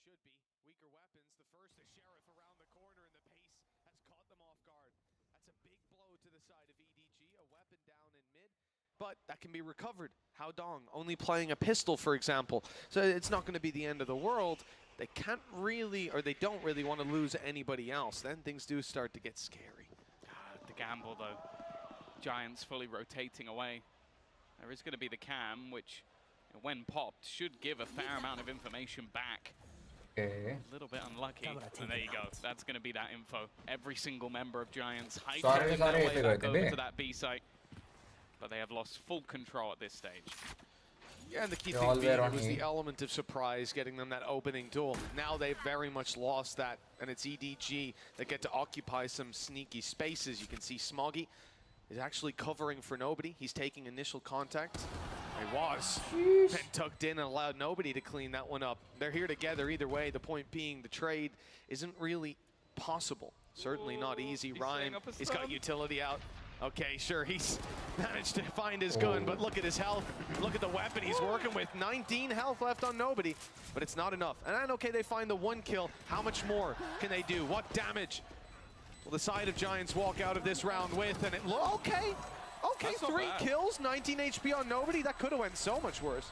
should be. Weaker weapons. The first is Sheriff around the corner, and the pace has caught them off guard. That's a big blow to the side of EDG. A weapon down in mid, but that can be recovered. How Dong only playing a pistol, for example, so it's not going to be the end of the world. They can't really, or they don't really want to lose anybody else. Then things do start to get scary. The gamble, though. Giants fully rotating away. There is going to be the cam, which, when popped, should give a fair amount of information back. Okay. A little bit unlucky, and there you go. That's going to be that info. Every single member of Giants hijacking their way back over to that B site, but they have lost full control at this stage. Yeah, and the key thing being was the element of surprise, getting them that opening duel. Now they've very much lost that, and it's EDG that get to occupy some sneaky spaces. You can see Smoggy is actually covering for nobody. He's taking initial contact. He was. Then tucked in and allowed nobody to clean that one up. They're here together either way. The point being the trade isn't really possible. Certainly not easy. Ryan, he's got utility out. Okay, sure, he's managed to find his gun, but look at his health. Look at the weapon he's working with. 19 health left on nobody, but it's not enough. And then, okay, they find the one kill. How much more can they do? What damage will the side of Giants walk out of this round with? And it, okay, 3 kills, 19 HP on nobody. That could have went so much worse.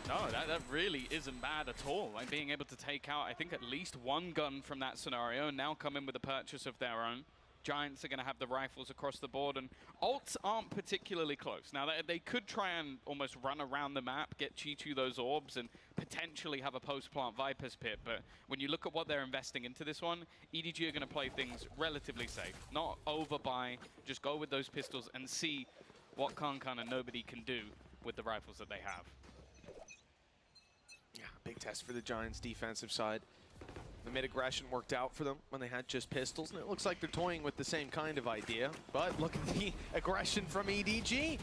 No, that really isn't bad at all. Like being able to take out, I think, at least one gun from that scenario, and now come in with a purchase of their own. Giants are going to have the rifles across the board, and ults aren't particularly close. Now, they could try and almost run around the map, get G2 those orbs, and potentially have a post-plant Viper's Pit, but when you look at what they're investing into this one, EDG are going to play things relatively safe. Not overbuy, just go with those pistols and see what Kankan and nobody can do with the rifles that they have. Yeah, big test for the Giants' defensive side. The mid-aggression worked out for them when they had just pistols, and it looks like they're toying with the same kind of idea. But look at the aggression from EDG.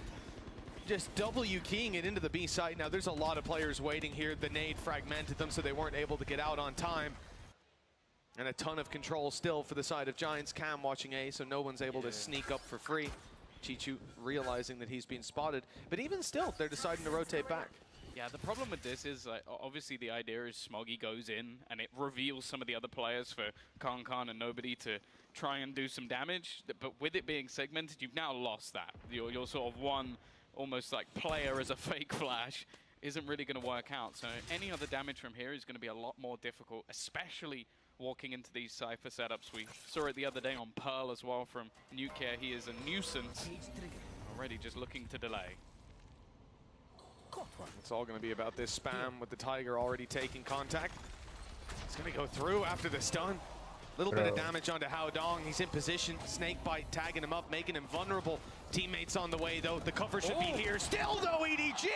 Just W-keying it into the B site. Now, there's a lot of players waiting here. The nade fragmented them, so they weren't able to get out on time. And a ton of control still for the side of Giants. Cam watching A, so no one's able to sneak up for free. Chichu realizing that he's been spotted. But even still, they're deciding to rotate back. Yeah, the problem with this is, obviously the idea is Smoggy goes in and it reveals some of the other players for Kankan and nobody to try and do some damage. But with it being segmented, you've now lost that. Your sort of one almost like player as a fake flash isn't really going to work out. So any other damage from here is going to be a lot more difficult, especially walking into these Cypher setups. We saw it the other day on Fearle as well from Nuclear. He is a nuisance, already just looking to delay. It's all going to be about this spam with the Tiger already taking contact. It's going to go through after the stun. Little bit of damage onto Hao Dong. He's in position. Snakebite tagging him up, making him vulnerable. Teammates on the way, though. The cover should be here. Still, though, EDG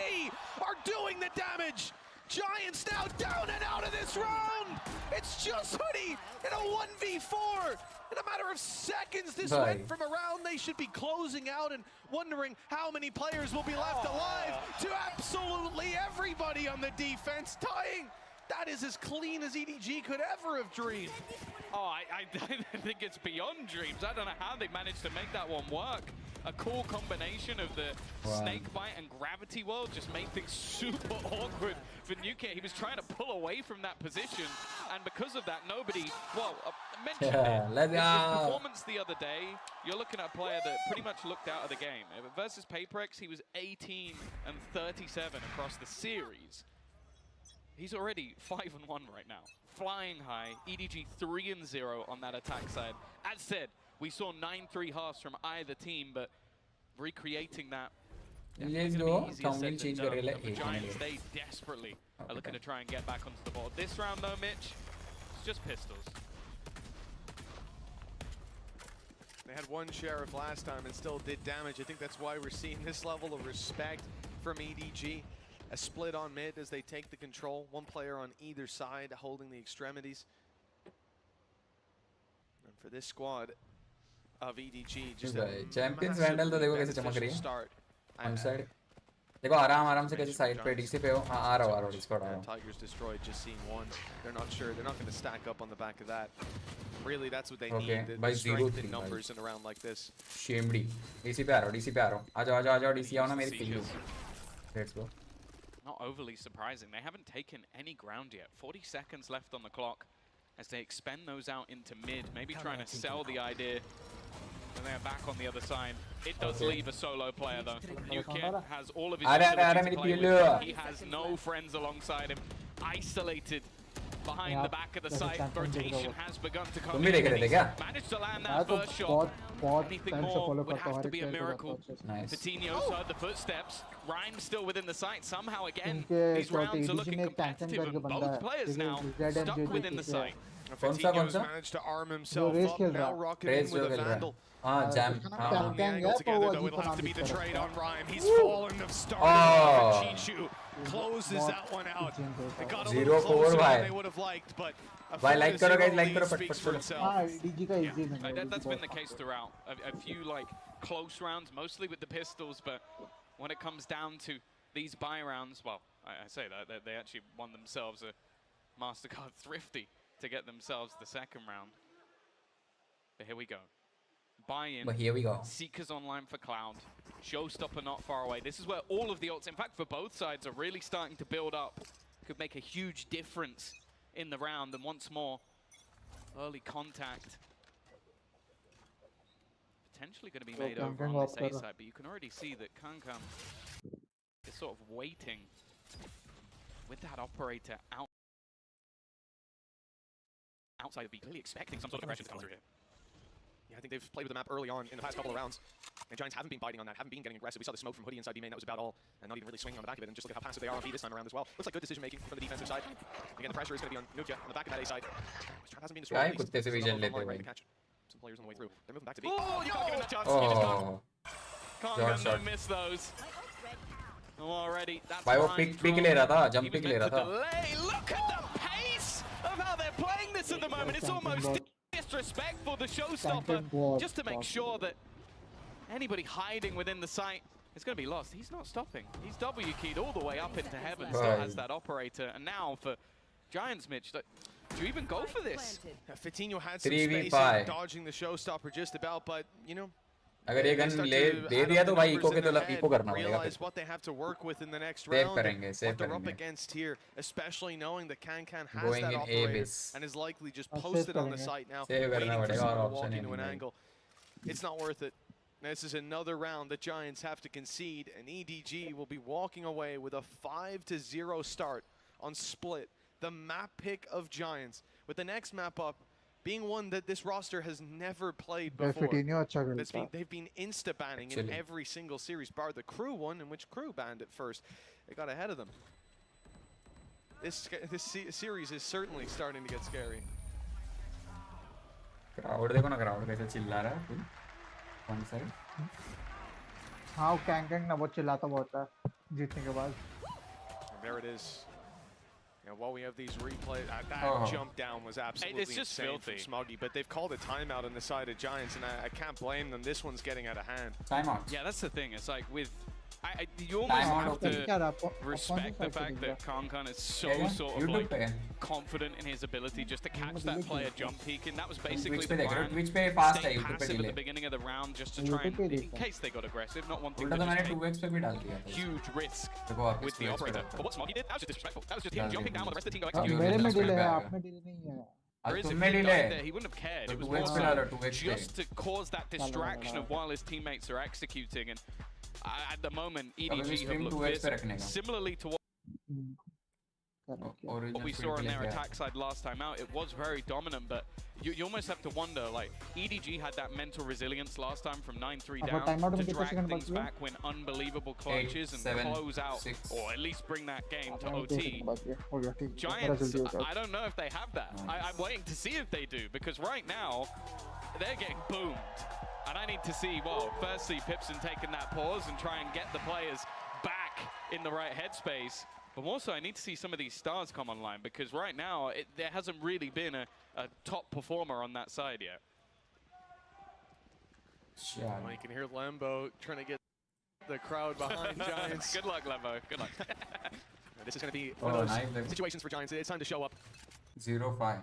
are doing the damage. Giants now down and out of this round. It's just Hoodie in a 1v4. In a matter of seconds, this went from a round they should be closing out and wondering how many players will be left alive to absolutely everybody on the defense tying. That is as clean as EDG could ever have dreamed. Oh, I think it's beyond dreams. I don't know how they managed to make that one work. A cool combination of the snakebite and gravity world just made things super awkward for Nuclear. He was trying to pull away from that position, and because of that, nobody, well, mentioned it. His performance the other day, you're looking at a player that pretty much looked out of the game. Versus HyperX, he was 18 and 37 across the series. He's already 5-1 right now, flying high. EDG 3-0 on that attack side. As said, we saw 9-3 halves from either team, but recreating that, Let's go. Change the Giants, they desperately are looking to try and get back onto the board. This round, though, Mitch, it's just pistols. They had one Sheriff last time and still did damage. I think that's why we're seeing this level of respect from EDG. A split on mid as they take the control. One player on either side holding the extremities. And for this squad of EDG, just a Champions Vandal तो देखो कैसे चमक रही है. On side. देखो आराम से कैसे side पे DC पे हो. आ रहा है इसको डालो. Tigers destroyed, just seen one. They're not sure. They're not going to stack up on the back of that. Really, that's what they need. The strength in numbers in a round like this. Shamed. DC पे आ रहा हो. आ जाओ DC आओ ना मेरी पिल्लू. Let's go. not overly surprising. They haven't taken any ground yet. 40 seconds left on the clock as they expend those out into mid, maybe trying to sell the idea. And they're back on the other side. It does leave a solo player though. Nvdia has all of his ability to play with. He has no friends alongside him. Isolated behind the back of the site. Rotation has begun to come in. Managed to land that first shot. Anything more would have to be a miracle. Coutinho's heard the footsteps. Rhyme still within the site. Somehow again, these rounds are looking competitive and both players now stuck within the site. Coutinho's managed to arm himself up, now rocketing in with a Vandal. Jam. On the angle together though, it'll have to be the trade on Rhyme. He's fallen, have started. Chichu closes that one out. It got a little closer than they would have liked, but like karo guys, like karo, speaks for itself. That's been the case throughout. A few like close rounds, mostly with the pistols, but when it comes down to these buy rounds, well, I say that they actually won themselves a MasterCard Thrifty to get themselves the second round. But here we go. Buy-in. But here we go. Seekers online for Cloud. Showstopper not far away. This is where all of the ults, in fact, for both sides, are really starting to build up. Could make a huge difference in the round. And once more, early contact. Potentially going to be made over on this A side, but you can already see that Kankan is sort of waiting with that operator outside of B, clearly expecting some sort of aggression to come through here. Yeah, I think they've played with the map early on in the past couple of rounds. And Giants haven't been biting on that, haven't been getting aggressive. We saw the smoke from Hoodie inside B main, that was about all. And not even really swinging on the back of it. And just look at how passive they are on B this time around as well. Looks like good decision making from the defensive side. Again, the pressure is going to be on Nvdia on the back of that A side. Trap hasn't been destroyed. Some players on the way through. They're moving back to B. Oh, you can't give him that chance. Oh. Can't miss those. Already, that's pick ले रहा था, jump pick ले रहा था. Look at the pace of how they're playing this at the moment. It's almost disrespectful, the showstopper, just to make sure that anybody hiding within the site is going to be lost. He's not stopping. He's W keyed all the way up into heaven. Still has that operator. And now for Giants, Mitch, do you even go for this? Coutinho had some space dodging the showstopper just about, but you know, अगर ये gun दे दिया तो भाई eco के तो eco करना पड़ेगा फिर. What they have to work with in the next round. Save what they're up against here, especially knowing that Kankan has that operator and is likely just posted on the site now, waiting for someone to walk into an angle. It's not worth it. This is another round the Giants have to concede, and EDG will be walking away with a 5-0 start on Split, the map pick of Giants, with the next map up being one that this roster has never played before. They've been insta-banning in every single series, bar the Crew one, in which Crew banned it first. They got ahead of them. This series is certainly starting to get scary. Crowd देखो ना, crowd कैसे चिल्ला रहा है one side. हाँ, Kankan ना बहुत चिल्लाता बहुत है जीतने के बाद. There it is. And while we have these replays, that jump down was absolutely insane from Smoggy, but they've called a timeout on the side of Giants, and I can't blame them. This one's getting out of hand. Timeout. Yeah, that's the thing. It's like with... you almost have to respect the fact that Kankan is so sort of like confident in his ability just to catch that player jump peek, and that was basically the plan. Stay passive at the beginning of the round just to try and, in case they got aggressive, not wanting to just take huge risk with the operator. But what Smoggy did, that was just disrespectful. That was just him jumping down while the rest of the team go execute. There is a big delay there. He wouldn't have cared. It was more so just to cause that distraction of while his teammates are executing. And at the moment, EDG have looked fierce. Similarly to what we saw on their attack side last time out, it was very dominant, but you almost have to wonder, like, EDG had that mental resilience last time from 9-3 down to drag things back, win unbelievable clutches and close out, or at least bring that game to OT. Giants, I don't know if they have that. I'm waiting to see if they do, because right now, they're getting boomed. And I need to see, well, firstly, Pipson taking that pause and try and get the players back in the right headspace. But also, I need to see some of these stars come online, because right now, there hasn't really been a top performer on that side yet. Well, you can hear Lembo trying to get the crowd behind Giants. Good luck, Lembo. Good luck. This is going to be one of those situations for Giants. It's time to show up. 0-5.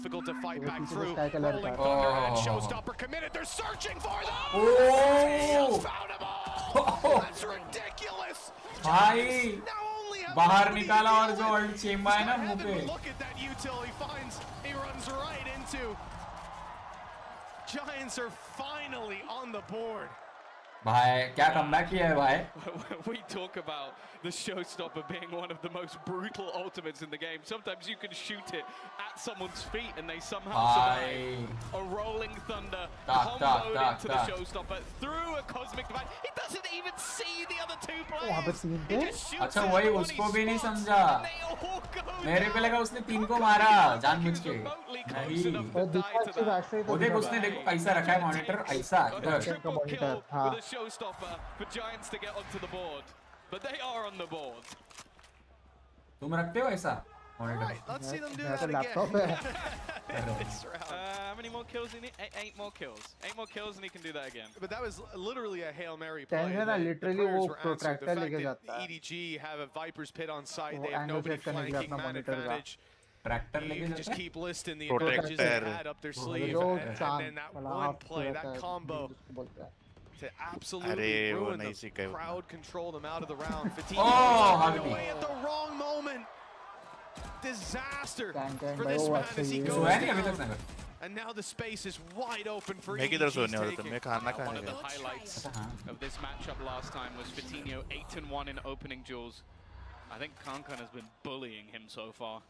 difficult to fight back पीछे through. से sky color Rolling था। Thunder and Showstopper committed. They're searching for them. Oh! Found them all. That's ridiculous. भाई Now only बाहर निकाला और जो alt चेम्बा है ना मुंह पे. Look at that util he finds. He runs right into. Giants are finally on the board. भाई क्या कमबैक किया है भाई. We talk about the showstopper being one of the most brutal ultimates in the game. Sometimes you can shoot it at someone's feet and they somehow survive. A rolling thunder comboed into the showstopper through a cosmic divide. He doesn't even see the other two players. He just shoots अच्छा वही उसको भी नहीं समझा. मेरे पे लगा उसने 3 को मारा जानबूझ के. नहीं. वो देख उसने देखो कैसा रखा है मॉनिटर ऐसा इधर. हाँ. Showstopper for Giants to get onto the board, but they are on the board. तुम रखते हो ऐसा? Right, let's see them do that again. How many more kills he need? 8 more kills. 8 more kills and he can do that again. But that was literally a Hail Mary play. Literally वो protractor लेके जाता है. EDG have a Viper's Pit on site. They have nobody flanking, man advantage. Tractor you can just keep listing the advantages they had up their sleeve. And then that one play, that combo. To absolutely ruin them, crowd control them out of the round. Fatigue away at the wrong moment. Disaster for this man as he goes down. And now the space is wide open for EDG's taking. One of the highlights of this matchup last time was Fatinho 8-1 in opening duels. I think Kankan has been bullying him so far.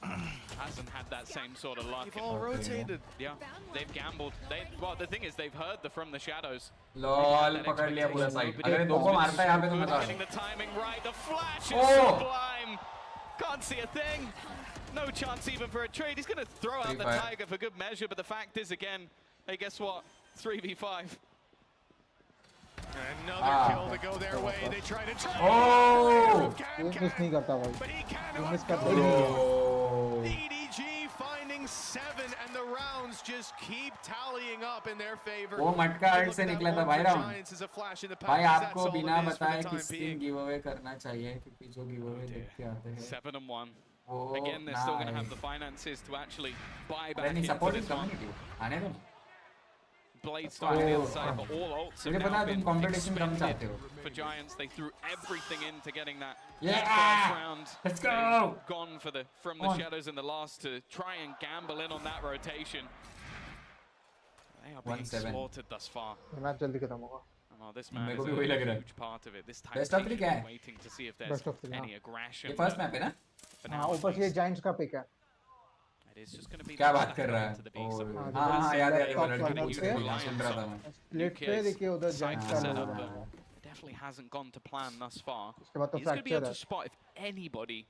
Hasn't had that same sort of luck. They've all rotated. Yeah, they've gambled. Well, the thing is, they've heard the From the Shadows. Lol पकड़ लिया पूरा side. अगर दो को मारता है यहाँ पे तो मजा. Getting the timing right. The flash is sublime. Can't see a thing. No chance even for a trade. He's going to throw out the Tiger for good measure. But the fact is, again, hey, guess what? 3v5. Another kill to go their way. They try to trade. Miss नहीं करता भाई. But he cannot. Miss करता नहीं. EDG finding 7 and the rounds just keep tallying up in their favor. वो मटका alt से निकला था भाई राउंड. भाई आपको बिना बताए किस दिन गिवअवे करना चाहिए क्योंकि जो गिवअवे देख के आते हैं. 7-1. Again, they're still going to have the finances to actually buy back into this one. आने दो. Blade starting the other side, but all ults have now been expended for Giants. They threw everything into getting that first round. Let's go! Gone for the From the Shadows in the last to try and gamble in on that rotation. They are being slaughtered thus far. Oh, this man is a huge part of it. This time waiting to see if there's any aggression. First map है ना? हाँ ऊपर से Giants का pick है. It is just going to be क्या बात कर रहा है? हाँ याद है सुन रहा था मैं. Split पे देखिए उधर Giants का लोगो है. Definitely hasn't gone to plan thus far. उसके बाद तो He's going to be able fracture to spot if anybody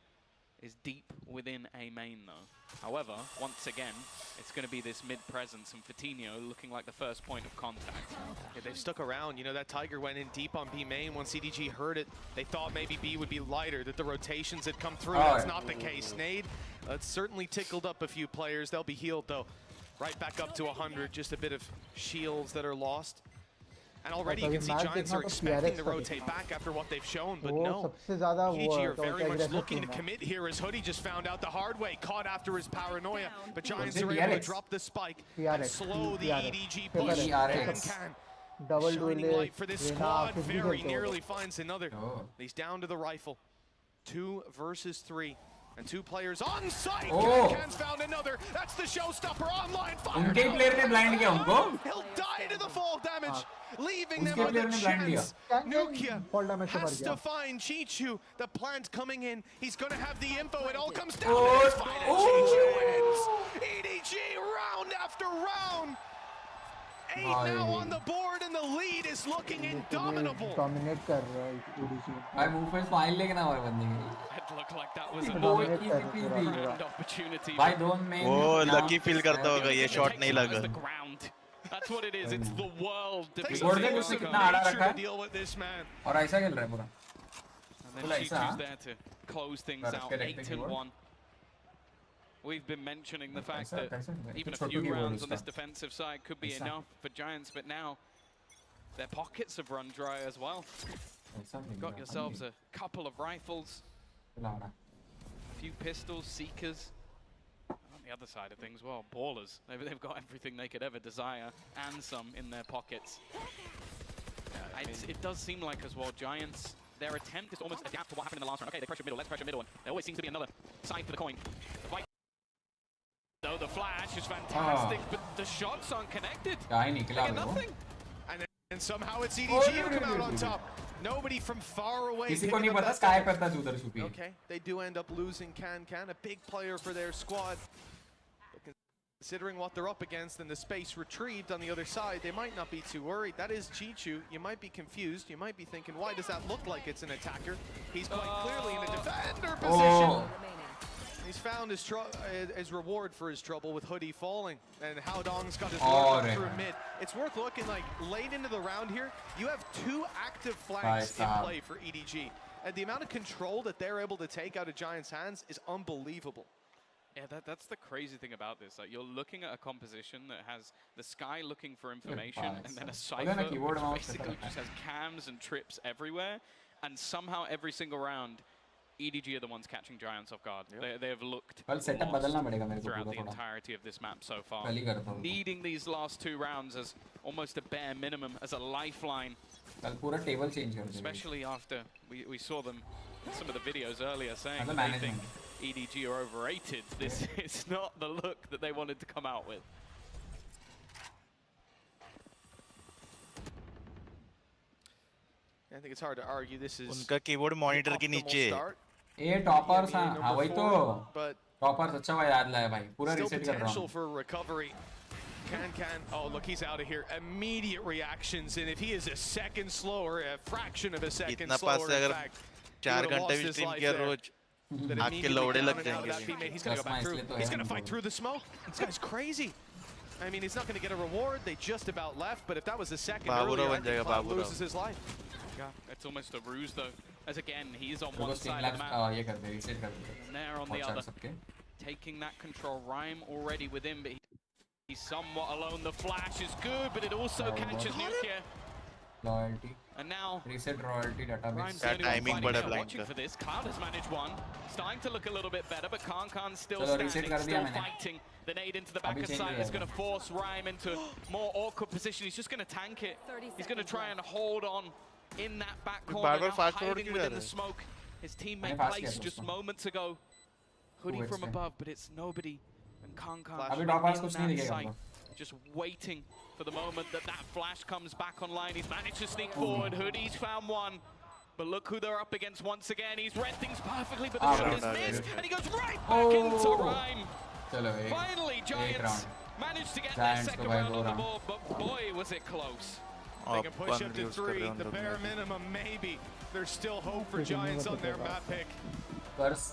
is deep within a main though. However, once again, it's going to be this mid presence and Fatinho looking like the first point of contact. Yeah, they've stuck around. You know, that Tiger went in deep on B main. Once EDG heard it, they thought maybe B would be lighter, that the rotations had come through. That's not the case. Nade, it's certainly tickled up a few players. They'll be healed though. Right back up to 100, just a bit of shields that are lost. And already you can see Giants are expecting to rotate back after what they've shown, but no. EDG are very much looking to commit here as Hoodie just found out the hard way, caught after his paranoia. But Giants are able to drop the spike and slow the EDG push. Double shining light for this squad, very nearly finds another. He's down to the rifle. 2 versus 3. And 2 players on site. Can's found another. That's the showstopper online fire. उनके player ने blind किया उनको. He'll die to the fall damage, leaving them on the chance. Nukia has to find Chichu. The plant coming in. He's going to have the info. It all comes down to this fight. And Chichu wins. EDG round after round. 8 now on the board, and the lead is looking indomitable. Dominate कर रहा है EDG. भाई move पे smile लेके ना हमारे बंदे के. It looked like that was another grand opportunity. भाई don't make. वो lucky feel करता होगा ये shot नहीं लगा. That's what it is. It's the world. Board में उसने कितना आड़ा रखा है. Deal with this man. और ऐसा खेल रहा है पूरा. And then Chichu's there to close things out. 8-1. We've been mentioning the fact that even a few rounds on this defensive side could be enough for Giants, but now their pockets have run dry as well. Got yourselves a couple of rifles, a few pistols, seekers. On the other side of things, well, ballers. They've got everything they could ever desire and some in their pockets. It does seem like as well, Giants their attempt is to almost adapt to what happened in the last round. Okay, they pressure middle, let's pressure middle. And there always seems to be another side for the coin. Though the flash is fantastic, but the shots aren't connected. They get nothing. And somehow it's EDG who come out on top. Nobody from far away. Okay, they do end up losing Can, a big player for their squad. But considering what they're up against and the space retrieved on the other side, they might not be too worried. That is G2. You might be confused. You might be thinking, why does that look like it's an attacker? He's quite clearly in a defender position. He's found his reward for his trouble with Hoodie falling, and Hao Dong's got his work through mid. It's worth looking like late into the round here, you have 2 active flanks in play for EDG. And the amount of control that they're able to take out of Giant's hands is unbelievable. Yeah, that's the crazy thing about this. Like, you're looking at a composition that has the Sky looking for information, and then a Cypher which basically just has cams and trips everywhere, and somehow every single round, EDG are the ones catching Giants off guard. They have looked lost throughout the entirety of this map so far. Needing these last 2 rounds as almost a bare minimum, as a lifeline. Especially after we saw them in some of the videos earlier saying that they think EDG are overrated. This is not the look that they wanted to come out with. I think it's hard to argue this is उनका keyboard monitor के नीचे ये toppers हां वही तो toppers अच्छा हुआ याद लाया भाई पूरा रीसेट कर रहा हूं for recovery. Can, oh look, he's out of here. Immediate reactions, and if he is a second slower, a fraction of a second slower, in fact, 4 घंटे भी स्ट्रीम किया रोज आके लोड़े लग जाएंगे. He's gonna go back through. He's gonna fight through the smoke. This guy's crazy. I mean, he's not gonna get a reward. They just about left, but if that was the second earlier, I think Cloud loses his life. Yeah, it's almost a ruse though. As again, he's on one side of the map. And they're on the other. Taking that control. Rhyme already with him, but he's somewhat alone. The flash is good, but it also catches Nukia. Loyalty. And now reset royalty database. Timing watching for this. Cloud has managed one. Starting to look a little bit better, but Khan still standing, still fighting. The nade into the back of side is going to force Rhyme into more awkward position. He's just going to tank it. He's going to try and hold on in that back corner, now hiding within the smoke. His teammate placed just moments ago. Hoodie from above, but it's nobody. And Khan in that sight, just waiting for the moment that flash comes back online. He's managed to sneak forward. Hoodie's found one. But look who they're up against once again. He's read things perfectly, but the shot is missed. And he goes right back into Rhyme. Finally, Giants managed to get their second round on the board, but boy, was it close. They can push up to 3, the bare minimum, maybe. There's still hope for Giants on their map pick.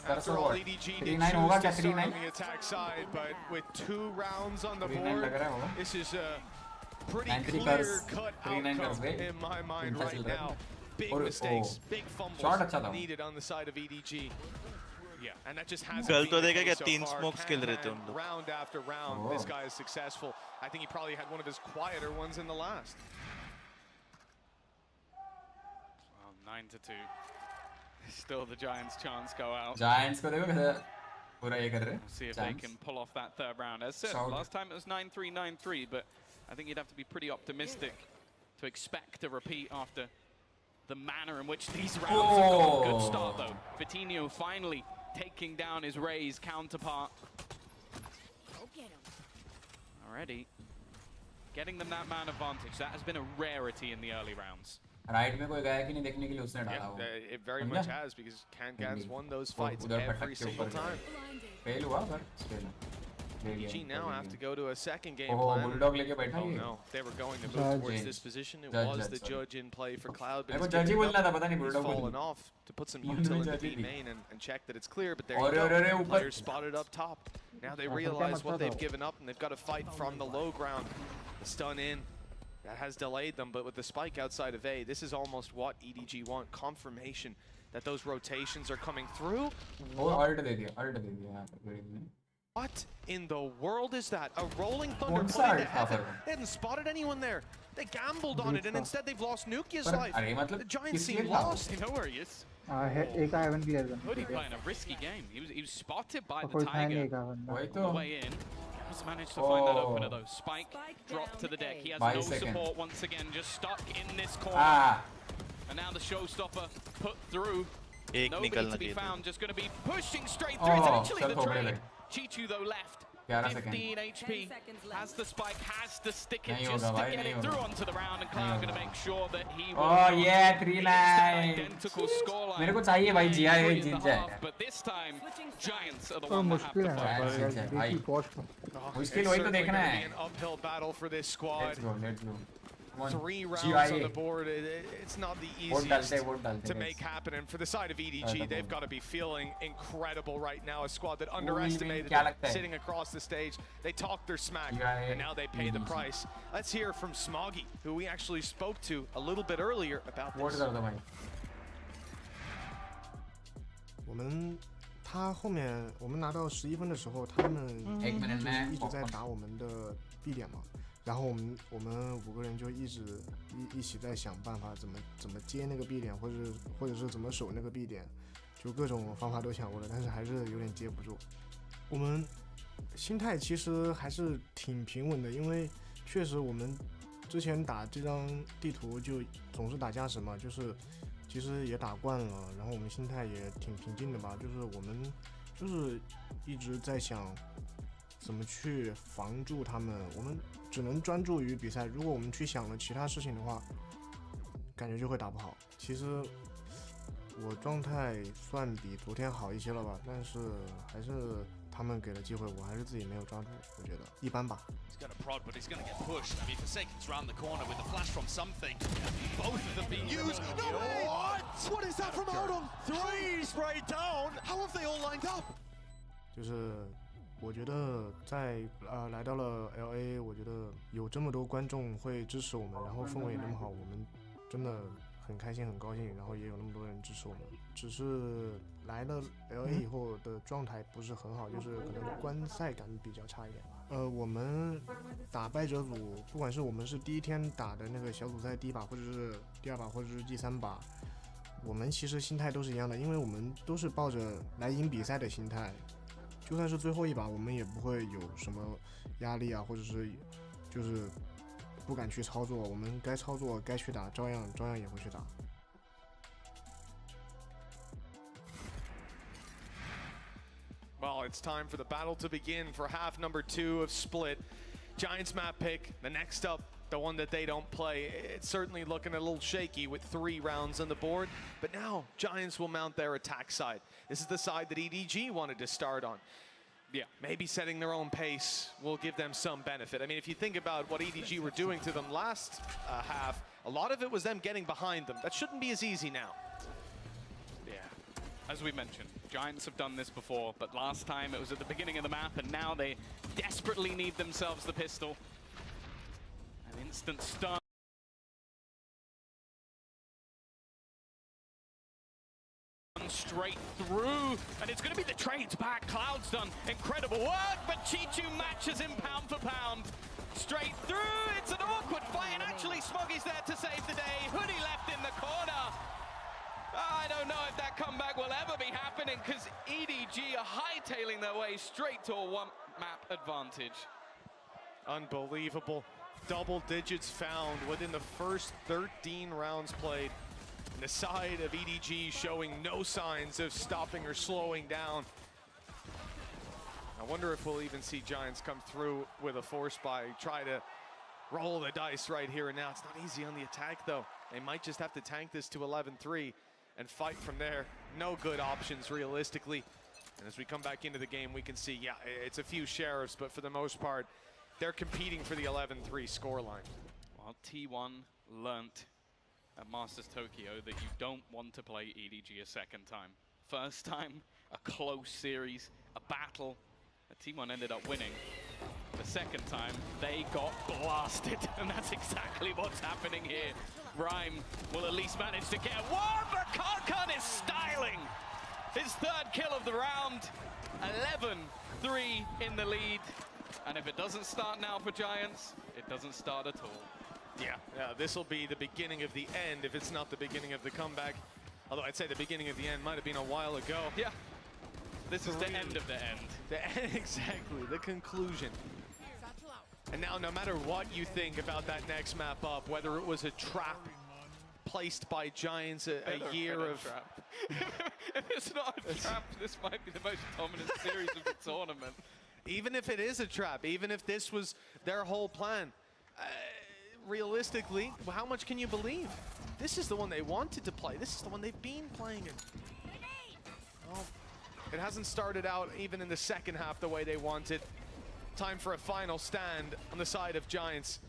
After all, EDG did choose to start on the attack side, but with 2 rounds on the board, this is a pretty clear-cut outcome in my mind right now. Big mistakes, big fumbles needed on the side of EDG. Yeah, and that just hasn't been so far. Round after round, this guy is successful. I think he probably had one of his quieter ones in the last. 9-2. Still the Giants' chance go out. Giants को देखो कैसे पूरा ये कर रहे हैं. See if they can pull off that 3rd round. As said, last time it was 9-3, 9-3, but I think you'd have to be pretty optimistic to expect a repeat after the manner in which these rounds have gone. Good start though. Vitinho finally taking down his Rays counterpart. Already getting them that man advantage. That has been a rarity in the early rounds. Right में कोई गया कि नहीं देखने के लिए उसने डाला वो. It very much has, because Can's won those fights every single time. Fail हुआ पर fail. EDG now have to go to a second game plan. Bulldog लेके बैठा Oh no, they were going to move towards this position. It was the judge in play for Cloud, but he's fallen off to put some util into B main and check that it's clear, but there you go. Players spotted up top. Now they realize what they've given up, and they've got to fight from the low ground. The stun in. That has delayed them, but with the spike outside of A, this is almost what EDG want. Confirmation that those rotations are coming through. What in the world is that? A rolling thunder put into heaven. They hadn't spotted anyone there. They gambled on it, and instead they've lost Nukia's life. The Giants seem lost. You know where he is? एक I haven't cleared them. Hoodie playing a risky game. He was spotted by the Tiger on the way in. Just managed to find that opener though. Spike dropped to the deck. He has no support once again, just stuck in this corner. And now the showstopper put through. एक Nobody निकलना to be चाहिए था। found, just going to be pushing straight through. It's actually चल the Khopde trade. लगे। Chichu though left. 11 seconds। 15 HP, has the spike, has to stick it नहीं just होगा to भाई, get नहीं it through होगा। onto the round, and नहीं Cloud going to होगा। make sure that he will Oh not yeah, 3 reach that lives। identical scoreline. मेरे को चाहिए भाई And GIA 3 in Jeet the जाए। half, but this time Giants are the तो one that have मुश्किल to है fight. Giants जीत जाए भाई। देखी पहुंच मुश्किल It's वही तो certainly देखना gonna है। be an uphill battle for this squad. Let's go, let's go। 3 rounds GIA। on the board. It's not the vote डालते हैं, easiest वोट डालते to हैं। make happen. And for the side of EDG, Right, they've got to be feeling incredible right now. A squad that क्या underestimated लगता them है? sitting across the stage. They talked their smack, GIA and now they pay the EDG। price. Let's hear from Smoggy, who we actually spoke to a little bit earlier about vote this. कर दो भाई।他后面我们拿到11分的时候，他们एक minute 就是 में 一直在打我们的 B 点嘛，然后我们5个人就一起在想办法怎么接那个 B 点，或者是怎么守那个 B 点，就各种方法都想过了，但是还是有点接不住。我们心态其实还是挺平稳的，因为确实我们之前打这张地图就总是打加时嘛，就是其实也打惯了，然后我们心态也挺平静的吧，就是我们就是一直在想怎么去防住他们，我们只能专注于比赛，如果我们去想了其他事情的话，感觉就会打不好。其实我状态算比昨天好一些了吧，但是还是他们给了机会，我还是自己没有抓住，我觉得一般吧。He's going to prod, but he's going to get pushed. I mean, Forsaken's round the corner with the flash from something. Both of them being used. No way! What is that from Odom? 3 straight down. How have they all lined up? 就是我觉得在来到了 LA， 我觉得有这么多观众会支持我们，然后氛围也那么好，我们真的很开心很高兴，然后也有那么多人支持我们。只是来了 LA 以后的状态不是很好，就是可能观赛感比较差一点吧。我们打败者组，不管是我们是第一天打的那个小组赛第1把，或者是第2把，或者是第3把，我们其实心态都是一样的，因为我们都是抱着来赢比赛的心态。就算是最后1把，我们也不会有什么压力啊，或者是就是不敢去操作，我们该操作该去打，照样也会去打。Well, it's time for the battle to begin for half number 2 of Split. Giants map pick, the next up, the one that they don't play. It's certainly looking a little shaky with 3 rounds on the board, but now Giants will mount their attack side. This is the side that EDG wanted to start on. Yeah, maybe setting their own pace will give them some benefit. I mean, if you think about what EDG were doing to them last half, a lot of it was them getting behind them. That shouldn't be as easy now. Yeah, as we mentioned, Giants have done this before, but last time it was at the beginning of the map, and now they desperately need themselves the pistol. An instant stun. Straight through, and it's going to be the trades back. Cloud's done incredible work, but Chichu matches him pound for pound. Straight through, it's an awkward fight, and actually Smoggy's there to save the day. Hoodie left in the corner. I don't know if that comeback will ever be happening, because EDG are hightailing their way straight to a 1-map advantage. Unbelievable. Double digits found within the first 13 rounds played. And the side of EDG showing no signs of stopping or slowing down. I wonder if we'll even see Giants come through with a force buy, try to roll the dice right here and now. It's not easy on the attack though. They might just have to tank this to 11-3 and fight from there. No good options realistically. And as we come back into the game, we can see, yeah, it's a few sheriffs, but for the most part, they're competing for the 11-3 scoreline. Well, T1 learnt at Masters Tokyo that you don't want to play EDG a second time. First time, a close series, a battle, T1 ended up winning. The second time, they got blasted, and that's exactly what's happening here. Rhyme will at least manage to get one, but Karkan is styling! His 3rd kill of the round, 11-3 in the lead. And if it doesn't start now for Giants, it doesn't start at all. Yeah, this will be the beginning of the end if it's not the beginning of the comeback. Although I'd say the beginning of the end might have been a while ago. Yeah, this is the end of the end. Exactly, the conclusion. And now no matter what you think about that next map up, whether it was a trap placed by Giants a year of... Trap. If it's not a trap, this might be the most dominant series of the tournament. Even if it is a trap, even if this was their whole plan, realistically, how much can you believe? This is the one they wanted to play. This is the one they've been playing it. Well, it hasn't started out even in the second half the way they wanted. Time for a final stand on the side of Giants.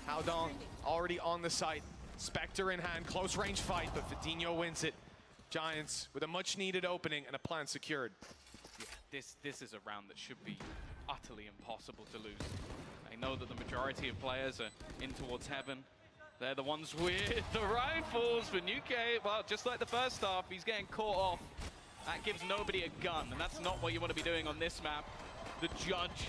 Howdong already on the site. Spectre in hand, close range fight, but Vitinho wins it. Giants with a much needed opening and a plan secured. Yeah, this is a round that should be utterly impossible to lose. I know that the majority of players are in towards heaven. They're the ones with the rifles for Nuke. Well, just like the first half, he's getting caught off. That gives nobody a gun, and that's not what you want to be doing on this map. The judge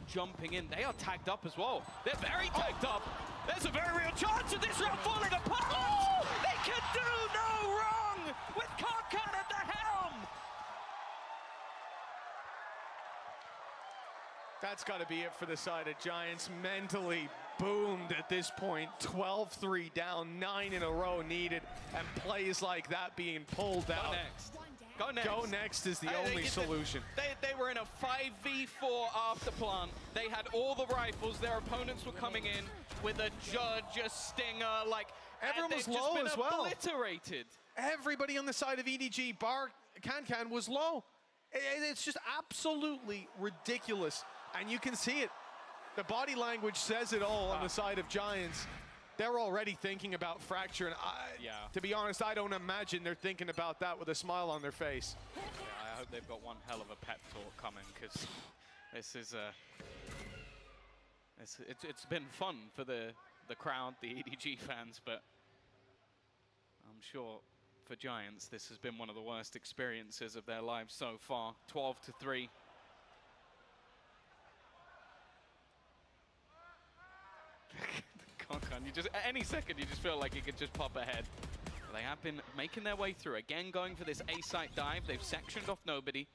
jumping in. They are tagged up as well. They're very tagged up. There's a very real chance of this round falling apart. Oh! They can do no wrong with Karkan at the helm. That's got to be it for the side of Giants. Mentally boomed at this point. 12-3 down, 9 in a row needed, and plays like that being pulled out. Go next. Go next. Go next is the only solution. They were in a 5v4 after plant. They had all the rifles. Their opponents were coming in with a judge, a stinger, like everyone was low as well. Obliterated. Everybody on the side of EDG, bar Can was low. It's just absolutely ridiculous, and you can see it. The body language says it all on the side of Giants. They're already thinking about fracture, and to be honest, I don't imagine they're thinking about that with a smile on their face. Yeah, I hope they've got one hell of a pep talk coming, because this is it's been fun for the crowd, the EDG fans, but I'm sure for Giants this has been one of the worst experiences of their lives so far. 12-3. You just, at any second, you just feel like you could just pop ahead. They have been making their way through. Again, going for this A-site dive. They've sectioned off nobody.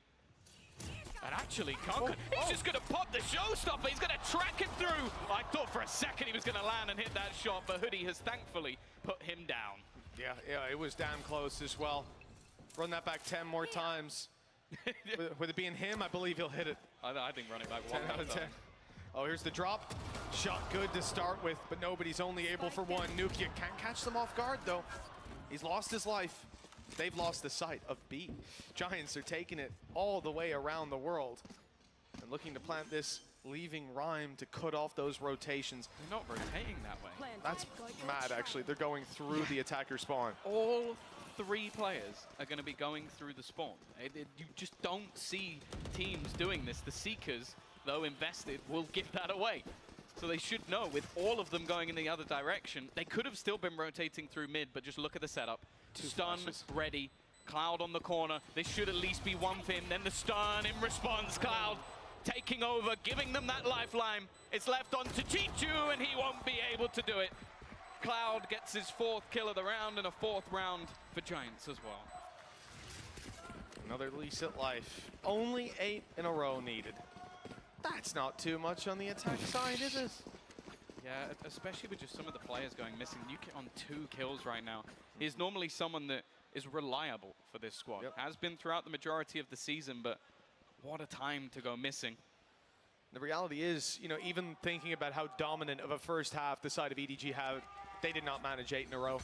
And actually, Karkan, he's just going to pop the showstopper. He's going to track him through. I thought for a second he was going to land and hit that shot, but Hoodie has thankfully put him down. Yeah, it was damn close as well. Run that back 10 more times. With it being him, I believe he'll hit it. I think running back 10 out of 10. Oh, here's the drop. Shot good to start with, but nobody's only able for one. Nvdia can't catch them off guard, though. He's lost his life. They've lost the sight of B. Giants are taking it all the way around the world and looking to plant this, leaving Rhyme to cut off those rotations. They're not rotating that way. That's mad, actually. They're going through the attacker spawn. All 3 players are going to be going through the spawn. You just don't see teams doing this. The Seekers, though invested, will give that away. So they should know, with all of them going in the other direction, they could have still been rotating through mid, but just look at the setup. Stun ready, Cloud on the corner. This should at least be one thing. Then the stun in response, Cloud taking over, giving them that lifeline. It's left on to Chichu, and he won't be able to do it. Cloud gets his 4th kill of the round, and a 4th round for Giants as well. Another lease at life. Only 8 in a row needed. That's not too much on the attack side, is it? Yeah, especially with just some of the players going missing. Nuke on 2 kills right now. He's normally someone that is reliable for this squad. Yep. Has been throughout the majority of the season, but what a time to go missing. The reality is, you know, even thinking about how dominant of a first half the side of EDG had, they did not manage 8 in a row.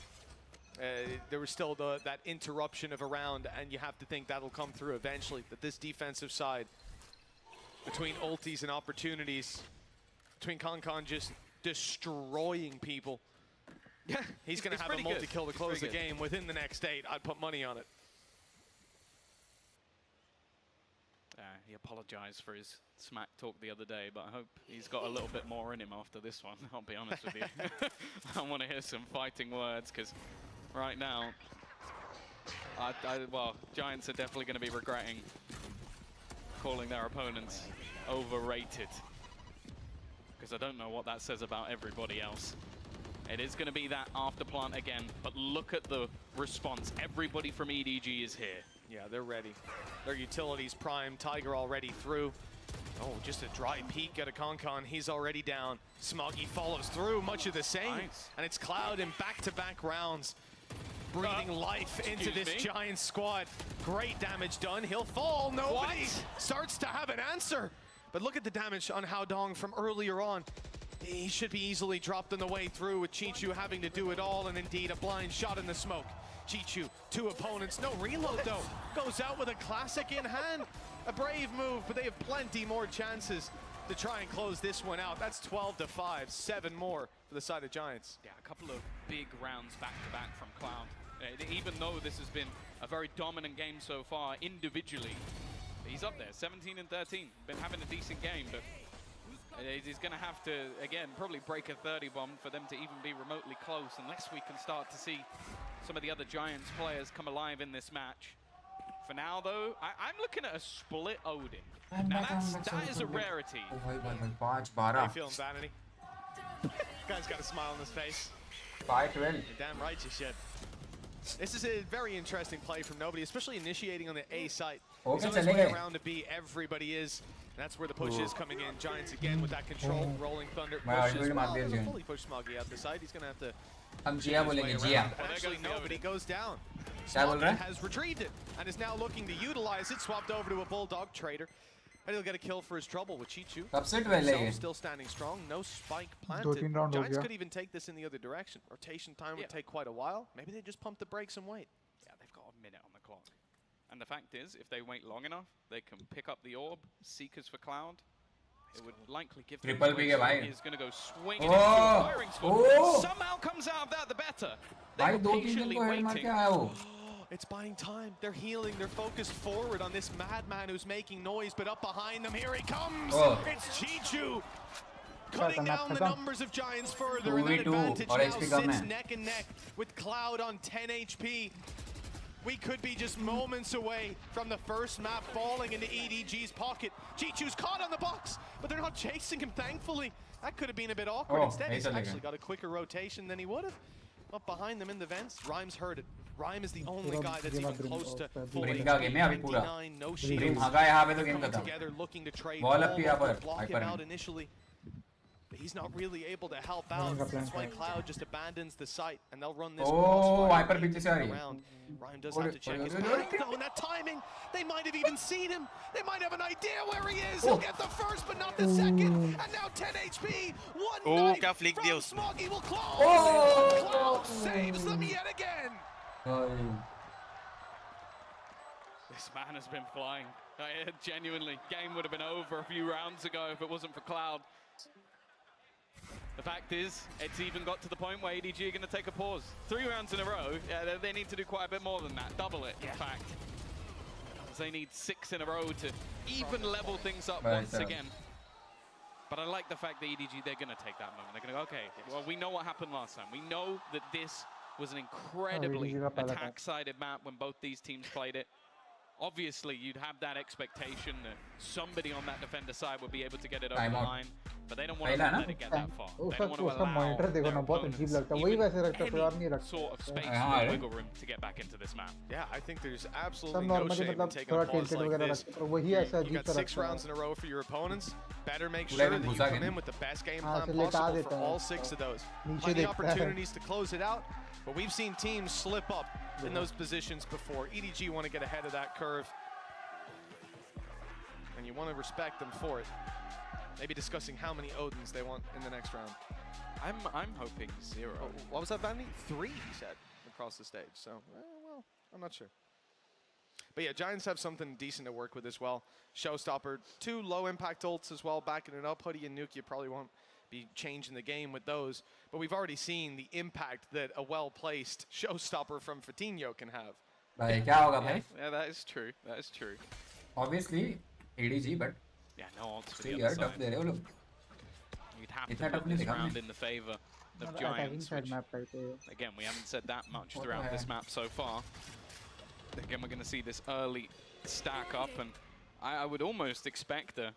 There was still that interruption of a round, and you have to think that'll come through eventually, that this defensive side, between ultis and opportunities, between Karkan just destroying people. Yeah, he's going to have a multi-kill to close the game within the next 8. I'd put money on it. He apologized for his smack talk the other day, but I hope he's got a little bit more in him after this one. I'll be honest with you. I want to hear some fighting words, because right now, well, Giants are definitely going to be regretting calling their opponents overrated, because I don't know what that says about everybody else. It is going to be that after plant again, but look at the response. Everybody from EDG is here. Yeah, they're ready. Their utilities prime. Tiger already through. Oh, just a dry peek at a Karkan. He's already down. Smoggy follows through, much of the same. Nice. And it's Cloud in back-to-back rounds. breathing life into this Giant squad. Great damage done. He'll fall. Nobody starts to have an answer. But look at the damage on Haodong from earlier on. He should be easily dropped on the way through with Chichu having to do it all, and indeed a blind shot in the smoke. Chichu, 2 opponents, no reload though. Goes out with a classic in hand. A brave move, but they have plenty more chances to try and close this one out. That's 12-5, 7 more for the side of Giants. Yeah, a couple of big rounds back-to-back from Cloud. Even though this has been a very dominant game so far individually, he's up there, 17 and 13. Been having a decent game, but he's going to have to, again, probably break a 30 bomb for them to even be remotely close, unless we can start to see some of the other Giants players come alive in this match. For now, though, I'm looking at a split Odin. Now, that is a rarity. Are you feeling vanity? Guy's got a smile on his face. 5-12. You're damn right you should. This is a very interesting play from Nvdia, especially initiating on the A site. He's on his way around to B. Everybody is. And that's where the push is coming in. Giants again with that control. Rolling Thunder pushes. Well, fully push Smoggy out the side. He's going to have to... हम जिया बोलेंगे जिया. Actually, nobody goes down. क्या बोल रहा है? Has retrieved it and is now looking to utilize it. Swapped over to a Bulldog Trader. And he'll get a kill for his trouble with Chichu. Still standing strong. No spike planted. Giants could even take this in the other direction. Rotation time would take quite a while. Maybe they just pump the brakes and wait. Yeah, they've got a minute on the clock. And the fact is, if they wait long enough, they can pick up the orb. Seekers for Cloud. It would likely give them triple big है He's going to go swinging into the firing squad. Somehow comes out of that, the better. They're patiently waiting. It's buying time. They're healing. They're focused forward on this madman who's making noise, but up behind them, here he comes. It's Chichu. Cutting down the numbers of Giants further. And that advantage now sits neck and neck with Cloud on 10 HP. We could be just moments away from the first map falling into EDG's pocket. Chichu's caught on the box, but they're not chasing him, thankfully. That could have been a bit awkward. Instead, he's actually got a quicker rotation than he would have. Up behind them in the vents, Rhymes heard it. Rhyme is the only guy that's even close to full 29, no shields. Coming together, looking to trade. Block him out initially. But he's not really able to help out. That's why Cloud just abandons the site, and they'll run this crossfire around. Rhyme does have to check his back, though, and that timing, they might have even seen him. They might have an idea where he is. He'll get the first, but not the second. And now 10 HP. One knife from Smoggy will close. Cloud saves them yet again. This man has been flying. Genuinely, game would have been over a few rounds ago if it wasn't for Cloud. The fact is, it's even got to the point where EDG are going to take a pause. 3 rounds in a row, they need to do quite a bit more than that. Double it, in fact. Because they need 6 in a row to even level things up once again. But I like the fact that EDG, they're going to take that moment. They're going to go, okay, well, we know what happened last time. We know that this was an incredibly attack-sided map when both these teams played it. Obviously, you'd have that expectation that somebody on that defender side would be able to get it over the line, but they don't want to let it get that far. They don't want to allow their opponents even any sort of space or wiggle room to get back into this map. Yeah, I think there's absolutely no shame in taking a pause like this. You got 6 rounds in a row for your opponents. Better make sure that you come in with the best game plan possible for all 6 of those. Plenty opportunities to close it out, but we've seen teams slip up in those positions before. EDG want to get ahead of that curve, and you want to respect them for it. Maybe discussing how many Odins they want in the next round. I'm hoping 0. Oh, what was that, Vandy? 3, he said, across the stage. So, well, I'm not sure. But yeah, Giants have something decent to work with as well. Showstopper, 2 low-impact ults as well, backing it up. Hoodie and Nuke, you probably won't be changing the game with those, but we've already seen the impact that a well-placed showstopper from Fatinho can have. Yeah, that is true. That is true. Obviously, ADG, but yeah, no odds for the other side. You'd have to put this round in the favor of Giants, which, again, we haven't said that much throughout this map so far. Again, we're going to see this early stack up, and I would almost expect a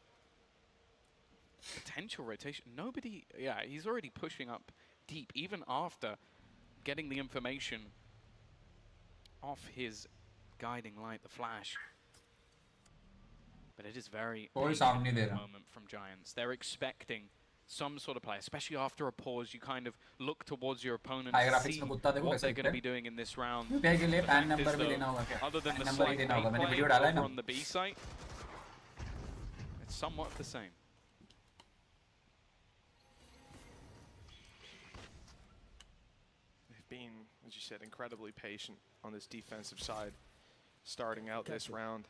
potential rotation. Nobody, yeah, he's already pushing up deep, even after getting the information off his guiding light, the flash. But it is very big moment from Giants. They're expecting some sort of play, especially after a pause. You kind of look towards your opponent High to graphics see में कुत्ता देखो what कैसे they're going to दिखता be doing in this round. है के लिए The pan fact number is, भी though, देना होगा क्या other than the number he slight देना होगा मैंने gameplay वीडियो डाला है over ना on the B site, it's somewhat the same. They've been, as you said, incredibly patient on this defensive side, starting out this round.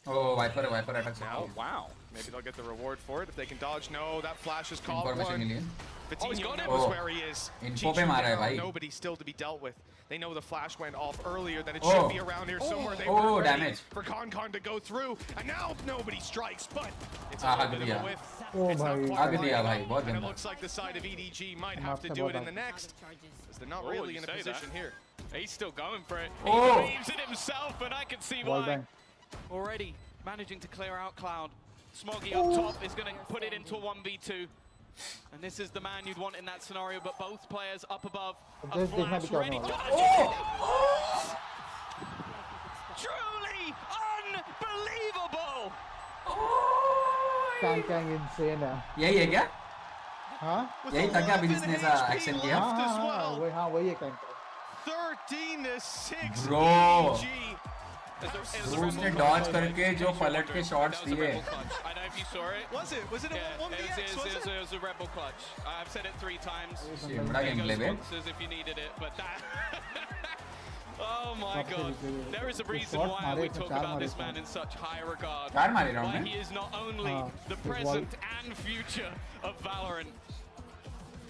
Oh, Viper attack Oh, wow. Maybe they'll get the reward for it if they can dodge. No, that flash is caught Information one. मिली है Vitinho got him. knows where he is. Info पे Chichu मारा है down, भाई nobody still to be dealt with. They know the flash went off earlier, that it should be around here somewhere. They were ready damage for Con to go through, and now nobody strikes, but it's a हक little bit दिया of a whiff. Oh, It's not भाई quite हक right दिया enough, भाई बहुत and it गंदा looks like the side of EDG might have to Master do it in Box. the next, because they're not Oh, really you in a say position that. here. He's still going for it. Oh. He believes in himself, and I can see Well why. done. Already managing to clear out Cloud. Smoggy up top is going to put it into a 1v2. And this is the man you'd want in that scenario, but both players up above. A Just देखना flash भी ready. करना Truly unbelievable! Kang insane है यही है क्या हाँ यही था क्या अभी जिसने ऐसा एक्शन किया हाँ वही है कैंग 13 to 6 Bro. EDG. उसने डॉज करके जो पलट के शॉट्स दिए I don't know if you saw it. Was it? Was it a Yeah, 1vx? it was a rebel clutch. I've said it 3 times. बड़ा There गेम प्ले goes बे sponsors if you needed it, but that. Oh my सबसे God! नीचे There is a reason shot why मारे we थे, talk चार about मारे this थे। man in such high regard. चार मारे राउंड Why में he is not only हाँ, the एक present and future of Valorant.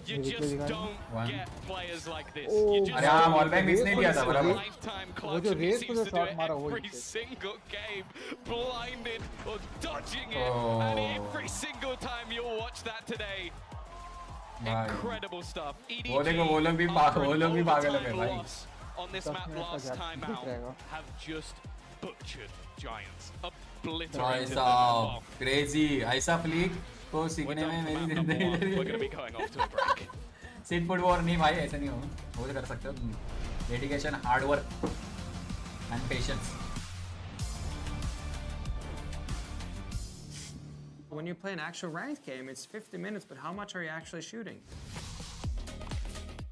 You Eureka just दिखा don't One. get players like this. Oh, You just अरे हाँ don't. वॉल बैक मिस नहीं किया था It's a बराबर lifetime वो clutch, जो and he रेस seems को to जो do शॉट it मारा वो every single game, blinded or dodging it, Oh. and every single time you'll watch that today. भाई Incredible stuff. EDG, वो देखो वो लोग भी after an पागल overtime है भाई loss on this 10 map minutes last का time gap out, रहेगा। have just butchered Giants, भाई obliterated them. साहब Well, क्रेजी ऐसा फ्लिक को we're सीखने done में for मेरी map number 1. We're going to be जिंदगी going off to a break. सिट फुट वॉर नहीं भाई ऐसे नहीं हो वो तो कर सकते हो dedication hard work and patience When you play an actual ranked game, it's 50 minutes, but how much are you actually shooting?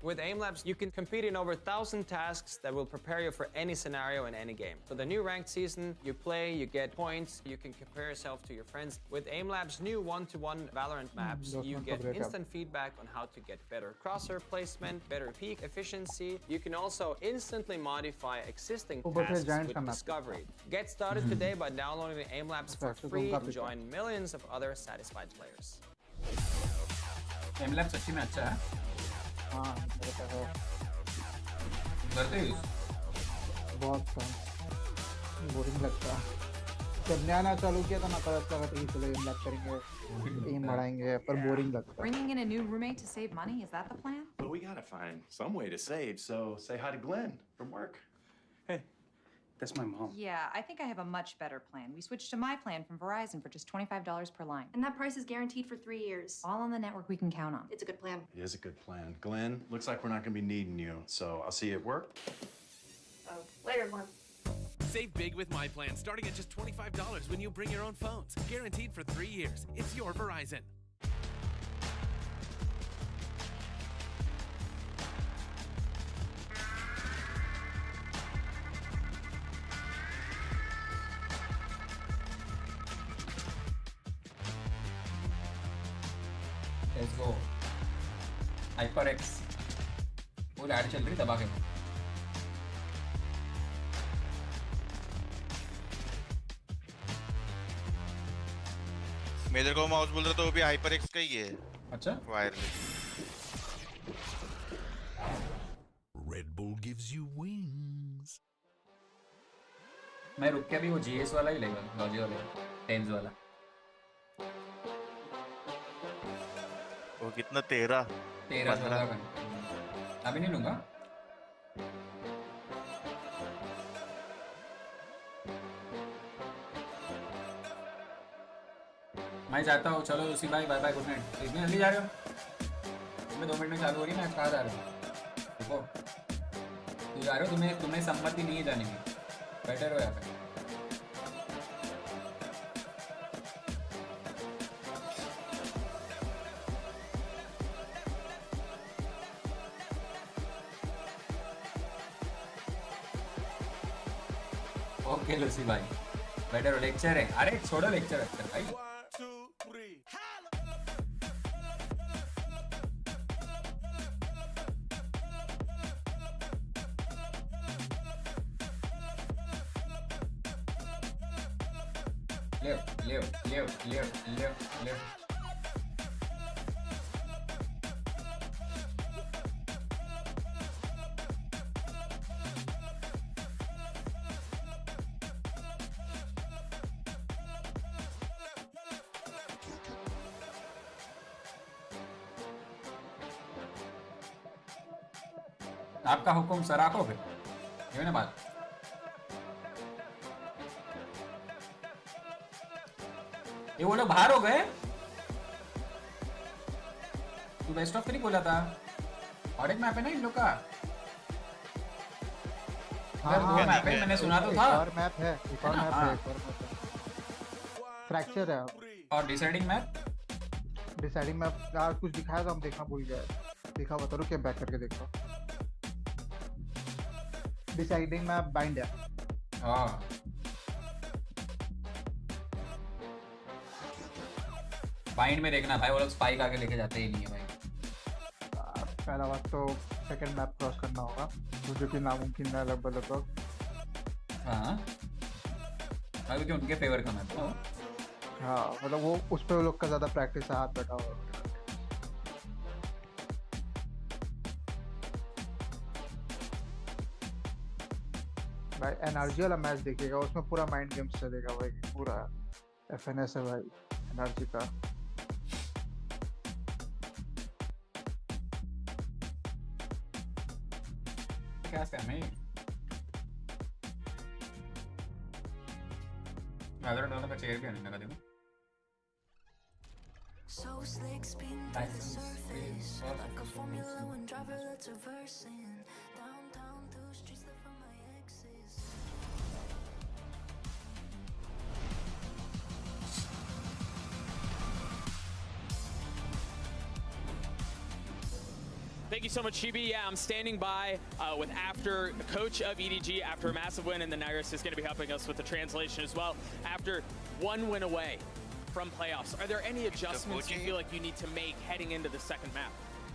With AimLabs, you can compete in over 1,000 tasks that will prepare you for any scenario in any game. So the new ranked season, you play, you get points, you can compare yourself to your friends. With AimLabs' new one-to-one Valorant maps, you get instant feedback on how to get better crosshair placement, better peak efficiency. You can also instantly modify existing tasks with Discovery. Get started today by downloading the AimLabs for free and join millions of other satisfied players. एमलैब सच्ची में अच्छा है हाँ मेरे पास है करते हो बहुत कम बोरिंग लगता है जब नया नया चालू किया था ना पता लगा था कि चलो एम लैब करेंगे एम बढ़ाएंगे पर बोरिंग लगता है Bringing in a new roommate to save money, is that the plan? But we gotta find some way to save, so say hi to Glenn from work. Hey, that's my mom. Yeah, I think I have a much better plan. We switched to my plan from Verizon for just $25 per line. And that price is guaranteed for 3 years. All on the network we can count on. It's a good plan. It is a good plan. Glenn, looks like we're not gonna be needing you, so I'll see you at work. Oh, later, Mom. Save big with my plan, starting at just $25 when you bring your own phones. Guaranteed for 3 years. It's your Verizon. Let's go HyperX वो add चल रही दबा के मेरे को mouse बोल रहा तो वो भी HyperX का ही है अच्छा wireless Red Bull gives you wings. मैं रुक के भी वो GS वाला ही लेगा लॉजी वाला टेंस वाला वो कितना 13 14 का अभी नहीं लूंगा मैं चाहता हूँ चलो उसी भाई बाय बाय गुड नाइट इतनी जल्दी जा रहे हो इसमें 2 मिनट में चालू हो रही मैच कहाँ जा रहे हो देखो तुम जा रहे हो तुम्हें सम्मति नहीं है जाने की बैठे रहो यहाँ पे ओके लूसी भाई बेटर लेक्चर है अरे छोड़ो लेक्चर अच्छा भाई ले आपका हुक्म सराखो फिर ये ना बात ये वो लोग बाहर हो गए तू बेस्ट ऑफ 3 बोला था और एक मैप है ना इन लोग का हाँ, दो मैप है मैंने सुना तो था एक और मैप है फ्रैक्चर है और डिसाइडिंग मैप यार कुछ दिखाया था हम देखना भूल गए देखा बता रुक बैक करके देखो डिसाइडिंग मैप बाइंड है हाँ बाइंड में देखना भाई वो लोग स्पाइक आगे लेके जाते ही नहीं है भाई पहला बात तो सेकंड मैप क्रॉस करना होगा जो कि नामुमकिन है लगभग हाँ क्योंकि उनके फेवर का मैप है हाँ मतलब वो उस पे वो लोग का ज्यादा प्रैक्टिस है हाथ बैठा हुआ भाई एनर्जी वाला मैच देखिएगा उसमें पूरा माइंड गेम्स चलेगा भाई पूरा एफएनएस है भाई एनर्जी का क्या स्कैम है Valorant दोनों का चेयर भी आने लगा देखो So slick, spin to the surface like a Formula One driver that's reversing downtown through streets left from my exes. Thank you so much, Chibi. Yeah, I'm standing by with the coach of EDG after a massive win, and then Iris is going to be helping us with the translation as well. After one win away from playoffs, are there any adjustments you feel like you need to make heading into the second map?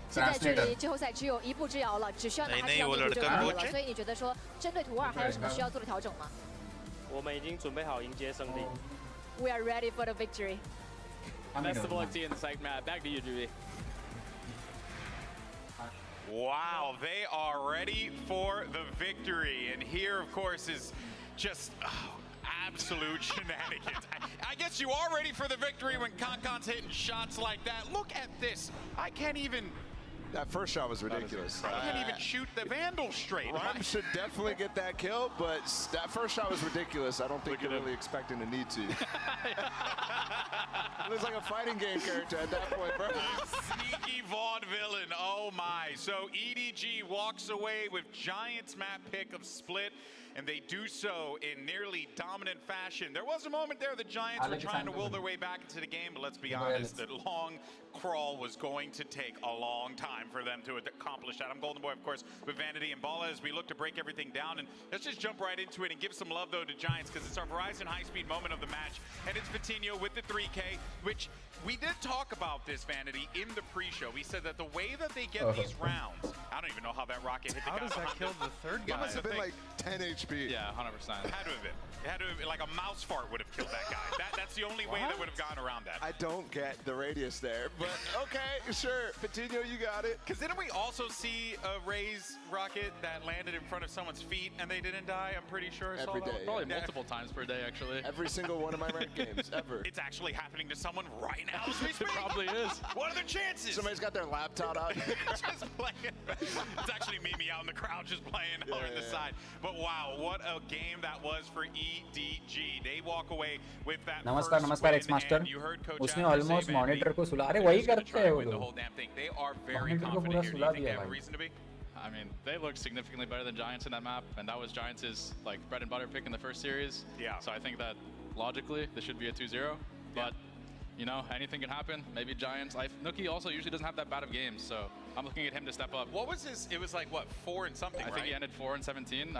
现在距离季后赛只有一步之遥了，只需要拿下这场比赛就可以了。所以你觉得说，针对图2还有什么需要做的调整吗？我们已经准备好迎接胜利。We are ready for the victory. Best of luck to you in the second map. Back to you, Juby. Wow, they are ready for the victory. And here, of course, is just absolute shenanigans. I guess you are ready for the victory when Concon's hitting shots like that. Look at this. I can't even... That first shot was ridiculous. I can't even shoot the Vandal straight. Rhyme should definitely get that kill, but that first shot was ridiculous. I don't think you're really expecting to need to. It looks like a fighting game character at that point, bro. Sneaky vaudevillain, oh my. So EDG walks away with Giants map pick of Split, and they do so in nearly dominant fashion. There was a moment there the Giants were trying to will their way back into the game, but let's be honest, the long crawl was going to take a long time for them to accomplish that. I'm Golden Boy, of course, with Vanity and Bala as we look to break everything down. And let's just jump right into it and give some love, though, to Giants, because it's our Verizon high-speed moment of the match. And it's Patino with the 3K, which we did talk about this, Vanity, in the pre-show. We said that the way that they get these rounds, I don't even know how that rocket hit the guy. How does that kill the third guy? It must have been like 10 HP. Yeah, 100%. It had to have been. It had to have been, like a mouse fart would have killed that guy. That's the only way that would have gone around that. I don't get the radius there, but okay, sure. Patino, you got it. Because didn't we also see a Raze rocket that landed in front of someone's feet and they didn't die? I'm pretty sure I saw Every that. day. Probably multiple times per day, actually. Every single one of my ranked games, ever. It's actually happening to someone right now. It probably is. What are the chances? Somebody's got their laptop out. Just playing. It's actually Mimi out in the crowd just playing over the side. But wow, what a game that was for EDG. They walk away with that नमस्कार नमस्कार x master उसने almost monitor को सुला अरे वही करते हैं वो लोग मॉनिटर को पूरा सुला दिया भाई I mean, they look significantly better than Giants in that map, and that was Giants' like bread and butter pick in the first series. Yeah. So I think that logically this should be a 2-0, but you know anything can happen. Maybe Giants. Nuki also usually doesn't have that bad of games, so I'm looking at him to step up. What was his? It was like, what, 4 and something, I think he ended 4 and 17.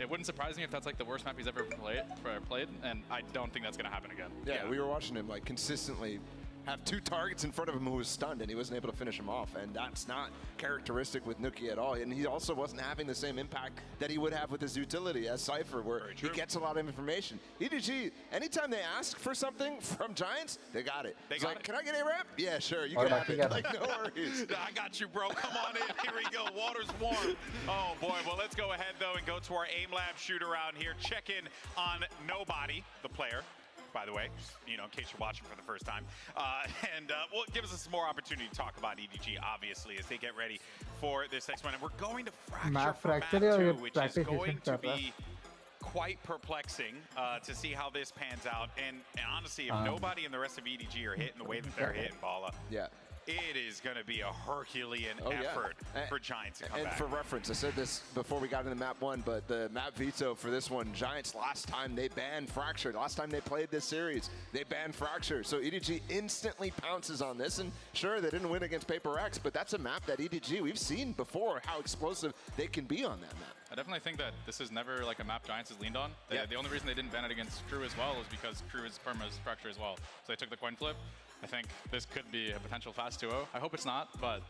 It wouldn't surprise me if that's like the worst map he's ever played, and I don't think that's going to happen again. Yeah, we were watching him like consistently have 2 targets in front of him who was stunned, and he wasn't able to finish him off, and that's not characteristic with Nvdia at all. And he also wasn't having the same impact that he would have with his utility as Cypher, where he gets a lot of information. EDG, anytime they ask for something from Giants, they got it. It's like, can I get a rep? Yeah, sure, you can have it. Like, no worries. I got you, bro. Come on in. Here we go. Water's warm. Oh, boy. Well, let's go ahead, though, and go to our aim lab shoot around here. Check in on Nobody, the player, by the way, you know, in case you're watching for the first time. Well, it gives us more opportunity to talk about EDG, obviously, as they get ready for this next one. And we're going to Fracture from map 2, which is going to be quite perplexing to see how this pans out. And honestly, if Nobody and the rest of EDG are hitting the way that they're hitting, Bala, it is going to be a Herculean effort for Giants to come back. And for reference, I said this before we got into map 1, but the map veto for this one, Giants last time they banned Fracture. Last time they played this series, they banned Fracture. So EDG instantly pounces on this, and sure, they didn't win against HyperX, but that's a map that EDG, we've seen before how explosive they can be on that map. I definitely think that this is never like a map Giants has leaned on. The only reason they didn't ban it against Crew as well was because Crew is perma Fracture as well. So they took the coin flip. I think this could be a potential fast 2-0. I hope it's not, but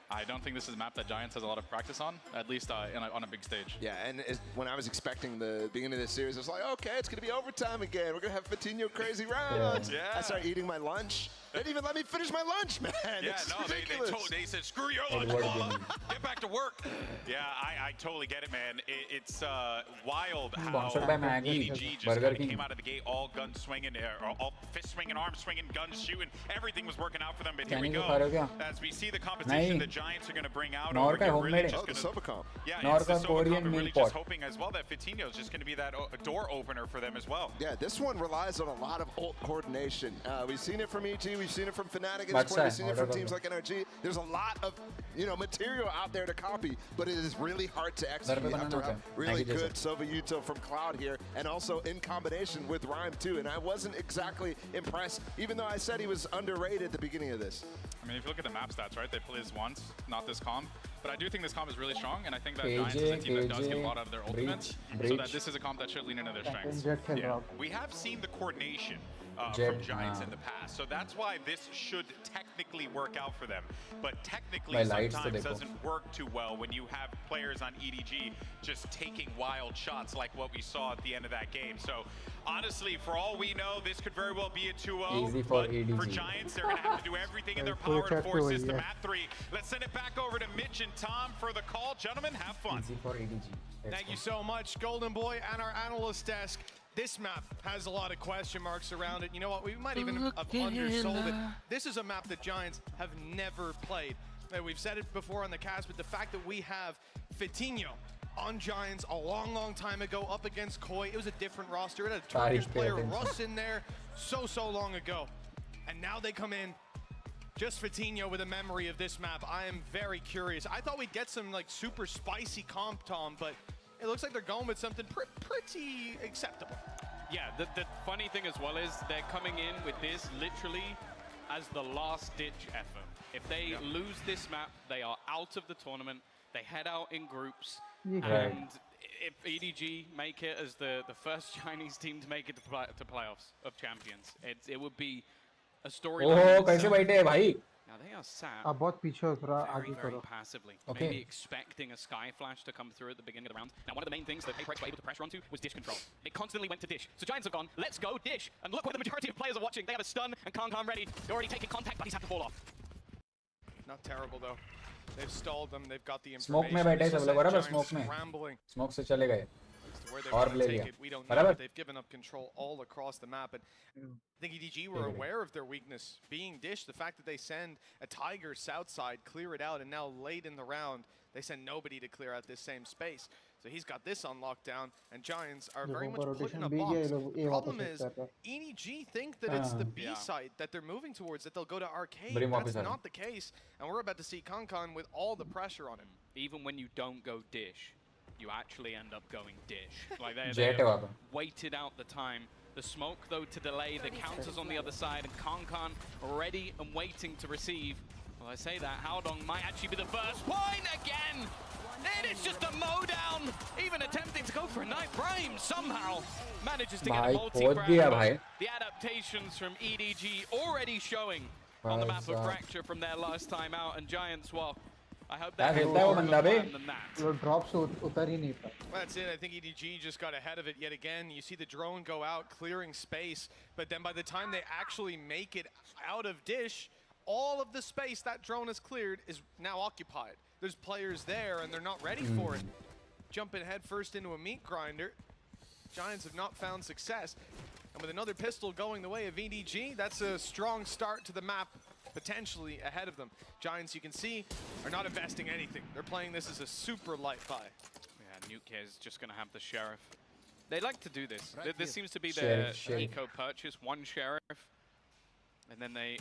I don't think this is a map that Giants has a lot of practice on, at least on a big stage. Yeah, and when I was expecting the beginning of this series, I was like, okay, it's going to be overtime again. We're going to have Fatinho crazy rounds. Yeah. I started eating my lunch. They didn't even let me finish my lunch, man. Yeah, it's no, they said, screw your lunch, Bala. Get back to work. Yeah, I totally get it, man. It's wild how EDG just kind of came out of the gate all gun swinging, all fist swinging, arm swinging, guns shooting. Everything was working out for them, but here we go. As we see the competition the Giants are going to bring out over here, really just going to... Yeah, it's the Sobacom, and really just hoping as well that Fatinho is just going to be that door opener for them as well. Yeah, this one relies on a lot of ult coordination. We've seen it from EG, we've seen it from Fnatic at this point, we've seen it from teams like NRG. There's a lot of material out there to copy, but it is really hard to execute. You have to have really good Sova Util from Cloud here, and also in combination with Rhyme too. And I wasn't exactly impressed, even though I said he was underrated at the beginning of this. I mean, if you look at the map stats, right, they play this once, not this comp. But I do think this comp is really strong, and I think that Giants is a team that does get a lot out of their ultimates, so that this is a comp that should lean into their strengths. Yeah. We have seen the coordination from Giants in the past, so that's why this should technically work out for them. But technically sometimes doesn't work too well when you have players on EDG just taking wild shots like what we saw at the end of that game. So honestly, for all we know, this could very well be a 2-0. But for Giants, they're going to have to do everything in their power to force this to map 3. Let's send it back over to Mitch and Tom for the call. Gentlemen, have fun. Thank you so much, Golden Boy, and our analyst desk. This map has a lot of question marks around it. You know what? We might even have undersold it. This is a map that Giants have never played. We've said it before on the cast, but the fact that we have Fatinho on Giants a long time ago up against Koi, it was a different roster. It had a Turkish player, Russ, in there so long ago. And now they come in, just Fatinho with a memory of this map. I am very curious. I thought we'd get some like super spicy comp, Tom, but it looks like they're going with something pretty acceptable. Yeah, the funny thing as well is they're coming in with this literally as the last ditch effort. If they lose this map, they are out of the tournament. They head out in groups. And if EDG make it as the first Chinese team to make it to playoffs of champions, it would be a story. Now they are sat very passively, maybe expecting a Sky Flash to come through at the beginning of the round. Now one of the main things that HyperX were able to pressure onto was dish control. They constantly went to dish. So Giants have gone, let's go dish. And look where the majority of players are watching. They have a stun and Kong ready. They're already taking contact, but he's had to fall off. Not terrible though. They've stalled them. They've got the information. Smoke में बैठे सब लोग बराबर smoke में. Smoke से चले गए. और ले लिया. We don't know. They've given up control all across the map. And I think EDG were aware of their weakness being dish. The fact that they send a Tiger south side, clear it out, and now late in the round, they send nobody to clear out this same space. So he's got this on lockdown, and Giants are very much put in a box. Problem is, EDG think that it's the B site that they're moving towards, that they'll go to arcade. That's not the case, and we're about to see Kong with all the pressure on him. Even when you don't go dish, you actually end up going dish. Like they waited out the time. The smoke, though, to delay. The counters on the other side, and Kong ready and waiting to receive. Well, I say that Howdong might actually be the first point again. And it's just a mowdown. Even attempting to go for a night frame somehow manages to get a multi-grab. The adaptations from EDG already showing on the map of Fracture from their last time out, and Giants, well, I hope that is more of a plan than that. Drops utar hi nahi pa. That's it. I think EDG just got ahead of it yet again. You see the drone go out, clearing space, but then by the time they actually make it out of Dish, all of the space that drone has cleared is now occupied. There's players there and they're not ready for it. Jumping head first into a meat grinder. Giants have not found success. And with another pistol going the way of EDG, that's a strong start to the map, potentially ahead of them. Giants, you can see, are not investing anything. They're playing this as a super light buy. Yeah, Nuke is just going to have the Sheriff. They like to do this. This seems to be their eco purchase, one Sheriff. And then they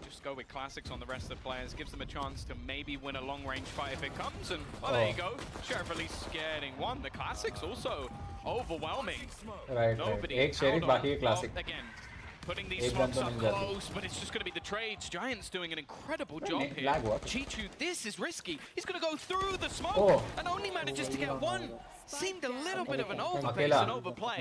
just go with classics on the rest of the players, gives them a chance to maybe win a long-range fight if it comes, and well, there you go. Sheriff at least getting one. The classics also overwhelming. Nobody. Again, putting these smokes up close, but it's just going to be the trades. Giants doing an incredible job here. G2, this is risky. He's going to go through the smoke and only manages to get one. Seemed a little bit of an overpace and overplay,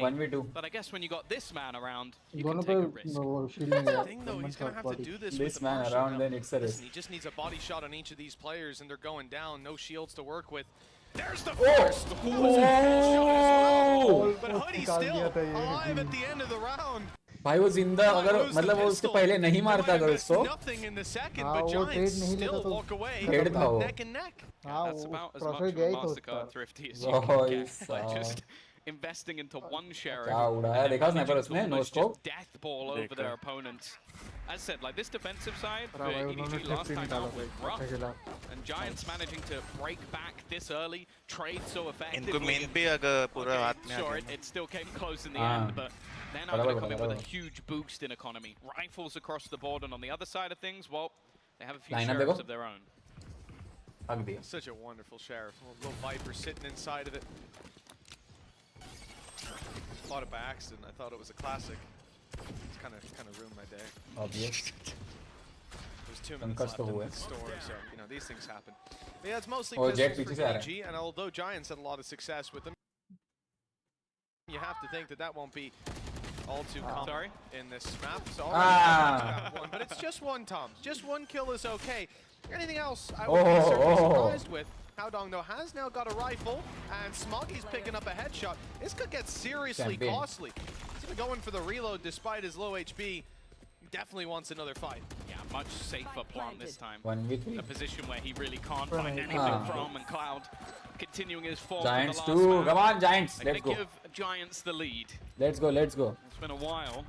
but I guess when you got this man around, you can take a risk. The thing though, he's going to have to do this man around, then it's a risk. He just needs a body shot on each of these players, and they're going down. No shields to work with. There's the first! But Hoodie's still alive at the end of the round. भाई वो जिंदा अगर मतलब वो उसके पहले नहीं मारता अगर उसको हेड था वो that's about as much of a MasterCard thrifty as you can get by just investing into one Sheriff and just death ball over their opponents. As said, like this defensive side for EDG last time out was rough, and Giants managing to break back this early, trade so effectively. Sure, it still came close in the end, but they're now going to come in with a huge boost in economy. Rifles across the board, and on the other side of things, well, they have a few Sheriffs of their own. Such a wonderful Sheriff. A little Viper sitting inside of it. Bought it by accident. I thought it was a classic. It's kind of ruined my day. Obvious. There's 2 minutes left in the store, so you know these things happen. But yeah, it's mostly pistols for EDG, and although Giants had a lot of success with them, you have to think that that won't be all too common in this map. So one, but it's just one, Tom. Just one kill is okay. Anything else I would be certainly surprised with. Howdong though has now got a rifle, and Smoggy's picking up a headshot. This could get seriously costly. He's gonna go in for the reload despite his low HP. He definitely wants another fight. Yeah, much safer plan this time. A position where he really can't find anything from, and Cloud continuing his form. Giants too. Come on, Giants. Let's go. Give Giants the lead. Let's go. Let's go. It's been a while.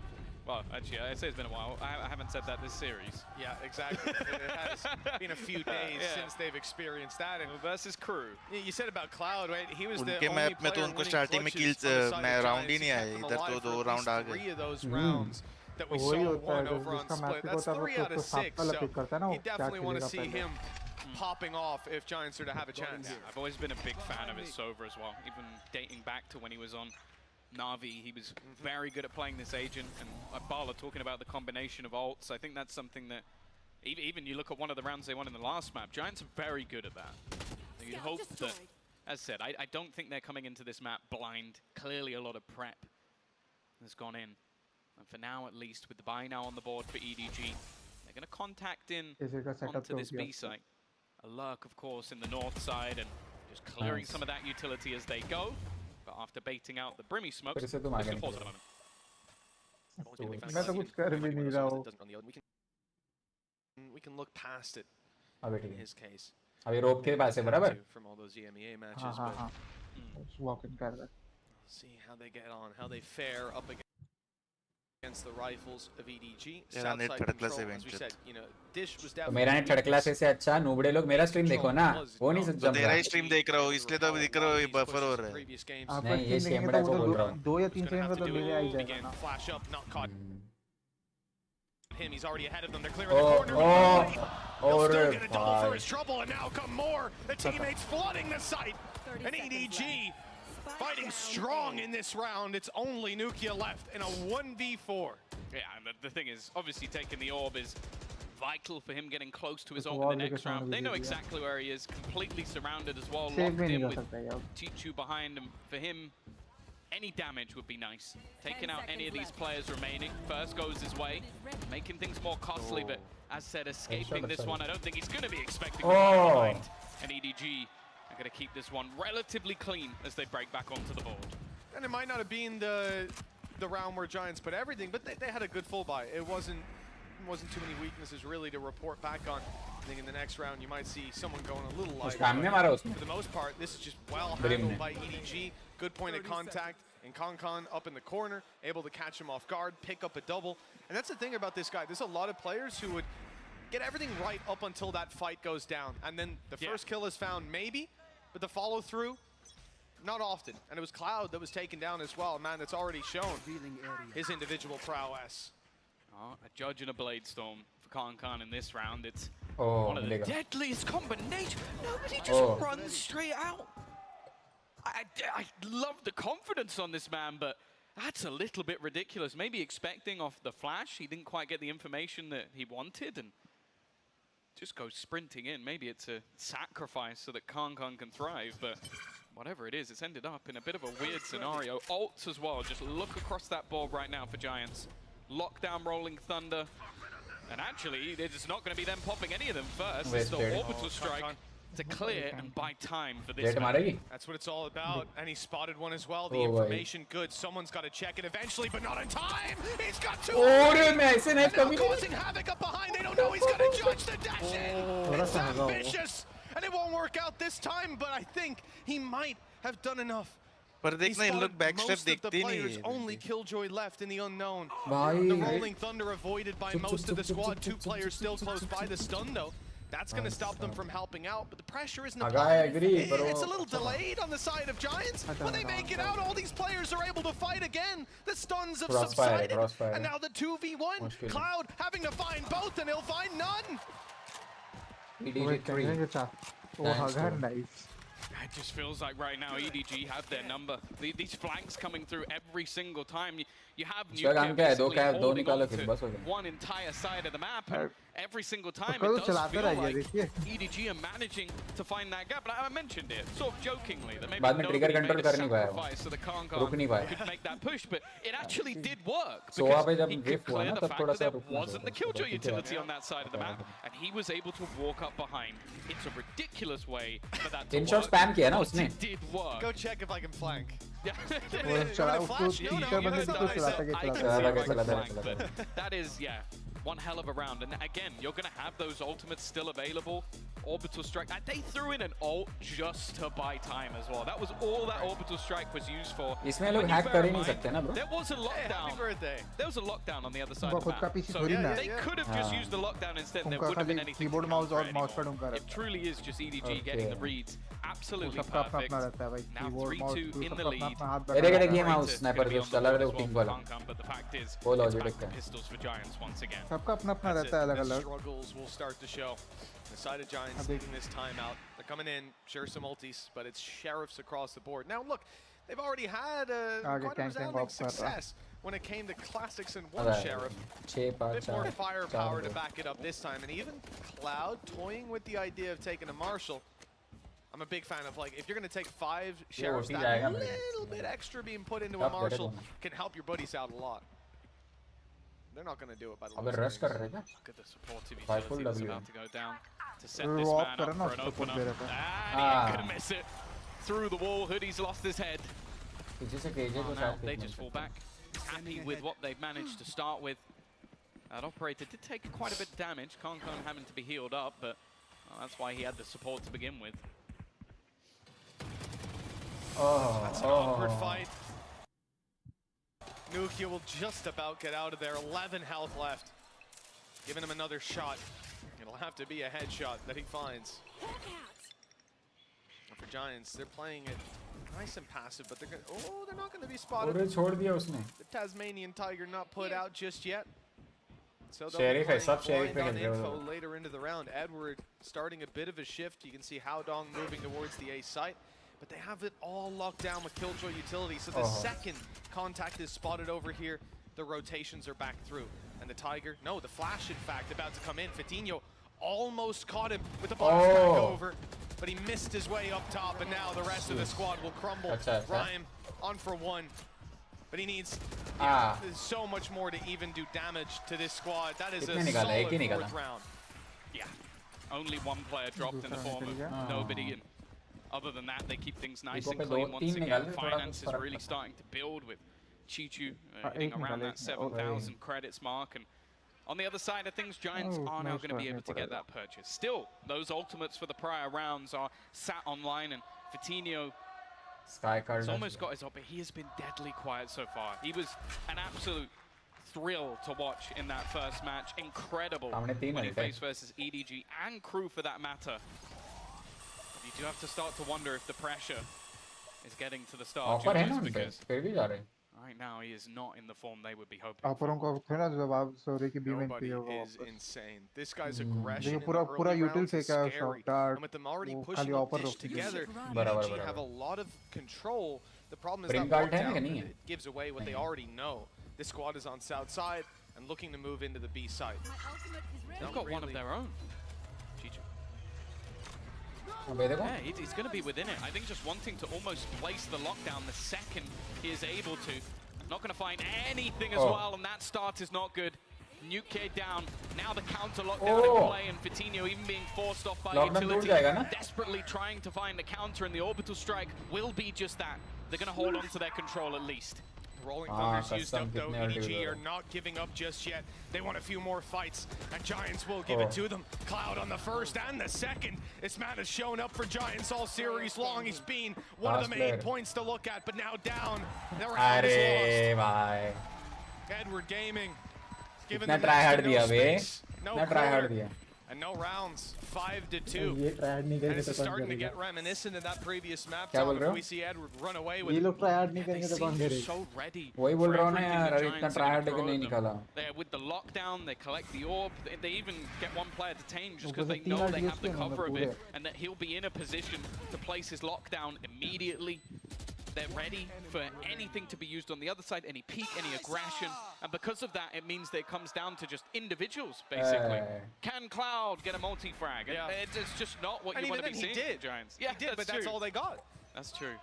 Well, actually, I say it's been a while. I haven't said that this series. Yeah, exactly. It has been a few days since they've experienced that. And versus Crew. You said about Cloud, right? He was the only player winning clutches on the side of Giants. 3 of those rounds that we saw one over on Split. That's 3 out of 6. So you definitely want to see him popping off if Giants are to have a chance. Yeah, I've always been a big fan of his Sova as well, even dating back to when he was on Na'Vi. He was very good at playing this agent, and Bala talking about the combination of ults. I think that's something that even you look at one of the rounds they won in the last map, Giants are very good at that. You'd hope that, as said, I don't think they're coming into this map blind. Clearly a lot of prep has gone in. And for now, at least, with the buy now on the board for EDG, they're going to contact in onto this B site. A lurk, of course, in the north side, and just clearing some of that utility as they go. But after baiting out the Brimmy smokes, just going to pause at the moment. We can look past it in his case. From all those EMEA matches. But see how they get on, how they fare up against the rifles of EDG. Southside control, as we said, you know, Dish was definitely. मेरा net third class से अच्छा नूबड़े लोग मेरा stream देखो ना वो नहीं जम रहा तेरा स्ट्रीम देख रहा हूं इसलिए तो अभी दिख रहा है बफर हो रहा है नहीं ये स्ट्रीम बड़ा को बोल रहा हूं 2 या 3 सेकंड में तो डिले आ ही जाएगा flash up, not caught him, he's already ahead of them. They're clearing the corner. He'll still get a double for his trouble, and now come more. The teammates flooding the site. And EDG fighting strong in this round. It's only Nvdia left in a 1v4. Yeah, and the thing is, obviously taking the orb is vital for him getting close to his ult in the next round. They know exactly where he is, completely surrounded as well, locked in with Tichu behind him. For him, any damage would be nice. Taking out any of these players remaining, first goes his way, making things more costly, but as said, escaping this one, I don't think he's going to be expecting behind. And EDG are going to keep this one relatively clean as they break back onto the board. And it might not have been the round where Giants put everything, but they had a good full buy. It wasn't too many weaknesses really to report back on. I think in the next round you might see someone going a little lighter. For the most part, this is just well handled by EDG. Good point of contact, and Concon up in the corner, able to catch him off guard, pick up a double. And that's the thing about this guy. There's a lot of players who would get everything right up until that fight goes down. And then the first kill is found maybe, but the follow through, not often. And it was Cloud that was taken down as well, a man that's already shown his individual prowess. Oh, a Judge and a Blade Storm for Concon in this round. It's one of the deadliest combinations. Nobody just runs straight out. I love the confidence on this man, but that's a little bit ridiculous. Maybe expecting off the flash, he didn't quite get the information that he wanted and just goes sprinting in. Maybe it's a sacrifice so that Concon can thrive, but whatever it is, it's ended up in a bit of a weird scenario. Ults as well, just look across that board right now for Giants. Lockdown Rolling Thunder. And actually, it's not going to be them popping any of them first. It's the Orbital Strike to clear and buy time for this man. That's what it's all about. And he spotted one as well. The information good. Someone's got to check it eventually, but not in time. He's got two. They're causing havoc up behind. They don't know he's going to judge the dash in. It's ambitious. And it won't work out this time, but I think he might have done enough. पर देखना इन लोग backstep देखते ही नहीं हैं. Only Killjoy left in the unknown. The Rolling Thunder avoided by most of the squad. 2 players still close by. The stun though, that's going to stop them from helping out. But the pressure isn't applied. It's a little delayed on the side of Giants. When they make it out, all these players are able to fight again. The stuns have subsided, and now the 2v1. Cloud having to find both, and he'll find none. Nice. It just feels like right now EDG have their number. These flanks coming through every single time. You have Nuke basically holding on to one entire side of the map. And every single time it does feel like EDG are managing to find that gap. But I mentioned it sort of jokingly that maybe nobody made a sacrifice so the Concon could make that push. But it actually did work because he could clear the fact that there wasn't the Killjoy utility on that side of the map. And he was able to walk up behind. It's a ridiculous way for that to work. But it did work. Go check if I can flank. That is, one hell of a round. And again, you're going to have those ultimates still available. Orbital Strike. They threw in an ult just to buy time as well. That was all that Orbital Strike was used for. There was a lockdown. There was a lockdown on the other side of the map. So they could have just used the lockdown instead and there wouldn't have been anything. Keyboard, mouse or mousepad. It truly is just EDG getting the reads. Absolutely perfect. Now 3-2 in the lead. But the fact is, it's back to pistols for Giants once again. The struggles will start to show. The side of Giants leading this timeout. They're coming in, sure some ultis, but it's sheriffs across the board. Now look, they've already had quite a resounding success when it came to classics and one sheriff. A bit more firepower to back it up this time, and even Cloud toying with the idea of taking a Marshall. I'm a big fan of, like, if you're going to take 5 sheriffs, that little bit extra being put into a Marshall can help your buddies out a lot. They're not going to do it by the looks of things. Look at the supportive utility that's about to go down to set this man up for an opener. And he ain't going to miss it. Through the wall, Hoodie's lost his head. Now they just fall back. Happy with what they've managed to start with. That operator did take quite a bit of damage. Concon having to be healed up, but that's why he had the support to begin with. That's an awkward fight. Nukia will just about get out of there. 11 health left. Giving him another shot. It'll have to be a headshot that he finds. And for Giants, they're playing it nice and passive, but they're not going to be spotted. The Tasmanian Tiger not put out just yet. So they'll be playing blind on info later into the round. Edward starting a bit of a shift. You can see Howdong moving towards the A site. But they have it all locked down with Killjoy utility. So the second contact is spotted over here, the rotations are back through. And the Tiger, no, the Flash, in fact, about to come in. Fatinho almost caught him with the box back over, but he missed his way up top, and now the rest of the squad will crumble. Rhyme on for one, but he needs so much more to even do damage to this squad. That is a solid fourth round. Yeah, only one player dropped in the form of nobody, and other than that, they keep things nice and clean once again. Finance is really starting to build with Chichu hitting around that 7,000 credits mark, and on the other side of things, Giants are now going to be able to get that purchase. Still, those ultimates for the prior rounds are sat online, and Fatinho has almost got his up, but he has been deadly quiet so far. He was an absolute thrill to watch in that first match. Incredible when he faced versus EDG and Crew for that matter. But you do have to start to wonder if the pressure is getting to the start, because right now he is not in the form they would be hoping. Nobody is insane. This guy's aggression in the early rounds is scary. And with them already pushing the pitch together, EDG have a lot of control. The problem is that lockdown, it gives away what they already know. This squad is on south side and looking to move into the B side. They've got one of their own. Yeah, he's going to be within it. I think just wanting to almost place the lockdown the second he is able to. Not going to find anything as well, and that start is not good. Nuke K down. Now the counter lockdown in play, and Fatinho even being forced off by utility. Desperately trying to find the counter, and the orbital strike will be just that. They're going to hold on to their control at least. Rolling Thunder's used up though. EDG are not giving up just yet. They want a few more fights, and Giants will give it to them. Cloud on the first and the second. This man has shown up for Giants all series long. He's been one of the main points to look at, but now down. The round is lost. Edward Gaming giving them no space, no quarter, and no rounds. 5-2. And this is starting to get reminiscent of that previous map. If we see Edward run away with it. They seem so ready. With the lockdown, they collect the orb. They even get one player detained just because they know they have the cover of it, and that he'll be in a position to place his lockdown immediately. They're ready for anything to be used on the other side, any peek, any aggression. And because of that, it means that it comes down to just individuals, basically. Can Cloud get a multi-frag? Yeah. It's just not what you want to be seeing from Giants. Yeah, he did, but that's all they got. That's true.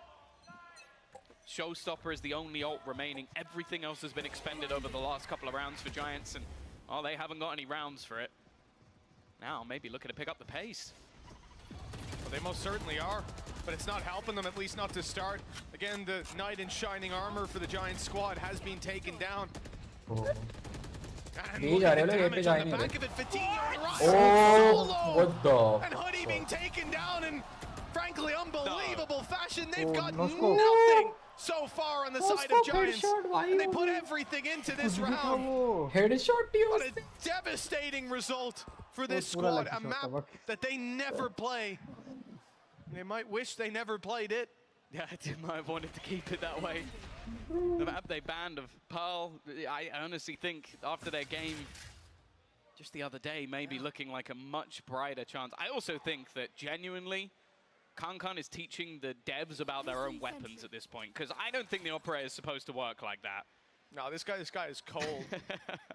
Showstopper is the only ult remaining. Everything else has been expended over the last couple of rounds for Giants, and they haven't got any rounds for it. Now, maybe looking to pick up the pace. Well, they most certainly are, but it's not helping them, at least not to start. Again, the knight in shining armor for the Giants squad has been taken down. And look at the damage on the back of it. Fatinho and Ryzen solo! And Hoodie being taken down in, frankly, unbelievable fashion. They've got nothing so far on the side of Giants. And they put everything into this round. What a devastating result for this squad. A map that they never play. They might wish they never played it. Yeah, they might have wanted to keep it that way. The map they banned of Pearl, I honestly think after their game just the other day, maybe looking like a much brighter chance. I also think that genuinely, Kankan is teaching the devs about their own weapons at this point, because I don't think the operator is supposed to work like that. No, this guy is cold.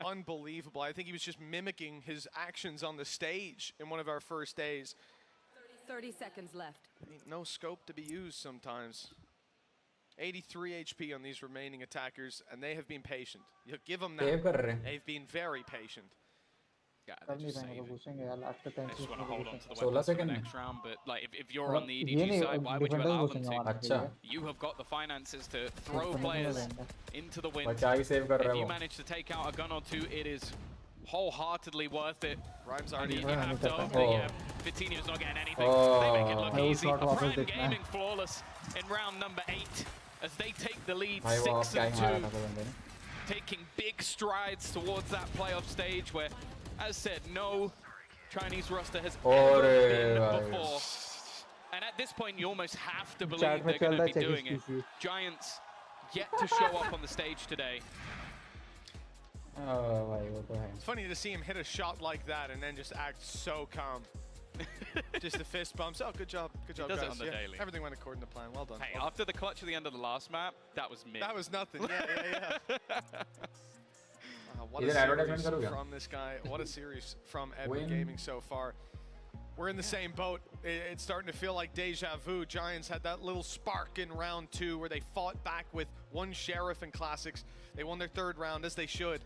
Unbelievable. I think he was just mimicking his actions on the stage in one of our first days. 30 seconds left. Ain't no scope to be used sometimes. 83 HP on these remaining attackers, and they have been patient. You give them that. They've been very patient. Yeah, they just want to hold on to the weapons for the next round, but like if you're on the EDG side, why would you allow them to? You have got the finances to throw players into the wind. If you manage to take out a gun or two, it is wholeheartedly worth it. Rhymes already you have to open Fatinho's not getting anything. They make it look easy. Prime Gaming flawless in round number 8 as they take the lead 6-2. Taking big strides towards that playoff stage where, as said, no Chinese roster has ever been before. And at this point, you almost have to believe they're going to be doing it. Giants yet to show up on the stage today. It's funny to see him hit a shot like that and then just act so calm. Just the fist bumps. Oh, good job, guys. Does it on the daily. Everything went according to plan. Well done. Hey, after the clutch at the end of the last map, that was mid. That was nothing. Yeah. What a series from this guy. What a series from EDG Gaming so far. We're in the same boat. It's starting to feel like deja vu. Giants had that little spark in round 2 where they fought back with one Sheriff in Classics. They won their 3rd round, as they should.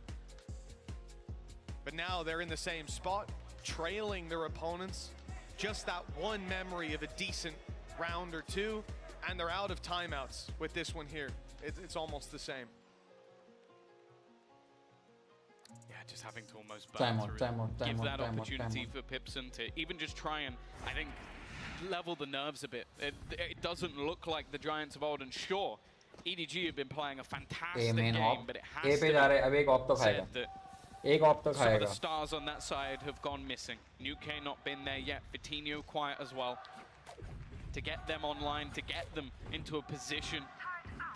But now they're in the same spot, trailing their opponents. Just that one memory of a decent round or 2, and they're out of timeouts with this one here. It's almost the same. Yeah, just having to almost give that opportunity for Pipson to even just try and, I think, level the nerves a bit. It doesn't look like the Giants of old, and sure, EDG have been playing a fantastic game, but it has to be said that some of the stars on that side have gone missing. Nuke not been there yet, Vitinho quiet as well. To get them online, to get them into a position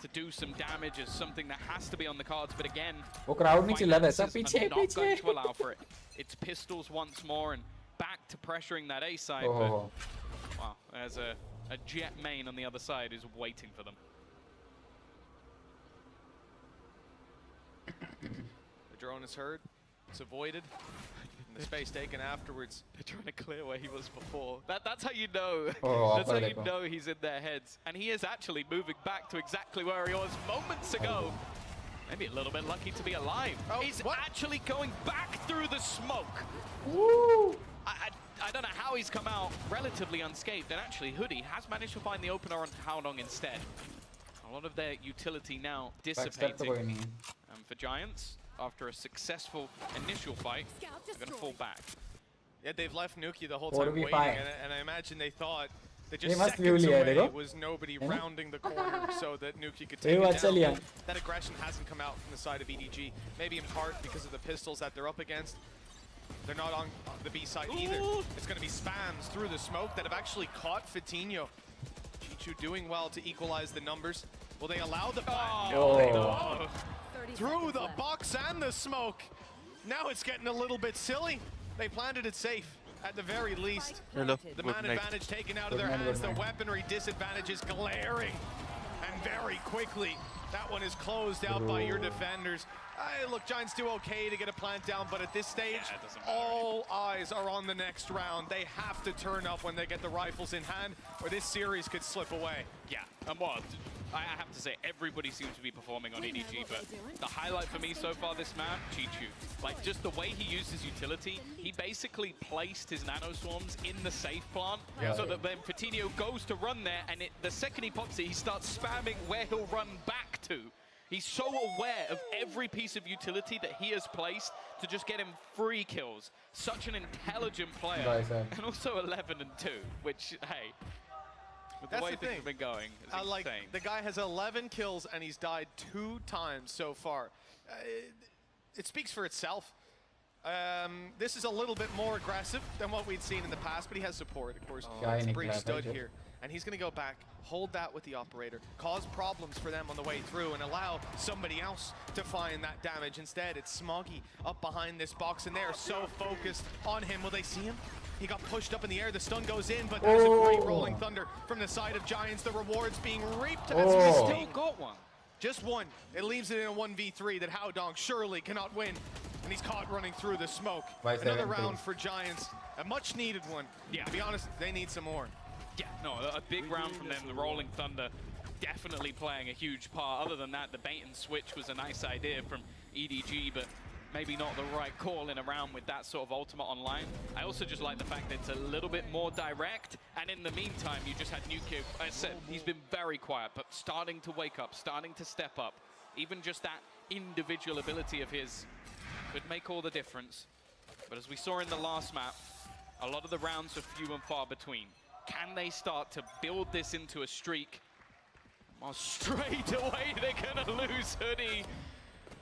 to do some damage is something that has to be on the cards, but again, finances are not going to allow for it. It's pistols once more and back to pressuring that A side, but wow, there's a Jet main on the other side who's waiting for them. The drone is heard, it's avoided, and the space taken afterwards. They're trying to clear where he was before. That's how you know. That's how you know he's in their heads. And he is actually moving back to exactly where he was moments ago. Maybe a little bit lucky to be alive. He's actually going back through the smoke. Woo! I don't know how he's come out relatively unscathed. And actually, Hoodie has managed to find the opener on Haodong instead. A lot of their utility now dissipating. For Giants, after a successful initial fight, they're going to fall back. Yeah, they've left Nuki the whole time waiting, and I imagine they thought that just seconds away was nobody rounding the corner so that Nuki could take it down. That aggression hasn't come out from the side of EDG, maybe in part because of the pistols that they're up against. They're not on the B side either. It's going to be spams through the smoke that have actually caught Vitinho. G2 doing well to equalize the numbers. Will they allow the no. Through the box and the smoke. Now it's getting a little bit silly. They planted it safe, at the very least. The man advantage taken out of their hands. The weaponry disadvantage is glaring. And very quickly, that one is closed out by your defenders. Look, Giants do okay to get a plant down, but at this stage, all eyes are on the next round. They have to turn up when they get the rifles in hand, or this series could slip away. Yeah, and what? I have to say, everybody seems to be performing on EDG, but the highlight for me so far this map, Chichu. Like, just the way he uses utility, he basically placed his nano swarms in the safe plant, so that then Vitinho goes to run there, and the second he pops it, he starts spamming where he'll run back to. He's so aware of every piece of utility that he has placed to just get him free kills. Such an intelligent player, and also 11-2, which, hey, with the way things have been going, is insane. Like, the guy has 11 kills and he's died 2 times so far. It speaks for itself. This is a little bit more aggressive than what we'd seen in the past, but he has support, of course. It's Bree stood here, and he's going to go back, hold that with the operator, cause problems for them on the way through, and allow somebody else to find that damage. Instead, it's Smoggy up behind this box, and they're so focused on him. Will they see him? He got pushed up in the air, the stun goes in, but there's a great rolling thunder from the side of Giants. The rewards being reaped as we still got one. Just one. It leaves it in a 1v3 that Haodong surely cannot win. And he's caught running through the smoke. Another round for Giants, a much needed one. Yeah. To be honest, they need some more. Yeah, no, a big round from them. The rolling thunder definitely playing a huge part. Other than that, the bait and switch was a nice idea from EDG, but maybe not the right call in a round with that sort of ultimate online. I also just like the fact that it's a little bit more direct, and in the meantime, you just had Nuke. I said he's been very quiet, but starting to wake up, starting to step up. Even just that individual ability of his could make all the difference. But as we saw in the last map, a lot of the rounds are few and far between. Can they start to build this into a streak? Well, straight away, they're gonna lose Hoodie,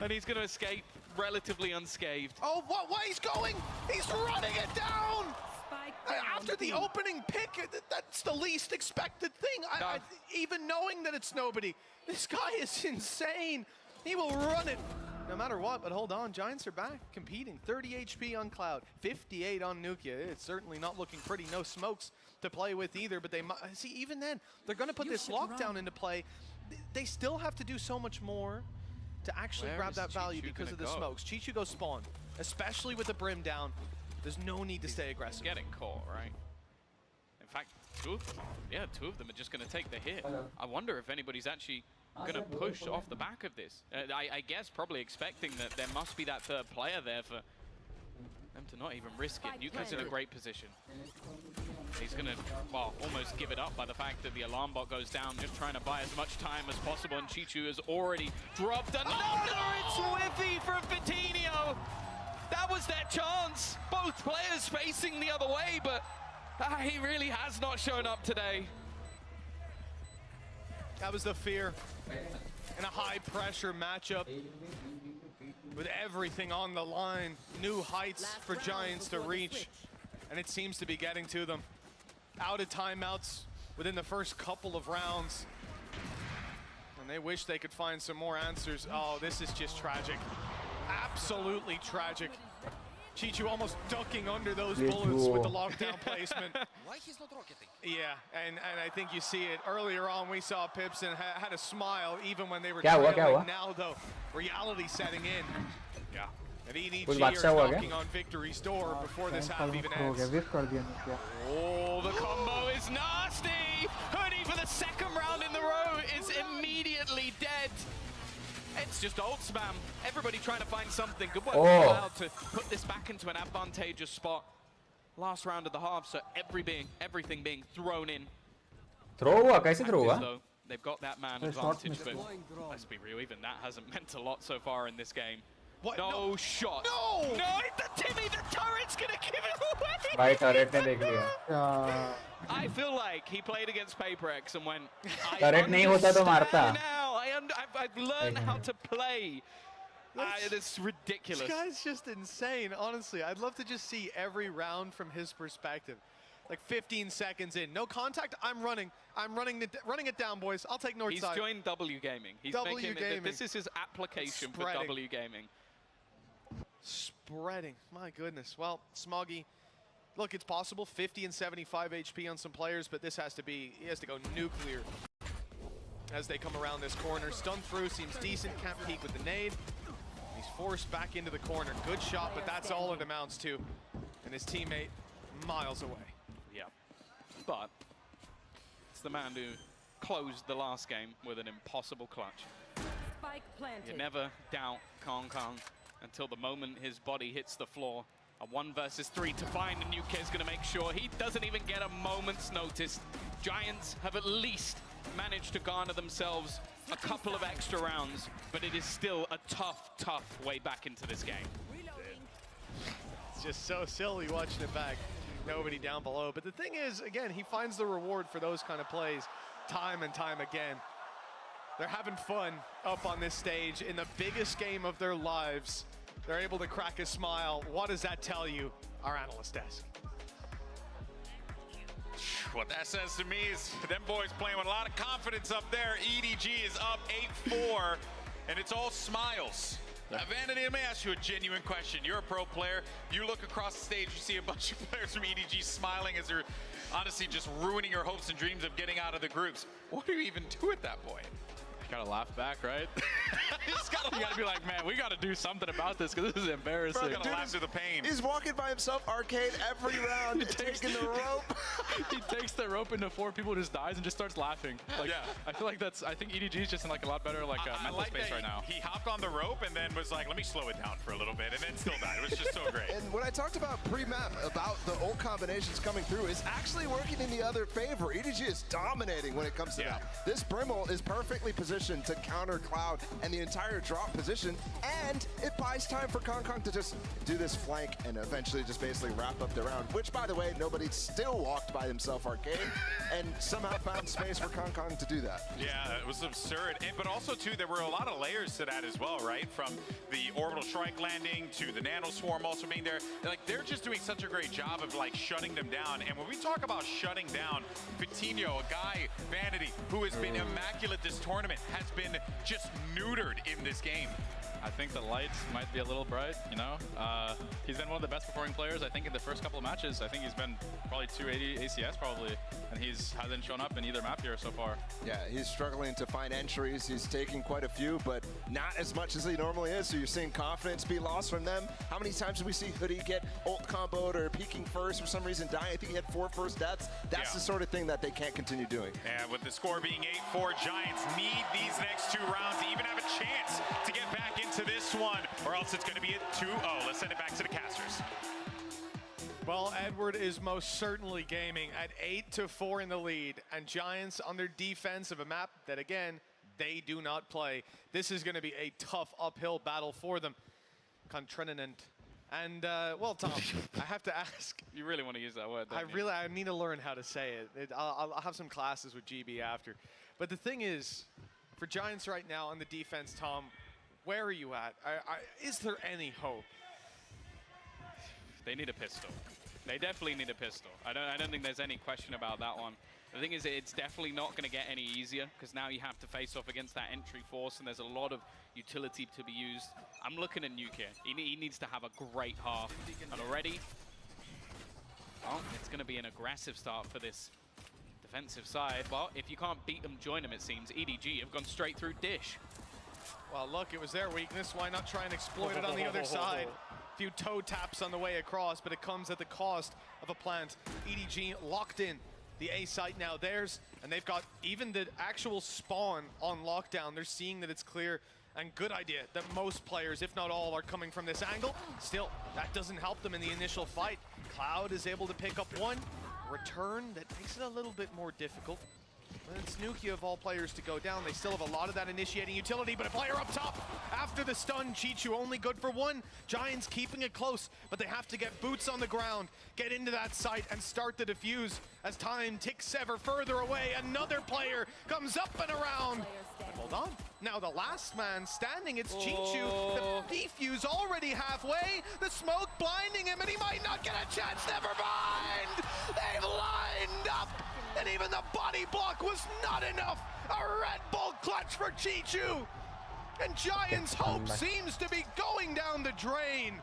and he's gonna escape relatively unscathed. Oh, what he's going? He's running it down! After the opening pick, that's the least expected thing. Even knowing that it's nobody, this guy is insane. He will run it no matter what, but hold on, Giants are back competing. 30 HP on Cloud, 58 on Nukia. It's certainly not looking pretty. No smokes to play with either, but they see, even then, they're going to put this lockdown into play. They still have to do so much more to actually Where grab is that value Chi-Chu because of the gonna go? smokes. Chi-Chu goes spawn, especially with the brim down. There's no need to stay aggressive. Getting caught, right? In fact, two of them are just going to take the hit. I wonder if anybody's actually going to push off the back of this. I guess probably expecting that there must be that third player there for them to not even risk it. Nuka's in a great position. He's going to, well, almost give it up by the fact that the alarm bot goes down, just trying to buy as much time as possible, and Chi-Chu has already dropped another. It's whiffy from Vitinho. That was their chance. Both players facing the other way, but he really has not shown up today. That was the fear in a high-pressure matchup with everything on the line. New heights for Giants to reach, and it seems to be getting to them. Out of timeouts within the first couple of rounds, and they wish they could find some more answers. Oh, this is just tragic. Absolutely tragic. Chi-Chu almost ducking under those bullets with the lockdown placement. Why he's not rocketing? Yeah, and I think you see it. Earlier on, we saw Pipson had a smile even when they were trailing. Now, though, reality setting in. Yeah. And EDG are knocking on victory's door before this half even ends. Oh, the combo is nasty! Hoodie for the second round in the row is immediately dead. It's just ult spam. Everybody trying to find something. Good work to put this back into an advantageous spot. Last round of the half, so everything being thrown in. They've got that man advantage, but let's be real, even that hasn't meant a lot so far in this game. What? No shot. No! No, the Timmy, the turret's gonna give it away! Bhai turret ne dekh liya. I feel like he played against HyperX and went, Turret nahi hota to marta. Now, I've learned how to play. It's ridiculous. This guy's just insane, honestly. I'd love to just see every round from his perspective. Like 15 seconds in, no contact, I'm running it down, boys. I'll take north He's side. joined W Gaming. He's W Gaming. This is his application for W Gaming. Spreading, my goodness. Well, Smoggy, look, it's possible 50 and 75 HP on some players, but this he has to go nuclear as they come around this corner. Stun through, seems decent, can't peek with the nade. He's forced back into the corner. Good shot, but that's all it amounts to. And his teammate miles away. Yeah, but it's the man who closed the last game with an impossible clutch. Spike planted. You never doubt Kong until the moment his body hits the floor. A 1 versus 3 to find a new kid's gonna make sure he doesn't even get a moment's notice. Giants have at least managed to garner themselves a couple of extra rounds, but it is still a tough way back into this game. It's just so silly watching it back. Nobody down below. But the thing is, again, he finds the reward for those kind of plays time and time again. They're having fun up on this stage in the biggest game of their lives. They're able to crack a smile. What does that tell you? Our analyst desk. What that says to me is them boys playing with a lot of confidence up there. EDG is up 8-4, and it's all smiles. Vanity, let me ask you a genuine question. You're a pro player. You look across the stage, you see a bunch of players from EDG smiling as they're honestly just ruining your hopes and dreams of getting out of the groups. What do you even do at that point? You gotta laugh back, right? You gotta be like, man, we gotta do something about this because this is embarrassing. Bro, gotta laugh through the pain. He's walking by himself, arcade every round, taking the rope. He takes the rope into 4 people and just dies and just starts laughing. Like, yeah. I feel like I think EDG is just in like a lot better mental space right now. He hopped on the rope and then was like, let me slow it down for a little bit, and then still died. It was just so great. And when I talked about pre-map, about the ult combinations coming through, it's actually working in the other favor. EDG is dominating when it comes to that. This Brimble is perfectly positioned to counter Cloud and the entire drop position, and it buys time for Kong to just do this flank and eventually just basically wrap up the round, which, by the way, nobody still walked by himself arcade and somehow found space for Kong to do that. Yeah, it was absurd. But also, too, there were a lot of layers to that as well, right? From the orbital strike landing to the nano swarm also being there. Like, they're just doing such a great job of, like, shutting them down. And when we talk about shutting down, Vitinho, a guy, Vanity, who has been immaculate this tournament, has been just neutered in this game. I think the lights might be a little bright, you know? He's been one of the best performing players, I think, in the first couple of matches. I think he's been probably 280 ACS probably, and hasn't shown up in either map here so far. Yeah, he's struggling to find entries. He's taking quite a few, but not as much as he normally is, so you're seeing confidence be lost from them. How many times did we see Hoodie get ult comboed or peeking first for some reason, dying? I think he had 4 first deaths. That's the sort of thing that they can't continue doing. And with the score being 8-4, Giants need these next 2 rounds to even have a chance to get back into this one, or else it's going to be a 2-0. Let's send it back to the casters. Well, Edward is most certainly gaming at 8-4 in the lead, and Giants on their defense of a map that, again, they do not play. This is going to be a tough uphill battle for them. Contranent. And, well, Tom, I have to ask. You really want to use that word, don't you? I need to learn how to say it. I'll have some classes with GB after. But the thing is, for Giants right now on the defense, Tom, where are you at? Is there any hope? They need a pistol. They definitely need a pistol. I don't think there's any question about that one. The thing is, it's definitely not going to get any easier, because now you have to face off against that entry force, and there's a lot of utility to be used. I'm looking at Nuke here. He needs to have a great half. And already, well, it's going to be an aggressive start for this defensive side. Well, if you can't beat them, join them, it seems. EDG have gone straight through Dish. Well, look, it was their weakness. Why not try and exploit it on the other side? A few toe taps on the way across, but it comes at the cost of a plant. EDG locked in. The A site now theirs, and they've got even the actual spawn on lockdown. They're seeing that it's clear, and good idea that most players, if not all, are coming from this angle. Still, that doesn't help them in the initial fight. Cloud is able to pick up one return that makes it a little bit more difficult. And it's Nvdia of all players to go down. They still have a lot of that initiating utility, but a player up top after the stun. Chichu only good for one. Giants keeping it close, but they have to get boots on the ground, get into that site, and start the defuse as time ticks ever further away. Another player comes up and around. But hold on. Now the last man standing, it's Chichu. The defuse already halfway. The smoke blinding him, and he might not get a chance. Never mind. They've lined up. And even the body block was not enough. A Red Bull clutch for Chichu. And Giants' hope seems to be going down the drain.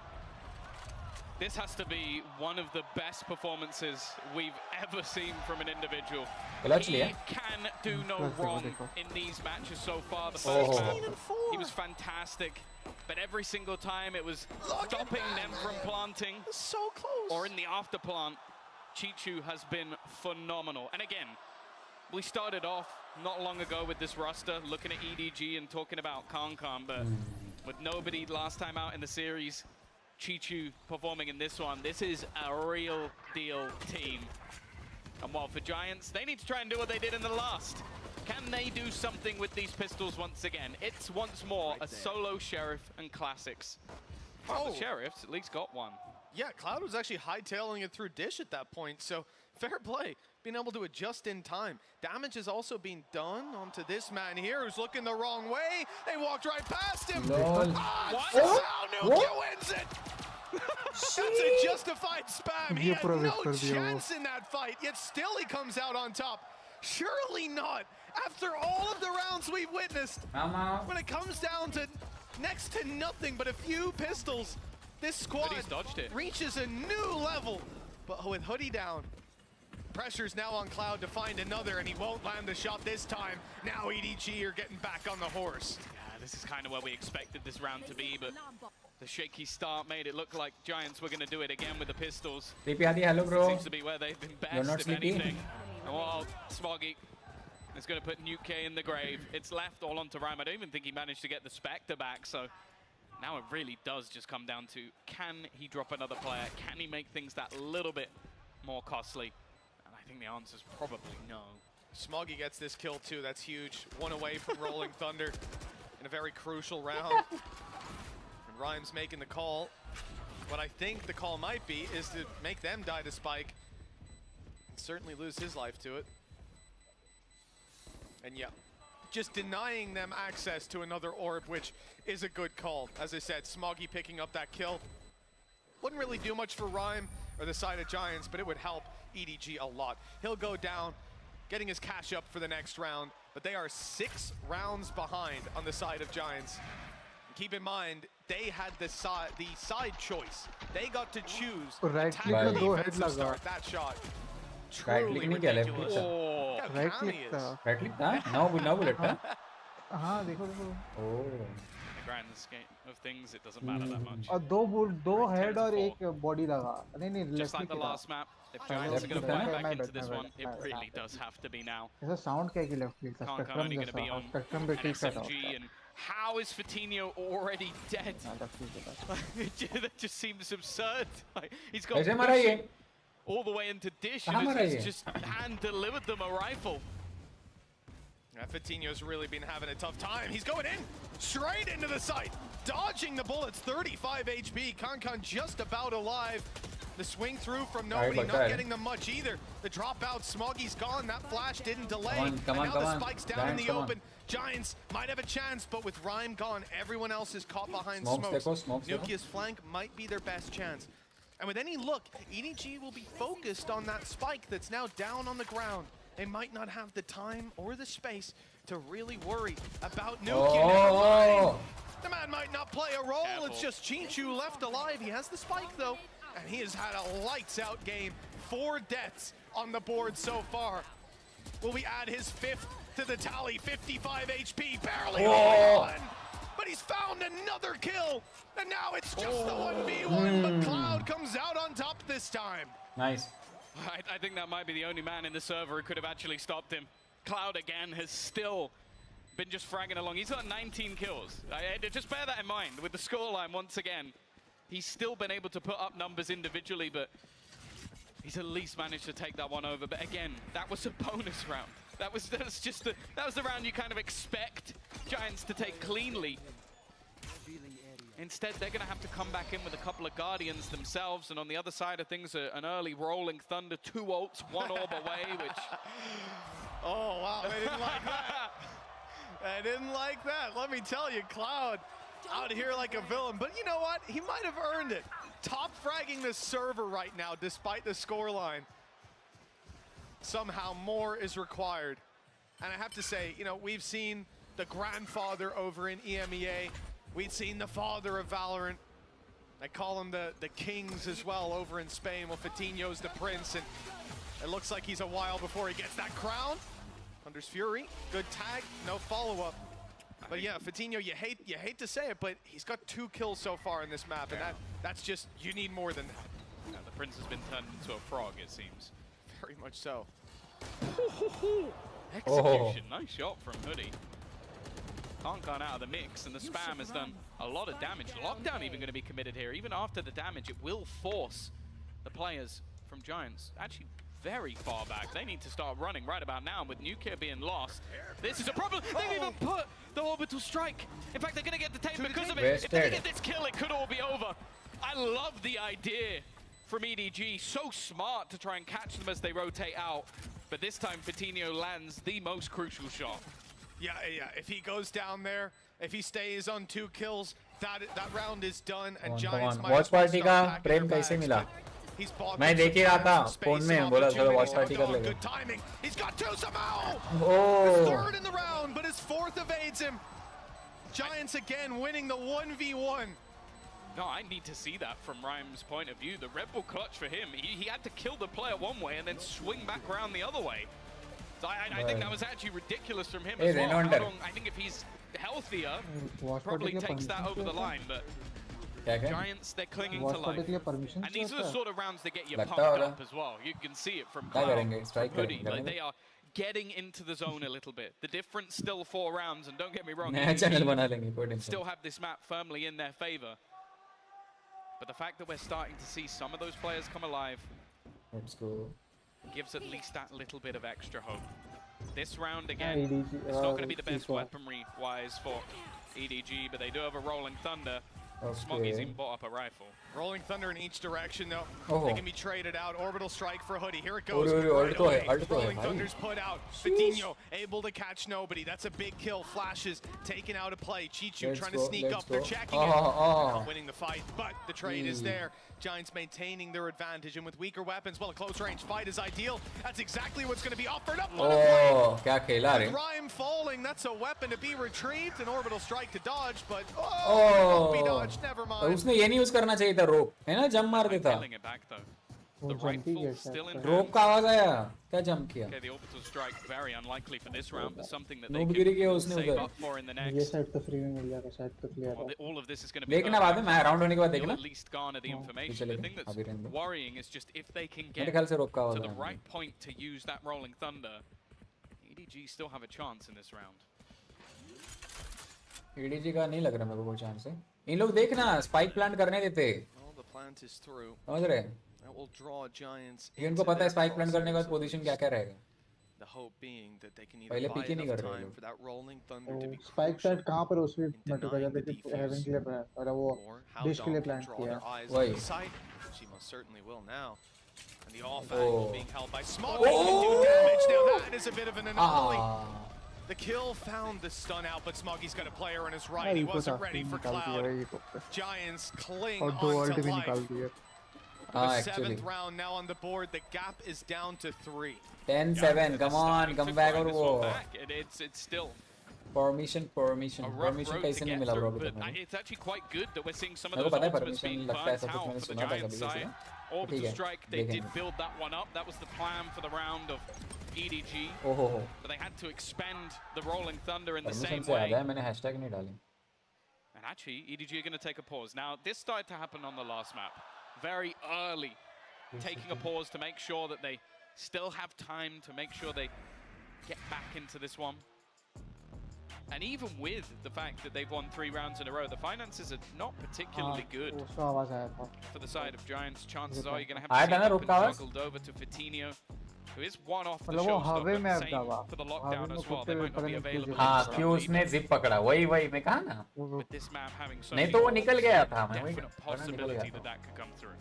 This has to be one of the best performances we've ever seen from an individual. He can do no wrong in these matches so far. The first match, he was fantastic. But every single time it was stopping them from planting. So close. Or in the after plant. Chichu has been phenomenal. And again, we started off not long ago with this roster, looking at EDG and talking about Kankan, but with nobody last time out in the series, Chichu performing in this one, this is a real deal team. And while for Giants, they need to try and do what they did in the last. Can they do something with these pistols once again? It's once more a solo Sheriff and Classics. Well, the Sheriff's at least got one. Yeah, Cloud was actually hightailing it through Dish at that point, so fair play, being able to adjust in time. Damage is also being done onto this man here who's looking the wrong way. They walked right past him. That's how Nvdia wins it. That's a justified spam. He had no chance in that fight, yet still he comes out on top. Surely not. After all of the rounds we've witnessed, when it comes down to next to nothing but a few pistols, this squad reaches a new level, but with Hoodie down, pressure's now on Cloud to find another, and he won't land the shot this time. Now EDG are getting back on the horse. Yeah, this is kind of where we expected this round to be, but the shaky start made it look like Giants were going to do it again with the pistols. Hello, bro. Seems to be where they've been best, if anything. And well, Smoggy is going to put Nuke in the grave. It's left all onto Rhyme. I don't even think he managed to get the Spectre back, so now it really does just come down to, can he drop another player? Can he make things that little bit more costly? And I think the answer is probably no. Smoggy gets this kill too, that's huge. One away from Rolling Thunder in a very crucial round. And Rhyme's making the call. What I think the call might be is to make them die to Spike. And certainly lose his life to it. And yeah, just denying them access to another orb, which is a good call. As I said, Smoggy picking up that kill. Wouldn't really do much for Rhyme or the side of Giants, but it would help EDG a lot. He'll go down, getting his cash up for the next round, but they are 6 rounds behind on the side of Giants. Keep in mind, they had the side choice. They got to choose Right attack click or का दो head defense to लगा. start that shot. Right Truly click नहीं किया, left ridiculous. click था. Oh, how Right canny click is. था. Right click था? Now bullet था? हाँ देखो देखो. Oh. In the grand scheme of things, it doesn't matter that much. और दो head और एक body लगा. नहीं Just like the last map, if Giants are going to fight back into this one, it really does have to be now. ऐसा sound क्या कि left click था. Can't Spectrum only going to be जैसा. on Spectrum पे an click था. SMG, and how is Fatinho already dead? That just seems absurd. Like, he's got pushing all the way into dish, and he's just hand delivered them a rifle. Yeah, Fatinho's really been having a tough time. He's going in, straight into the site, dodging the bullets, 35 HP. Kankan just about alive. The swing through from nobody, not getting them much either. The dropout, Smoggy's gone. That flash didn't delay. Come on, and now the spike's down in the open. Giants might have a chance, but with Rhyme gone, everyone else is caught behind smokes. Nukia's flank might be their best chance. And with any look, EDG will be focused on that spike that's now down on the ground. They might not have the time or the space to really worry about Nukia. The man might not play a role. Careful. It's just Chinchu left alive. He has the spike though, and he has had a lights out game. 4 deaths on the board so far. Will we add his 5th to the tally? 55 HP, barely on. But he's found another kill, and now it's just the 1v1, but Cloud comes out on top this time. Nice. I think that might be the only man in the server who could have actually stopped him. Cloud again has still been just fragging along. He's got 19 kills. Just bear that in mind with the scoreline once again. He's still been able to put up numbers individually, but he's at least managed to take that one over. But again, that was a bonus round. That was the round you kind of expect Giants to take cleanly. Instead, they're going to have to come back in with a couple of Guardians themselves, and on the other side of things, an early Rolling Thunder, 2 ults, 1 orb away, which... Oh, wow, they didn't like that. They didn't like that. Let me tell you, Cloud out here like a villain, but you know what? He might have earned it. Top fragging the server right now, despite the scoreline. Somehow more is required. And I have to say, you know, we've seen the grandfather over in EMEA. We've seen the father of Valorant. They call him the kings as well over in Spain. Well, Fatinho's the prince, and it looks like he's a while before he gets that crown. Thunder's Fury, good tag, no follow-up. But yeah, Fatinho, you hate to say it, but he's got 2 kills so far in this map, and that's just, you need more than that. Yeah, the prince has been turned into a frog, it seems. Very much so. Execution, nice shot from Hoodie. Kankan out of the mix, and the spam has done a lot of damage. Lockdown even going to be committed here. Even after the damage, it will force the players from Giants actually very far back. They need to start running right about now, and with Nukia being lost, this is a problem. They've even put the orbital strike. In fact, they're going to get the tape because of it. If they get this kill, it could all be over. I love the idea from EDG. So smart to try and catch them as they rotate out. But this time, Fatinho lands the most crucial shot. Yeah, if he goes down there, if he stays on 2 kills, that round is done, and Giants might watch party का प्रेम कैसे मिला? मैं देख ही रहा था phone में, बोला चलो watch party कर लेंगे. Good timing. He's got 2 somehow. Oh. 3rd in the round, but his 4th evades him. Giants again winning the 1v1. No, I need to see that from Rhyme's point of view. The Red Bull clutch for him, he had to kill the player one way and then swing back around the other way. So I think that was actually ridiculous from him as well. I think if he's healthier, probably takes that over the line, but Giants, they're clinging to life. And these are the sort of rounds that get you pumped up as well. You can see it from Cloud, Hoodie, like they are getting into the zone a little bit. The difference still 4 rounds, and don't get me wrong, still have this map firmly in their favor. But the fact that we're starting to see some of those players come alive, let's go, gives at least that little bit of extra hope. This round again, it's not going to be the best weaponry-wise for EDG, but they do have a Rolling Thunder. Smoggy's even bought up a rifle. Rolling Thunder in each direction, though. They can be traded out. Orbital strike for Hoodie. Here it goes. Rolling Thunder's put out. Fatinho able to catch nobody. That's a big kill. Flashes taken out of play. Chichu trying to sneak up. They're checking it. Not winning the fight, but the trade is there. Giants maintaining their advantage, and with weaker weapons, well, a close range fight is ideal. That's exactly what's going to be offered up on a play. क्या खेला रे? Rhyme falling hoping that's a weapon to be retrieved, an orbital strike to dodge, but won't be dodged, never mind. उसने ये नहीं use करना चाहिए था रोप, है ना, जंप मार देता. The rifle still in रोप का आवाज आया, क्या जंप किया? Okay, the orbital strike very unlikely for this round, but something that they नोबगिरी किया can उसने save उधर. up for in the next. ये साइड तो फ्री में मिल जाएगा, शायद तो क्लियर है. All of this is going to be. देखना बाद में, मैं राउंड होने के बाद देखना. At least garner the information. The thing that's worrying is just if they can मेरे get ख्याल से रोप का आवाज to the आया. right point to use that rolling thunder. EDG still have a chance in this round. EDG का नहीं लग रहा मेरे को कोई चांस है. इन लोग देखना स्पाइक प्लांट करने देते. Well, the plant is through. समझ रहे? That will draw Giants. ये उनको पता है स्पाइक प्लांट करने के बाद पोजीशन क्या क्या रहेगा. The hope being that they can पहले either buy पीके नहीं कर enough रहे time for that rolling thunder to be spike plant कहाँ पर उसमें मैटर कर जाता है कि हेवन के लिए प्लान और वो डिश के लिए प्लान किया. वही. She most certainly will now. And the off angle being held by Smoggy can do damage. Now that is a bit of an anomaly. The kill found the stun out, but Smoggy's got a player on his right. He wasn't ready for Cloud. Giants cling onto life. The seventh round now on the board. The gap is down to 3. 10-7. Come on, come back और वो. It's still. Permission कैसे नहीं मिला bro अभी तक. It's actually quite good that we're seeing some of those ultimates being burnt out for the Giants side. Orbital strike, they did build that one up. That was the plan for the round of EDG. But they had to expend the rolling thunder in the same way. मैंने hashtag नहीं डाली. And actually, EDG are going to take a pause. Now, this started to happen on the last map. Very early, taking a pause to make sure that they still have time to make sure they get back into this one. And even with the fact that they've won 3 rounds in a row, the finances are not particularly good for the side of Giants. Chances are you're going to have to see them juggled over to Fatinho, who is one off the showstopper. Same for the lockdown as well. They might not be available. हाँ, क्यों उसने zip पकड़ा? वही मैं कहा ना. With this map having so नहीं तो वो निकल गया था. definite possibility that that could come through.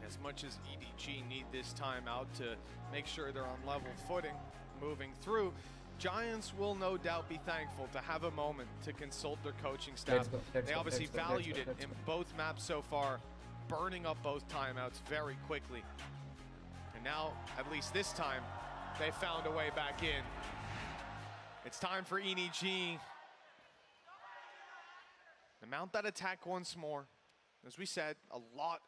As much as EDG need this time out to make sure they're on level footing, moving through, Giants will no doubt be thankful to have a moment to consult their coaching staff. They obviously valued it in both maps so far, burning up both timeouts very quickly. And now, at least this time, they found a way back in. It's time for EDG to mount that attack once more. As we said, a lot,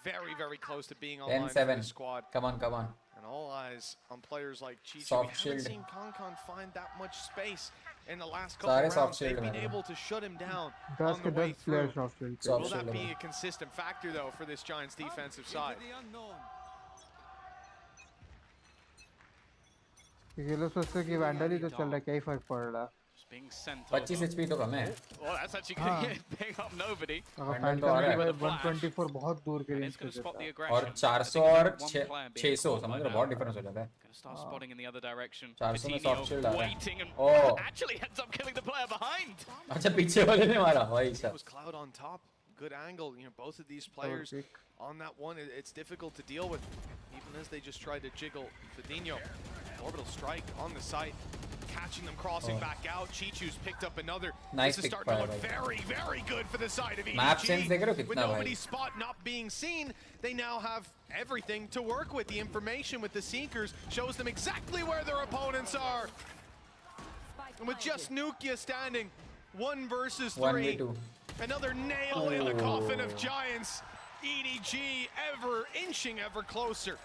very, very close to being online for this squad. Come on. And all eyes on players like Chichi. Soft we haven't seen Concon find that much space in the last couple of rounds. They've been able to shut him down on the way through. Will that be a consistent factor, though, for this Giants defensive side? ये लोग सोचते हैं कि vandal ही तो चल रहा है, क्या ही फर्क पड़ रहा है. 25 HP तो कम है. Well, that's actually going to pick up nobody. अगर फैंटम 124 बहुत दूर के रेंज पे है. और 400 और 600 समझ रहे हो, बहुत डिफरेंस हो जाता है. Gonna start spotting in the other direction. 400 में soft shield आ रहा है. Waiting and actually ends up killing the player behind. अच्छा पीछे वाले ने मारा वही सब. It was Cloud on top. Good angle. You know, both of these players on that one. It's difficult to deal with, even as they just tried to jiggle Fadinho. Orbital strike on the site, catching them crossing back out. Chichu's picked up another. Nice. This is starting to look very, very good for the side of EDG. Map sense देख रहे हो With कितना nobody's spot not being seen, they now have everything to work with. The information with the Seekers shows them exactly where their opponents are. And with just Nvdia standing, 1 versus 3. Another nail in the coffin of Giants. EDG inching ever closer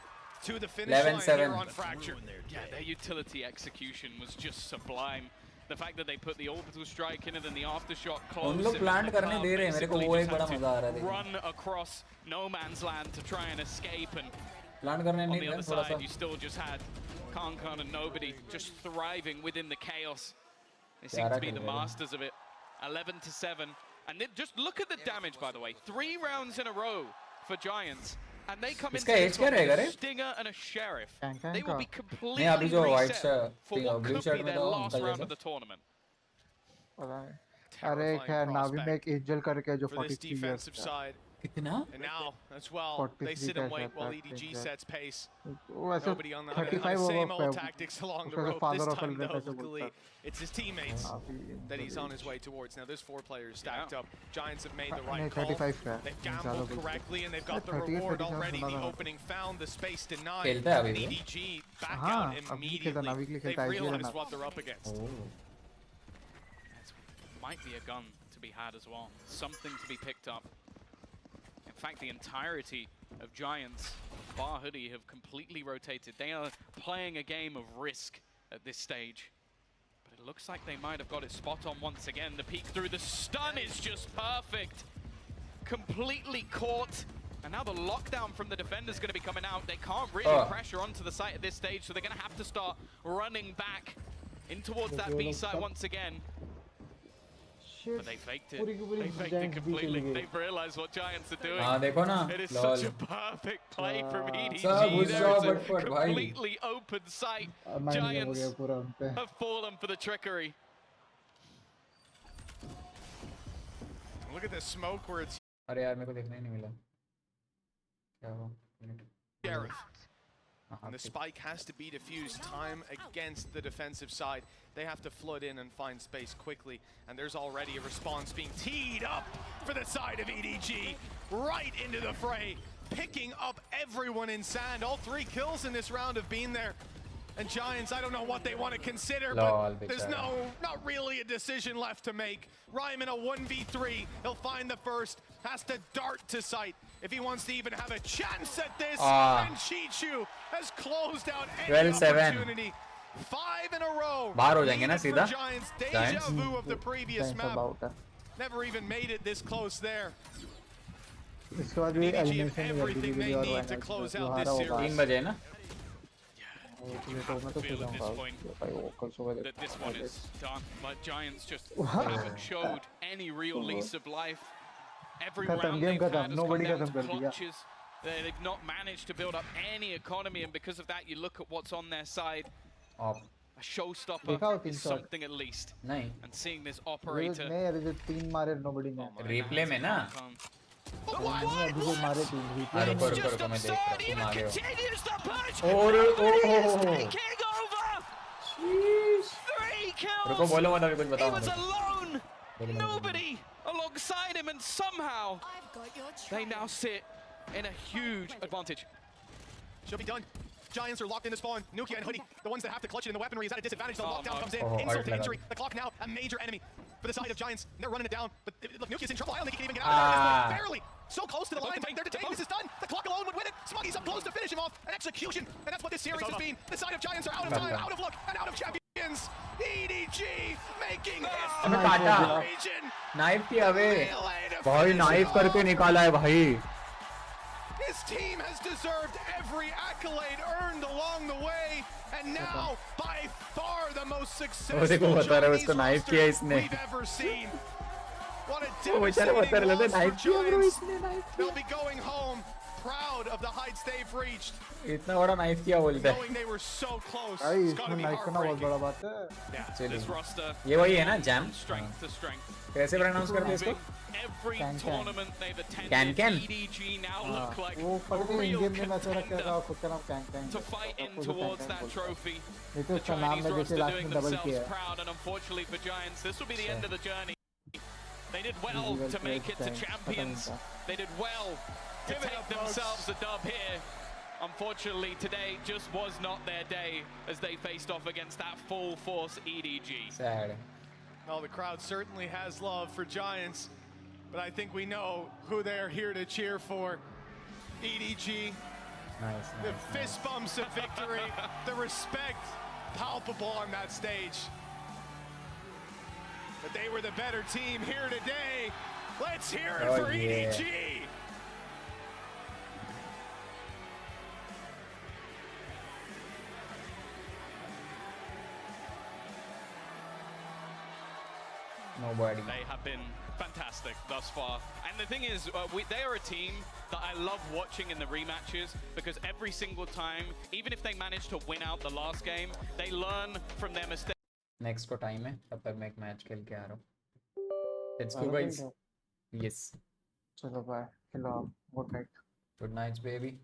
to the finish line here on Fracture. Yeah, their utility execution was just sublime. The fact that they put the orbital strike in and then the aftershock close. उन लोग plant करने दे रहे हैं, मेरे को वो एक बड़ा मजा आ रहा है. Run across no man's land to try and escape, and plant करने on नहीं the दे other थोड़ा सा. side you still just had Concon and nobody just thriving within the chaos. They seem to be the masters of it. 11-7, and just look at the damage, by the way. 3 rounds in a row for Giants. And they come into this one with a stinger and a sheriff. They will be completely reset for what could be their last round of the tournament. अरे क्या नावी में एक angel करके जो 43 defensive side, And now, as well, they sit and wait while EDG sets pace. Nobody on the same old tactics along the road. This time, though, luckily, it's his teammates that he's on his way towards. Now, there's 4 players stacked up. Giants have made the right call. They've gambled correctly, and they've got the reward already. The opening found, the space denied. And EDG back out immediately. They've realized what they're up against. Might be a gun to be had as well. Something to be picked up. In fact, the entirety of Giants, bar Hoodie, have completely rotated. They are playing a game of risk at this stage. But it looks like they might have got it spot on once again. The peek through the stun is just perfect. Completely caught. And now the lockdown from the defender is going to be coming out. They can't really pressure onto the site at this stage, so they're going to have to start running back in towards that B site once again. But they faked it. They faked it completely. They've realized what Giants are doing. It is such a perfect play from EDG. There is a completely open sight. Giants have fallen for the trickery. Look at the smoke where it's Sheriff. And the spike has to be defused time against the defensive side. They have to flood in and find space quickly. And there's already a response being teed up for the side of EDG. Right into the fray, picking up everyone in sand. All 3 kills in this round have been there. And Giants, I don't know what they want to consider, but there's not really a decision left to make. Ryman a 1v3, he'll find the first, has to dart to sight if he wants to even have a chance at this. And Chichu has closed out any opportunity. 5 in a row. For Giants, deja vu of the previous map. Never even made it this close there. EDG have everything they need to close out this series. I feel at this point that this one is done. But Giants just haven't showed any real lease of life. Every round they've had has gone down to clutches. They've not managed to build up any economy, and because of that, you look at what's on their side. A showstopper is something at least. And seeing this operator. Replay में ना. It's just absurd. Even continues the push. Taking over. 3 kills. He was alone. Nobody alongside him, and somehow they now sit in a huge advantage. Should be done. Giants are locked in to spawn. Nvdia and Hoodie, the ones that have to clutch it in the weaponry, is at a disadvantage. The lockdown comes in. Insult to injury. The clock now, a major enemy for the side of Giants. They're running it down, but look, Nvdia's in trouble. I don't think he can even get out of there. Barely. So close to the line. They're detaining. This is done. The clock alone would win it. Smuggy's up close to finish him off. An execution. And that's what this series has been. The side of Giants are out of time, out of luck, and out of champions. EDG making history in the region. Knife की अबे भाई knife करके निकाला है भाई. His team has deserved every accolade earned along the way, and now by far the most successful Chinese roster we've ever seen. What a devastating loss for Giants. They'll be going home proud of the heights they've reached. इतना बड़ा knife किया बोलते हैं. Knowing they were so close. It's gotta be heartbreaking. Yeah, this roster. ये वही है ना jam. Strength to strength. कैसे pronounce करते हैं इसको? Every tournament they've attended, EDG now look like a real contender to fight in towards that trophy. The Chinese roster doing themselves proud, and unfortunately for Giants, this will be the end of the journey. They did well to make it to champions. They did well to take themselves a dub here. Unfortunately, today just was not their day as they faced off against that full force EDG. Sad. Well, the crowd certainly has love for Giants, but I think we know who they're here to cheer for. EDG. The fist bumps of victory, the respect palpable on that stage. But they were the better team here today. Let's hear it for EDG. Nobody. They have been fantastic thus far. And the thing is, they are a team that I love watching in the rematches, because every single time, even if they manage to win out the last game, they learn from their mistakes. Next को time है, तब तक मैं एक match खेल के आ रहा हूँ. Let's go guys. Yes. चलो bye. Hello. Good night. Good night, baby.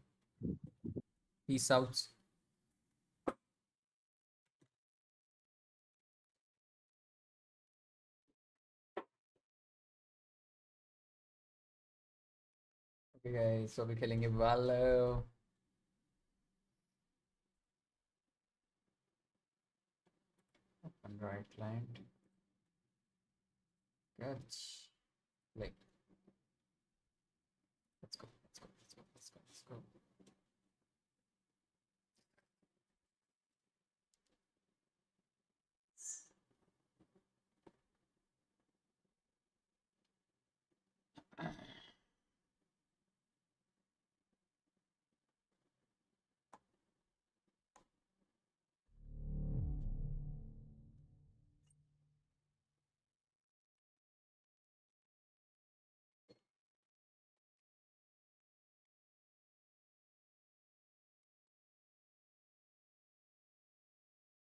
Peace out. Okay guys, so we're killing Valorant. Open right client. Good. Like, let's go, let's go, let's go, let's go, let's go.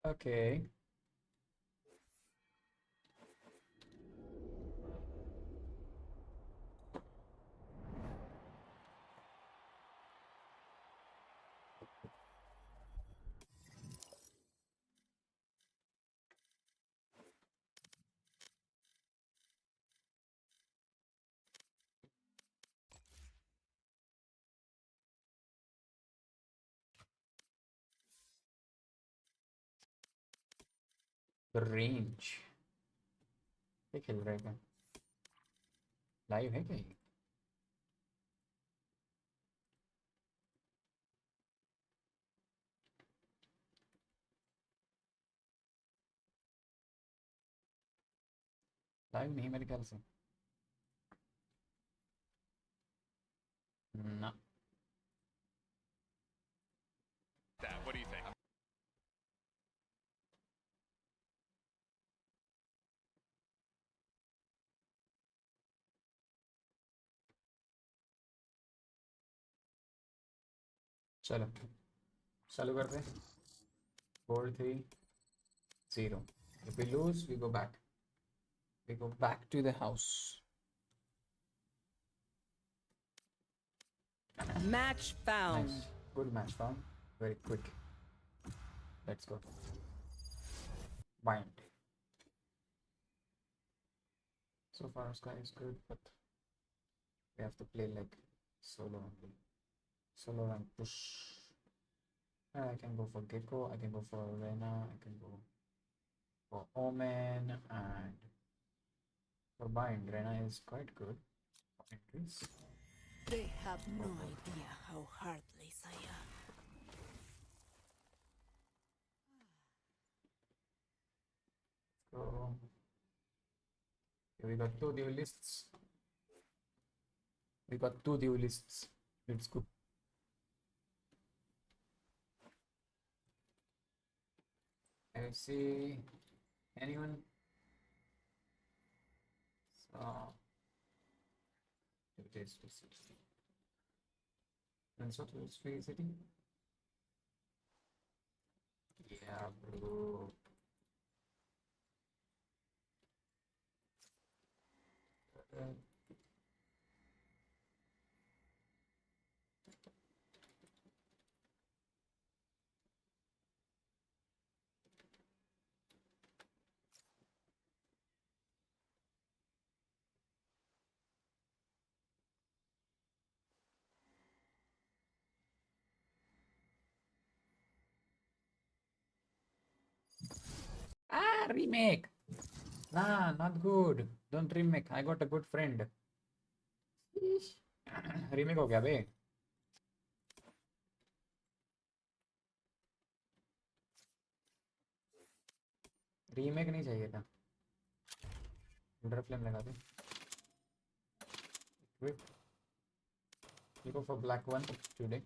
Okay. The range. क्या खेल रहा है क्या? Live है क्या ये? Live नहीं मेरे ख्याल से. ना. What do you think? चलो चालू करते हैं. 4-3-0. If we lose, we go back. We go back to the house. Match found. Nice. Good match found. Very quick. Let's go. Bind. So far, Sky is good, but we have to play like solo only. Solo and push. I can go for Gecko. I can go for Reyna. I can go for Omen and for Bind. Reyna is quite good for entries. They have no idea how heartless I am. So here we got 2 duelists. We got 2 duelists. Let's go. I see anyone? So it is 260. And so to free city. Yeah, bro. Remake. Nah, not good. Don't remake. I got a good friend. Remake हो गया बे. Remake नहीं चाहिए था. Under flame लगा दे. Equip. We go for black one today.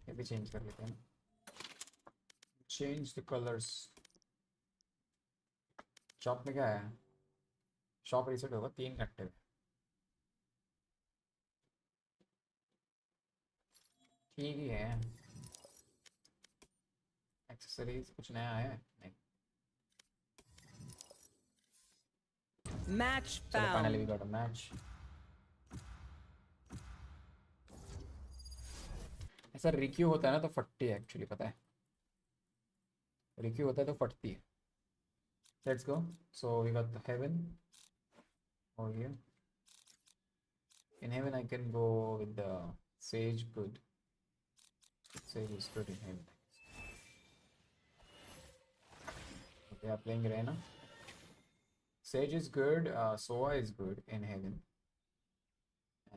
ये भी change कर लेते हैं. Change the colors. Shop में क्या है? Shop reset होगा 3 active. ठीक ही है. Accessories कुछ नया है? नहीं. Match So found. finally we got a match. ऐसा रिक्यू होता है ना तो फटती है एक्चुअली पता है रिक्यू होता है तो फटती है Let's go. So we got the heaven over here. In heaven I can go with the sage good. Sage is good in heaven. They are playing Reyna. Sage is good, Soa is good in heaven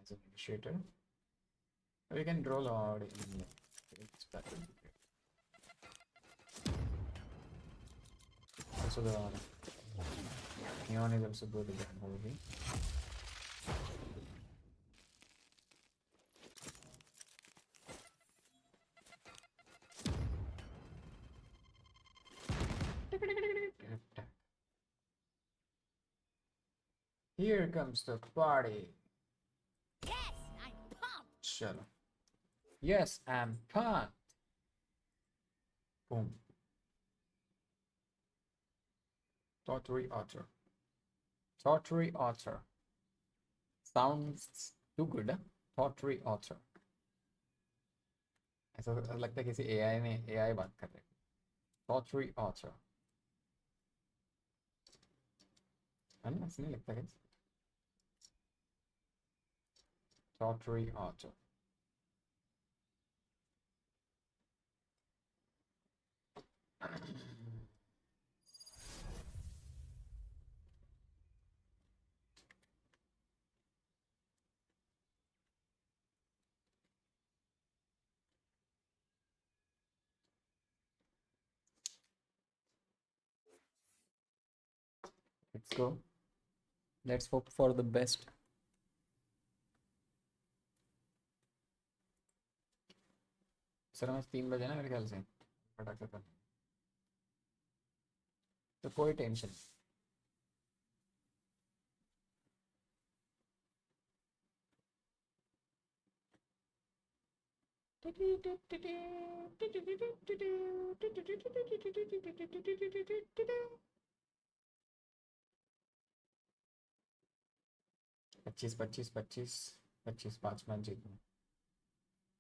as an initiator. We can draw Lord in it's better. Also the Neon is also good again over here. Here comes the party. Yes, I'm pumped. Chalo. Yes, I'm pumped. Boom. Tottery Otter. Tottery Otter. Sounds too good, huh? Tottery Otter. ऐसा लगता है किसी AI बात कर रहे हैं. Tottery Otter. है ना ऐसा नहीं लगता है Tottery Otter. Let's go. Let's hope for the best. Sir मैं 3 बजे ना मेरे ख्याल से फटाक से कर तो कोई टेंशन पच्चीस 5 मैच जीतने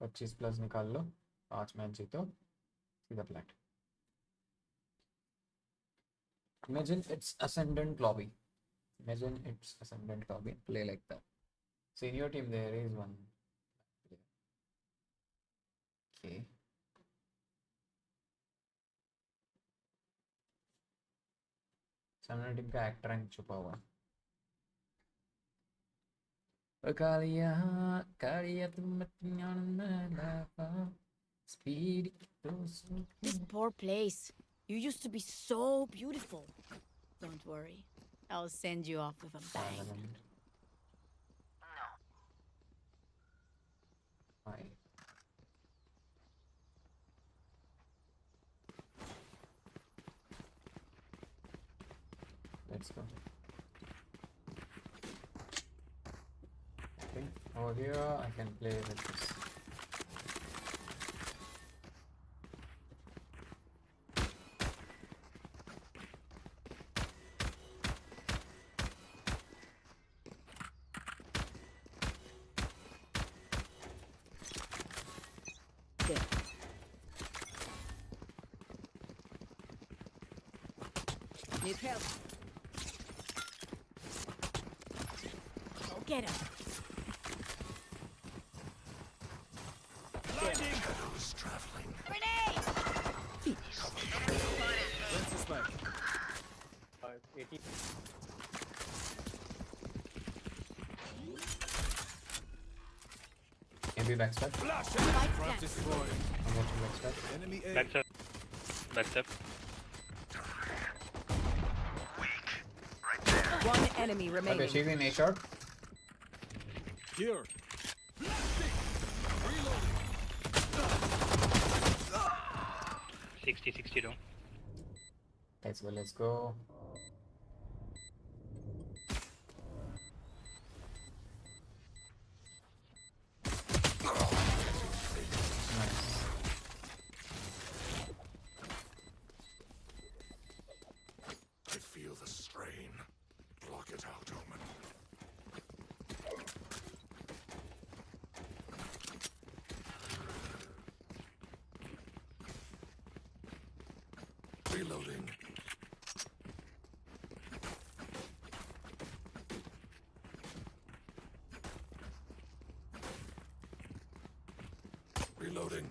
25 प्लस निकाल लो 5 मैच जीतो सीधा flat Imagine it's ascendant lobby. Imagine it's ascendant lobby. Play like that. So in your team there is one player. Okay. सामने टीम का एक्टर रैंक छुपा हुआ है कालिया तुम speed. This poor place. You used to be so beautiful. Don't worry. I'll send you off with a bang. Let's go. Okay. Over here I can play with this. Need help. Go get him. Blinding. Who's traveling? Grenade! When's this back? 80. Maybe backstep. Front destroyed. I'm watching backstep. Enemy A. Backstep. Backstep. One enemy remaining. Okay, she's in A short. Here. 60 down. Let's go, let's go. I feel the strain. Block it out. Reloading. Reloading.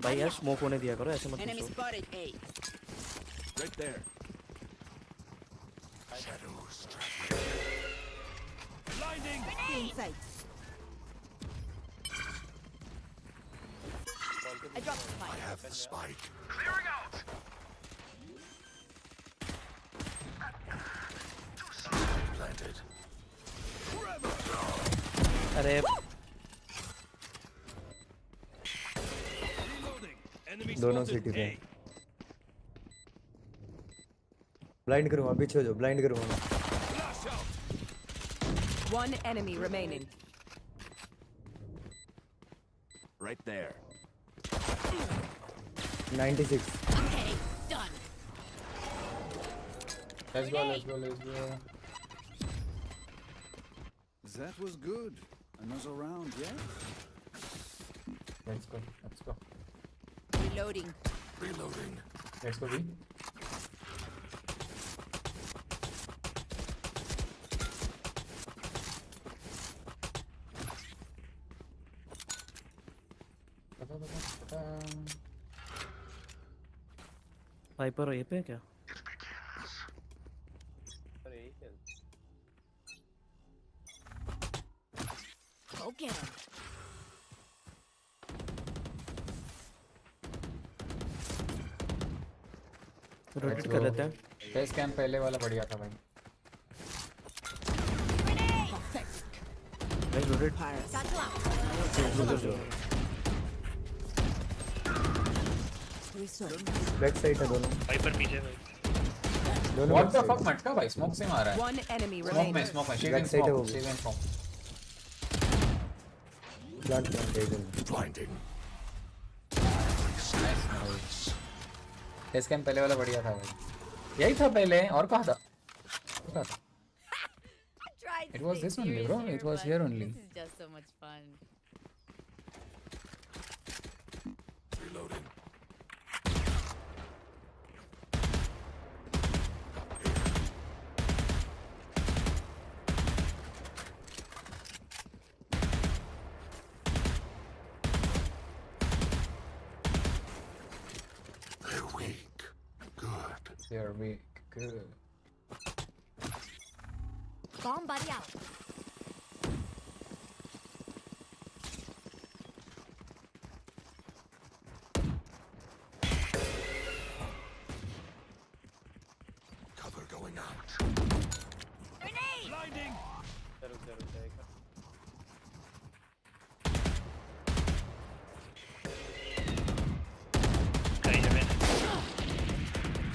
भाई यार smoke होने दिया करो ऐसे मत Enemy घुसो spotted A. Right there. Blinding. Inside. I dropped the spike. I have the spike. Clearing out. Planted. अरे दोनों city पे ब्लाइंड करूंगा पीछे हो जाओ ब्लाइंड करूंगा One enemy remaining. Right there. 96 Okay, done. Let's go, let's go, let's go. That was good. Another round, yeah? Let's go, let's go. Reloading. Reloading. Let's go, B. Hyper ये पे क्या Go get him. Rotate कर लेते हैं face cam पहले वाला बढ़िया था भाई भाई रोटेट बैक साइड है दोनों हाइपर पीछे भाई दोनों व्हाट द फक मटका भाई स्मोक से मारा है One enemy स्मोक remaining. में बैक साइड है वो शेविंग smoke plant Blinding. Face cam पहले वाला बढ़िया था भाई यही था पहले और कहाँ था Tried It was to this stay only, bro. serious It was but here only. This is just so much fun. Reloading. They're weak. Good. They're weak. Good. Bomb buddy out. Cover going out. Grenade! Blinding.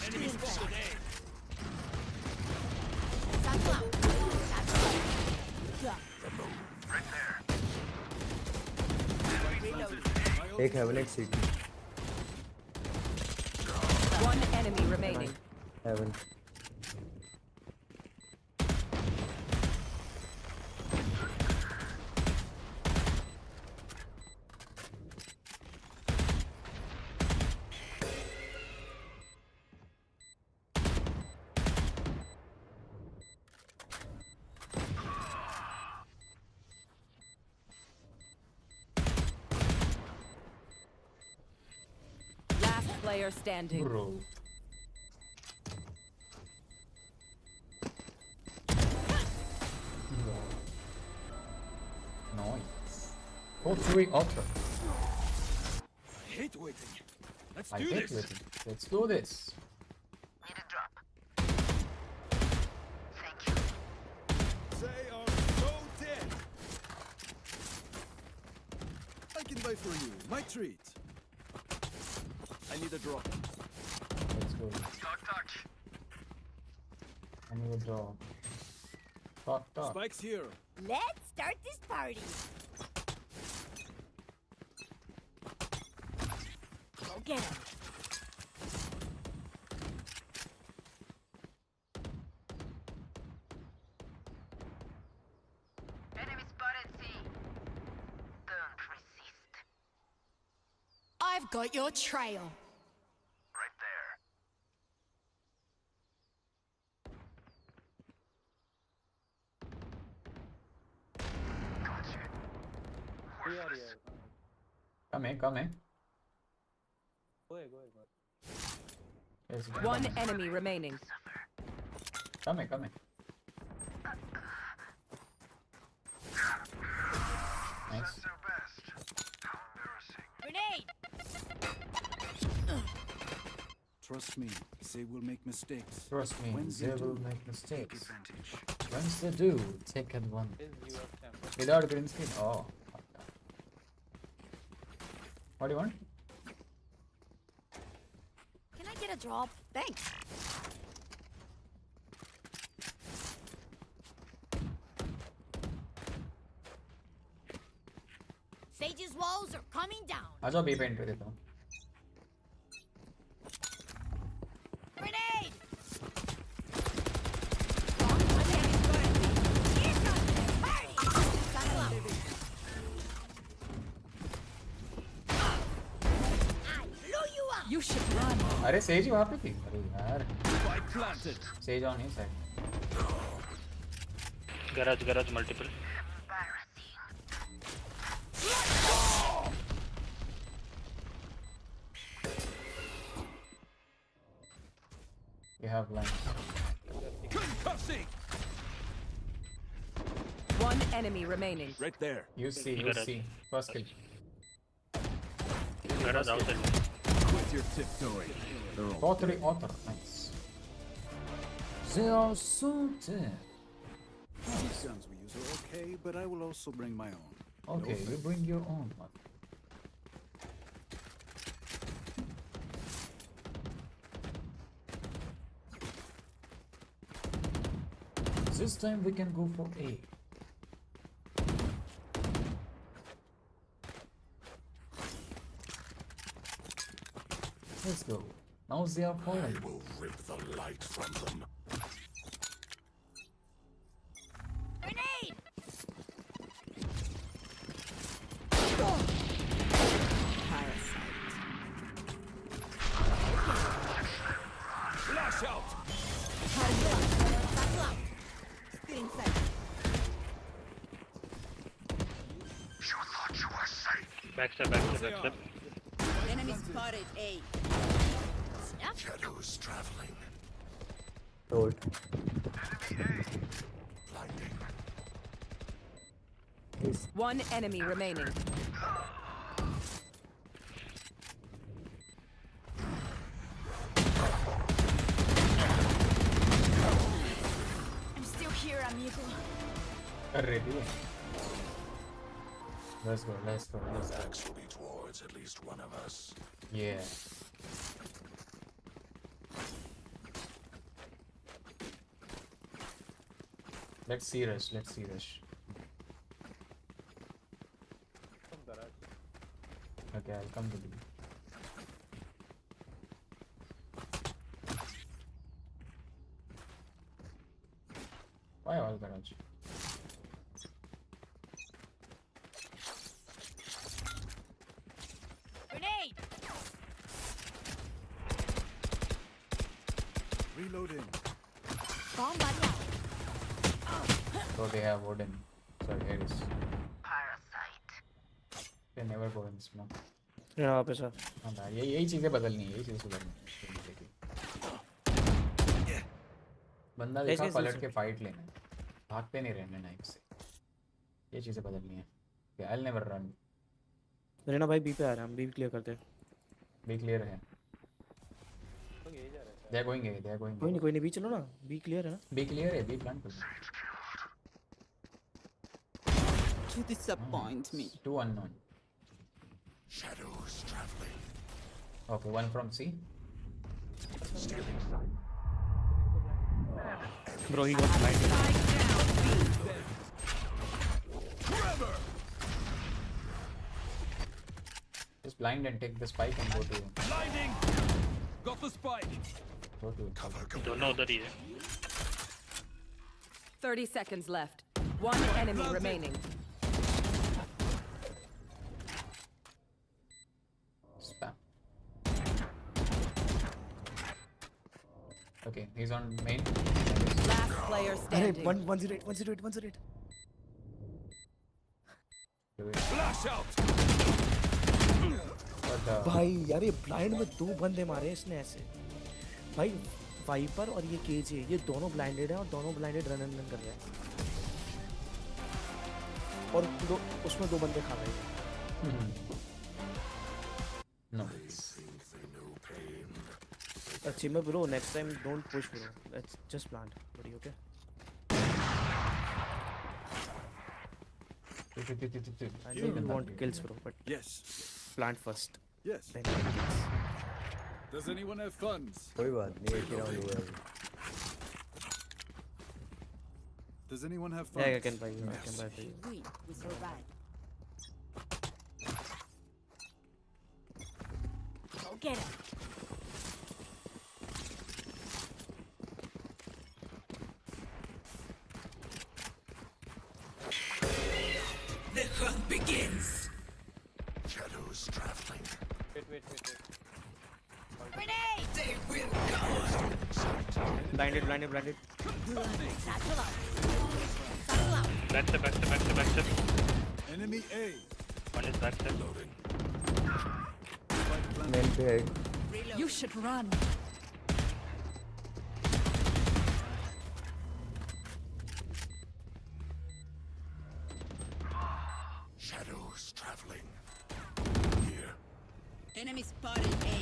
Enemy spotted A. एक Haven एक city One enemy remaining. Haven Last player standing. Bro. Nice. 4-3 ultra. I hate waiting. Let's I do hate this. waiting. Let's do this. They are so dead. I can buy for you. My treat. I need a drop. Let's go. I need a draw. Fuck. Spike's here. Let's start this party. Go get him. Enemy spotted I've got your trail. Come in, come in. Go ahead. Yes, One come in. enemy remaining. Come in, come in. Nice. Grenade! Trust me, they will make mistakes. Trust me, When they do, will make mistakes. take advantage. Once they do, take advantage. Without green screen? Oh. What do you want? Can I get a drop? Thanks. Sage's walls are coming down. आजा B paint कर देता हूँ. Grenade! You should run. अरे says he वहाँ पे थी. अरे यार. Says on his side. Garage multiple. You have lines. Concussing! One enemy remaining. Right there. You see. First kill. Garage outside. Quit your tiptoeing. They're all Totally author. Nice. They are so dead. These guns we use are okay, but I will also bring my own. Okay, No you bring your own one. This time we can go for A. Let's go. Now they are falling. I will rip the light from them. Grenade! Flash out! Still inside. You thought you were safe. Backstep. Enemy spotted A. Shadows traveling. Told. Blinding. One enemy remaining. I'm still here, amigo. Ready? Let's go. Axe will be towards at least one of us. Yeah. Let's see rush. Okay, I'll come to B. Why all garage? Grenade! Reloading. Bomb buddy out. So they have Odin. Sorry, Ares. They never go in smoke. यहाँ पे sir. हाँ यही चीजें बदलनी है, यही चीजें सुधरनी है. बंदा देखा पलट के फाइट लेना है, भागते नहीं रहने नाइफ से. ये चीजें बदलनी है. I'll never run. रेना भाई बी पे आ रहे हैं, हम बी क्लियर करते हैं. बी क्लियर है. They are going A. कोई नहीं बी चलो ना, बी क्लियर है ना. बी क्लियर है, बी प्लान कर. You disappoint me. Two unknown. Shadows traveling. Okay, one from C. Stealing sight. Bro, he got blinded. Just blind and take the spike and go to him. Blinding! Got the spike. Go to him. Cover. Don't know that he is. 30 seconds left. One enemy remaining. Spam. Okay, he's on main. Last player standing. 108. Flash out. भाई यार ये blind में 2 बंदे मारे इसने ऐसे भाई wiper और ये केजे ये दोनों ब्लाइंडेड है और दोनों ब्लाइंडेड रन कर रहे हैं और उसमें 2 बंदे खा रहे हैं No. Chima bro, next time don't push bro. Let's just plant. Buddy, okay? I know you want kills bro, but yes, plant first. Yes. Then kills. Does anyone have funds? कोई बात नहीं एक ही राउंड हुआ है Does anyone have funds? Yeah, I can buy you. I can buy for you. We survive. Go get him. The hunt begins. Shadows traveling. Grenade! They will go. Blinded. Satchel out. Satchel out. Backstep. Enemy A. One is backstep. Loading. Main पे है You should run. Shadows traveling. Here. Enemy spotted A.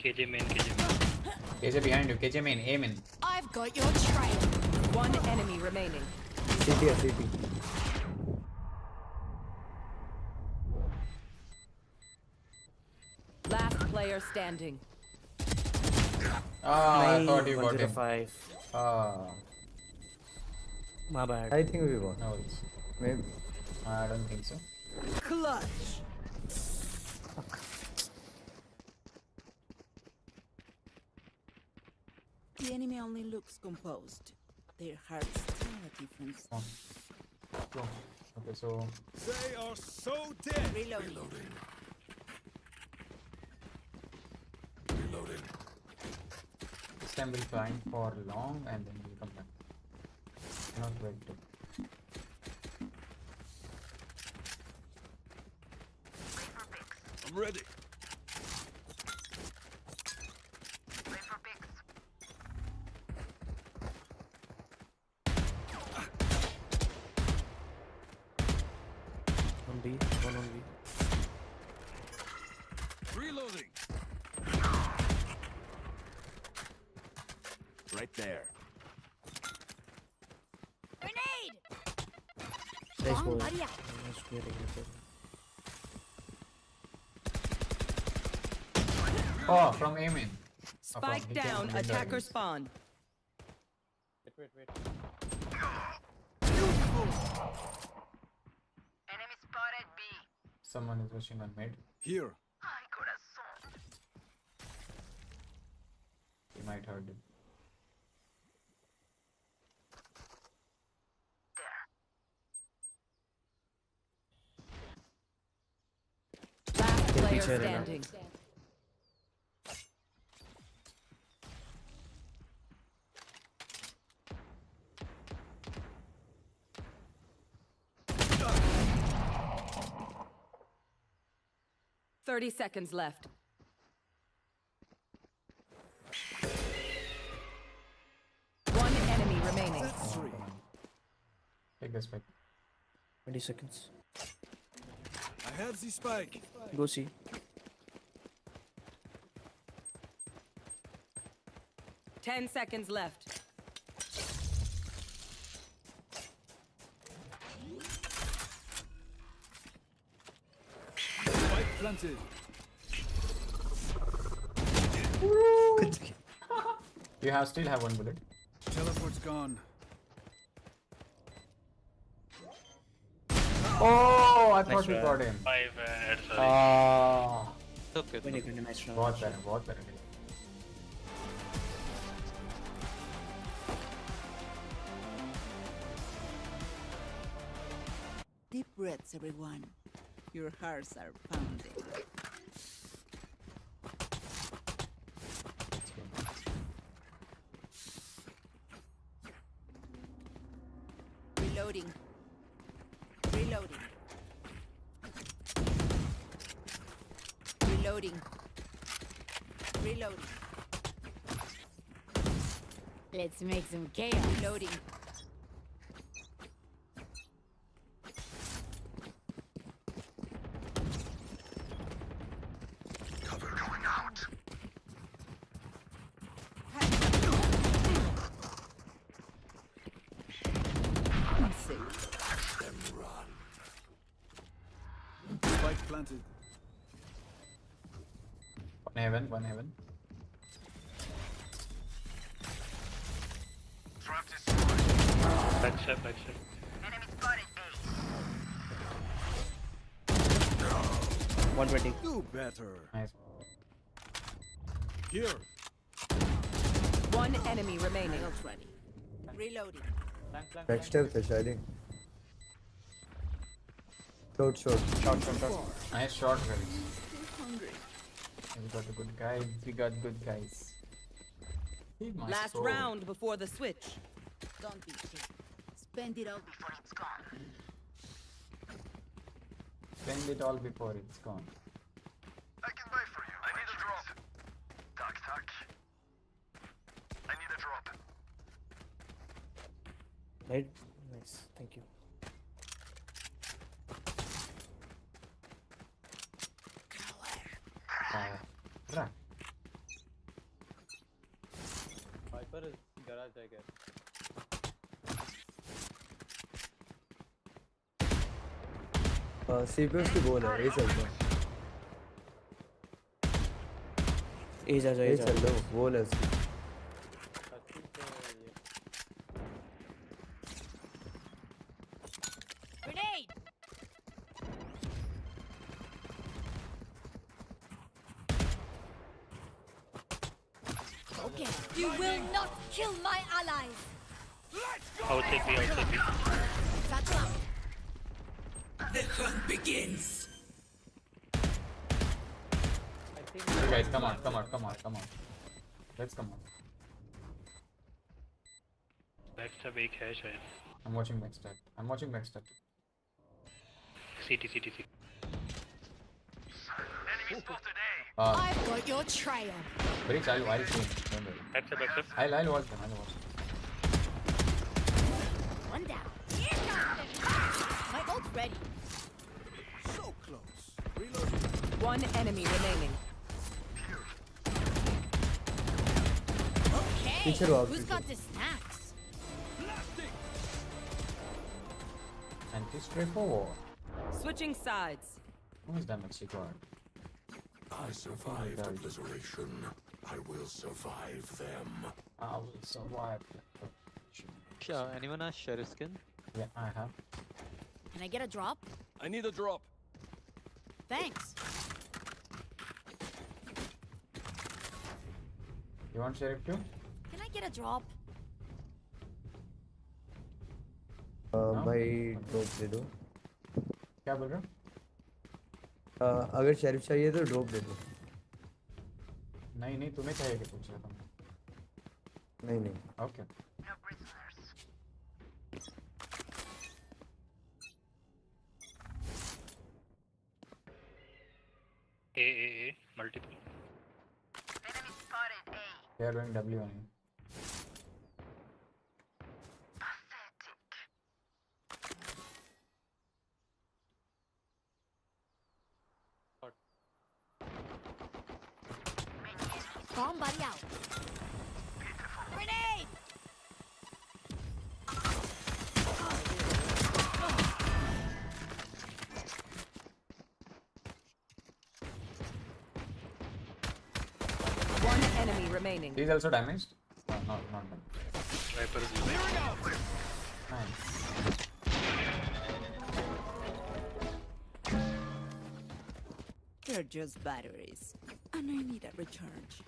KJ main. KJ behind you. KJ main. A main. I've got your trail. One enemy remaining. CT है CT Last player standing. I thought you got him. 5. My bad. I think we won. No worries. Maybe. I don't think so. Clutch. The enemy only looks composed. Their hearts tell a difference. Go. Okay, so They are so dead. Reloading. this time we'll climb for long and then we'll come back. Not wait to. I'm ready. One B. One on B. Reloading. Right there. Grenade! Nice goal. buddy. Nice clearing it. Oh, from A main. Spike down. Attacker spawn. Wait. Enemy spotted B. Someone is rushing on mid. Here. He might hurt him. Last player picture है ना। standing. Thirty seconds left. One enemy remaining. That's 3. Take this back. 20 seconds. I have the spike. Go see. Ten seconds left. Spike planted. You still have one bullet. Teleport's gone. Oh, I thought Nice we try. got him. 5 sorry. Okay. Nice try. बहुत better. Deep breaths, everyone. Your hearts are pounding. Reloading. Reloading. Reloading. Let's make some chaos. Reloading. Cover going out. Let them run. Spike planted. One heaven. Trap destroyed. Backstep. Enemy spotted A. 120. Do better. Nice. Here. One enemy remaining. Ready. Reloading. Backstab is hiding. Short. Nice shot, guys. Hungry. We got a good guy. We got good guys. Feed my Last soul. round before the switch. Don't be cheap. Spend it all before it's gone. Spend it all before it's gone. I can buy for you. I need a drop. Tack. I need a drop. Right? Nice. Thank you. Right. Viper is garage, I guess. CPUs की बोल है, ये चलता है। ये जा ये चल लो, बोल है उसकी। Grenade! Okay, you will not kill my allies. I will take B. Satchel out. The hunt begins. Hey guys, come on. Let's come on. Backstab एक है शायद. I'm watching backstab. CT. Enemy spotted A. I've got your trail. Bricks, I'll see him. Don't worry. Backstab. I'll watch them. One down. My ult's ready. So close. Reloading. One enemy remaining. Okay, Picture walk, who's picture. got the snacks? Anti-straightforward. Switching sides. How much damage she got? I survived obliteration. I will survive them. I will survive. Sure, anyone has sheriff skin? Yeah, I have. Can I get a drop? I need a drop. Thanks. You want sheriff too? Can I get a drop? भाई drop दे दो। क्या बोल रहे हो? अगर sheriff चाहिए तो drop दे दो। नहीं तुम्हें चाहिए कि पूछ रहा था। नहीं। Okay. A. Multiple. Enemy spotted A. They are doing W on you. Bomb buddy out. Grenade! One enemy remaining. He is also damaged? Oh, not damaged. Viper is Nice. They're just batteries. And I need a recharge.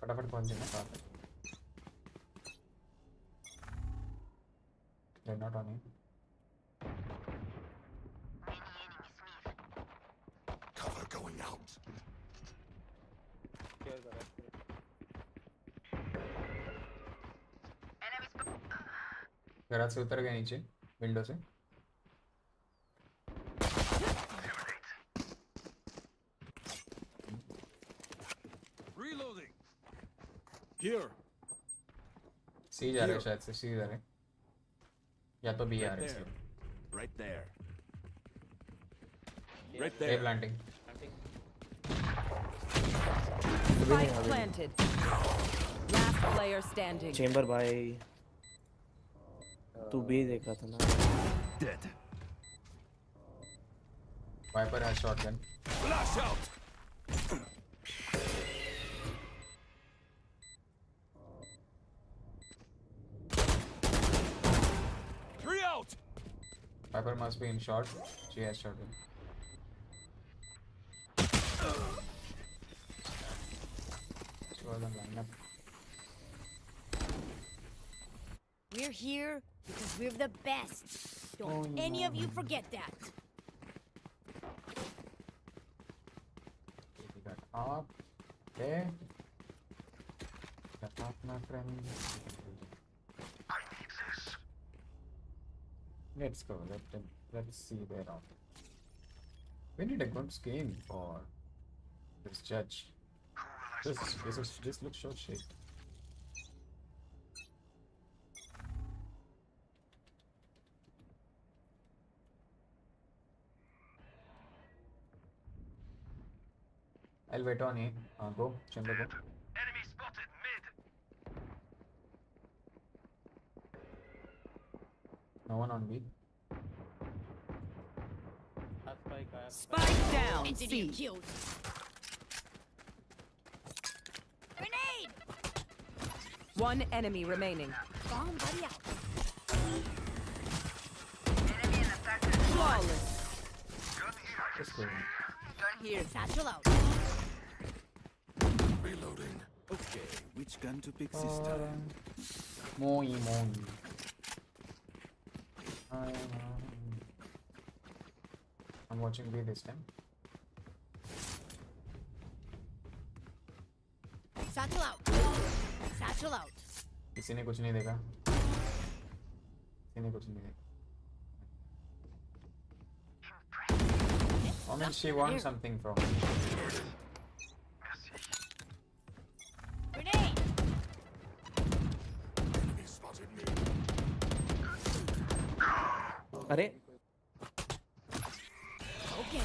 फटाफट कौन देना साथ में they're not on it Cover going out. घरात से उतर गए नीचे विंडो से Reloading. Here. सी जा रहे हैं शायद से सी जा रहे हैं या तो बी आ रहे हैं Right there. right there planting Spike planted. Last player standing. Chamber भाई तू भी देखा था ना Dead. Viper has shotgun Flash out. Three out. Viper must be in short she has shotgun We're here because we're the best. Don't any of you forget that. up there get up my friend I need this. let's go let's see their off we need a good skin for this judge this looks so shit I'll wait on it. Go, chamber go. Enemy spotted mid. No one on B. Spike down. Engineer C. killed. Grenade. One enemy remaining. Bomb buddy out. Enemy in the factory. Flawless. Let's go. Gun here. Satchel out. Reloading. Okay, which gun to pick this time? Moi. I'm watching B this time. Satchel out. Satchel out. किसी ने कुछ नहीं देखा किसी ने कुछ नहीं देखा I mean she wants something from me. Grenade. Enemy spotted mid. अरे Okay.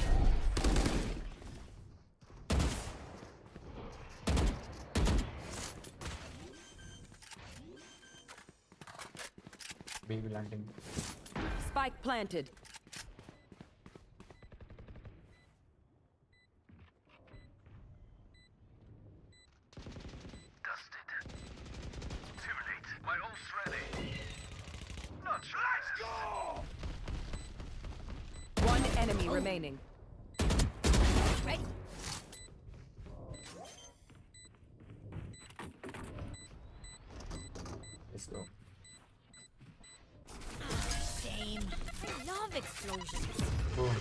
B planting. Spike planted. Dusted. Too late. My ult's ready. Not sure. Let's go! One enemy remaining. Ready. Let's go. Shame. I love explosions. Boom.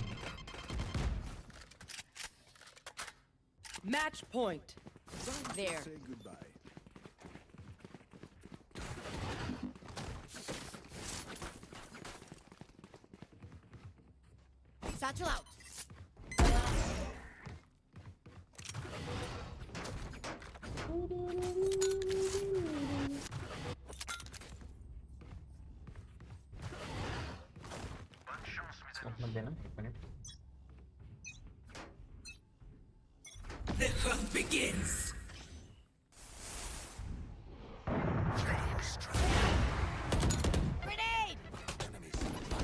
Match point. There. Say goodbye. Satchel out. Smoke मत देना, एक minute. The hunt begins. Grenade!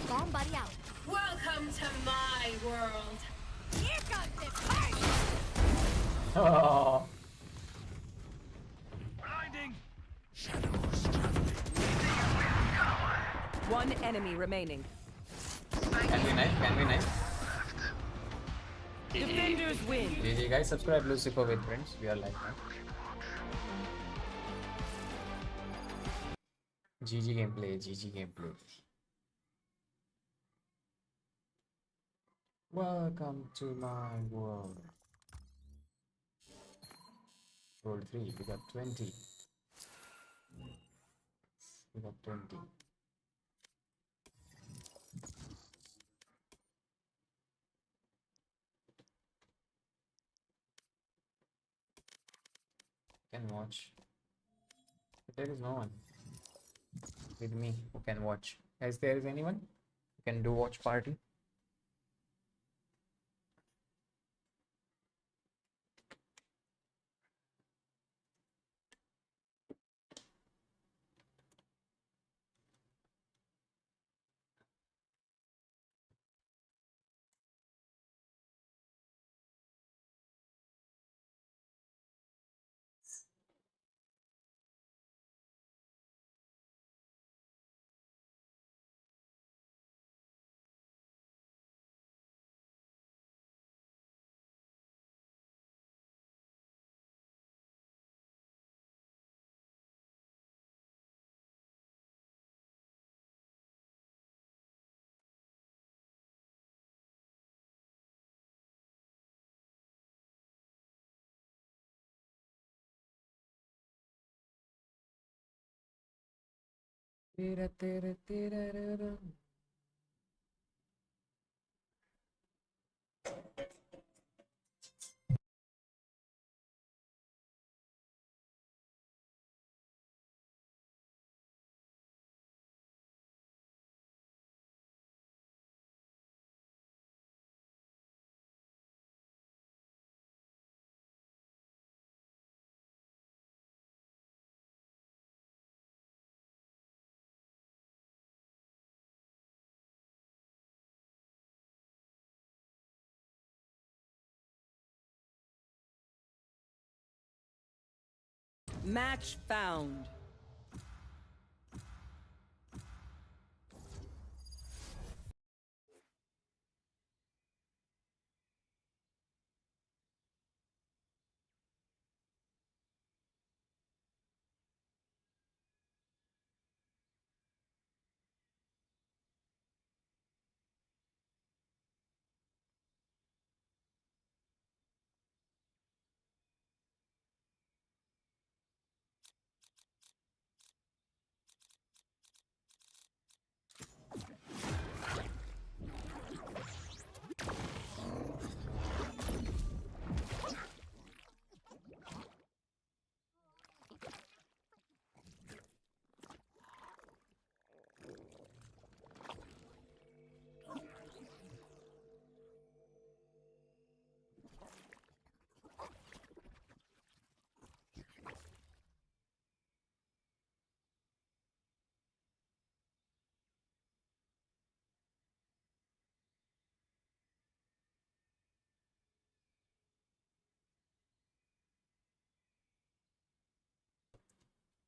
Bomb buddy out. Welcome to my world. Here comes the party! Oh. Blinding. One enemy remaining. Can we knife? Can we knife? Defenders win. GG guys, subscribe Lucifer with friends. We are live now. GG gameplay, GG gameplay. Welcome to my world. Roll 3, we got 20. We got 20. Can watch. But there is no one with me who can watch. As there is anyone who can do watch party. Match found.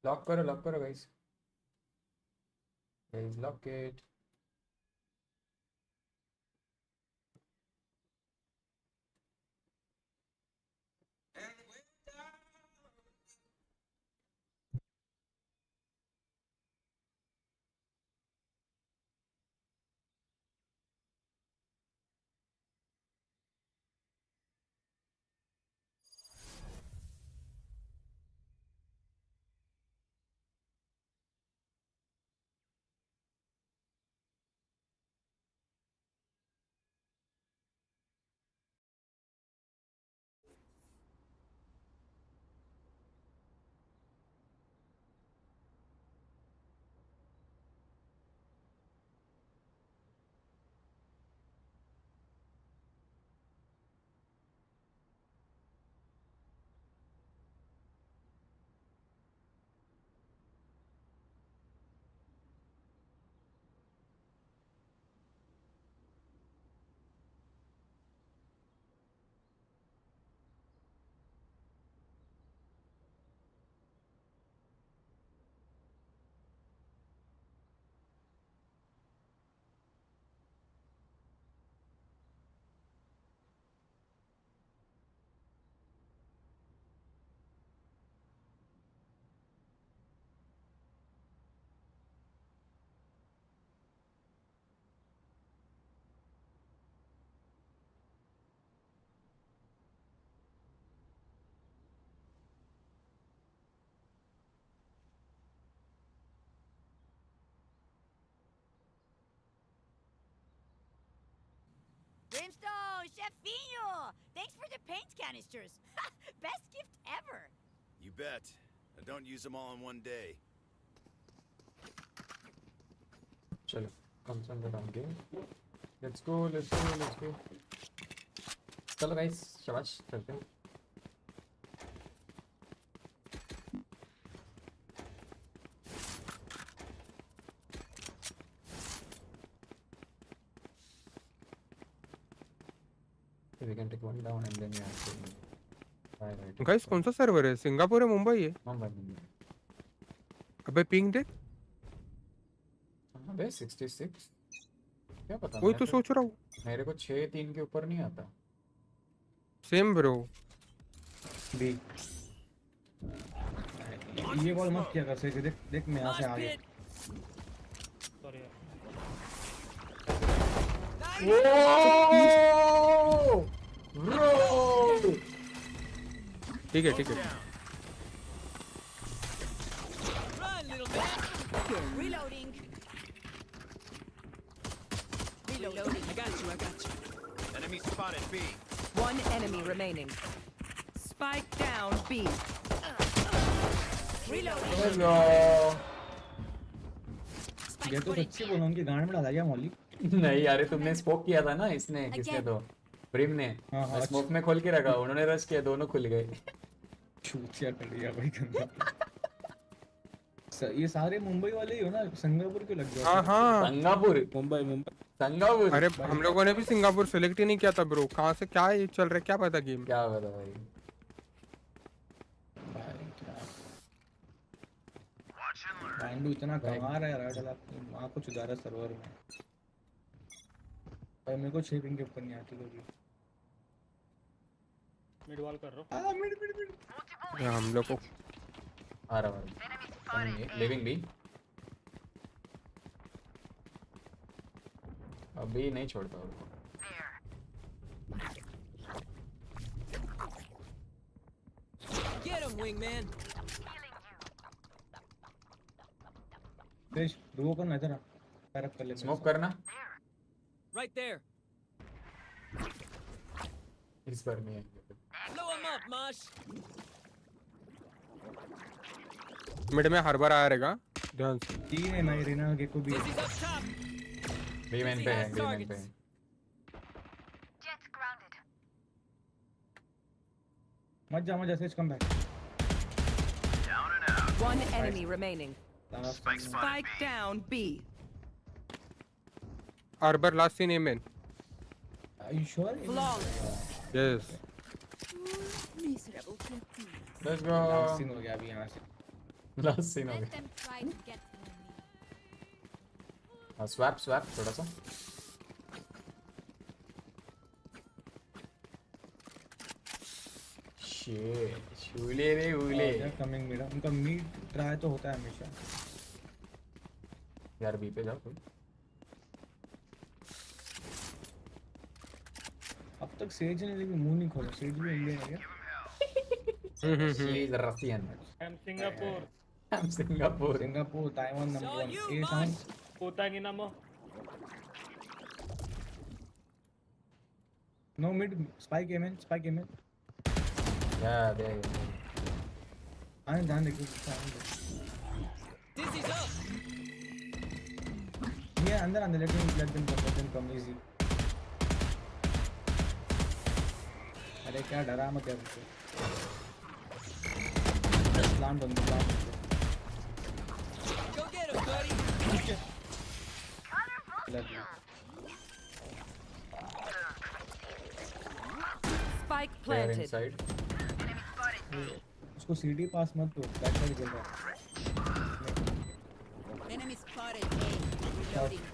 Lock करो guys. Guys, lock it. Brimstone, chefinho! Thanks for the paint canisters. Best gift ever. You bet. I don't use them all in one day. चलो concentrate on game. Let's go. चलो guys, शाबाश चलते हैं. We can take one down and then we have to. Guys कौन सा server है? Singapore है, मुंबई है? मुंबई. अबे पिंग देख. अबे 66. क्या पता. वही तो सोच रहा हूँ. मेरे को 6-3 के ऊपर नहीं आता. Same bro. बी. ये बॉल मत किया कर सके. देख मैं यहाँ से आगे. सॉरी. ब्रो. ठीक है. Reloading. I got you. Enemy spotted B. One enemy remaining. Spike down B. Reloading. ये तो सच्ची बोल रहा हूँ कि गांड में डाला क्या मौली? नहीं यार, तुमने स्मोक किया था ना. इसने किसने तो प्रिम ने स्मोक में खोल के रखा. उन्होंने रश किया, दोनों खुल गए. छूतिया कर दिया भाई गंदा. ये सारे मुंबई वाले ही हो ना? सिंगापुर क्यों लग गया? हाँ सिंगापुर. मुंबई. सिंगापुर. अरे हम लोगों ने भी सिंगापुर सेलेक्ट ही नहीं किया था ब्रो. कहाँ से क्या ये चल रहा है, क्या पता गेम. क्या पता भाई. पांडू इतना कमा रहा है राइट. अपनी माँ को चुदा रहा सर्वर में भाई. मेरे को 6 पिंग के ऊपर नहीं आती कभी. मिड वॉल कर रहा हूं. मिड. हम लोग को आ रहा है. लिविंग भी. अभी नहीं छोड़ता उसको. Get him, wingman. देश दुओ करना इधर. पैरअप कर ले. स्मोक करना. Right there. इस बार नहीं है. Blow him up, Mosh. Mid में हर बार आया रहेगा. ध्यान से. तीन है मैं रीना के को भी. बी मैन पे है. मत जा जैसे come back. One enemy remaining. Spike down B. Arbor last seen amen. Are you sure? Yes. Let's go. Last scene हो गया अभी यहाँ से. Last scene हो गया. Swap थोड़ा सा. शूले रे उले. Coming mid. उनका मीड ट्राई तो होता है हमेशा. यार बी पे जाओ. अब तक सेज ने लेकिन मुंह नहीं खोला. सेज भी इंडियन है क्या? She is Russian. I'm Singapore. Singapore, Taiwan number 1. A town. Putang ina mo. No mid. Spike amen. Yeah, there you go. आने ध्यान देखो. Dizzy's up. ये अंदर let them come easy. अरे क्या डरा मत यार. प्लान बंद. Go get him, buddy. Spike planted. Inside. उसको सीडी पास मत दो. बैक साइड खेल रहा. Enemy spotted A. Reloading.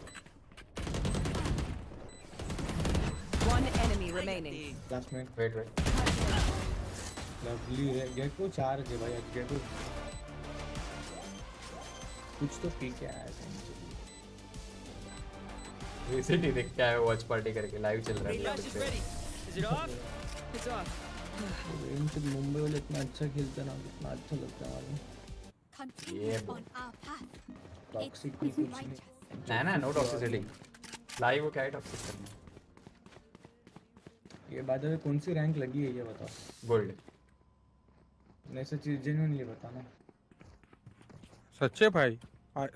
One enemy remaining. Last man. Wait. Lovely. Gate को 4 है भाई. गेट को कुछ तो पी के आया है. वीसीटी देख के आया. वॉच पार्टी करके लाइव चल रहा है. Is it off? It's off. Mumbai वाले इतना अच्छा खेलते हैं ना. कितना अच्छा लगता है मालूम. ये टॉक्सिक कुछ नहीं. ना नो टॉक्सिसिटी. लाइव को क्या टॉक्सिक करना. ये बात है, कौन सी रैंक लगी है ये बताओ। गोल्ड। नहीं सच जेन्युइनली बताना। सच्चे भाई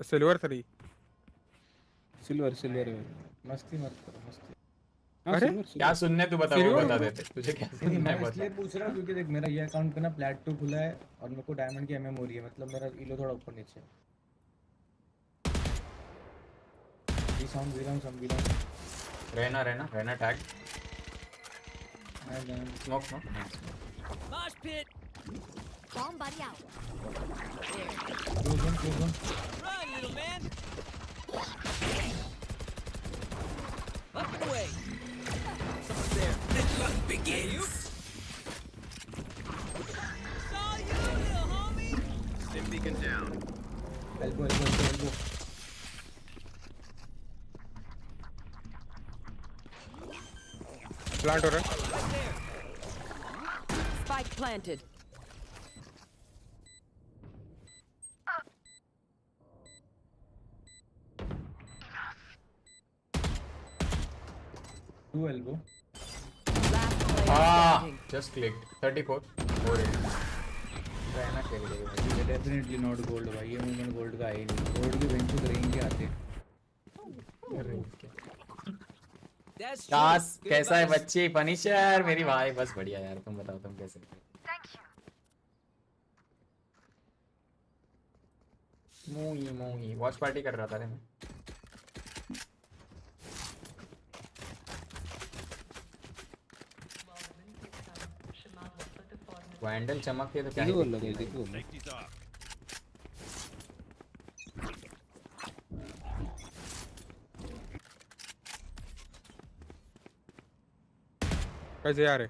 सिल्वर 3। सिल्वर में मस्ती मत करो मस्ती। अरे क्या सुनने तू बता, वो बता देते तुझे क्या सुनना है बता। इसलिए पूछ रहा हूँ क्योंकि देख मेरा ये अकाउंट पे ना प्लैट 2 खुला है और मेरे को डायमंड की एमएम हो रही है, मतलब मेरा इलो थोड़ा ऊपर नीचे है। ये साउंड रहना tag smoke Mosh pit. Bomb buddy out. Close one Run, little man. Up and away. Someone's there. The fun begins. Saw you, little homie. Stim beacon down. elbow plant हो रहा है। Right there. Spike planted. Two elbow Last player Ah, standing. just clicked 34 रहना खेल गए भाई। ये definitely not gold भाई, ये मूवमेंट गोल्ड का है ही नहीं। गोल्ड के बेंच पे रेंज के आते हैं। That's true. काश Good कैसा है advice. बच्ची फनीशर मेरी भाई? बस बढ़िया यार, तुम बताओ तुम कैसे? मूवी वॉच पार्टी कर रहा था रे मैं। वैंडल चमकती है तो क्या ही बोल रहा देखो कैसे यार है?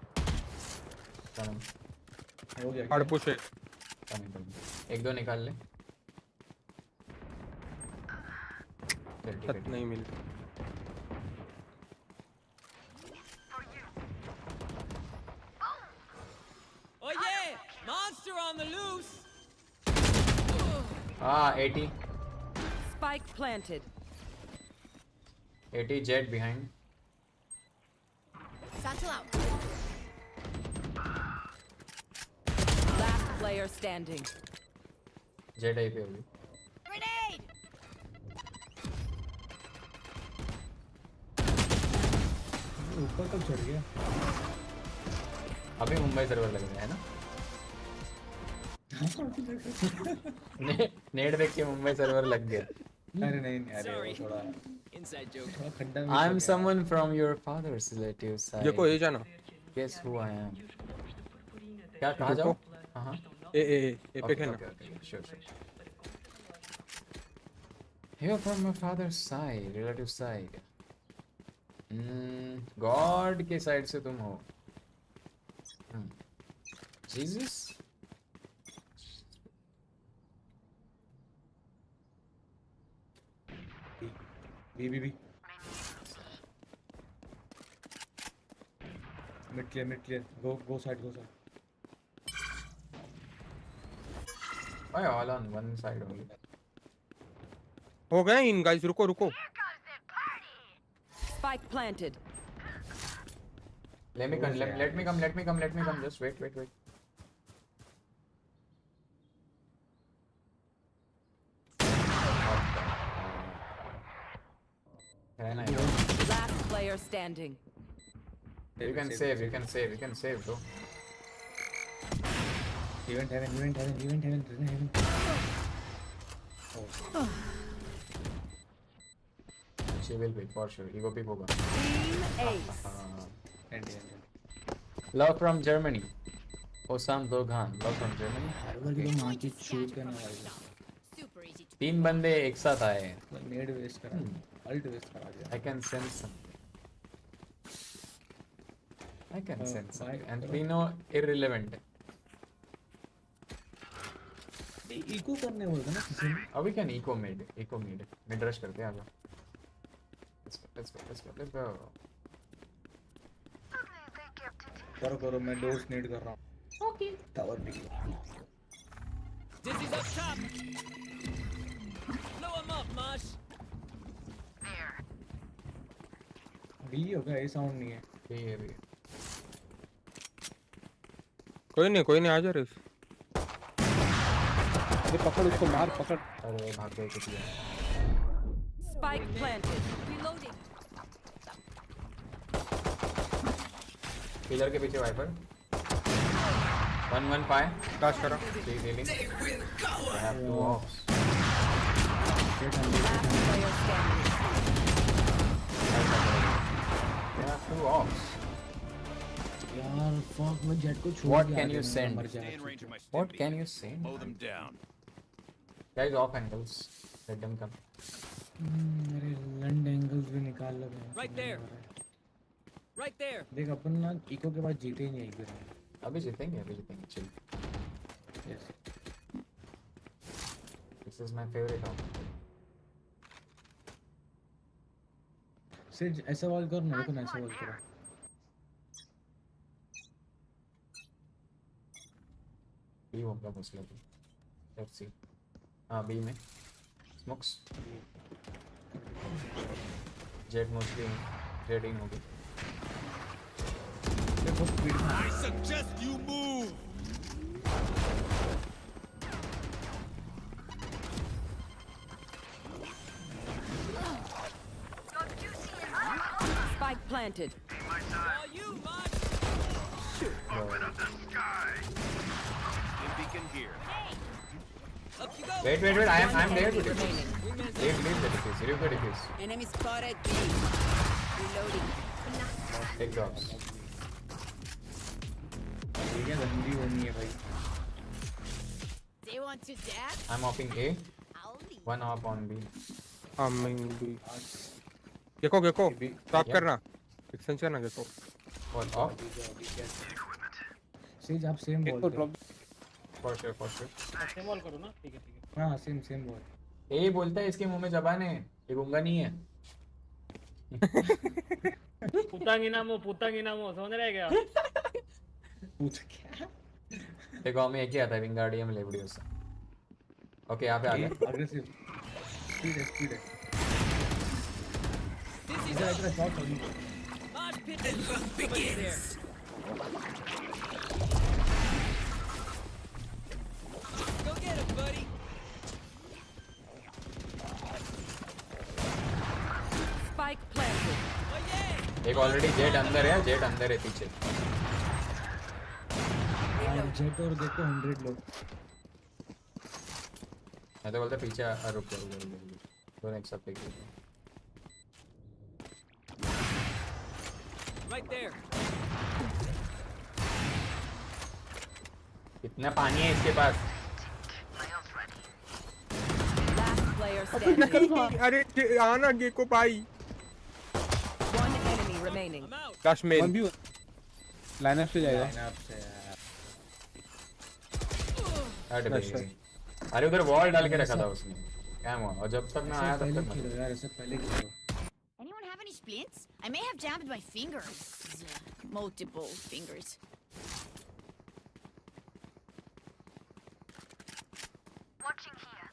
हो गया हार्ड पुश है। एक दो निकाल ले। नहीं मिल। Oh yeah, monster on the loose. 80 Spike planted. 80 jet behind. Satchel out. Last player standing. jet आई पे होगी। Grenade. ऊपर कब चढ़ गया? अभी मुंबई सर्वर लग गया है ना? नेट देख के मुंबई सर्वर लग गया। अरे नहीं अरे वो थोड़ा Inside joke. थोड़ा खड्डा में I'm someone from your father's relative side. ये को ए जाना। Guess who I am? क्या कहा जाओ? हाँ ए पे खेलना। Sure. You're from my father's side, relative side. God के साइड से तुम हो। Jesus? B mid clear go side Why all on one side only? हो गए इन गाइस, रुको। Spike planted. Let me come. Just wait. Last player standing. You can save, bro. Event heaven. She will be for sure. Ego pick होगा. Team Ace. Love from Germany. Osam Dogan. Love from Germany. तीन बंदे एक साथ आए हैं। नेड waste करा, ult waste करा दिया। I can sense something. And we know irrelevant. Eco करने बोलते ना किसी ने। We can eco mid rush करते हैं आगे। Let's go. करो मैं डोर्स नीड कर रहा हूँ। Okay. टावर भी। Dizzy's up top. Blow him up, Mosh. B होगा, ये साउंड नहीं है। भी है। कोई नहीं आ जा रे। अरे पकड़ उसको, मार पकड़। अरे भाग गए कुछ। Spike planted. Reloading. पिलर के पीछे वाइपर 115 फ्लैश करा। ठीक है, I have 2 offs. I have 2 offs. यार fuck, मैं जेट को छोड़ What दिया। can you send? What can you send? Mow them down. Guys, off angles. Let them come. मेरे लैंड एंगल्स भी निकाल लो। Right there. Right there. देख अपन ना इको के बाद जीते ही नहीं एक भी राउंड। अभी जीतेंगे chill. Yes. This is my favorite round. सिर्फ ऐसा वॉल कर ना, देखो ना ऐसा वॉल करो। बी होगा मोस्ट लाइकली। Let's see. हाँ बी में स्मोक्स। जेट मोस्टली जेट इन होगी। I suggest you move. Spike planted. Open up the sky. Beacon here. Up you go. Wait. I'm there to Enemy defuse. remaining. Leave the defuse. Leave the defuse. Enemy spotted B. Reloading. Take drops. ठीक है, गंदी होनी है भाई। They want to dance? I'm offing A. One off on B. B. Gekko stop करना। Extension करना Gekko. What off? Sage आप same ball. For sure. Same ball करो ना। ठीक है। हाँ सेम बॉल। ए बोलता है इसके मुंह में जबान है, ये गूंगा नहीं है। पुतांगी नामो समझ रहे क्या? क्या? देखो हमें एक ही आता है विंगार्डियम लेविडियोसा। ओके यहाँ पे आ गए। अग्रेसिव। स्पीड है। इधर शॉट होगी। Mosh pit begins. Go get him, buddy. Spike planted. Oh yeah. एक ऑलरेडी जेट अंदर है पीछे। जेट और देखो 100 लोग। मैं तो बोलता पीछे रुक जाओ। दोनों एक साथ लेके। Right there. कितना पानी है इसके पास? Last player standing. अरे आना गेको भाई। One enemy remaining. Dash main. Lineup से जाएगा। अरे उधर वॉल डाल के रखा था उसने। क्या हुआ? और जब तक मैं आया तब तक यार ऐसे पहले खेलो। Anyone have any splints? I may have jammed my fingers. Multiple fingers. Watching here.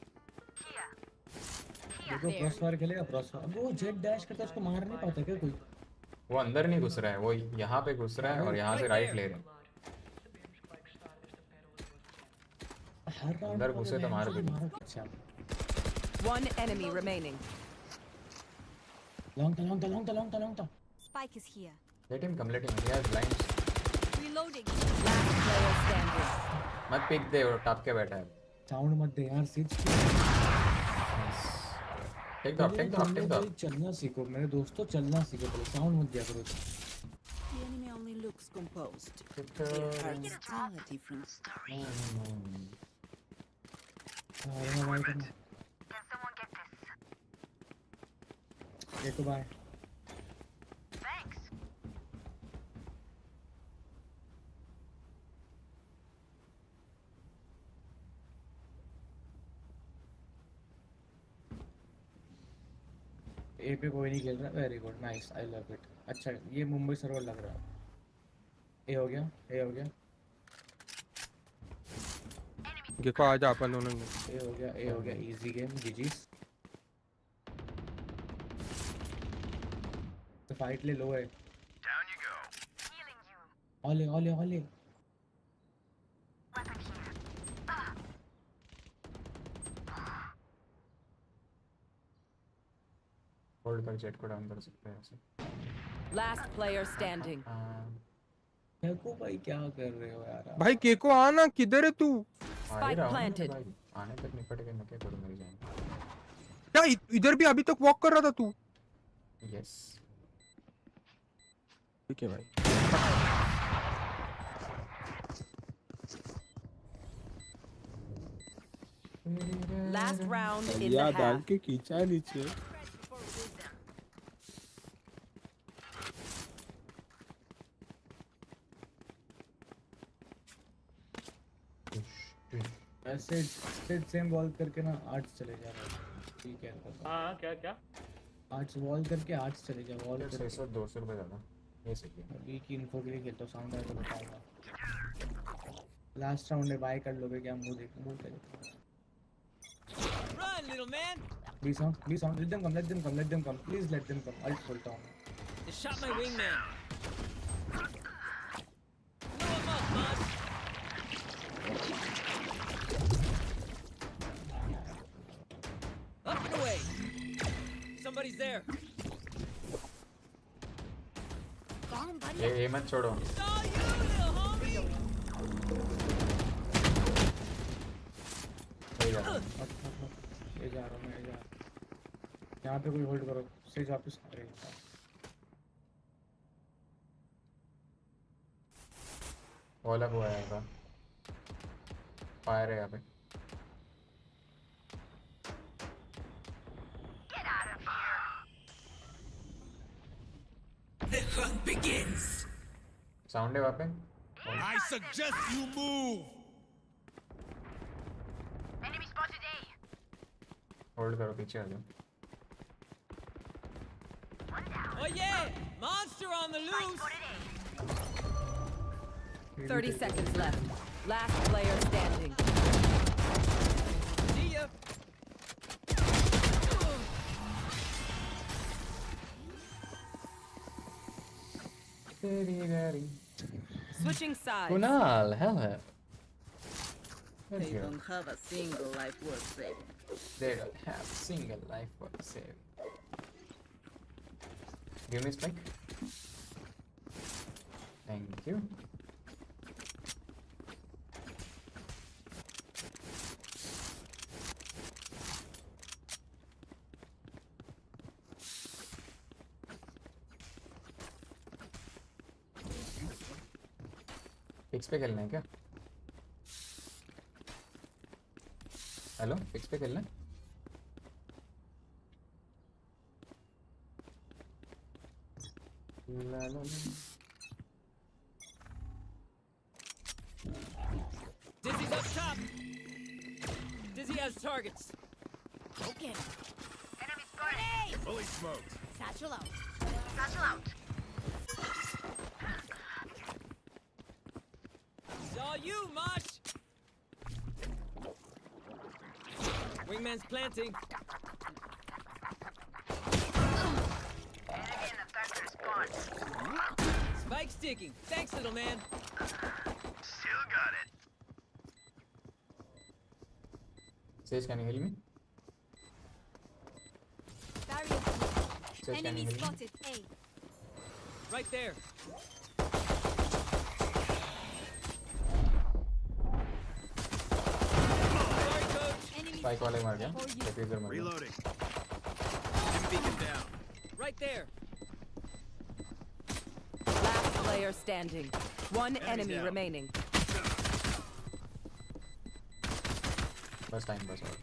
देखो क्रॉसफायर खेलेगा क्रॉसफायर। अब वो जेट डैश करता है, उसको मार नहीं पाता क्या कोई? वो अंदर नहीं घुस रहा है, वो यहाँ पे घुस रहा है और यहाँ से राइट ले रहे हैं। अंदर घुसे तो मार दे। One enemy remaining. Long ta. Spike is here. Let him come. He has blinds. Reloading. Last player standing. मत पिक दे, वो टॉप के बैठा है। साउंड मत दे यार सिच। Take the of. चलना सीखो मेरे दोस्तों, चलना सीखो पहले, साउंड मत दिया करो। The enemy only looks composed. Their hearts tell a different story. Can someone get this? देखो बाय। Thanks. ए पे कोई नहीं खेल रहा। Very good, nice, I love it. अच्छा ये मुंबई सर्वर लग रहा है। ए हो गया। गेको आजा अपन दोनों में। ए हो गया इजी गेम जीजीस। तो फाइट ले लो है। Down you go. ओले होल्ड कर जेट को डाउन कर सकते हैं ऐसे। Last player standing. केको भाई क्या कर रहे हो यार? भाई केको आना, किधर है तू? Spike planted. आने तक निपट के मैं क्या करूं, मर जाऊंगा। क्या इधर भी अभी तक वॉक कर रहा था तू? यस ठीक है भाई। Last round in the या half. डाल के खींचा नीचे। ऐसे सेम वॉल करके ना आर्ट्स चले जा रहा है। ठीक है हाँ क्या क्या? आर्ट्स वॉल करके आर्ट्स चले जा। वॉल 600 200 रुपए ज्यादा ये सही है। अभी की इन्फो के लिए खेलता हूं, साउंड आया तो बताऊंगा। लास्ट राउंड में बाय कर लोगे क्या? मुंह देख मुंह कर। Run, little man. Please on, let them come, please let them come. Alt बोलता हूं मैं। They shot my wingman. Blow him up, bud. Up and away. Somebody's there. ये मत छोड़ो। It's all you, little homie. ले जा रहा हूं मैं। यहाँ पे कोई होल्ड करो। स्टेज वापस आ रही है। वो अलग हुआ है यहाँ फायर है यहाँ पे। The hunt begins. साउंड है वहाँ पे। I suggest you move. Enemy spotted A. Hold करो, पीछे आ जाओ। Oh yeah! Monster on the loose! 30 seconds left. Last player standing. See ya! Switching sides. Kunal, hell है। They don't have a single life worth saving. They don't have single life worth saving. Give me spike. Thank you. Fix पे खेलना है क्या? Hello, fix पे खेलना है? La, la, la. Dizzy's up top! Dizzy has targets. Okay. Enemy spotted. Fully smoked. Satchel out. Satchel out. Saw you, Mosh! Wingman's planting. Enemy in the factory spawn. Spike sticking. Thanks, little man. Still got it. Sage, can you heal me? Barrier. Sage, can you Enemy heal me? spotted A. Right there. Sorry, coach. Spike वाले मर गया, diffuser मर गया। Reloading. Beacon down. Right there. Last player standing. One enemy down. remaining. बस time बस और।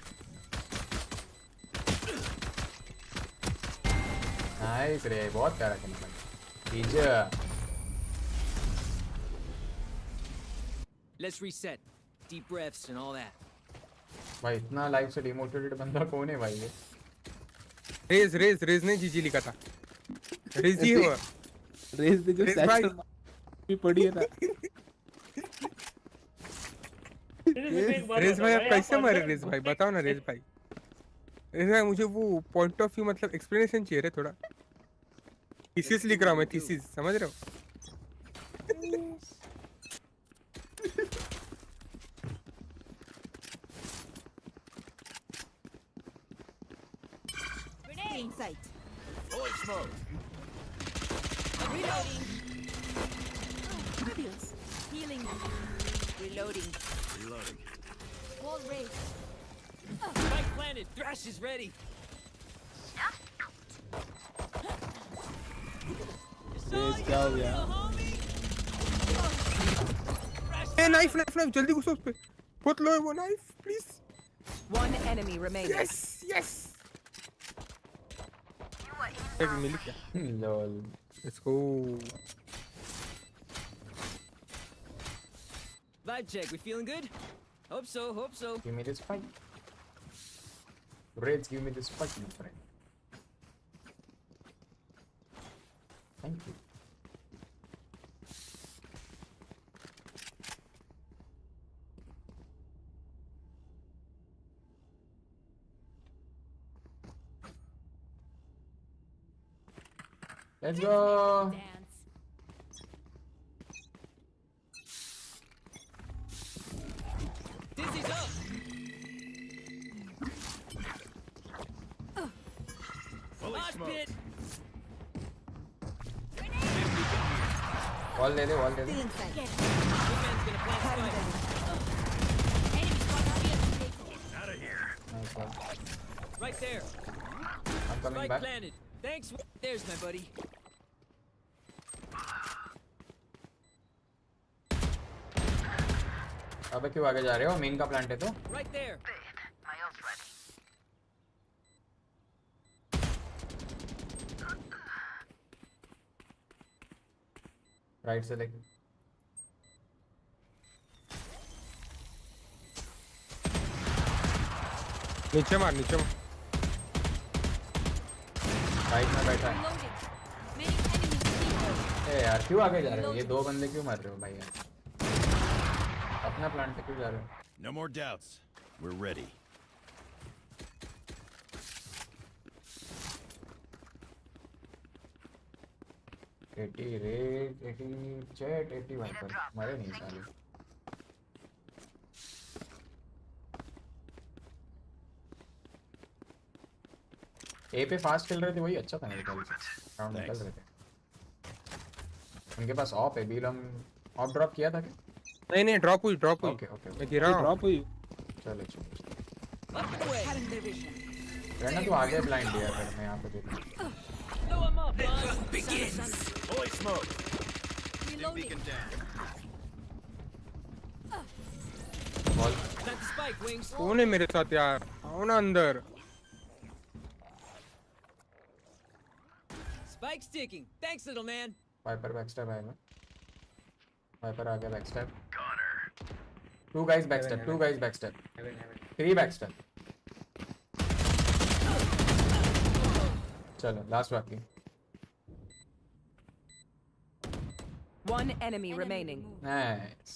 Nice रे, बहुत प्यारा खेला भाई। Teacher. Let's reset. Deep breaths and all that. भाई इतना लाइफ से डिमोटिवेटेड बंदा कौन है भाई ये? रेज ने जीजी लिखा था। रेज ही हुआ। रेज ने जो भाई भी पढ़ी है ना। रेज भाई आप कैसे मरे? रेज भाई बताओ ना रेज भाई। रेज भाई मुझे वो पॉइंट ऑफ व्यू मतलब एक्सप्लेनेशन चाहिए रे थोड़ा। थीसिस लिख रहा हूँ मैं, थीसिस समझ रहे हो? In sight. Holy smoke! Reloading. Fabulous. Healing. Reloading. Reloading. Wall raised. Spike planted. Thrash is ready. Let's go यार. Hey, knife, जल्दी घुसो उस पे. बहुत लो है वो knife, please. One enemy remaining. Yes. एक मिली क्या? Lol. Let's go. Vibe check. We feeling good? Hope so. Give me this spike. Reds, give me this spike, my friend. Thank you. Let's go. Dizzy's up. Mosh pit. Wall ले दे. Wingman's gonna plant spike. Out of here. Nice one. Right there. I'm coming Spike back. planted. Thanks. There's my buddy. अबे क्यों आगे जा रहे हो? Main का plant है तो. Right there. My ult's ready. Right से लेके. नीचे मार. राइट में बैठा है. ए यार क्यों आगे जा रहे हो? ये 2 बंदे क्यों मार रहे हो भाई यार? अपना प्लांट पे क्यों जा रहे हो? No more doubts. We're ready. Eighty red 80 chat 81 पर मरे नहीं साले. ए पे फास्ट खेल रहे थे वही अच्छा था मेरे ख्याल से. राउंड निकल रहे थे. उनके पास ऑफ है. बील हम ऑफ ड्रॉप किया था क्या? नहीं ड्रॉप हुई. ओके मैं गिरा. ड्रॉप हुई. चलो रहना तू आगे ब्लाइंड दिया कर. मैं यहाँ पे देख. Holy smoke. Reloading. Ball. Plant the spike, Wings. कौन है मेरे साथ यार? आओ ना अंदर. Spike sticking. Thanks, little man. Viper backstab आएगा. वाइपर आ गया बैकस्टैप. 2 guys backstep. 3 backstep. चलो लास्ट बाकी. One enemy remaining. Nice.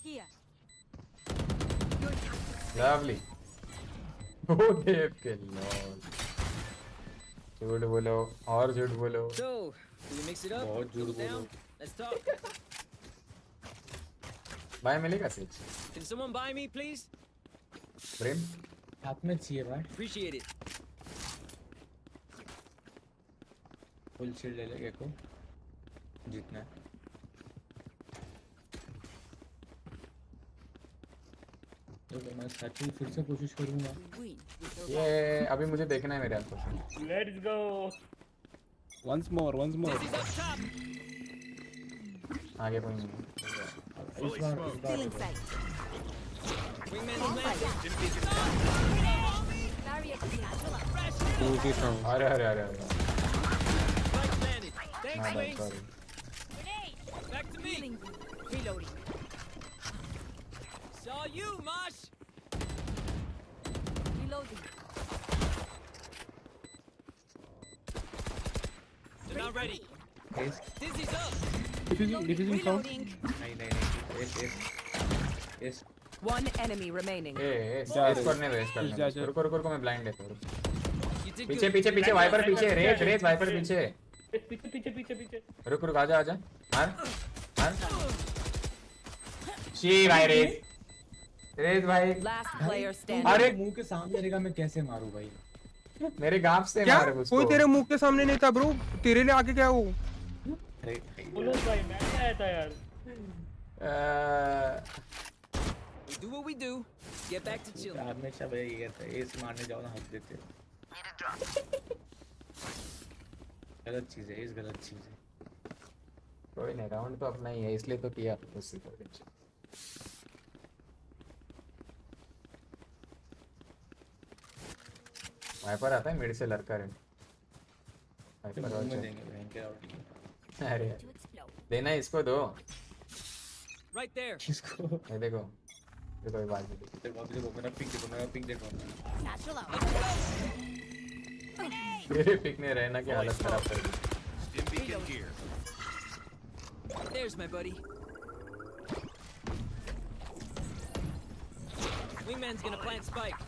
Here. Lovely. Oh, Dave के lol. झूठ बोलो और झूठ बोलो. So, do we mix it up? Cool it down? Let's talk. भाई मिलेगा सीच. Can someone buy me, please? प्रेम. हाथ में चाहिए भाई. Appreciate it. फुल शील्ड ले लेंगे को. जीतना है. तो मैं सच्ची फिर से कोशिश करूंगा. ये अभी मुझे देखना है मेरे हाथ को. Let's go. Once more. Dizzy's up top. आगे कोई नहीं. Feeling sight. Wingman's planted. Barrier अरे. Spike planted. Thanks, Wings. Sorry. Back to me. Reloading. Saw you, Mosh. Reloading. They're not ready. Dizzy's up. Diffusing sound. Yes. One enemy remaining. Waste करने. रुको मैं blind है. You did पीछे good. Viper पीछे. Raze Viper पीछे. पीछे. रुक आजा. मार. शी भाई रेस. रेज भाई Last player standing. अरे मुंह के सामने रहेगा, मैं कैसे मारूं भाई? मेरे गांव से क्या? मार उसको। कोई तेरे मुंह के सामने नहीं था ब्रो, तेरे लिए आके क्या वो? बोलो भाई मैं नहीं आया था यार। We do what we do. Get back to chilling. हमेशा भाई ये कहता है, एस मारने जाओ ना हक देते। गलत चीज है, इस गलत चीज है। कोई नहीं, राउंड तो अपना ही है, इसलिए तो किया उससे तो टेंशन। वाइपर आता है मिड से लड़का रे। वाइपर और देंगे भयंकर आउट। अरे देना इसको दो। Right there. किसको? ये देखो, ये कोई बात नहीं। देखो मेरा पिक देखो। Satchel out. मेरे पिक ने रहना की हालत खराब कर दी। Stim beacon here. There's my buddy. Wingman's gonna plant spike.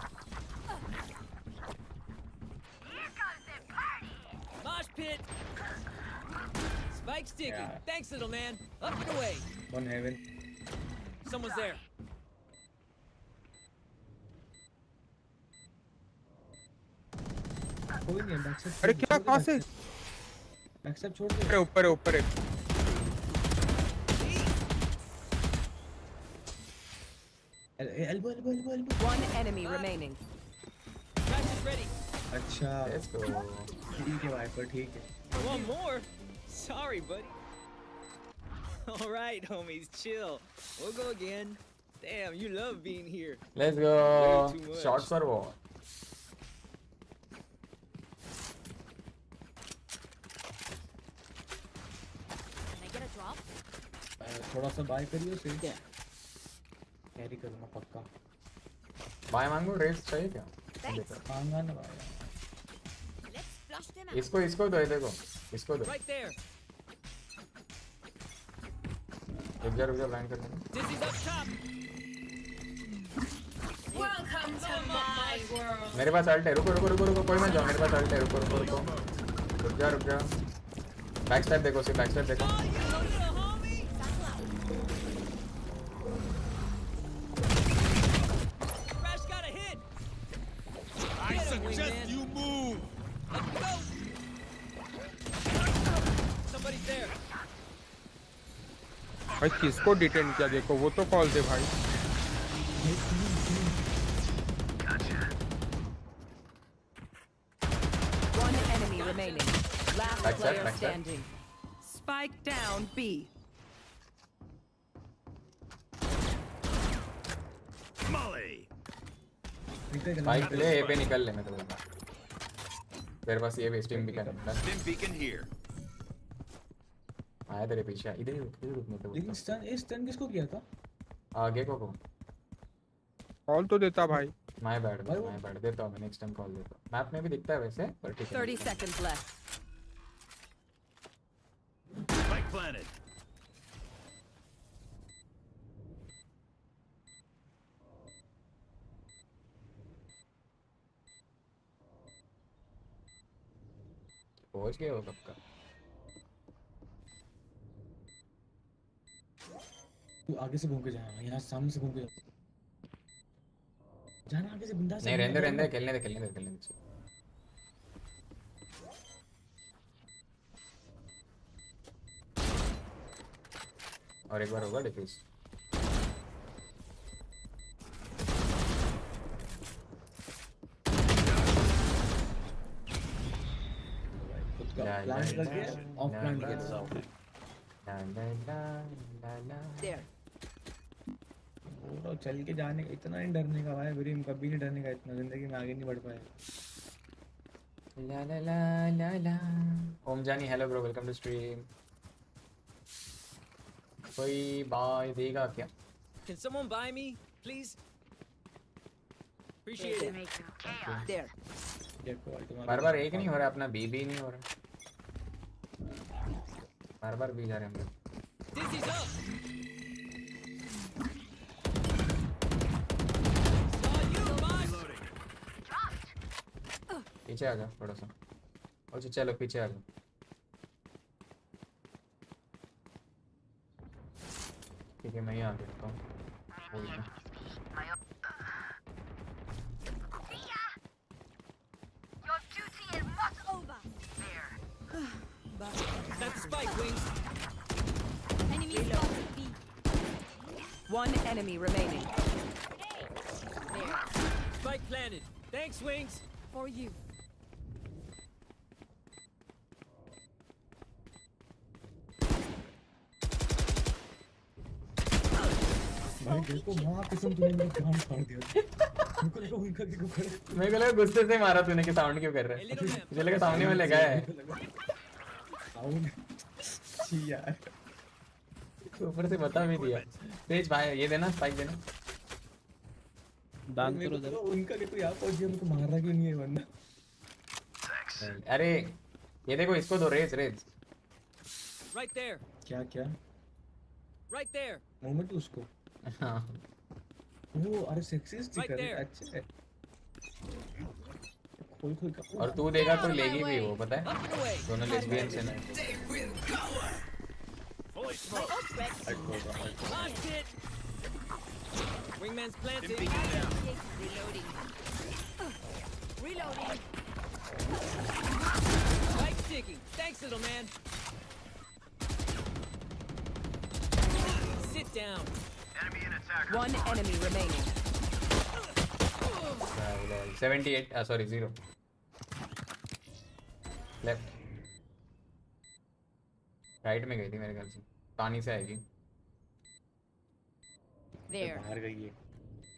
Mosh pit. Spike's ticking. Yeah. Thanks, little man. Up and away. One heaven. Someone's there. कोई नहीं बैक साइड। अरे क्या कहां से? बैक साइड छोड़ दे। अरे ऊपर है, ऊपर है। Elbow. One enemy remaining. Crash is ready. अच्छा लेट्स गो। ठीक है वाइपर, ठीक है। One more? Sorry, buddy. All right, homies, chill. We'll go again. Damn, you love being here. Let's go. Shots और वो Can I get a drop? थोड़ा सा bye करियो से। कैरी करूंगा पक्का। बाय मांगो, रेस चाहिए क्या? मांगा ना भाई। Let's flush them out. इसको दो, ये देखो इसको दो। Right there. रुक जा ब्लाइंड कर देना। Dizzy's up top. Welcome to my world. मेरे पास अल्ट है, रुको कोई मत जाओ, मेरे पास अल्ट है, रुको। रुक जा। बैक स्टेप देखो, सिर्फ बैक स्टेप देखो। Crash got a hit. I suggest you move. Let's go. Somebody's there. भाई किसको डिटेन किया देखो, वो तो कॉल दे भाई। One enemy remaining. Last Backstab, player backstab. standing. Spike down B. Molly. Bike ले, ए पे निकल ले, मैं तो बोलता। मेरे पास ये स्टीम भी कर। Stim beacon here. आया तेरे पीछे, इधर ही रुक मैं तो लेकिन बोलता। स्टन किसको किया था? आगे को कॉल तो देता भाई। माय बैड देता हूँ मैं, नेक्स्ट टाइम कॉल देता हूँ। मैप में भी दिखता है वैसे, पर ठीक है। 30 seconds left. Spike planted. पहुंच गए हो कब का? तू आगे से घूम के जाना, यहाँ सामने से घूम के जाना आगे से बंदा। नहीं रहने दे, खेलने दे। और एक बार होगा डिफ्यूज। प्लान करके ऑफ प्लान किया। There. वो चल के जाने का इतना नहीं डरने का भाई, ब्रीम कभी नहीं डरने का इतना, जिंदगी में आगे नहीं बढ़ पाए। ला ओम जानी hello bro, welcome to stream. कोई बाय देगा क्या? Can someone buy me, please? Appreciate it. There. बार एक नहीं हो रहा अपना, बी नहीं हो रहा, बार बी जा रहे हम लोग। Dizzy's up. पीछे आ जा थोड़ा सा। अच्छा चलो पीछे आ जाओ। ठीक है मैं यहाँ देखता हूँ। Your duty is not over. There. That's the spike, Wings. Enemy spotted B. One enemy remaining. There. Spike planted. Thanks, Wings. For you. भाई देखो मां कसम तूने मेरा कान फाड़ दिया उनको देखो उनका देखो खड़े मेरे को लगा गुस्से से मारा तूने कि साउंड क्यों कर रहा है मुझे लगा सामने में लगा है साउंड छी यार ऊपर से बता भी दिया तेज भाई ये देना स्पाइक देना दान करो जरा उनका देखो यहां पहुंच गया मुझको मार रहा क्यों नहीं है बंदा अरे ये देखो इसको दो रेज Right there. क्या क्या Right there. मोमेंट उसको हां वो अरे सेक्सिस्ट दिख रहा है अच्छा है खोल का और तू देगा तो लेगी भी वो पता है दोनों लेस्बियन से ना Wingman's planted. Reloading. Reloading. Spike sticking. Thanks, little man. Sit down. Enemy and attacker. One enemy remaining. 78 sorry 0 left right में गई थी मेरे ख्याल से पानी से आएगी There. बाहर गई है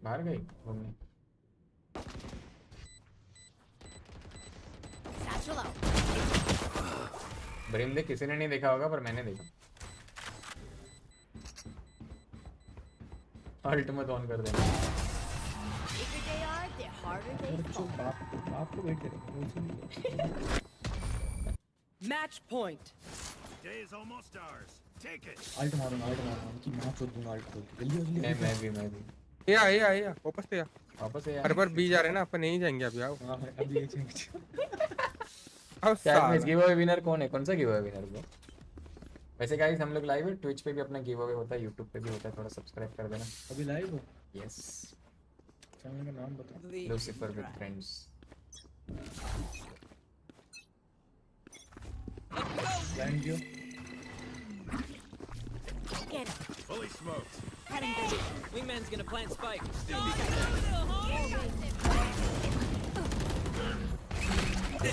बाहर गई घूमने Satchel out. ब्रिम देख किसी ने नहीं देखा होगा पर मैंने देखा अल्ट मत ऑन कर देना Bigger they are, the harder they fall. बाप को वेट करेंगे Match point. Day is almost ours. Take it. Ult मारूंगा उनकी मां चोद दूंगा अल्ट खोल के जल्दी मैं भी ये आ वापस से हर बार बी जा रहे हैं ना अपन नहीं जाएंगे अभी आओ हां अभी ये चेंज आओ साथ गिव अवे विनर कौन है कौन सा गिव अवे विनर को वैसे गाइस हम लोग लाइव है ट्विच पे भी अपना गिव अवे होता है यूट्यूब पे भी होता है थोड़ा सब्सक्राइब कर देना अभी लाइव हो यस चैनल का नाम बताओ Lucifer with friends thank you Get him. Fully smoked. Cutting the lead. Wingman's gonna plant spike.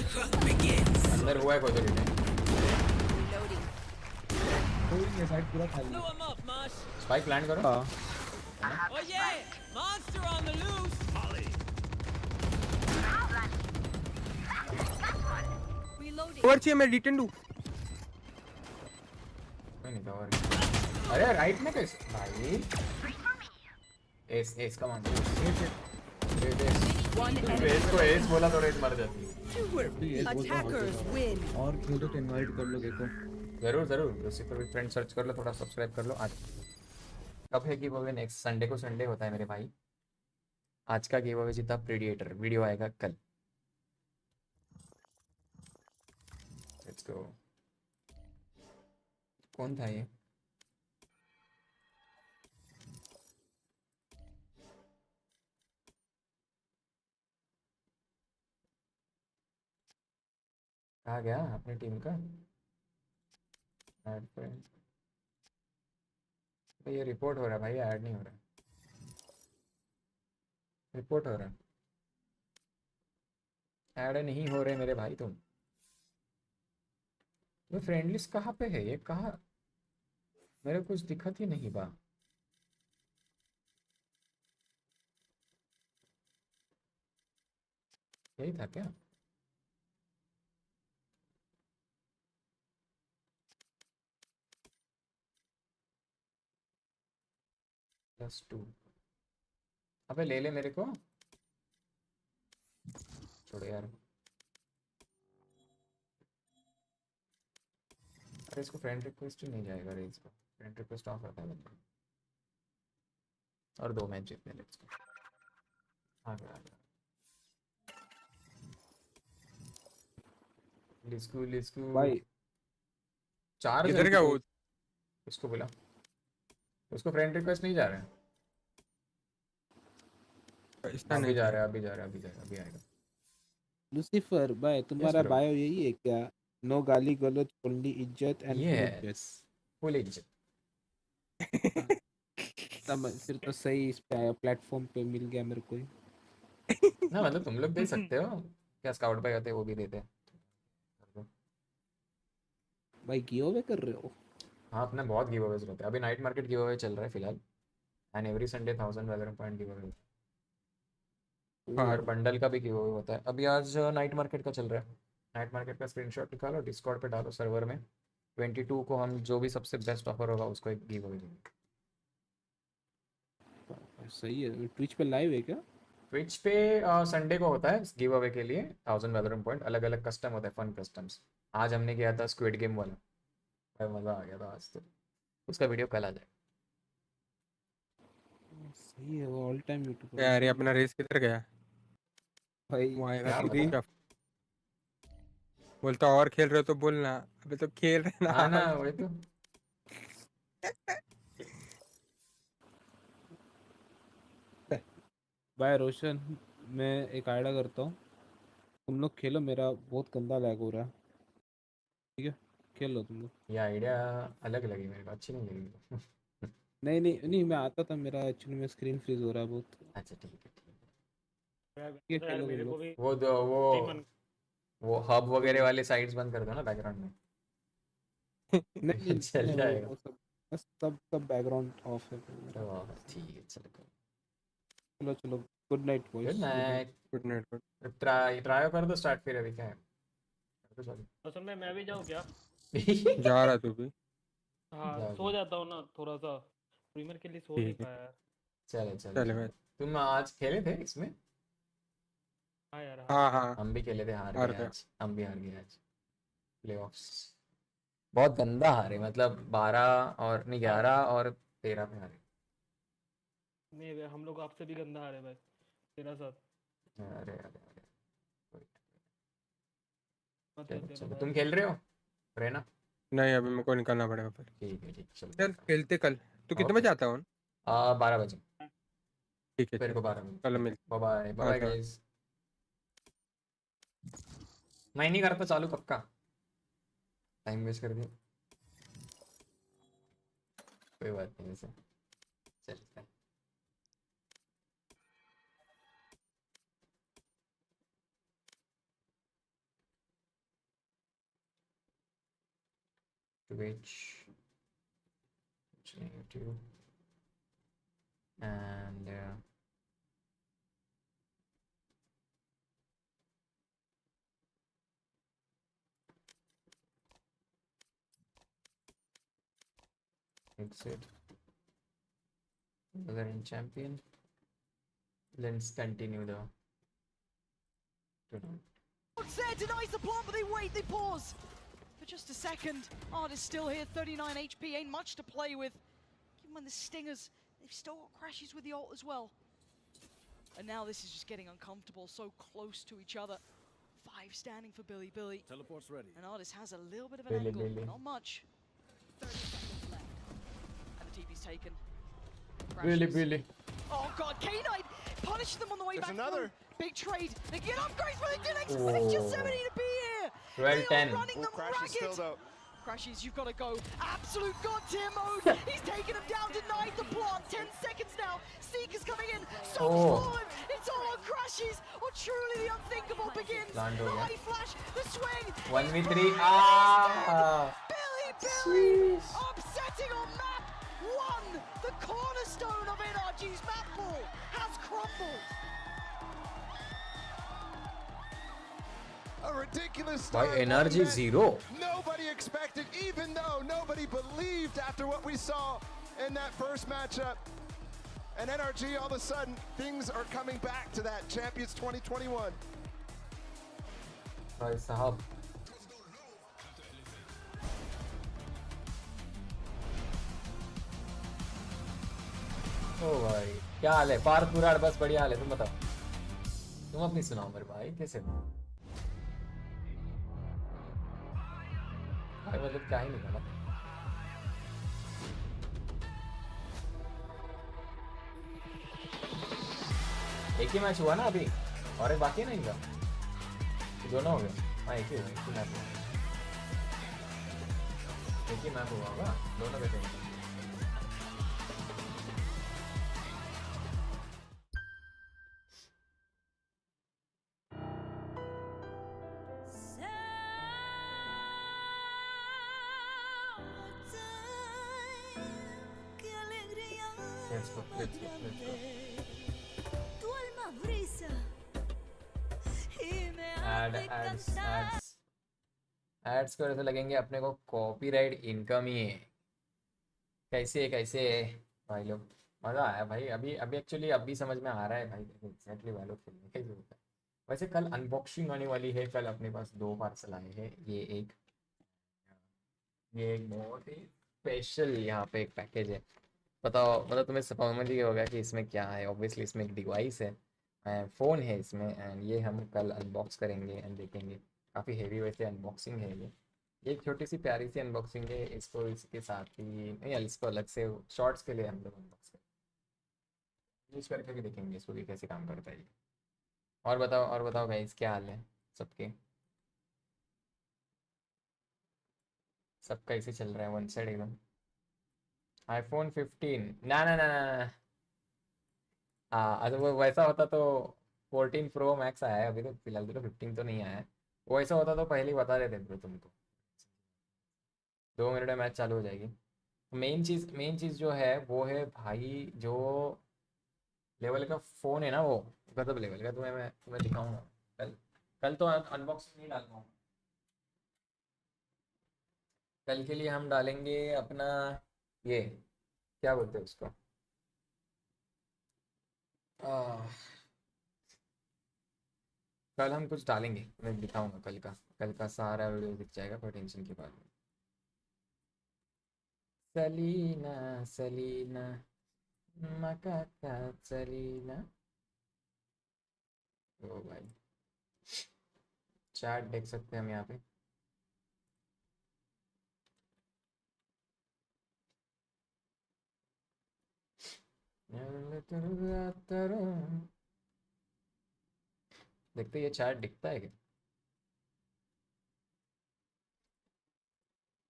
अंदर हुआ है कोई तो Reloading. कोई नहीं साइड पूरा खाली Blew him up, Mosh. Spike plant करो Oh yeah! Monster on the loose! Reloading. Over चाहिए मैं D10 दूं कोई नहीं था और अरे राइट में कैसे भाई S come on One S enemy. को एस बोला तो एस मर जाती है Attackers win. और खेलो तो इनवाइट कर लो देखो जरूर लूसीफर विद फ्रेंड्स सर्च कर लो थोड़ा सब्सक्राइब कर लो आज कब है गिव अवे नेक्स्ट संडे को संडे होता है मेरे भाई आज का गिव अवे जीता प्रेडिएटर वीडियो आएगा कल लेट्स गो कौन था ये कहाँ गया अपनी टीम का ऐड फ्रेंड्स ये रिपोर्ट हो रहा है भाई ऐड नहीं हो रहा रिपोर्ट हो रहा है ऐड नहीं हो रहे मेरे भाई तुम ये फ्रेंड लिस्ट कहाँ पे है ये कहाँ मेरे कुछ दिखत ही नहीं बा यही था क्या +2 अबे ले मेरे को छोड़ो यार अरे इसको फ्रेंड रिक्वेस्ट ही नहीं जाएगा रे इसको फ्रेंड रिक्वेस्ट ऑफ रखा है और 2 मैच जीतने लेट्स गो आ गया लेट्स गो भाई 4 इधर क्या वो इसको बोला उसको फ्रेंड रिक्वेस्ट नहीं जा रहा है अभी जा रहा है, अभी आएगा। लूसीफर भाई तुम्हारा bro. बायो यही है क्या? नो गाली गलौज, ओनली इज्जत एंड Yes, फुल इज्जत। तब फिर तो सही इस प्लेटफॉर्म पे मिल गया मेरे को। ना मतलब तुम लोग दे सकते हो क्या? स्काउट पे आते वो भी देते हैं भाई गिव कर रहे हो? हाँ, अपने बहुत गिव अवेज रहते हैं। अभी नाइट मार्केट गिव अवे चल रहा है फिलहाल, and every Sunday 1000 Valorant point give away, और बंडल का भी गिव अवे होता है। अभी आज नाइट मार्केट का चल रहा है। नाइट मार्केट का स्क्रीनशॉट निकालो, डिस्कॉर्ड पे डालो सर्वर में। 22 को हम जो भी सबसे बेस्ट ऑफर होगा उसको एक गिव अवे देंगे। सही है। ट्विच पे लाइव है क्या? ट्विच पे संडे को होता है गिव अवे के लिए 1000 वैलोरेंट पॉइंट, अलग अलग कस्टम होता है, फन कस्टम्स। आज हमने किया था स्क्विड गेम वाला, मज़ा आ गया था आज तो। उसका वीडियो कल आ जाए। सही है, वो ऑल टाइम यूट्यूब यार ये अपना रेस किधर गया भाई? वो आएगा तो बोलता और खेल रहे हो तो बोलना, अबे तो खेल रहे ना। हाँ ना, वही तो। भाई रोशन, मैं एक आइडिया करता हूँ, तुम लोग खेलो, मेरा बहुत गंदा लैग हो रहा है, ठीक है? खेल लो तुम लोग। ये आइडिया अलग लगी मेरे को, अच्छी नहीं लगी। नहीं मैं आता था, मेरा एक्चुअली में स्क्रीन फ्रीज हो रहा है बहुत। अच्छा ठीक है। ये खेलो तुम लोग। वो हब वगैरह वाले साइट्स बंद कर दो ना बैकग्राउंड में। नहीं चल जाएगा। वो सब बैकग्राउंड ऑफ है। ठीक है चलो good night boys. Good night. Try कर दो स्टार्ट, फिर अभी क्या है असल में मैं भी जाऊँ क्या? जा रहा तू भी? हाँ सो जाता हूँ ना थोड़ा सा, प्रीमियर के लिए सो नहीं पाया। चले। तुम आज खेले थे इसमें? हाँ यार हाँ हम भी खेले थे, हार गए आज। हम भी हार गए आज प्लेऑफ्स। बहुत गंदा हारे, मतलब 12 और नहीं 11 और 13 पे हारे। नहीं हम लोग आपसे भी गंदा हारे भाई, तेरा साथ। अरे चलो तुम खेल रहे हो रहना? नहीं अभी मेरे को निकलना पड़ेगा फिर। ठीक है चल खेलते कल। तू कितने बजे आता है? 12 बजे। ठीक है फिर को 12 बजे कल मिलते। Bye bye guys. मैं नहीं करता चालू पक्का, टाइम वेस्ट कर दिया। कोई बात नहीं, वैसे चलता है। Twitch, YouTube, and exit. Valorant champion. Let's continue the tournament. Corsair denies the plant, but they wait, they pause. For just a second, Artist still here, 39 HP, ain't much to play with. Even when the Stingers, they've still got crashes with the ult as well. And now this is just getting uncomfortable, so close to each other. 5 standing for Billy. Teleport's ready. And Artist has a little bit of an angle, Billy. not much. 30 seconds left. And the TP's taken. Billy. Oh god, K9 punished them on the way back. Another big trade. They get upgrades, but they didn't expect Yosemite to be here. 12-10. Running them ragged. Crashes, you've got to go. Absolute god tier mode. He's taken him down, denied the plant. 10 seconds now. Seeker's coming in. So him. It's all on Crashes. Or truly the unthinkable begins. The high flash, the swing. 1v3. Billy. Upsetting on map 1. The cornerstone of NRG's map pool has crumbled. A ridiculous start. By NRG 0. Nobody expected, even though nobody believed after what we saw in that first matchup. And NRG, all of a sudden, things are coming back to that Champions 2021. भाई साहब ओ भाई क्या हाल है? पार्थ पूरा बस बढ़िया हाल है। तुम बताओ, तुम अपनी सुनाओ मेरे भाई, कैसे हो भाई? मतलब क्या ही नहीं बोला। एक ही मैच हुआ ना अभी, और एक बाकी है ना इनका, दोनों हो गए। हाँ एक ही हुआ, एक ही मैच हुआ, एक ही मैच हुआ होगा, दोनों कैसे हुए? Let's go, let's go, let's go. Ads की वजह से लगेंगे अपने को कॉपीराइट इनकम ही है। कैसे भाई लोग, मज़ा आया भाई। अभी अभी एक्चुअली अभी समझ में आ रहा है भाई एग्जैक्टली वालों खेलने कैसे होता है। वैसे कल अनबॉक्सिंग आने वाली है, कल अपने पास 2 पार्सल आए हैं। ये एक बहुत ही स्पेशल यहाँ पे एक पैकेज है। बताओ मतलब तुम्हें समझ ही होगा कि इसमें क्या है। ऑब्वियसली इसमें एक डिवाइस है, फ़ोन है इसमें, एंड ये हम कल अनबॉक्स करेंगे एंड देखेंगे। काफ़ी हेवी वैसे अनबॉक्सिंग है ये एक छोटी सी प्यारी सी अनबॉक्सिंग है। इसको इसके साथ ही नहीं, इसको अलग से शॉर्ट्स के लिए हम लोग अनबॉक्स करेंगे, यूज़ करके भी देखेंगे इसको कि कैसे काम करता है ये। और बताओ गाइस, क्या हाल है सबके? सब कैसे चल रहा है? वन साइड एकदम। आईफोन 15 ना ना ना ना। हाँ अगर वो वैसा होता तो 14 प्रो मैक्स आया है अभी, तो फिलहाल तो 15 तो नहीं आया है। वो ऐसा होता तो पहले ही बता देते ब्रो तुमको। 2 मिनट में मैच चालू हो जाएगी। मेन चीज़ जो है वो है भाई, जो लेवल का फ़ोन है ना वो गजब लेवल का। तुम्हें दिखाऊंगा कल तो अनबॉक्सिंग नहीं डाल पाऊँगा। कल के लिए हम डालेंगे अपना ये क्या बोलते हैं उसको, कल हम कुछ डालेंगे, मैं दिखाऊंगा कल का सारा वीडियो दिख जाएगा, कोई टेंशन की बात नहीं। सलीना मकाका सलीना। ओ भाई चैट देख सकते हैं हम यहाँ पे। देखते ये चैट दिखता है क्या?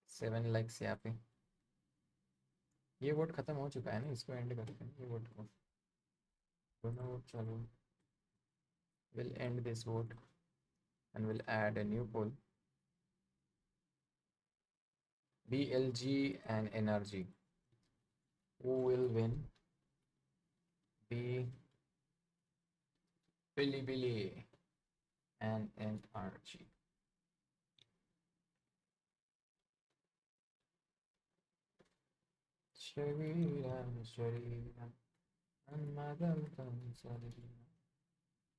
7 लाइक्स यहाँ पे। ये वोट खत्म हो चुका है ना, इसको एंड करते हैं। ये वोट को दोनों वोट चालू। Will and this vote and will add a new poll. BLG and NRG. Who will win? Billy and NRG. Shariram, Madam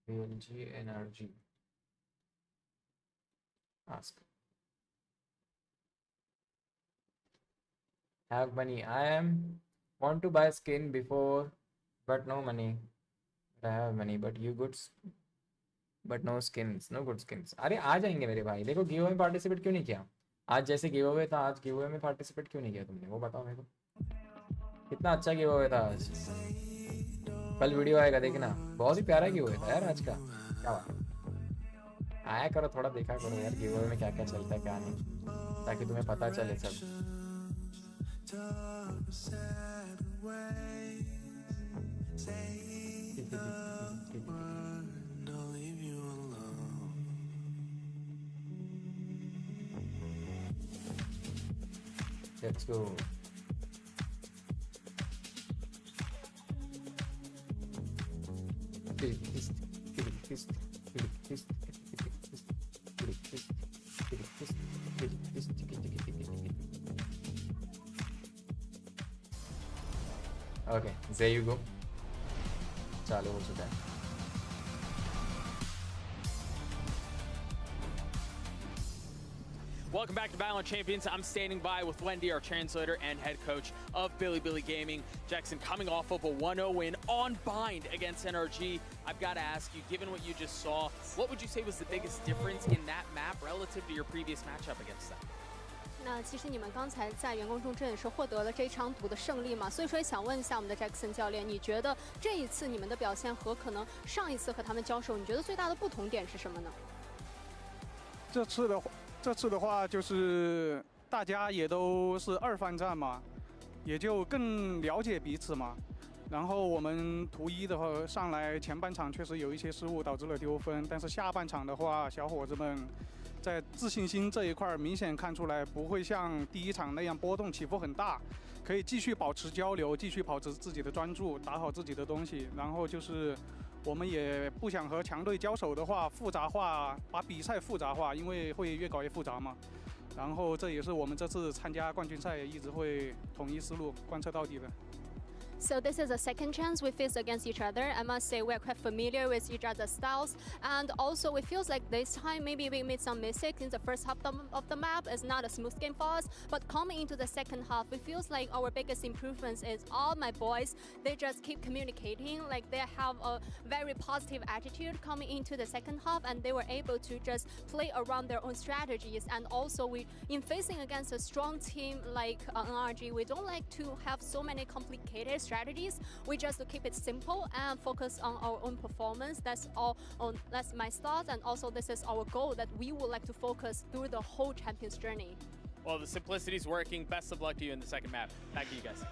BLG NRG. Ask. Have money. Want to buy skin before, but no money. I have money, but you goods, but no skins, no good skins. अरे आ जाएंगे मेरे भाई। देखो give away में participate क्यों नहीं किया आज? जैसे गिव अवे था आज, गिव अवे में पार्टिसिपेट क्यों नहीं किया तुमने? वो बताओ मेरे को। कितना अच्छा गिव अवे था आज। कल वीडियो आएगा देखना, बहुत ही प्यारा गिव अवे था यार आज का। क्या बात, आया करो थोड़ा, देखा करो यार गिव अवे में क्या क्या चलता है क्या नहीं, ताकि तुम्हें पता चले सब। Let's go. Okay, there you go. चालू हो चुका है। Welcome back to Valorant Champions. I'm standing by with Wendy, our translator and head coach of Billy Gaming. Jackson coming off of a 1-0 win on bind against NRG. I've got to ask you, given what you just saw, what would you say was the biggest difference in that map relative to your previous matchup against them? 那其实你们刚才在员工重镇也是获得了这一场赌的胜利嘛，所以说也想问一下我们的 Jackson 教练，你觉得这一次你们的表现和可能上一次和他们交手，你觉得最大的不同点是什么呢？这次的话，就是大家也都是2番战嘛，也就更了解彼此嘛。然后我们图一的话上来前半场确实有一些失误导致了丢分，但是下半场的话，小伙子们在自信心这一块明显看出来，不会像第一场那样波动起伏很大，可以继续保持交流，继续保持自己的专注，打好自己的东西。然后就是我们也不想和强队交手的话复杂化，把比赛复杂化，因为会越搞越复杂嘛。然后这也是我们这次参加冠军赛一直会统一思路，贯彻到底的。So this is a second chance we face against each other. I must say we're quite familiar with each other's styles, and also it feels like this time maybe we made some mistakes in the first half of the map. It's not a smooth game for us, but coming into the second half, it feels like our biggest improvements is all my boys. They just keep communicating, like they have a very positive attitude coming into the second half, and they were able to just play around their own strategies. And also in facing against a strong team like NRG, we don't like to have so many complicated strategies. We just to keep it simple and focus on our own performance. That's all. That's my thoughts, and also this is our goal that we would like to focus through the whole champion's journey. Well, the simplicity's working. Best of luck to you in the second map. Back to you guys.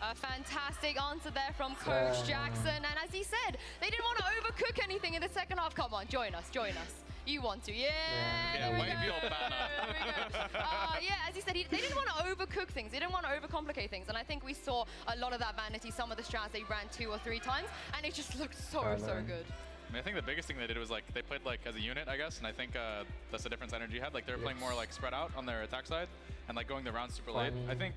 A fantastic answer there from Coach Jackson, and as he said, they didn't want to overcook anything in the second half. Come on, join us, join us. You want to, yeah, wave your banner. Yeah, as you said, they didn't want to overcook things. They didn't want to overcomplicate things. And I think we saw a lot of that vanity. Some of the strats they ran 2 or 3 times, and it just looked so good. I mean, I think the biggest thing they did was like they played like as a unit, I guess, and I think that's the difference Energy had. Like they were playing more like spread out on their attack side and like going the rounds super late. I think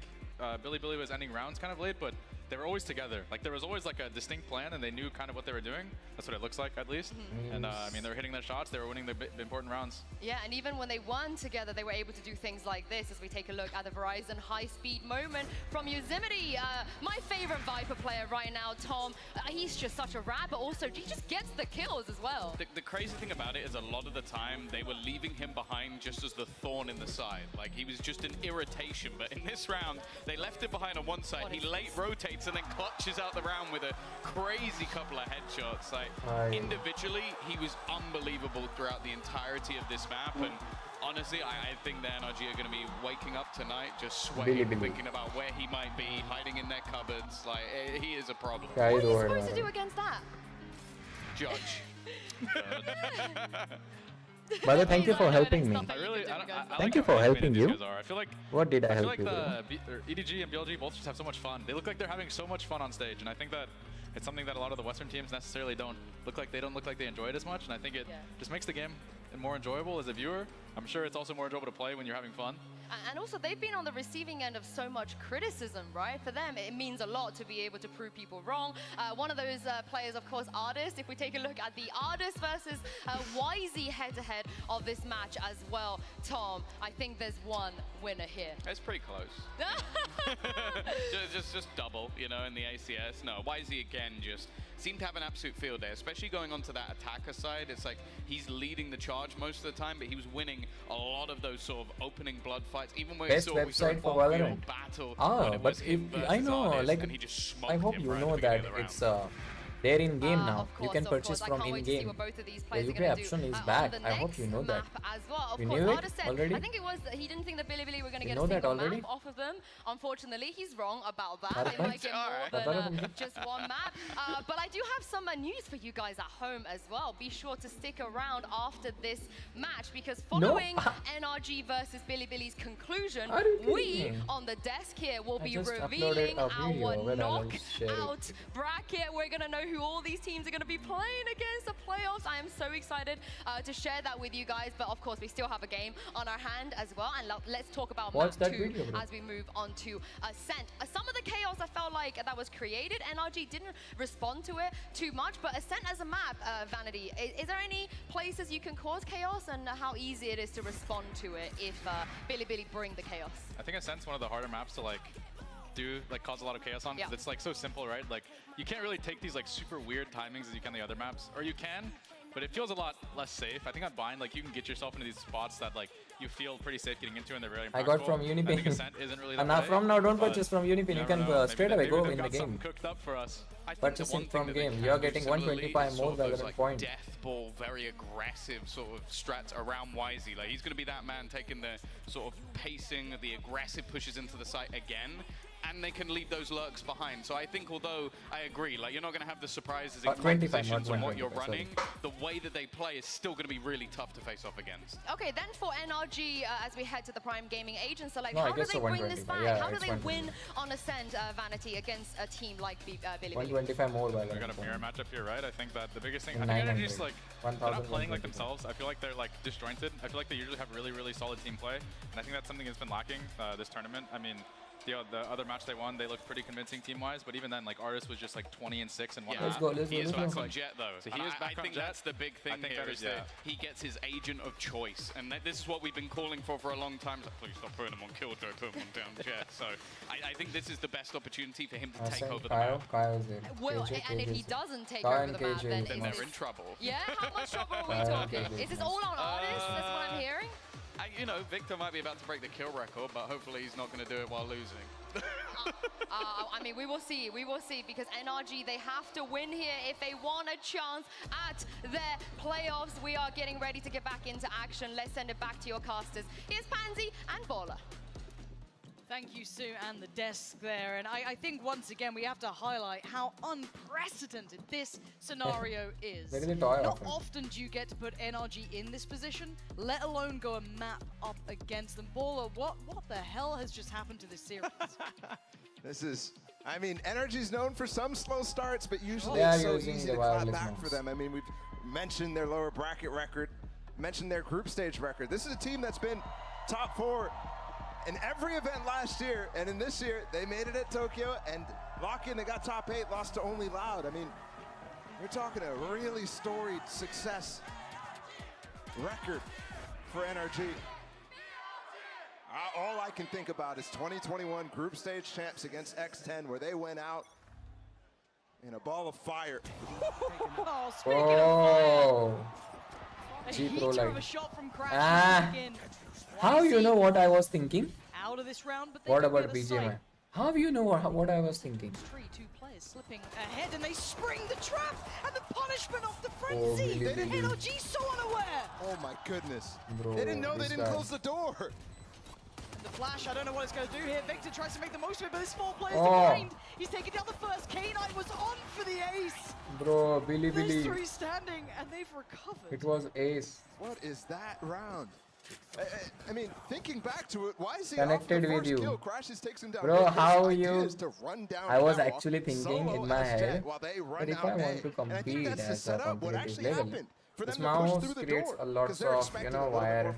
Billy was ending rounds kind of late, but they were always together. Like there was always like a distinct plan, and they knew kind of what they were doing. That's what it looks like, at least. And I mean, they were hitting their shots. They were winning the important rounds. Yeah, and even when they won together, they were able to do things like this. As we take a look at the Verizon high-speed moment from Yosemite, my favorite Viper player right now, Tom. He's just such a rat, but also he just gets the kills as well. The crazy thing about it is a lot of the time they were leaving him behind just as the thorn in the side. Like he was just an irritation. But in this round, they left him behind on one side. He late rotates and then clutches out the round with a crazy couple of headshots. Like individually, he was unbelievable throughout the entirety of this map. And honestly, I think the NRG are going to be waking up tonight, just sweating, thinking about where he might be, hiding in their cupboards. Like he is a problem. What are you supposed to do against that? Judge. Brother, thank you for helping me. Thank you for helping you. I feel like what did I help like you the EDG and BLG both just have so much fun. They look like they're having so much fun on stage, and I think that it's something that a lot of the Western teams necessarily don't look like. They don't look like they enjoy it as much, and I think it just makes the game more enjoyable as a viewer. I'm sure it's also more enjoyable to play when you're having fun. And also, they've been on the receiving end of so much criticism, right? For them, it means a lot to be able to prove people wrong. One of those players, of course, Artist. If we take a look at the Artist versus YZ head-to-head of this match as well, Tom, I think there's one winner here. It's pretty close. just double, you know, in the ACS. No, YZ again just seemed to have an absolute field day, especially going onto that attacker side. It's like he's leading the charge most of the time, but he was winning a lot of those sort of opening blood fights. Even when we saw website for Valorant. But I know, like, I hope you know that it's they're in game now. You can purchase from in game. The UPI option is back. I hope you know that. You knew it already? I think it was he didn't think that Billy were going to get a single map off of them. Unfortunately, he's wrong about that. They might get more than just one map. But I do have some news for you guys at home as well. Be sure to stick around after this match, because following NRG versus Billy's conclusion, we on the desk here will be revealing our knockout bracket. We're going to know who all these teams are going to be playing against the playoffs. I am so excited to share that with you guys. But of course, we still have a game on our hand as well. And let's talk about map 2 as we move on to Ascent. Some of the chaos I felt like that was created, NRG didn't respond to it too much. But Ascent as a map, Vanity, is there any places you can cause chaos, and how easy it is to respond to it if Billy bring the chaos? I think Ascent's one of the harder maps to cause a lot of chaos on, because it's like so simple, right? Like you can't really take these like super weird timings as you can the other maps, or you can, but it feels a lot less safe. I think on Bind, like you can get yourself into these spots that like you feel pretty safe getting into, and they're really impactful. I got from I think Unipin. Ascent isn't really the And now play, from now, don't but purchase from Unipin. You can straight away go in the game. Cooked up for us. Purchasing from game, you are getting 125 more Valorant points. Death ball, very aggressive sort of strats around Wisey. Like he's going to be that man taking the sort of pacing, the aggressive pushes into the site again. And they can leave those lurks behind. So I think, although I agree, like you're not going to have the surprises in positions and what you're running, the way that they play is still going to be really tough to face off against. Okay, then for NRG, as we head to the Prime Gaming Agents, so like, no, how do they bring this back? Yeah, how do they win on Ascent, Vanity, against a team like Bilibili? 125 more Valorant. We got a mirror matchup here, right? I think that the biggest thing, I think NRG's like, they're not playing like themselves. I feel like they're like disjointed. I feel like they usually have really, really solid team play. And I think that's something that's been lacking this tournament. I mean, the other match they won, they looked pretty convincing team-wise, but even then, like Artis was just like 20-6 and 1. Let's go. He is back on Jet though. So he is back I think that's the big thing here is that he gets his agent of choice, and this is what we've been calling for a long time. Like, please stop putting him on Killjoy, put him on down Jet. So I think this is the best opportunity for him to take over the map. Well, and if he doesn't take over the map, then they're in trouble. Yeah, how much trouble are we talking? Is this all on Artis? That's what I'm hearing. You know, Victor might be about to break the kill record, but hopefully he's not going to do it while losing. I mean, we will see, because NRG, they have to win here if they want a chance at their playoffs. We are getting ready to get back into action. Let's send it back to your casters. Here's Pansy and Baller. Thank you, Sue, and the desk there. And I think, once again, we have to highlight how unprecedented this scenario is. Not often do you get to put NRG in this position, let alone go a map up against them. Baller, what the hell has just happened to this series? This is, I mean, NRG's known for some slow starts, but usually it's so easy to clap back for them. I mean, we've mentioned their lower bracket record, mentioned their group stage record. This is a team that's been top 4 in every event last year, and in this year, they made it at Tokyo, and lock-in, they got top 8, lost to only Loud. I mean, you're talking a really storied success record for NRG. All I can think about is 2021 group stage champs against X10, where they went out in a ball of fire. Oh, speaking of fire, a heater of a shot from Crash again. How you know what I was thinking? Out of this round, but what about BGMI? How you know what I was thinking? 2 players slipping ahead, and they spring the trap and the punishment of the frenzy. NRG so unaware. Oh my goodness! Bro, they didn't know they didn't close the door. And the flash, I don't know what it's going to do here. Victor tries to make the most of it, but there's 4 players behind. He's taking down the first. K9 was on for the ace. Bro, Billy. There's 3 standing, and they've recovered. It was ace. What is that round? I mean, thinking back to it, why is he connected off the with first you? Kill, Crashes takes him down. Bro, how you? To run down I was Alpha, actually thinking in my head that if I want to compete at a competitive level, this mouse creates a lot of, you know,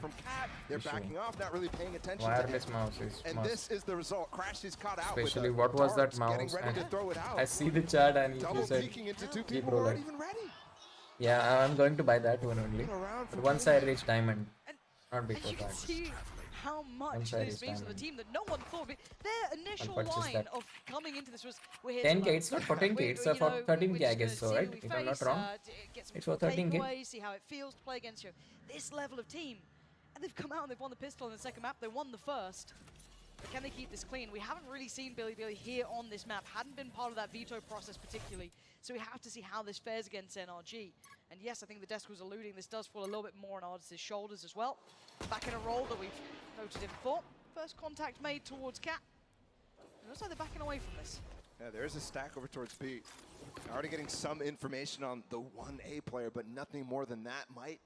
They're backing off, not really paying attention wireless to mouse is and must. This is the result. Crash is caught out. Especially what was that mouse? I see the chat and you said G Pro Light. Yeah, I'm going to buy that one only. But once I reach diamond, not before that. See how much this means to the team that no one thought. Their initial line of coming into this was, we're here 10k, it's not for 10k, it's for 13k, I guess so, right? If I'm not wrong. It's for 13k. See how it feels to play against you. This level of team. And they've come out and they've won the pistol in the second map. They won the first. But can they keep this clean? We haven't really seen Bilibili here on this map. Hadn't been part of that veto process particularly. So we have to see how this fares against NRG. And yes, I think the desk was alluding, this does fall a little bit more on Artis' shoulders as well. Back in a role that we've noted him for. First contact made towards Cat. It looks like they're backing away from this. Yeah, there's a stack over towards B. Already getting some information on the 1A player, but nothing more than that might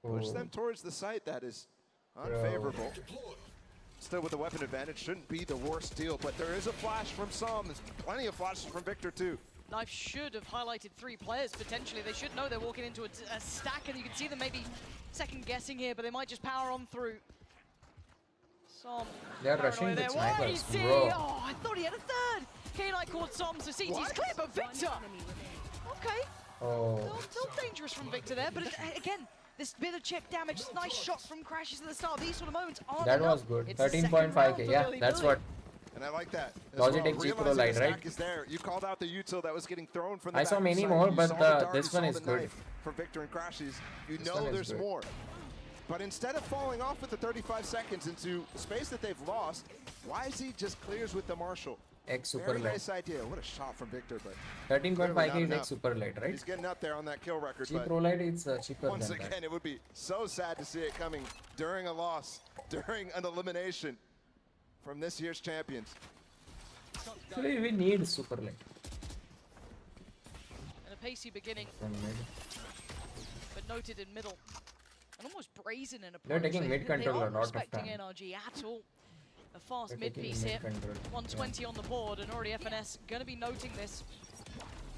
push them towards the site. That is unfavorable. Still with the weapon advantage, shouldn't be the worst deal, but there is a flash from Som. There's plenty of flashes from Victor too. Knife should have highlighted 3 players potentially. They should know they're walking into a stack, and you can see them maybe second guessing here, but they might just power on through. Som. They're rushing the snipers, bro. Oh, I thought he had a third. K9 caught Som, so CT's clear, but Victor. Okay. Still dangerous from Victor there, but again, this bit of chip damage, nice shot from Crashes at the start. These sort of moments aren't That enough. was good. 13.5k, yeah, that's what. And I like that. Logitech G241 Light, right? Is there. You called out the util that was getting thrown from the I saw many more, but this one is good. For Victor and Crashes, you know there's more. But instead of falling off with the 35 seconds into space that they've lost, YZ just clears with the Marshall. X super Very light. nice idea. What a shot from Victor, but 13.5k is X super light, right? He's getting up there on that kill record. Cheap but pro light is cheaper once than again, that. it would be so sad to see it coming during a loss, during an elimination from this year's champions. Actually, we need super light. And a pacey beginning, but noted in middle. And almost brazen in approach. They're taking mid control a lot of respecting time. NRG at all. A fast They're mid taking piece here. control. 120 on the board, and already FNS going to be noting this.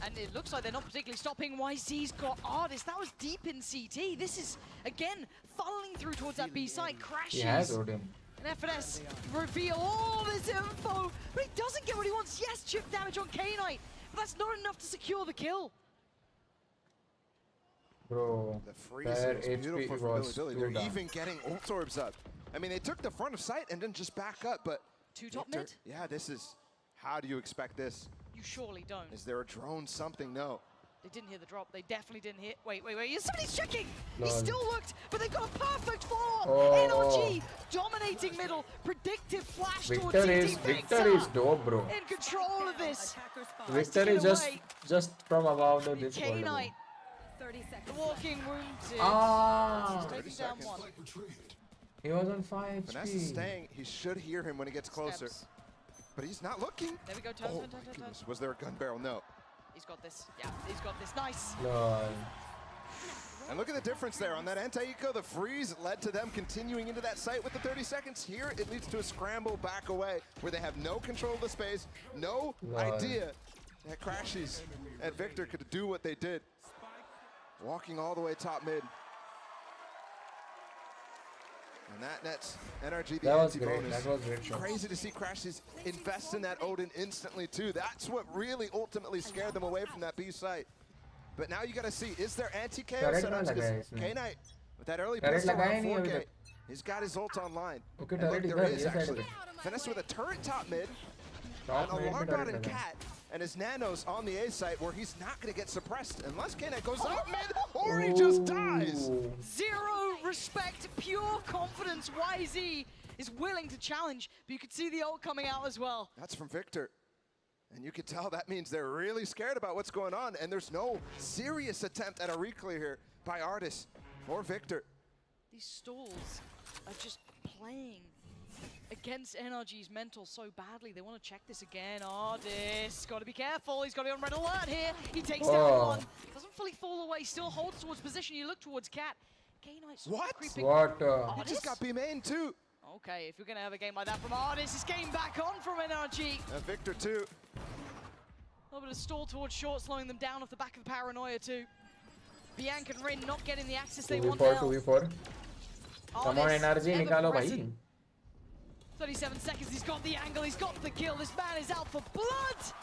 And it looks like they're not particularly stopping. YZ's got Artist. That was deep in CT. This is, again, funneling through towards that B side. Crashes. He has Odium. And FNS reveal all this info, but he doesn't get what he wants. Yes, chip damage on K-Knight, but that's not enough to secure the kill. Bro, the freeze is beautiful from Billy. They're even getting ult orbs up. I mean, they took the front of sight and then just back up, but two top mid? Yeah, this is, how do you expect this? You surely don't. Is there a drone, something? No. They didn't hear the drop. They definitely didn't hear. Wait. Somebody's checking. Lol. He still looked, but they got a perfect follow-up. Oh. NRG dominating middle. Predictive flash towards Victor is dope, bro. in control of this. Victor is just from above this world. K-Knight. 30 seconds. The walking wounded. Ah. He's taking down one. He was on 5 Vanessa is staying. He should hear him when he gets closer. But he's not looking. There we go. Turn. Was there a gun barrel? No. He's got this. Yeah, he's got this. Nice. Lol. And look at the difference there. On that anti-eco, the freeze led to them continuing into that site with the 30 seconds. Here, it leads to a scramble back away where they have no control of the space, no idea that Crashies and Victor could do what they did. Walking all the way top mid. And that nets NRG the anti-bonus. That was great shot. Crazy to see Crashies invest in that Odin instantly too. That's what really ultimately scared them away from that B site. But now you got to see, is there anti-KO setups? Because K-Knight, with that early pistol around 4K, he's got his ult online. Okay, and look, there is actually. Vanessa with a turret top mid, an alarm bot and Cat, and his nanos on the A site where he's not going to get suppressed unless K-Knight goes up mid or he just dies. Zero respect, pure confidence. YZ is willing to challenge, but you could see the ult coming out as well. That's from Victor. And you can tell that means they're really scared about what's going on, and there's no serious attempt at a reclear here by Artis or Victor. These stalls are just playing against NRG's mental so badly. They want to check this again. Artis, got to be careful. He's got to be on red alert here. He takes down one. Doesn't fully fall away, still holds towards position. You look towards Cat. K-Knight's creeping. He just got B-main too. Okay, if you're going to have a game like that from Artis, it's game back on from NRG. And Victor too. A little bit of stall towards short, slowing them down off the back of the paranoia too. Bianca and Rin not getting the access they want now. 2v4. Come on, NRG, nikalo bhai. 37 seconds, he's got the angle, he's got the kill. This man is out for blood.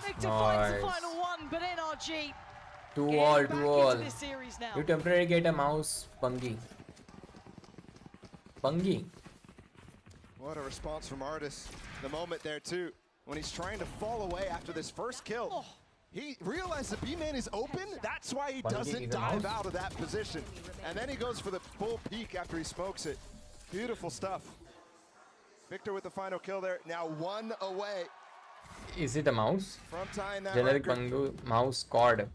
Victor finds the final one, but NRG 2-all. this series now. You temporarily get a mouse, Pungi. What a response from Artis. The moment there too, when he's trying to fall away after this first kill. He realized the B-man is open. That's why he doesn't dive out of that position. And then he goes for the full peek after he smokes it. Beautiful stuff. Victor with the final kill there. Now 1 away. Is it a mouse? From tying that Generic record mouse cord.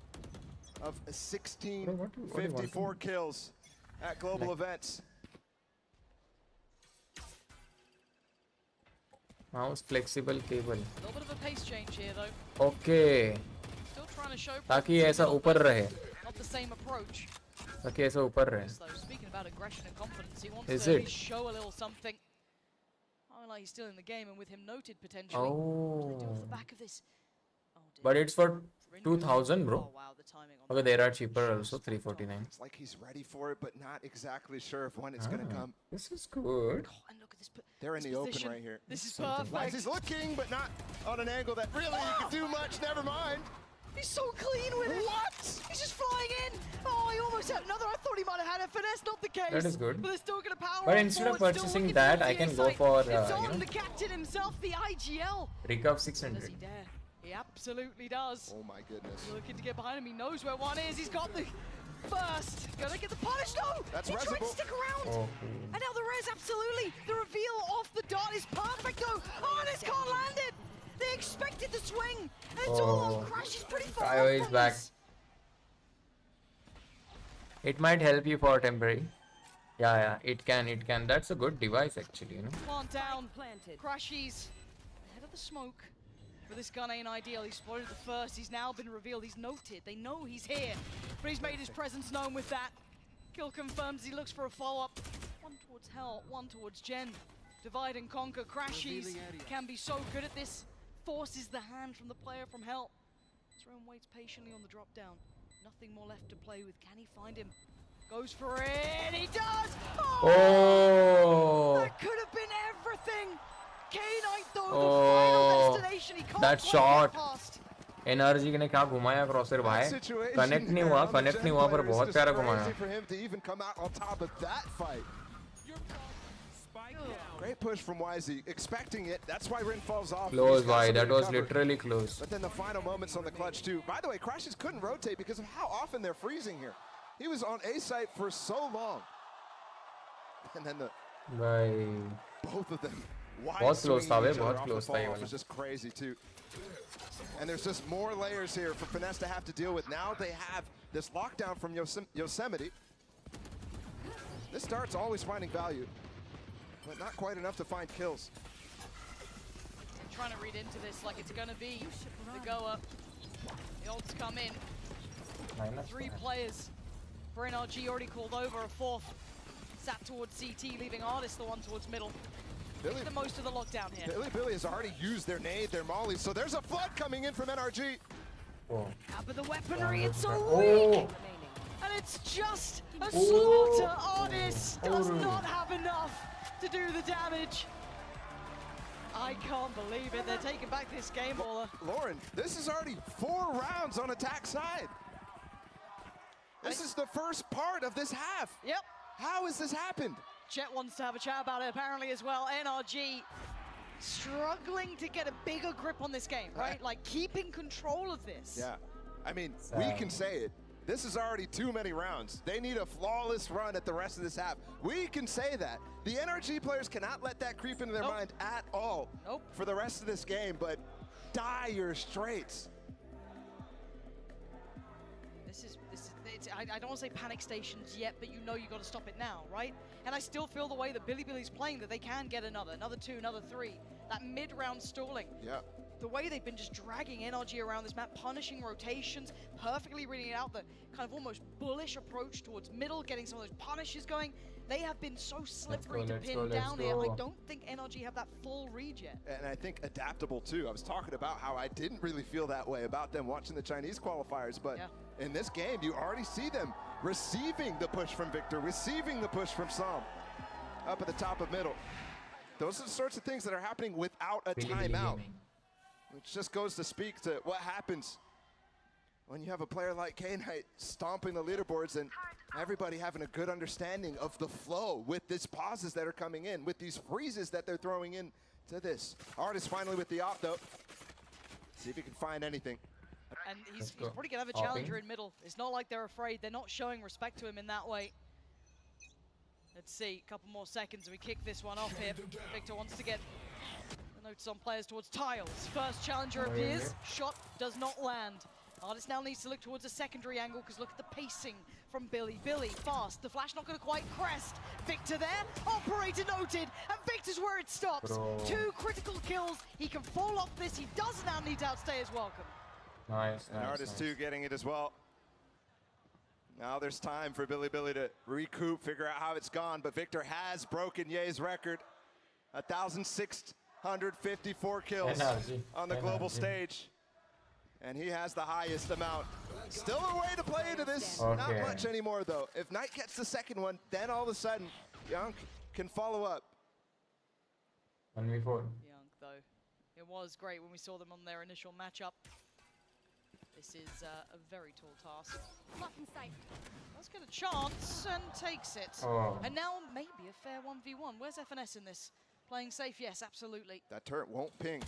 of 54 kills at global events. Mouse flexible cable. A little bit of a pace change here though. Okay. Still trying to show ताकि ऐसा ऊपर रहे. not the same approach. ताकि ऐसा ऊपर रहे. Speaking about aggression and confidence, he wants Is to it? show a little something. Oh, like he's still in the game and with him noted potentially. Oh. What do they do off the back of this? But it's for 2,000, bro. Oh wow, the timing on Okay, there are cheaper also, 349. It's like he's ready for it, but not exactly sure of when it's going to come. This is good. And look at this. They're in the open right here. This is perfect. He's looking, but not on an angle that really you can do much. Never mind. He's so clean with it. What? He's just flying in. Oh, he almost had another. I thought he might have had a finesse. Not the case. That is good. But they're still going to power. But instead of purchasing that, I can go for, it's on the captain himself, the IGL. Eureka of 600. Does he dare? He absolutely does. Oh my goodness. Looking to get behind him. He knows where one is. He's got the first. Gonna get the punish. No! That's he tried to resible. stick around. Oh. And now the res, absolutely. The reveal off the dart is perfect though. Artis can't land it. They expected the swing. And it's all on Crash. He's pretty far Kyo off is from back. this. It might help you for temporary. Yeah, it can. That's a good device actually, you know. Plant down. Crashies ahead of the smoke. But this gun ain't ideal. He spotted the first. He's now been revealed. He's noted. They know he's here. But he's made his presence known with that. Kill confirms. He looks for a follow-up. One towards Hell, one towards Gen. Divide and conquer. Crashies can be so good at this. Forces the hand from the player from Hell. Throne waits patiently on the drop down. Nothing more left to play with. Can he find him? Goes for it. He does. Oh! That could have been everything. K-Knight though, the final destination. He can't That quite shot. get past. Energy ने क्या घुमाया क्रॉसर भाई connect नहीं हुआ पर बहुत प्यारा घुमाया for him to even come out on top of that fight. Great push from YZ, expecting it. That's why Rin falls off. Close, bhai. That was literally close. But then the final moments on the clutch too. By the way, Crashes couldn't rotate because of how often they're freezing here. He was on A site for so long. And then both of them. बहुत close था वे, बहुत close था ये वाला. It was just crazy too. And there's just more layers here for Finesse to have to deal with. Now they have this lockdown from Yosemite. This start's always finding value, but not quite enough to find kills. I'm trying to read into this like it's gonna be the go-up. The ults come in. Three players for NRG already called over. A fourth sat towards CT, leaving Artis the one towards middle. Make the most of the lockdown here. Billy has already used their nade, their molly, so there's a flood coming in from NRG. Oh. But the weaponry, it's so weak. And it's just a slaughter. Artis does not have enough to do the damage. I can't believe it. They're taking back this game, Baller. Lauren, this is already 4 rounds on attack side. This is the first part of this half. Yep. How has this happened? Chet wants to have a chat about it apparently as well. NRG struggling to get a bigger grip on this game, right? Like keeping control of this. Yeah, I mean, we can say it. This is already too many rounds. They need a flawless run at the rest of this half. We can say that. The NRG players cannot let that creep into their mind at all for the rest of this game, but dire straits. I don't want to say panic stations yet, but you know you got to stop it now, right? And I still feel the way that Billy's playing that they can get another 2, another 3. That mid-round stalling. Yeah. The way they've been just dragging NRG around this map, punishing rotations, perfectly reading it out, the kind of almost bullish approach towards middle, getting some of those punishes going. They have been so slippery to pin down here. I don't think NRG have that full read yet. And I think adaptable too. I was talking about how I didn't really feel that way about them watching the Chinese qualifiers, but in this game, you already see them receiving the push from Victor, receiving the push from Sam up at the top of middle. Those are the sorts of things that are happening without a timeout, which just goes to speak to what happens when you have a player like K-Knight stomping the leaderboards and everybody having a good understanding of the flow with these pauses that are coming in, with these freezes that they're throwing in to this. Artis finally with the op though. See if he can find anything. And he's probably going to have a challenger in middle. It's not like they're afraid. They're not showing respect to him in that way. Let's see, a couple more seconds and we kick this one off here. Victor wants to get the notes on players towards tiles. First challenger appears, shot does not land. Artis now needs to look towards a secondary angle because look at the pacing from Billy. Billy, fast, the flash not going to quite crest. Victor there, operator noted, and Victor's where it stops. 2 critical kills, he can fall off this, he does now need to outstay his welcome. Nice, and Artis too getting it as well. Now there's time for Billy to recoup, figure out how it's gone, but Victor has broken Ye's record. 1,654 kills on the global stage. And he has the highest amount. Still a way to play into this, not much anymore though. If Knight gets the second one, then all of a sudden, Young can follow up. 1v4. Young though, it was great when we saw them on their initial matchup. This is a very tall task. Let's get a chance and takes it. And now maybe a fair 1v1. Where's FNS in this? Playing safe? Yes, absolutely. That turret won't ping.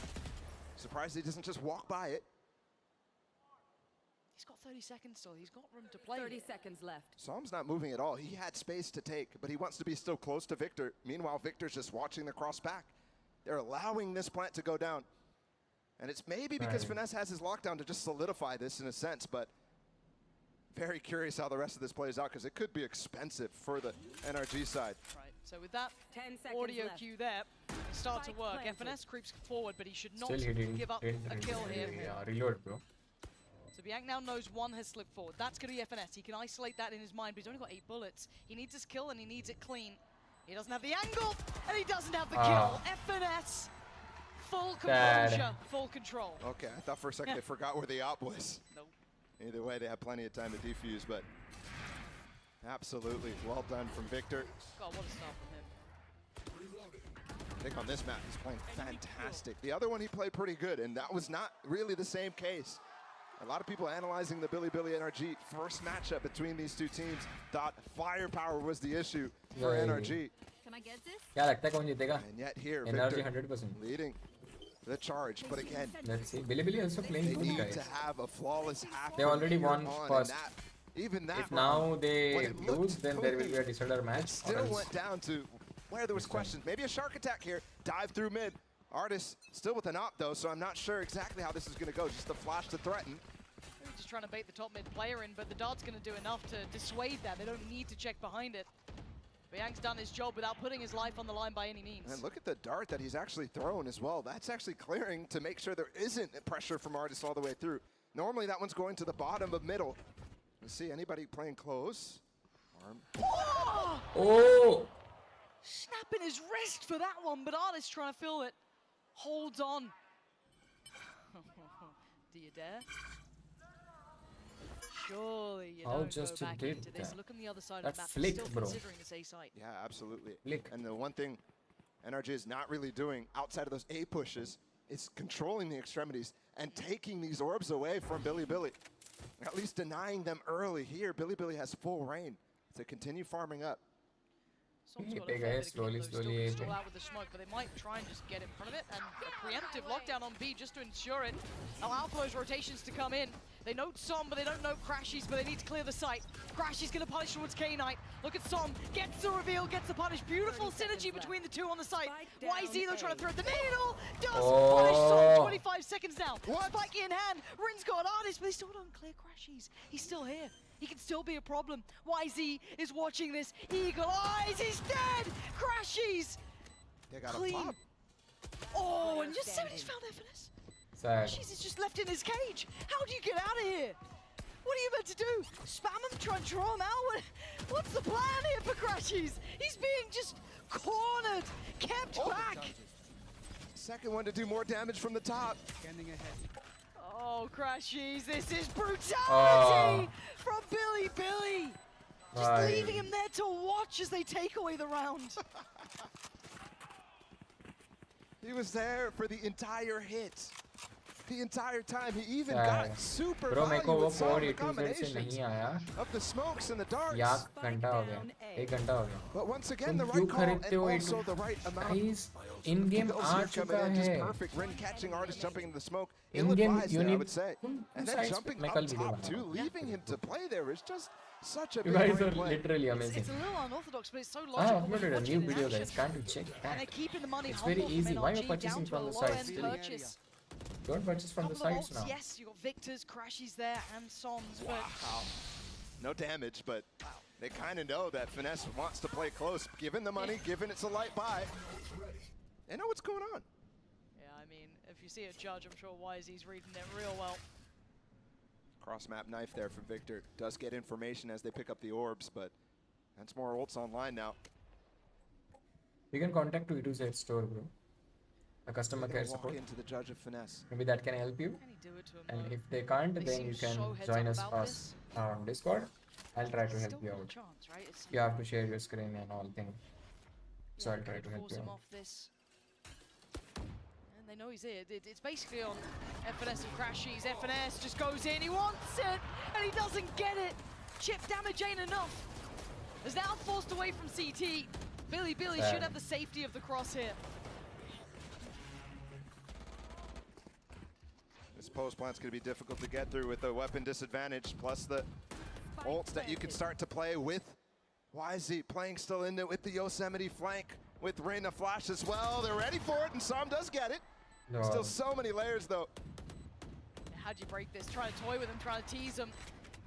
Surprised he doesn't just walk by it. These He's got 30 seconds still. He's got room to play. 30 seconds left. Psalm's not moving at all. He had space to take, but he wants to be still close to Victor. Meanwhile, Victor's just watching the cross back. They're allowing this plant to go down. And it's maybe because Finesse has his lockdown to just solidify this in a sense, but very curious how the rest of this plays out because it could be expensive for the NRG side. Right, so with that audio cue there, start to work. FNS creeps forward, but he should not give up a kill here. Yeah, reload, bro. So Bianc now knows one has slipped forward. That's going to be FNS. He can isolate that in his mind, but he's only got 8 bullets. He needs his kill, and he needs it clean. He doesn't have the angle, and he doesn't have the kill. FNS, full composure, full control. Okay, I thought for a second they forgot where the op was. Nope. Either way, they have plenty of time to defuse, but absolutely well done from Victor. God, what a start from him. I think on this map he's playing fantastic. The other one he played pretty good, and that was not really the same case. A lot of people analyzing the Bilibili NRG first matchup between these two teams thought firepower was the issue for NRG. Can I get this? क्या लगता है कौन जीतेगा? And yet here, NRG Victor 100% leading the charge, but again, let's see. Bilibili also playing they good, need guys. to have a flawless half. They already won first. Even that if now they lose, lose, then there will be a decider match. It still went down to where there was questions. Maybe a shark attack here. Dive through mid. Artist still with an op though, so I'm not sure exactly how this is going to go. Just the flash to threaten. They're just trying to bait the top mid player in, but the dart's going to do enough to dissuade that. They don't need to check behind it. Bianc's done his job without putting his life on the line by any means. And look at the dart that he's actually thrown as well. That's actually clearing to make sure there isn't pressure from Artist all the way through. Normally that one's going to the bottom of middle. Let's see anybody playing close. Arm. Oh! Oh! Snapping his wrist for that one, but Artist trying to fill it. Holds on. Do you dare? Surely you don't go back into this. Look on the other side of the map. Still considering this A site. Yeah, absolutely. And the one thing NRG is not really doing outside of those A pushes is controlling the extremities and taking these orbs away from Bilibili. At least denying them early here. Bilibili has full reign to continue farming up. Slowly Still out with the smoke, but they might try and just get in front of it, and a preemptive lockdown on B just to ensure it. Allow for those rotations to come in. They note Som, but they don't know Crashies, but they need to clear the site. Crashies gonna punish towards K-Knight. Look at Som, gets the reveal, gets the punish. Beautiful synergy between the two on the site. YZ though trying to thread the needle, does punish Som, 25 seconds now. Spike in hand, Rin's got Artist, but they still don't clear Crashies. He's still here. He can still be a problem. YZ is watching this. Eagle eyes, he's dead! Crashies! They got clean. A pop. Oh, and just somebody's found FNS. Crashies is just left in his cage. How do you get out of here? What are you meant to do? Spam him, try and draw him out? What's the plan here for Crashies? He's being just cornered, kept back. Second one to do more damage from the top. Scanning ahead. Oh, Crashies, this is brutality from Bilibili. Just leaving him there to watch as they take away the round. He was there for the entire hit. The entire time. He even got super value with some of the combinations of the smokes and the darts. But once again, the right call and also the right amount. In-game आ चुका है. Perfect. Rin catching Artist, jumping into the smoke. In-game Ill-advised, I would say. And then jumping up top too, leaving him to play there is just such a big play. Literally amazing. It's a little unorthodox, but it's so logical. I uploaded a new video, guys. Can't check that. And they're keeping the money it's very easy. Why are you purchasing from the site? Don't Don't purchase from the sites now. Yes, you got Victor's, Crashies there, and Soms. Wow. No damage, but they kind of know that Finesse wants to play close. Given the money, given it's a light buy. They know what's going on. Yeah, I mean, if you see a judge, I'm sure YZ's reading it real well. Cross-map knife there for Victor. Does get information as they pick up the orbs, but that's more ults online now. You can contact to E2Z store, bro. A customer care support. Walk into the judge of Finesse. Maybe that can help you. And if they can't, then you can join us on Discord. I'll try to help you out. You have to share your screen and all things. So I'll try to help you out. And they know he's here. It's basically on FNS and Crashies. FNS just goes in, he wants it, and he doesn't get it. Chip damage ain't enough. Is now forced away from CT. Bilibili should have the safety of the cross here. This post plant's going to be difficult to get through with the weapon disadvantage, plus the ults that you can start to play with. YZ playing still in it with the Yosemite flank, with Rain of Flash as well. They're ready for it, and Sam does get it. No. Still so many layers, though. How'd you break this? Trying to toy with him, trying to tease him.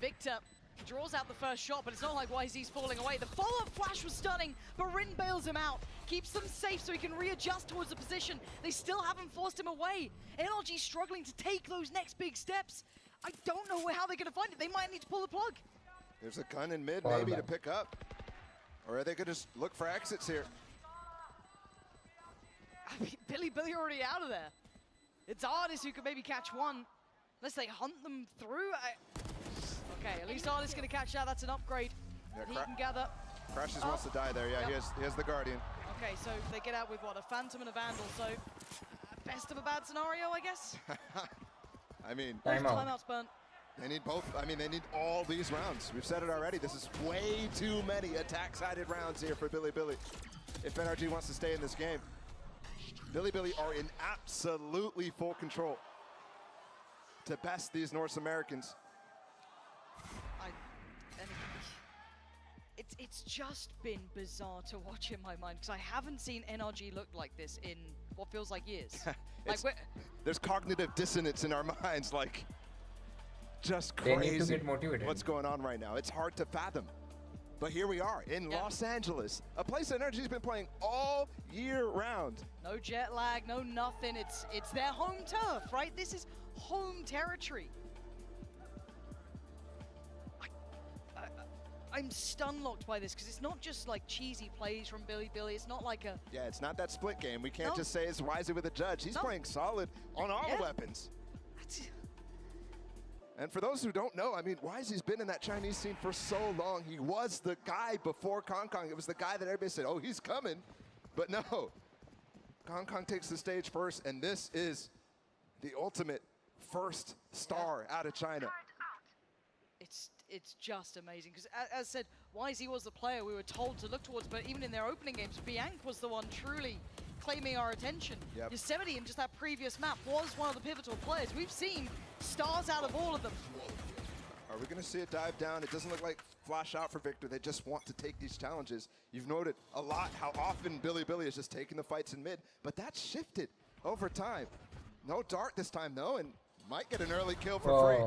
Victor draws out the first shot, but it's not like YZ's falling away. The follow-up flash was stunning, but Rin bails him out. Keeps them safe so he can readjust towards the position. They still haven't forced him away. NRG struggling to take those next big steps. I don't know how they're going to find it. They might need to pull the plug. There's a gun in mid, maybe, to pick up. Or are they going to just look for exits here? I mean, Billy already out of there. It's Artis who could maybe catch one, unless they hunt them through. Okay, at least Artis going to catch that. That's an upgrade. Yeah, He can gather. Crashes wants to die there. Yeah, Yep. here's the Guardian. Okay, so they get out with what, a Phantom and a Vandal. So best of a bad scenario, I guess. I mean, timeouts burnt. They need both. I mean, they need all these rounds. We've said it already. This is way too many attack-sided rounds here for Billy. If NRG wants to stay in this game, Billy are in absolutely full control to best these North Americans. It's just been bizarre to watch in my mind, because I haven't seen NRG look like this in what feels like years. There's cognitive dissonance in our minds, like, just crazy. They need to get motivated. What's going on right now? It's hard to fathom. But here we are in Los Angeles, a place that NRG's been playing all year round. No jet lag, no nothing. It's their home turf, right? This is home territory. I'm stun-locked by this, because it's not just like cheesy plays from Billy. It's not like a... Yeah, it's not that split game. We can't just say it's wisely with a judge. He's playing solid on all the weapons. And for those who don't know, I mean, Wisey's been in that Chinese scene for so long. He was the guy before Kong. It was the guy that everybody said, oh, he's coming. But no, Kong takes the stage first, and this is the ultimate first star out of China. It's just amazing, because as I said, YZ was the player we were told to look towards, but even in their opening games, Bianc was the one truly claiming our attention. Yosemite in just that previous map was one of the pivotal players. We've seen stars out of all of them. Are we going to see it dive down? It doesn't look like flash out for Victor. They just want to take these challenges. You've noted a lot how often Billy is just taking the fights in mid, but that's shifted over time. No dart this time, though, and might get an early kill for free.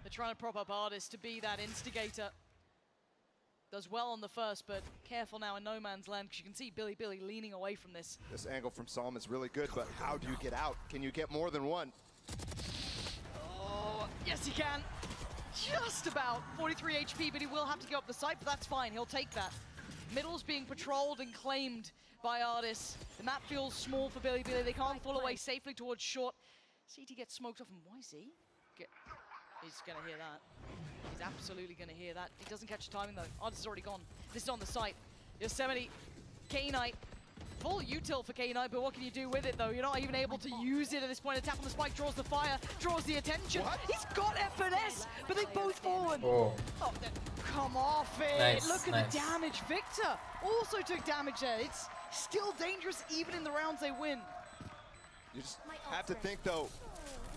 They're trying to prop up Artis to be that instigator. Does well on the first, but careful now in no man's land, because you can see Billy leaning away from this. This angle from Psalm is really good, but how do you get out? Can you get more than one? Oh, yes he can. Just about 43 HP, but he will have to go up the site, but that's fine. He'll take that. Middle's being patrolled and claimed by Artis. The map feels small for Billy. They can't fall away safely towards short. CT gets smoked off, and YZ he's going to hear that. He's absolutely going to hear that. He doesn't catch the timing, though. Artis is already gone. This is on the site. Yosemite, K-Knight. Full util for K-Knight, but what can you do with it, though? You're not even able to use it at this point. A tap on the spike draws the fire, draws the attention. What? He's got FNS, but they've both fallen. Oh, come off it. Nice, Look at the damage. Victor also took damage there. It's still dangerous even in the rounds they win. You just have to think, though,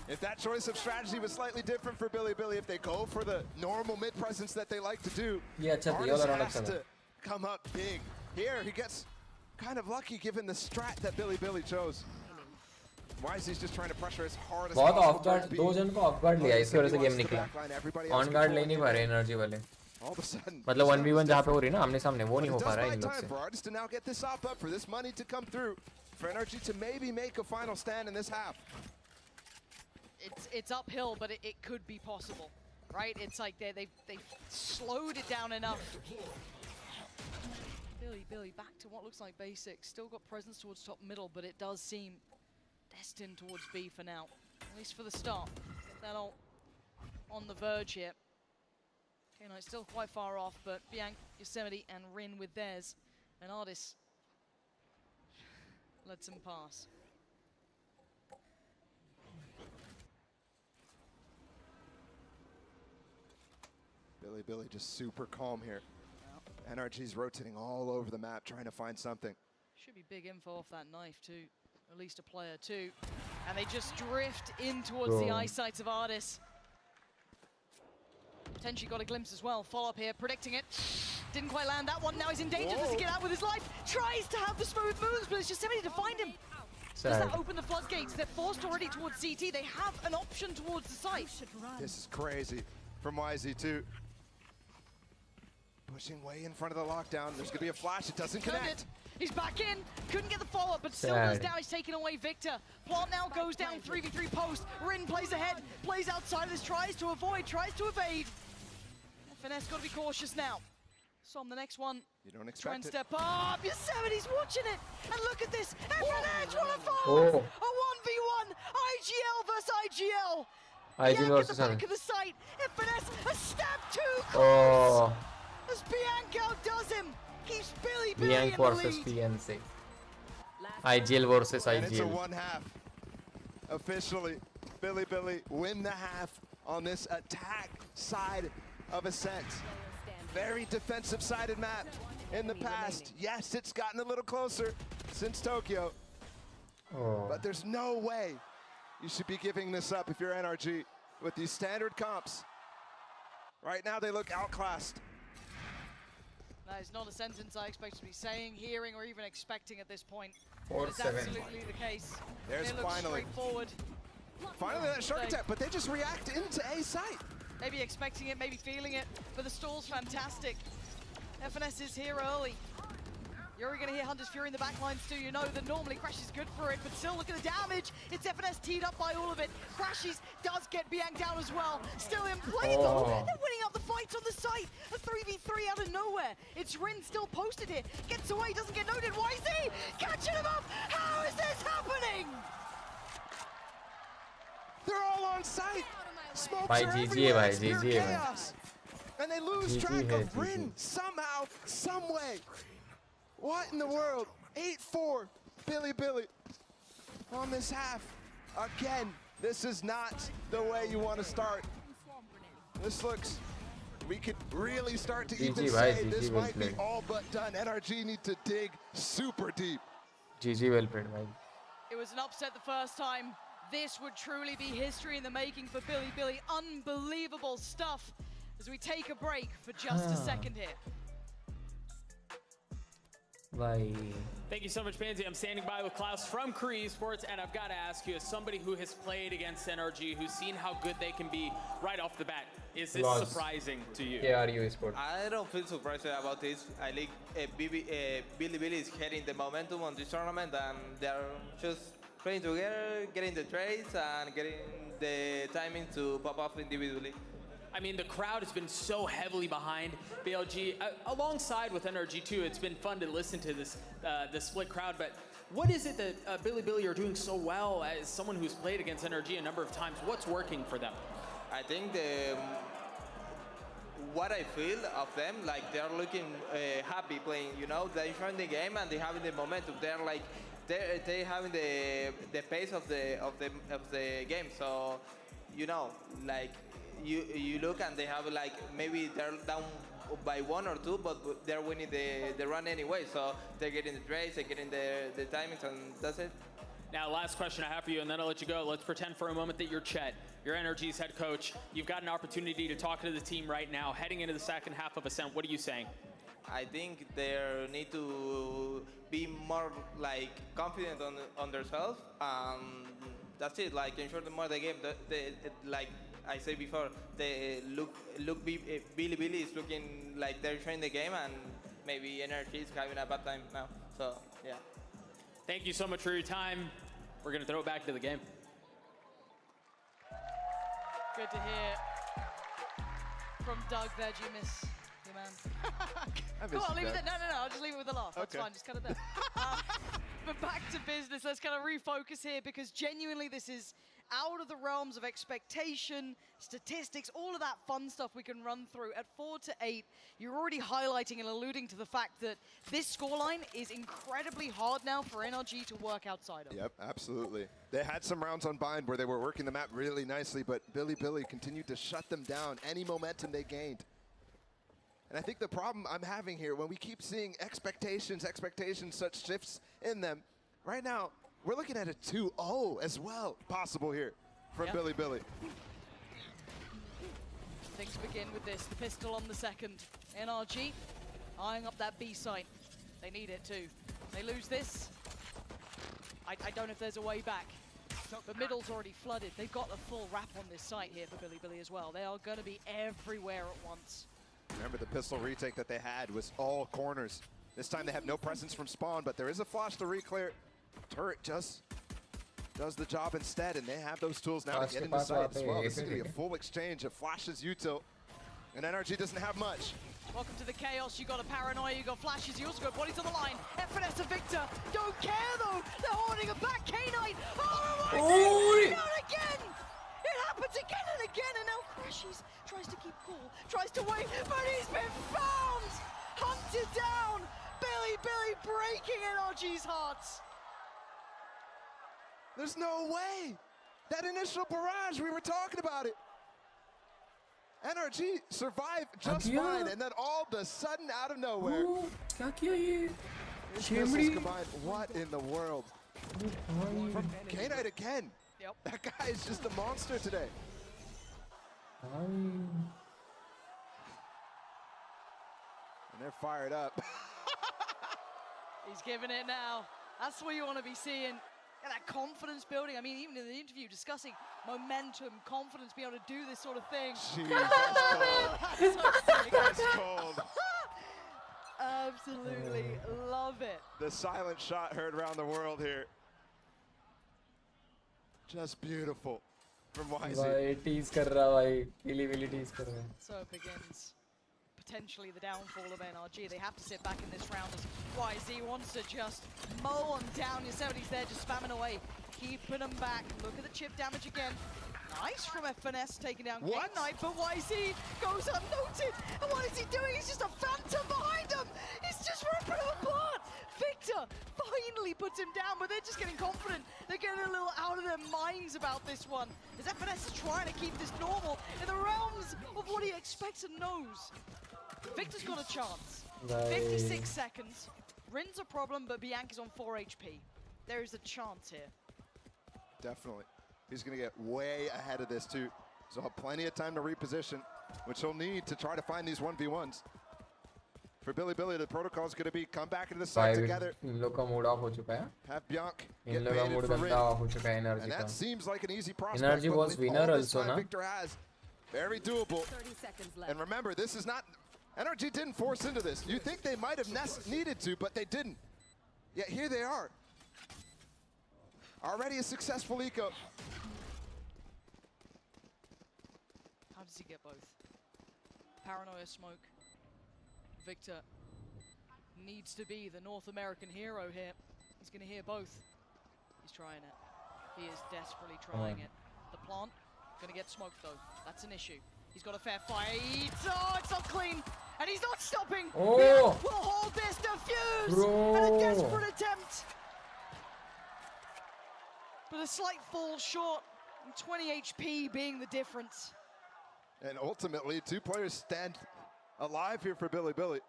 if that choice of strategy was slightly different for Billy, if they go for the normal mid presence that they like to do, Artis has to come up big. Here, he gets kind of lucky given the strat that Billy chose. YZ's just trying to pressure as hard as बहुत possible. off guard, दो जन को off guard लिया, इसकी वजह से game निकला. On guard ले नहीं पा रहे एनर्जी वाले. All of a sudden, मतलब 1v1 जहाँ पे हो रही है ना आमने सामने वो नहीं हो पा रहा है इन लोग से. For Artis to now get this op up, for this money to come through, for NRG to maybe make a final stand in this half. It's uphill, but it could be possible, right? It's like they've slowed it down enough. Billy back to what looks like basics. Still got presence towards top middle, but it does seem destined towards B for now, at least for the start. They're all on the verge here. K-Knight still quite far off, but Bianc, Yosemite, and Rin with theirs, and Artis lets them pass. Billy just super calm here. NRG's rotating all over the map, trying to find something. Should be big info off that knife too. At least a player too. And they just drift in towards the eyesight of Ardis. Potentially got a glimpse as well. Follow up here, predicting it. Didn't quite land that one. Now he's in danger. Does he get out with his life? Tries to have the smooth moves, but it's just somebody to find him. Does that open the floodgates? They're forced already towards CT. They have an option towards the site. This is crazy from YZ2. Pushing way in front of the lockdown. There's gonna be a flash. It doesn't connect. He's back in. Couldn't get the follow-up, but still goes down. He's taking away Victor. Plant now goes down 3v3 post. Rin plays ahead, plays outside of this, tries to avoid, tries to evade. Finesse got to be cautious now. So on the next one, you don't expect try and step up. Yosemite's watching it. And look at this. FNH, what a foul! Oh. A 1v1. IGL versus IGL. IGL versus the back of the site. FNS, a stab too close. Oh. As Bianca outdoes him. Keeps Billy Bianca in the versus lead. PNC. IGL versus IGL. And it's a 1/2. Officially, Billy win the half on this attack side of Ascent. Very defensive-sided map in the past. Yes, it's gotten a little closer since Tokyo. But there's no way you should be giving this up if you're NRG with these standard comps. Right now, they look outclassed. That is not a sentence I expect to be saying, hearing, or even expecting at this point. 4-7. It's absolutely the case. There's finally. Straightforward. Finally that shark attack, but they just react into A site. Maybe expecting it, maybe feeling it, but the stall's fantastic. FNS is here early. You're going to hear Hunter's Fury in the backlines too. You know that normally Crash is good for it, but still look at the damage. It's FNS teed up by all of it. Crashes does get Bianc down as well. Still in play though. They're winning up the fights on the site. A 3v3 out of nowhere. It's Rin still posted here. Gets away, doesn't get noted. YZ catching him up. How is this happening? They're all on site. Smokes By are GG, everywhere. by It's pure GG, man. chaos. And they lose GG track hai, of Rin GG. somehow, some way. What in the world? 8-4, Billy on this half. Again, this is not the way you want to start. This looks, we could really start to even say this might be all but done. NRG need to dig super deep. GG well played, man. It was an upset the first time. This would truly be history in the making for Billy. Unbelievable stuff as we take a break for just a second here. Bye. Thank you so much, Pansy. I'm standing by with Klaus from Korea Esports, and I've got to ask you, as somebody who has played against NRG, who's seen how good they can be right off the bat, is this surprising to you? Yeah, Korea Esports. I don't feel surprised about this. I think Billy is heading the momentum on this tournament, and they're just playing together, getting the trades, and getting the timing to pop off individually. I mean, the crowd has been so heavily behind BLG, alongside with NRG too. It's been fun to listen to this the split crowd, but what is it that Billy are doing so well as someone who's played against NRG a number of times? What's working for them? I think what I feel of them, like they're looking happy playing, you know, they're enjoying the game and they're having the momentum. They're like, they're having the pace of the game. So, you know, like, you look and they have like, maybe they're down by 1 or 2, but they're winning the run anyway. So they're getting the trades, they're getting the timings, and that's it. Now, last question I have for you, and then I'll let you go. Let's pretend for a moment that you're Chet. You're NRG's head coach. You've got an opportunity to talk to the team right now, heading into the second half of Ascent. What are you saying? I think they need to be more like confident on themselves. That's it. Like ensure the more the game. Like I said before, they Billy is looking like they're trying the game, and maybe NRG is having a bad time now. So yeah. Thank you so much for your time. We're gonna throw it back to the game. Good to hear from Doug there, G-Miss. Your man. Go on, leave it there. No, I'll just leave it with a laugh. That's fine, just cut it there. But back to business. Let's kind of refocus here, because genuinely this is out of the realms of expectation, statistics, all of that fun stuff we can run through. At 4-8, you're already highlighting and alluding to the fact that this scoreline is incredibly hard now for NRG to work outside of. Yep, absolutely. They had some rounds on Bind where they were working the map really nicely, but Billy continued to shut them down, any momentum they gained. And I think the problem I'm having here, when we keep seeing expectations, such shifts in them, right now, We're looking at a 2-0 as well, possible here from Bilibili. Things begin with this, the pistol on the second. NRG eyeing up that B site. They need it too. They lose this. I don't know if there's a way back. But middle's already flooded. They've got a full wrap on this site here for Bilibili as well. They are going to be everywhere at once. Remember the pistol retake that they had was all corners. This time they have no presence from spawn, but there is a flash to reclear. Turret just does the job instead, and they have those tools now to get into sight as well. This is going to be a full exchange of flashes, util, and NRG doesn't have much. Welcome to the chaos. You got a paranoia, you got flashes, you also got bodies on the line. FNS and Victor don't care though. They're holding him back. K9. Oh, not again. It happens again and again, and now Crashes tries to keep cool, tries to wait, but he's been found, hunted down. Billy breaking NRG's hearts. There's no way. That initial barrage, we were talking about it. NRG survived just fine, and then all of a sudden, out of nowhere, missiles combined. What in the world? From K9 again. Yep. That guy is just a monster today. And they're fired up. He's giving it now. That's what you want to be seeing. And that confidence building. I mean, even in the interview discussing momentum, confidence, being able to do this sort of thing. Jeez, that's cold. That's cold. Absolutely love it. The silent shot heard around the world here. Just beautiful from YZ. Tease kar raha bhai. Bilibili tease kar raha. So it begins potentially the downfall of NRG. They have to sit back in this round as YZ wants to just mow them down. Yosemite's there just spamming away, keeping them back. Look at the chip damage again. Nice from FNS taking down K9, but YZ goes unnoted. And what is he doing? He's just a phantom behind him. He's just ripping him apart. Victor finally puts him down, but they're just getting confident. They're getting a little out of their minds about this one. As FNS is trying to keep this normal in the realms of what he expects and knows. Victor's got a chance. 56 seconds. Rin's a problem, but Bianca's on 4 HP. There is a chance here. Definitely. He's going to get way ahead of this too. So he'll have plenty of time to reposition, which he'll need to try to find these 1v1s. For Bilibili, the protocol is going to be come back into the side together. Have Bianca get baited for Rin. And that seems like an easy prospect. Energy was winner also, na? Victor has very doable. 30 seconds left. And remember, this is not... NRG didn't force into this. You think they might have needed to, but they didn't. Yet here they are. Already a successful eco. How does he get both? Paranoia smoke. Victor needs to be the North American hero here. He's going to hear both. He's trying it. He is desperately trying it. The plant, going to get smoked though. That's an issue. He's got a fair fight. Oh, it's not clean. And he's not stopping. Oh. We'll hold this defuse. Bro. And a desperate attempt. But a slight fall short. And 20 HP being the difference. And ultimately, two players stand alive here for Bilibili.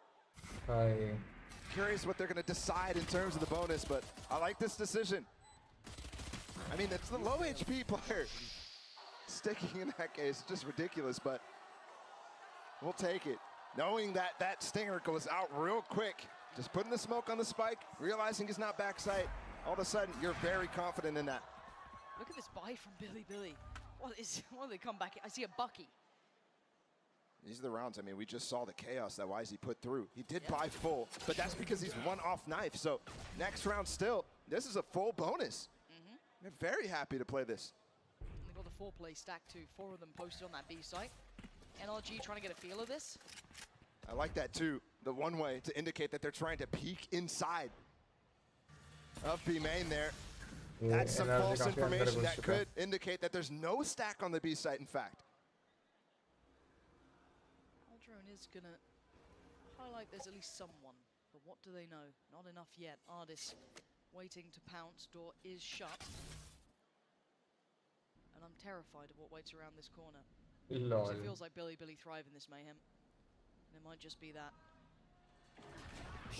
Curious what they're going to decide in terms of the bonus, but I like this decision. I mean, it's the low HP player. Sticking in that case, just ridiculous, but we'll take it. Knowing that that stinger goes out real quick, just putting the smoke on the spike, realizing he's not backside, all of a sudden you're very confident in that. Look at this buy from Bilibili. What do they come back? I see a Bucky. These are the rounds, I mean, we just saw the chaos that YZ put through. He did buy full, but that's because he's one off knife. So next round still, this is a full bonus. They're very happy to play this. They got the 4-play stack too. 4 of them posted on that B site. NRG trying to get a feel of this. I like that too. The one way to indicate that they're trying to peek inside of B main there. That's some false information that could indicate that there's no stack on the B site, in fact. Aldrone is going to highlight there's at least someone, but what do they know? Not enough yet. Ardis waiting to pounce. Door is shut. And I'm terrified of what waits around this corner. It feels like Bilibili thrive in this mayhem. And it might just be that.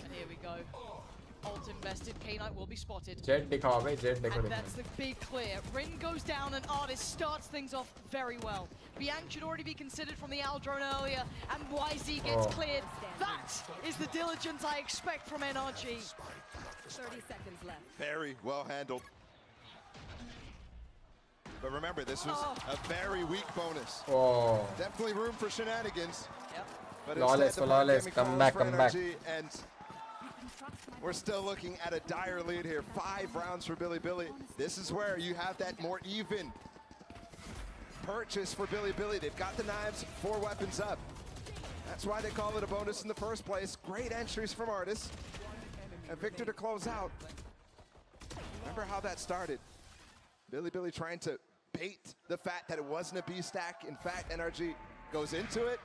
And here we go. ult invested. K-Knight will be spotted. Jet दिखाओ भाई, jet देखो. And that's the big clear. Rin goes down and Artist starts things off very well. Bianc should already be considered from the Al drone earlier, and YZ gets cleared. That is the diligence I expect from NRG. 30 seconds left. Very well handled. But remember, this was a very weak bonus. Oh. Definitely room for shenanigans. Yep. But flawless, flawless. Come back, come back. And we're still looking at a dire lead here. 5 rounds for Bilibili. This is where you have that more even purchase for Bilibili. They've got the knives, 4 weapons up. That's why they call it a bonus in the first place. Great entries from Artis. And Victor to close out. Remember how that started. Bilibili trying to bait the fact that it wasn't a B stack. In fact, NRG goes into it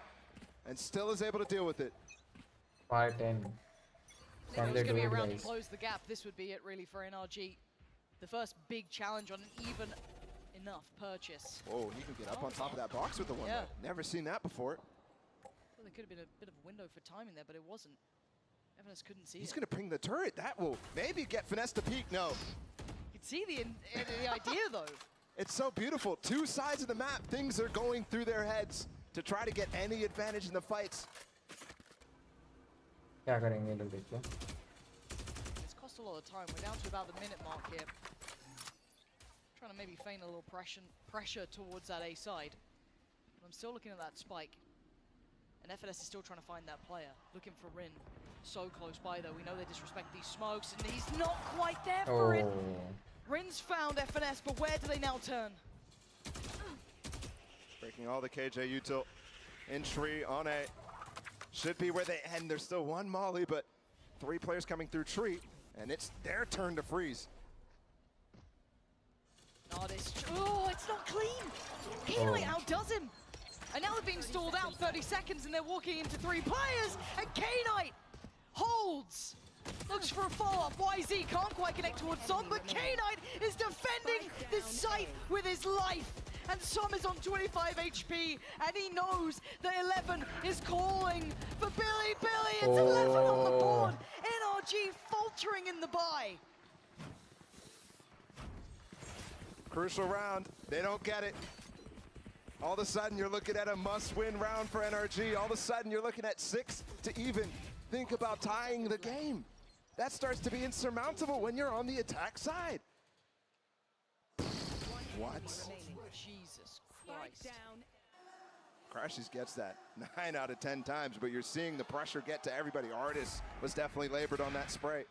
and still is able to deal with it. 5-10. Can they do it, around to close the gap. This would be it really for NRG. The first big challenge on an even enough purchase. Oh, he can get up on top of that box with the one. Yeah. Never seen that before. Well, there could have been a bit of a window for timing there, but it wasn't. Evanes couldn't see He's it. going to bring the turret. That will maybe get Finesse to peek. No. You can see the idea, though. It's so beautiful. 2 sides of the map. Things are going through their heads to try to get any advantage in the fights. क्या करेंगे लोग देखो. It's cost a lot of time. We're down to about the minute mark here. Trying to maybe feign a little pressure towards that A side. But I'm still looking at that spike. And FNS is still trying to find that player. Looking for Rin. So close by though. We know they disrespect these smokes and he's not quite there for it. Rin's found FNS, but where do they now turn? Breaking all the KJ util in tree on A. Should be where they end. There's still 1 molly, but 3 players coming through tree, and it's their turn to freeze. Artist. Oh, it's not clean. K-Knight outdoes him. And now they're being stalled out 30 seconds, and they're walking into 3 players, and K-Knight holds. Looks for a follow-up. YZ can't quite connect towards Som, but K-Knight is defending this site with his life. And Som is on 25 HP, and he knows that 11 is calling for Bilibili. It's 11 on the board. NRG faltering in the buy. Crucial round. They don't get it. All of a sudden, you're looking at a must-win round for NRG. All of a sudden, you're looking at 6 to even. Think about tying the game. That starts to be insurmountable when you're on the attack side. What? Jesus Christ. Crashes gets that 9 out of 10 times, but you're seeing the pressure get to everybody. Artis was definitely labored on that spray.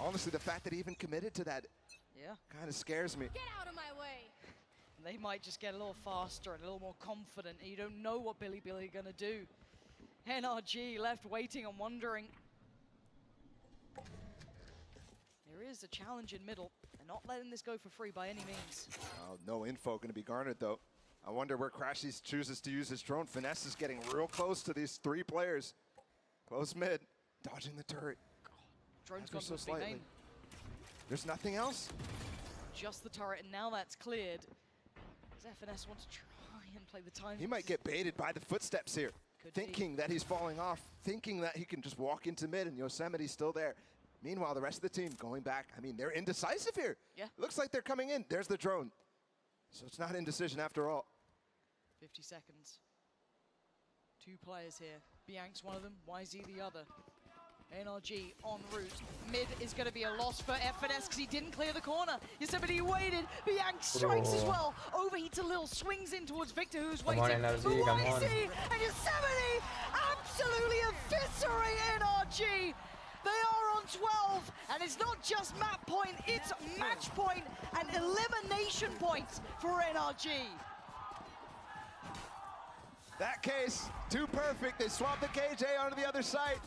Honestly, the fact that he even committed to that kind of scares me. Get out of my way. They might just get a little faster and a little more confident. You don't know what Bilibili are going to do. NRG left waiting and wondering. There is a challenge in middle. They're not letting this go for free by any means. No info going to be garnered, though. I wonder where Crashies chooses to use his drone. Finesse is getting real close to these 3 players. Close mid, dodging the turret. Drone's gone so slightly. There's nothing else? Just the turret, and now that's cleared. Does FNS want to try and play the time? He might get baited by the footsteps here. Thinking that he's falling off, thinking that he can just walk into mid and Yosemite's still there. Meanwhile, the rest of the team going back. I mean, they're indecisive here. Yeah. Looks like they're coming in. There's the drone. So it's not indecision after all. 50 seconds. 2 players here. Bianc's one of them, YZ the other. NRG en route. Mid is going to be a loss for FNS because he didn't clear the corner. Yosemite waited. Bianc strikes as well. Overheat to Lil, swings in towards Victor, who's waiting. On, NRG, for YZ, and Yosemite absolutely eviscerate NRG. They are on 12, and it's not just map point, it's match point and elimination point for NRG. That case, too perfect. They swap the KJ onto the other side.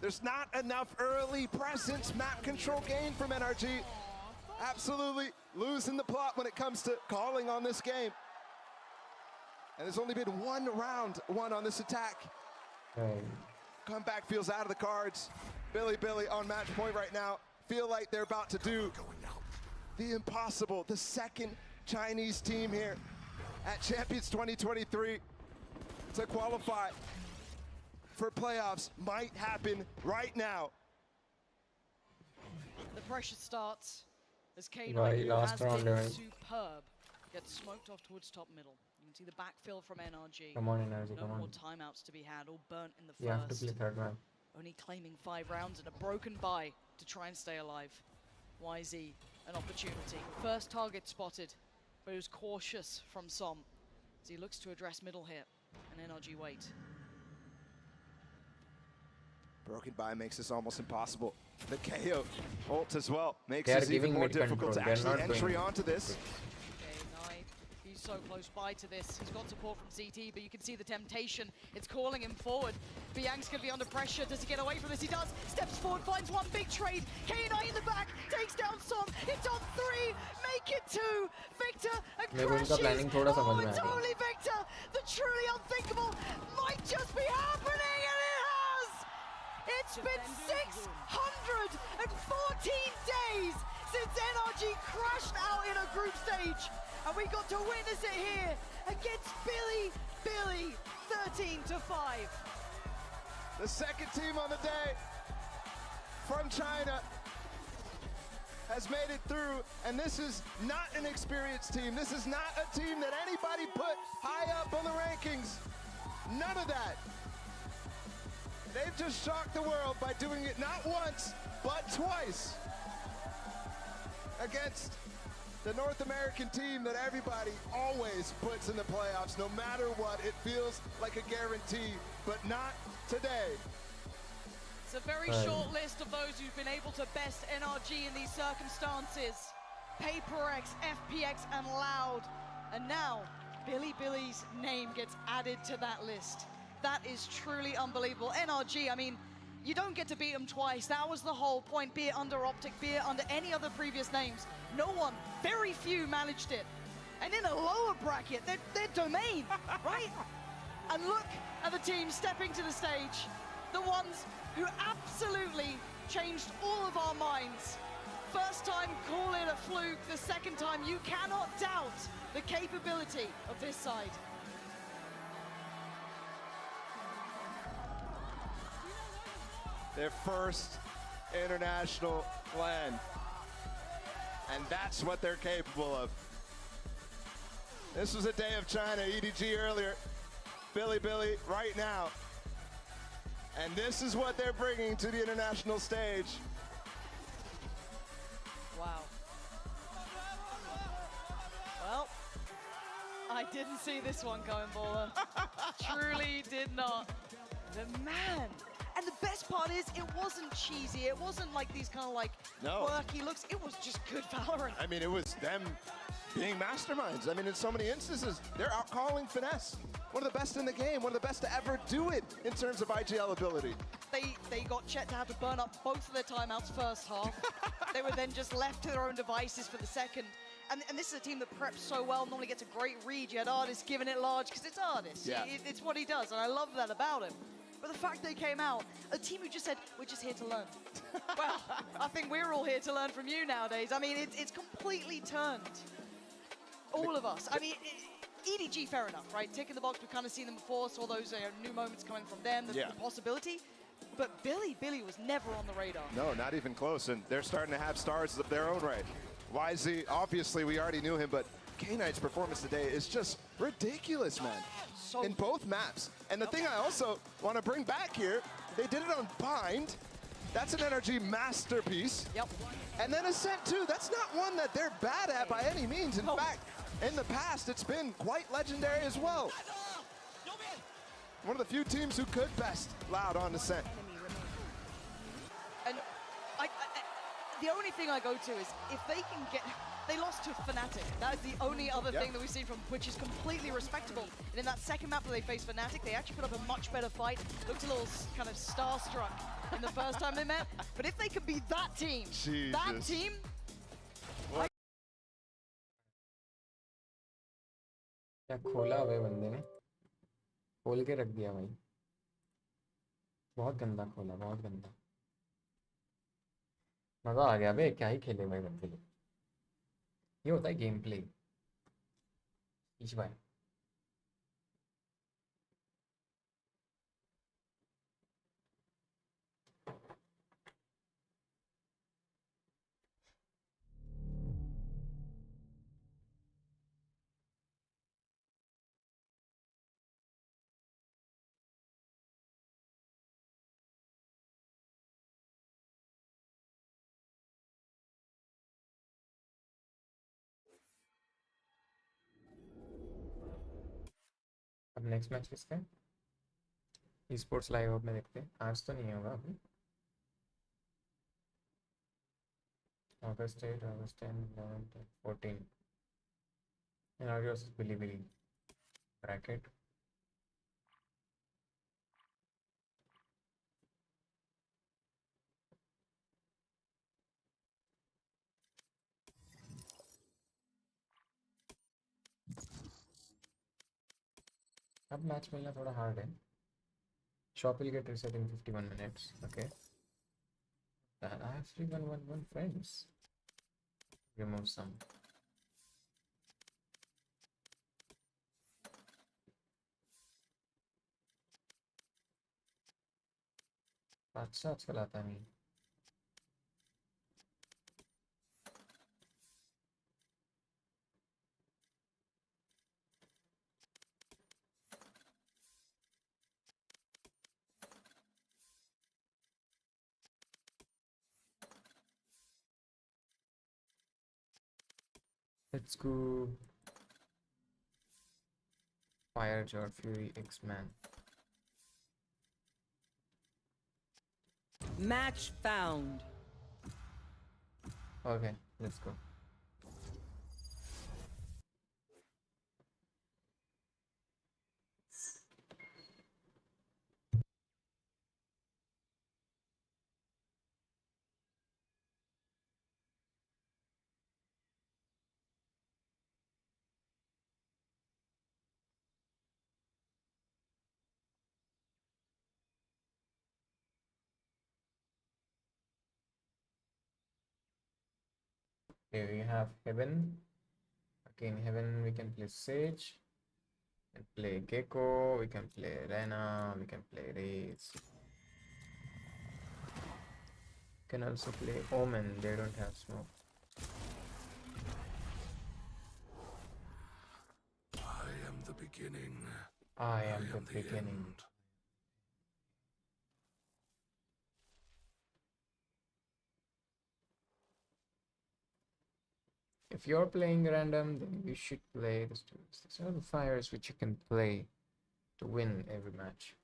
There's not enough early presence, map control gain from NRG. Absolutely losing the plot when it comes to calling on this game. And there's only been 1 round won on this attack. Comeback feels out of the cards. Bilibili on match point right now. Feel like they're about to do the impossible. The second Chinese team here at Champions 2023 to qualify for playoffs might happen right now. the pressure starts as K9, who has been superb, gets smoked off towards top middle. You can see the backfill from NRG. Come on, NRG, no come on. more timeouts to be had, all burnt in the first. You have to play third round. Only claiming 5 rounds and a broken bye to try and stay alive. YZ, an opportunity. First target spotted, but he was cautious from Som as he looks to address middle here, and NRG wait. Broken by makes this almost impossible. The KO ult as well makes this even more difficult to actually entry onto this. Okay, he's so close by to this. He's got support from CT, but you can see the temptation. It's calling him forward. Biang's gonna be under pressure. Does he get away from this? He does. Steps forward, finds one big trade. K9 in the back, takes down Som. It's on 3, make it 2. Victor and crashes. Oh, it's only Victor. The truly unthinkable might just be happening, and it has. It's been 614 days since NRG crashed out in a group stage, and we got to witness it here against Billy, 13-5. The second team on the day from China has made it through, and this is not an experienced team. This is not a team that anybody put high up on the rankings. None of that. They've just shocked the world by doing it not once, but twice against the North American team that everybody always puts in the playoffs. No matter what, it feels like a guarantee, but not today. It's a very short list of those who've been able to best NRG in these circumstances. HyperX, FPX, and Loud. And now, Billy's name gets added to that list. That is truly unbelievable. NRG, I mean, you don't get to beat them twice. That was the whole point, be it under Optic, be it under any other previous names. No one, very few managed it. And in a lower bracket, they're domain, right? And look at the team stepping to the stage. The ones who absolutely changed all of our minds. First time, call it a fluke. The second time, you cannot doubt the capability of this side. Their first international LAN. And that's what they're capable of. This was a day of China, EDG earlier, Billy right now. And this is what they're bringing to the international stage. Wow. Well, I didn't see this one coming, Baller. Truly did not. The man. And the best part is, it wasn't cheesy. It wasn't like these kind of like quirky looks. It was just good Valorant. I mean, it was them being masterminds. I mean, in so many instances, they're out-calling finesse. One of the best in the game, one of the best to ever do it in terms of IGL ability. They got Chet to have to burn up both of their timeouts first half. They were then just left to their own devices for the second. And this is a team that preps so well, normally gets a great read. You had Artis giving it large, because it's Artis. Yeah. It's what he does, and I love that about him. But the fact they came out, a team who just said, we're just here to learn. Well, I think we're all here to learn from you nowadays. I mean, it's completely turned. All of us. I mean, EDG, fair enough, right? Ticking the box, we've kind of seen them before, saw those new moments coming from them, the possibility. But Billy was never on the radar. No, not even close, and they're starting to have stars of their own right. YZ, obviously, we already knew him, but K9's performance today is just ridiculous, man. In both maps. And the thing I also want to bring back here, they did it on Bind. That's an NRG masterpiece. Yep. And then Ascent too. That's not one that they're bad at by any means. In fact, in the past, it's been quite legendary as well. One of the few teams who could best Loud on Ascent. And the only thing I go to is if they can get... They lost to Fnatic. That is the only other thing that we've seen from, which is completely respectable. And in that second map that they faced Fnatic, they actually put up a much better fight. Looked a little kind of starstruck in the first time they met. But if they can be that team, that team. क्या खोला हुआ बंदे ने खोल के रख दिया भाई बहुत गंदा खोला बहुत गंदा मजा आ गया बे क्या ही खेले भाई बंदे लोग ये होता है गेम प्ले इस बार नेक्स्ट मैच किसका है? ई-स्पोर्ट्स लाइव हब में देखते हैं. आज तो नहीं होगा अभी. August 8, August 10, 11, 14. And now yours is Bilibili bracket. अब मैच मिलना थोड़ा हार्ड है. Shop will get reset in 51 minutes. Okay. And I have 3111 friends. Remove some. अच्छा चलाता नहीं. Let's go. Fire Jar Fury X-Man. Match found. Okay, let's go. Okay, we have Heaven. Okay, in Heaven we can play Sage. We can play Gecko. We can play Rena. We can play Raze. We can also play Omen. They don't have smoke. I am the beginning. I am the beginning. End. If you're playing random, then you should play the students. These are the fires which you can play to win every match.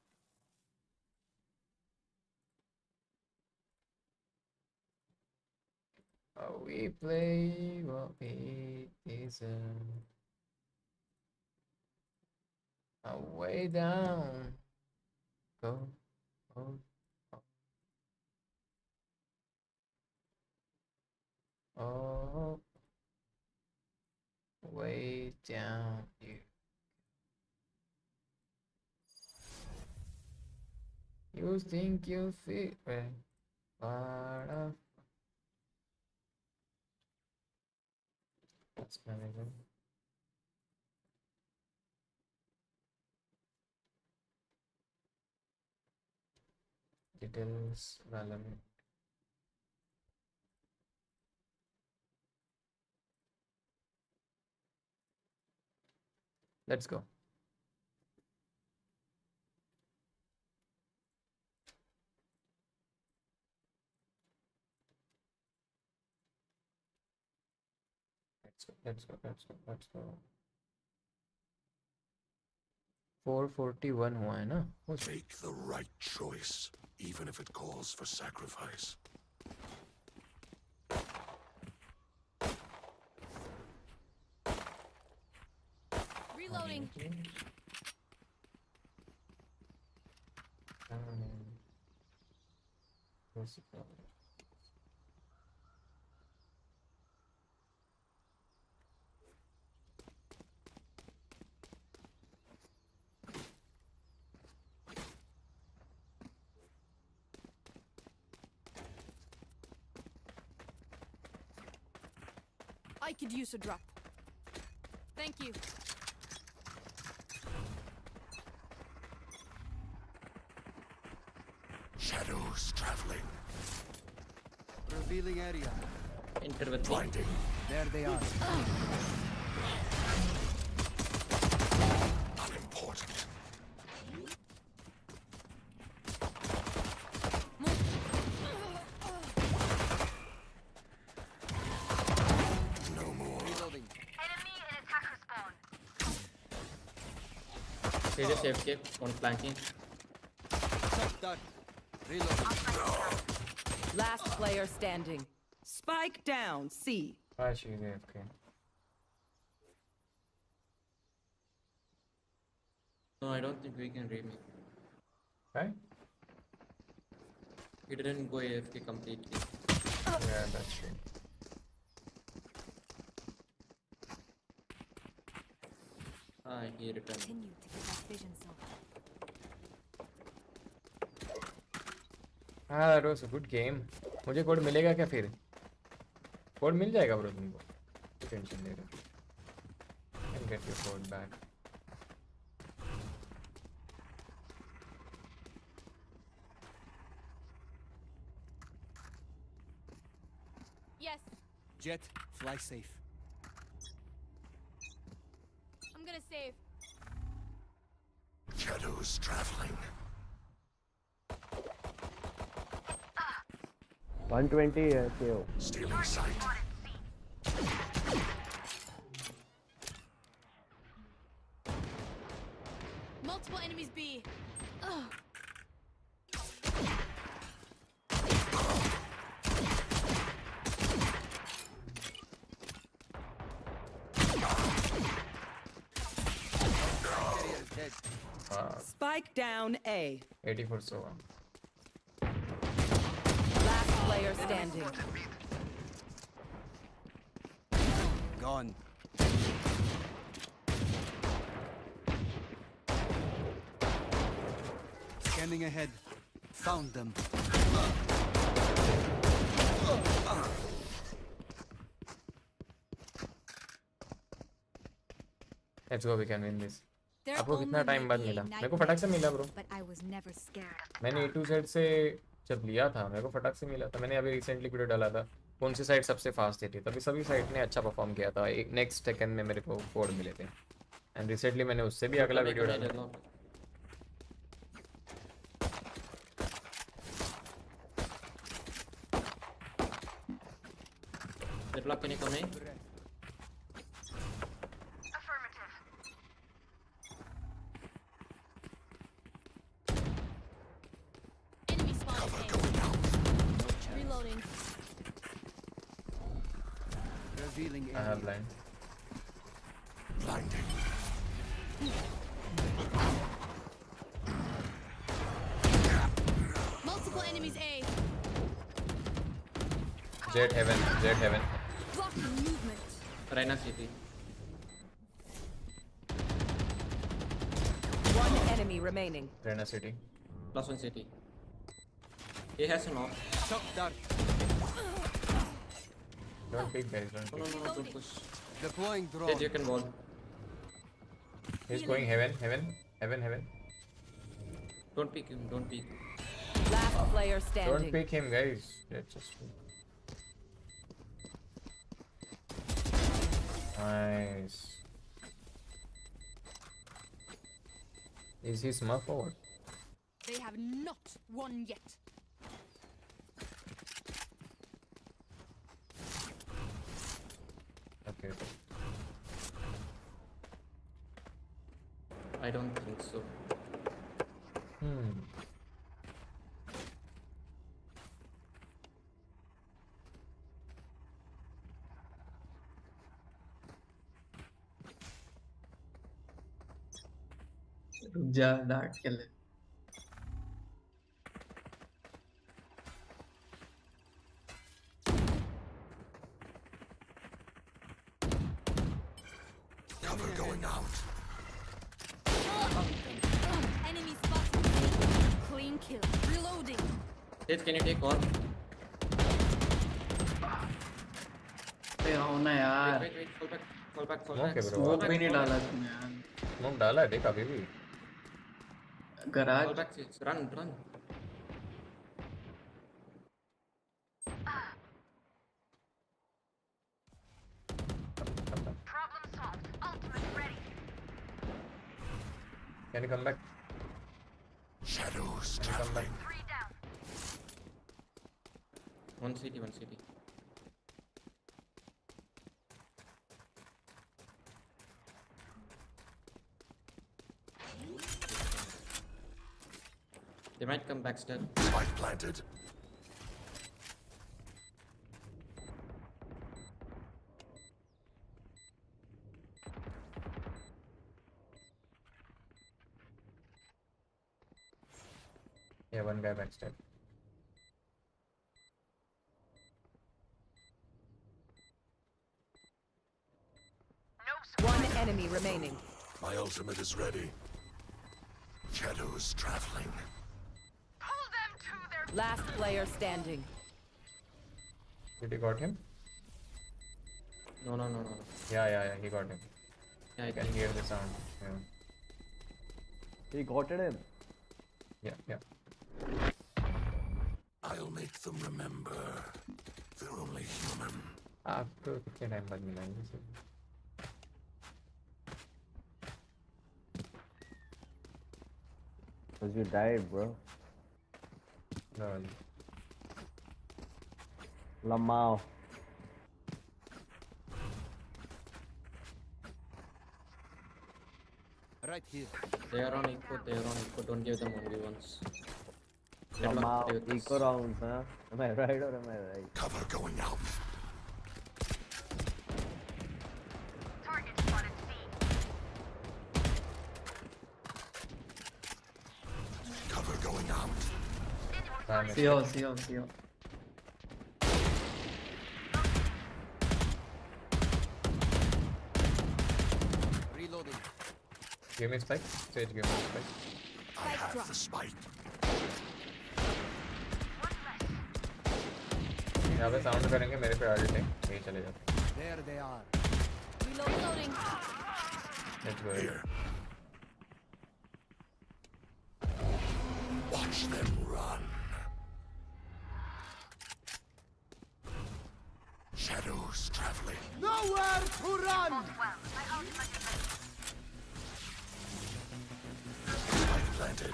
Oh, we play what we deserve. Way down. Go. Oh. Oh. Way down. You think you fit right? Part of. That's manager. Details, Valorant. Let's go. Let's go. 441 हुआ है ना? Make the right choice, even if it calls for sacrifice. Reloading. I could use a drop. Thank you. Shadows traveling. Revealing area. Enter with blinding. There they are. Unimportant. No more. Reloading. Enemy in attacker spawn. Serious safe kick, one flanking. Last player standing. Spike down, C. Ah, she's AFK. No, I don't think we can remake. Right? He didn't go AFK completely. Yeah, that's true. Ah, he returned. Continue to give us vision zone. हाँ that was a good game. मुझे code मिलेगा क्या फिर? Code मिल जाएगा bro तुमको? Tension ले रहे. Can get your code back. Yes. Jet, fly safe. I'm gonna save. Shadows traveling. 120 है KO. Stealing sight. Multiple enemies B. Ugh. Spike down A. 84 so. Last player standing. Gone. Scanning ahead. Found them. Let's go, we can win this. They're आपको कितना only time बाद making मिला? a मेरे को फटाक से मिला bro. But I was never scared. मैंने A to Z से जब लिया था मेरे को फटाक से मिला था. मैंने अभी रिसेंटली वीडियो डाला था कौन सी साइड सबसे फास्ट थी. तभी सभी साइड ने अच्छा परफॉर्म किया था. एक नेक्स्ट सेकंड में मेरे को कोड मिले थे. एंड रिसेंटली मैंने उससे भी अगला वीडियो डाला. Deadlock, can you come in? Enemy spawn. Reloading. Revealing I have blind. Blinding. Multiple enemies A. Jet heaven, jet heaven. Blocking movement. Rhino City. One enemy remaining. Rena City. Plus one city. He has an off. Shock dart. Don't pick guys, don't No, pick. no, no, don't push. Deploying drone. Jet, you can wall. He's going heaven, heaven, heaven, heaven. Don't peek him, don't peek. Last player standing. Don't pick him guys. Jet just. Nice. Is he smurf or what? They have not won yet. Okay. I don't think so. रुक जा dart के लिए. Cover going out. Enemy spotted. Clean kill. Reloading. Jet, can you take all? अरे आओ ना यार. Wait, fall back. Okay, bro. Smoke भी नहीं डाला तुमने यार. Smoke डाला है देख अभी भी. Garage. Fall back, run. Can you come back? Shadows Can you come back? One city. They might come back still. Spike planted. Yeah, one guy backstab. One enemy remaining. My ultimate is ready. Shadows traveling. Pull them to their last player standing. Did he got him? No. Yeah, he got him. Yeah, I can hear the sound. Yeah. He got him. Yeah. I'll make them remember. They're only human. After कितने time बाद मिलाएंगे इसे? Because you died, bro. No. Lamau. Right here. They are on eco. Don't give them only once. Lamau, eco rounds, huh? Am I right or am I right? Cover going out. Target spotted C. Cover going out. CO. Reloading. Give me spike. Sage, give me spike. I have the spike. यहाँ पे sound करेंगे मेरे पे art है यही चले जाते There they are. Reloading. Let's go here. Watch them run. Shadows traveling. Nowhere to run. Spike planted.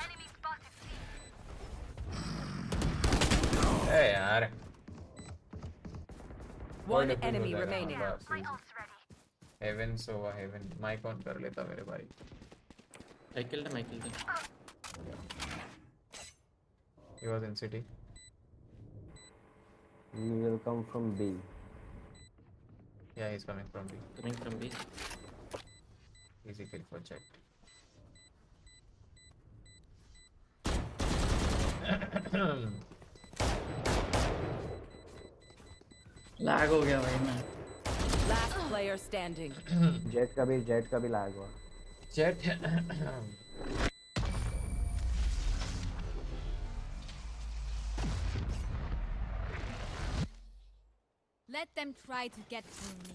Hey यार One enemy remaining. Heaven over heaven. Mic on कर लेता मेरे भाई. I killed him. He was in city. He will come from B. Yeah, he's coming from B. Easy kill for Jet. Lag हो गया भाई मैं. Last player standing. Jet का भी lag हुआ. Jet. Let them try to get through me.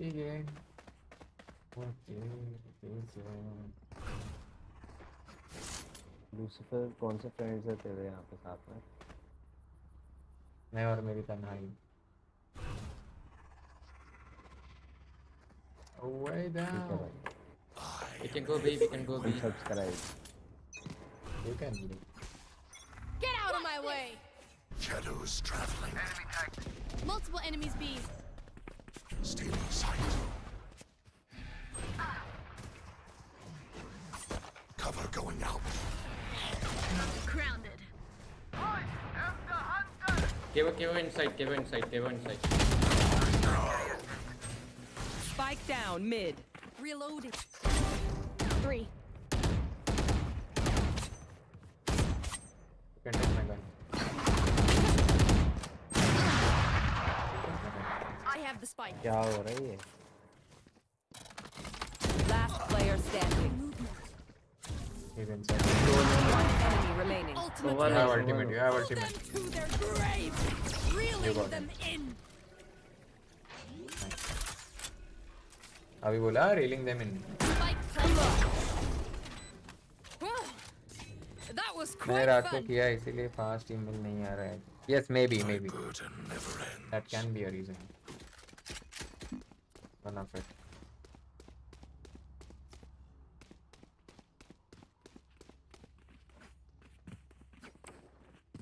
Okay. Lucifer कौन से friends है तेरे यहाँ पे साथ में? मैं और मेरी तन्हाई. Way down. We can go B. Subscribe. You can do. Get out of my way! Shadows traveling. Multiple enemies B. Stealing sight. Cover going out. Grounded. Give inside. Spike down mid. Reloading. 3. You can take my gun. I have the spike. क्या हो रहा है ये? Last player standing. He's inside. One enemy remaining. You have ultimate. To their grave. Reeling them in. अभी बोला reeling them in. Spike planted. That was मैं quite रात को fun. किया इसीलिए fast email नहीं आ रहा है. Yes, maybe. That can be a reason. One of it.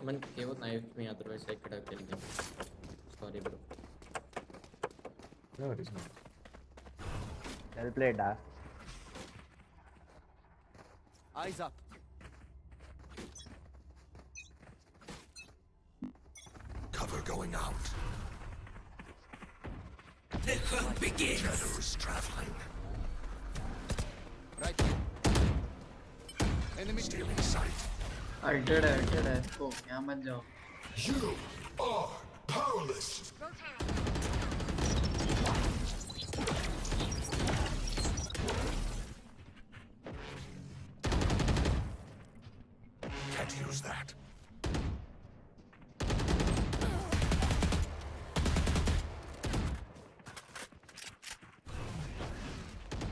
Man, give knife me, otherwise I could have killed him. Sorry, bro. No, it is not. Well played, Eyes up. Cover going out. The hunt begins. Shadows traveling. Right here. Enemy stealing sight. Ulted है इसको यहाँ मत जाओ. You are powerless. Can't use that.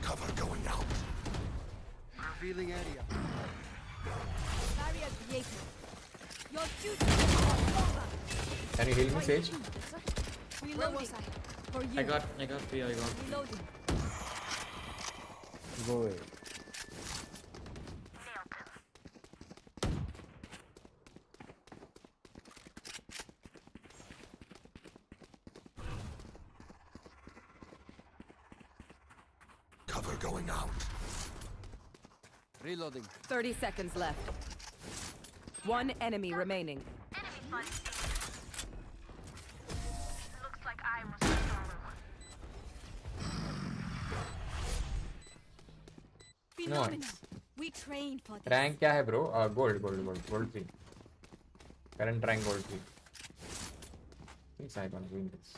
Cover going out. Revealing area. Barrier created. Your duty is over. Can you heal me, Sage? Where was I? For you. I got three. Reloading. Go away. Cover going out. Reloading. 30 seconds left. One enemy remaining. Looks like I was the Phenomenal. We trained for this. Rank क्या है bro? Gold 3. Current rank gold 3. Think I can win this.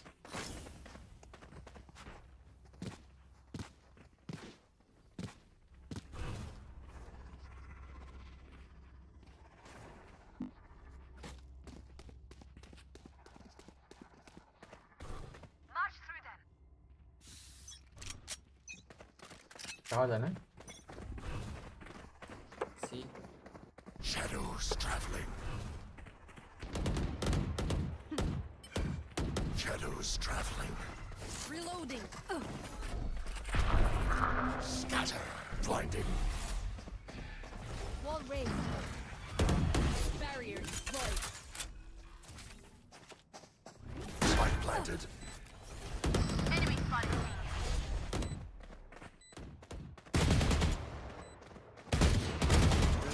March through them. कहाँ जाना है? See. Shadows traveling. Shadows traveling. Reloading. Scatter. Blinding. Wall raised. Barrier destroyed. Spike planted. Enemy spotted.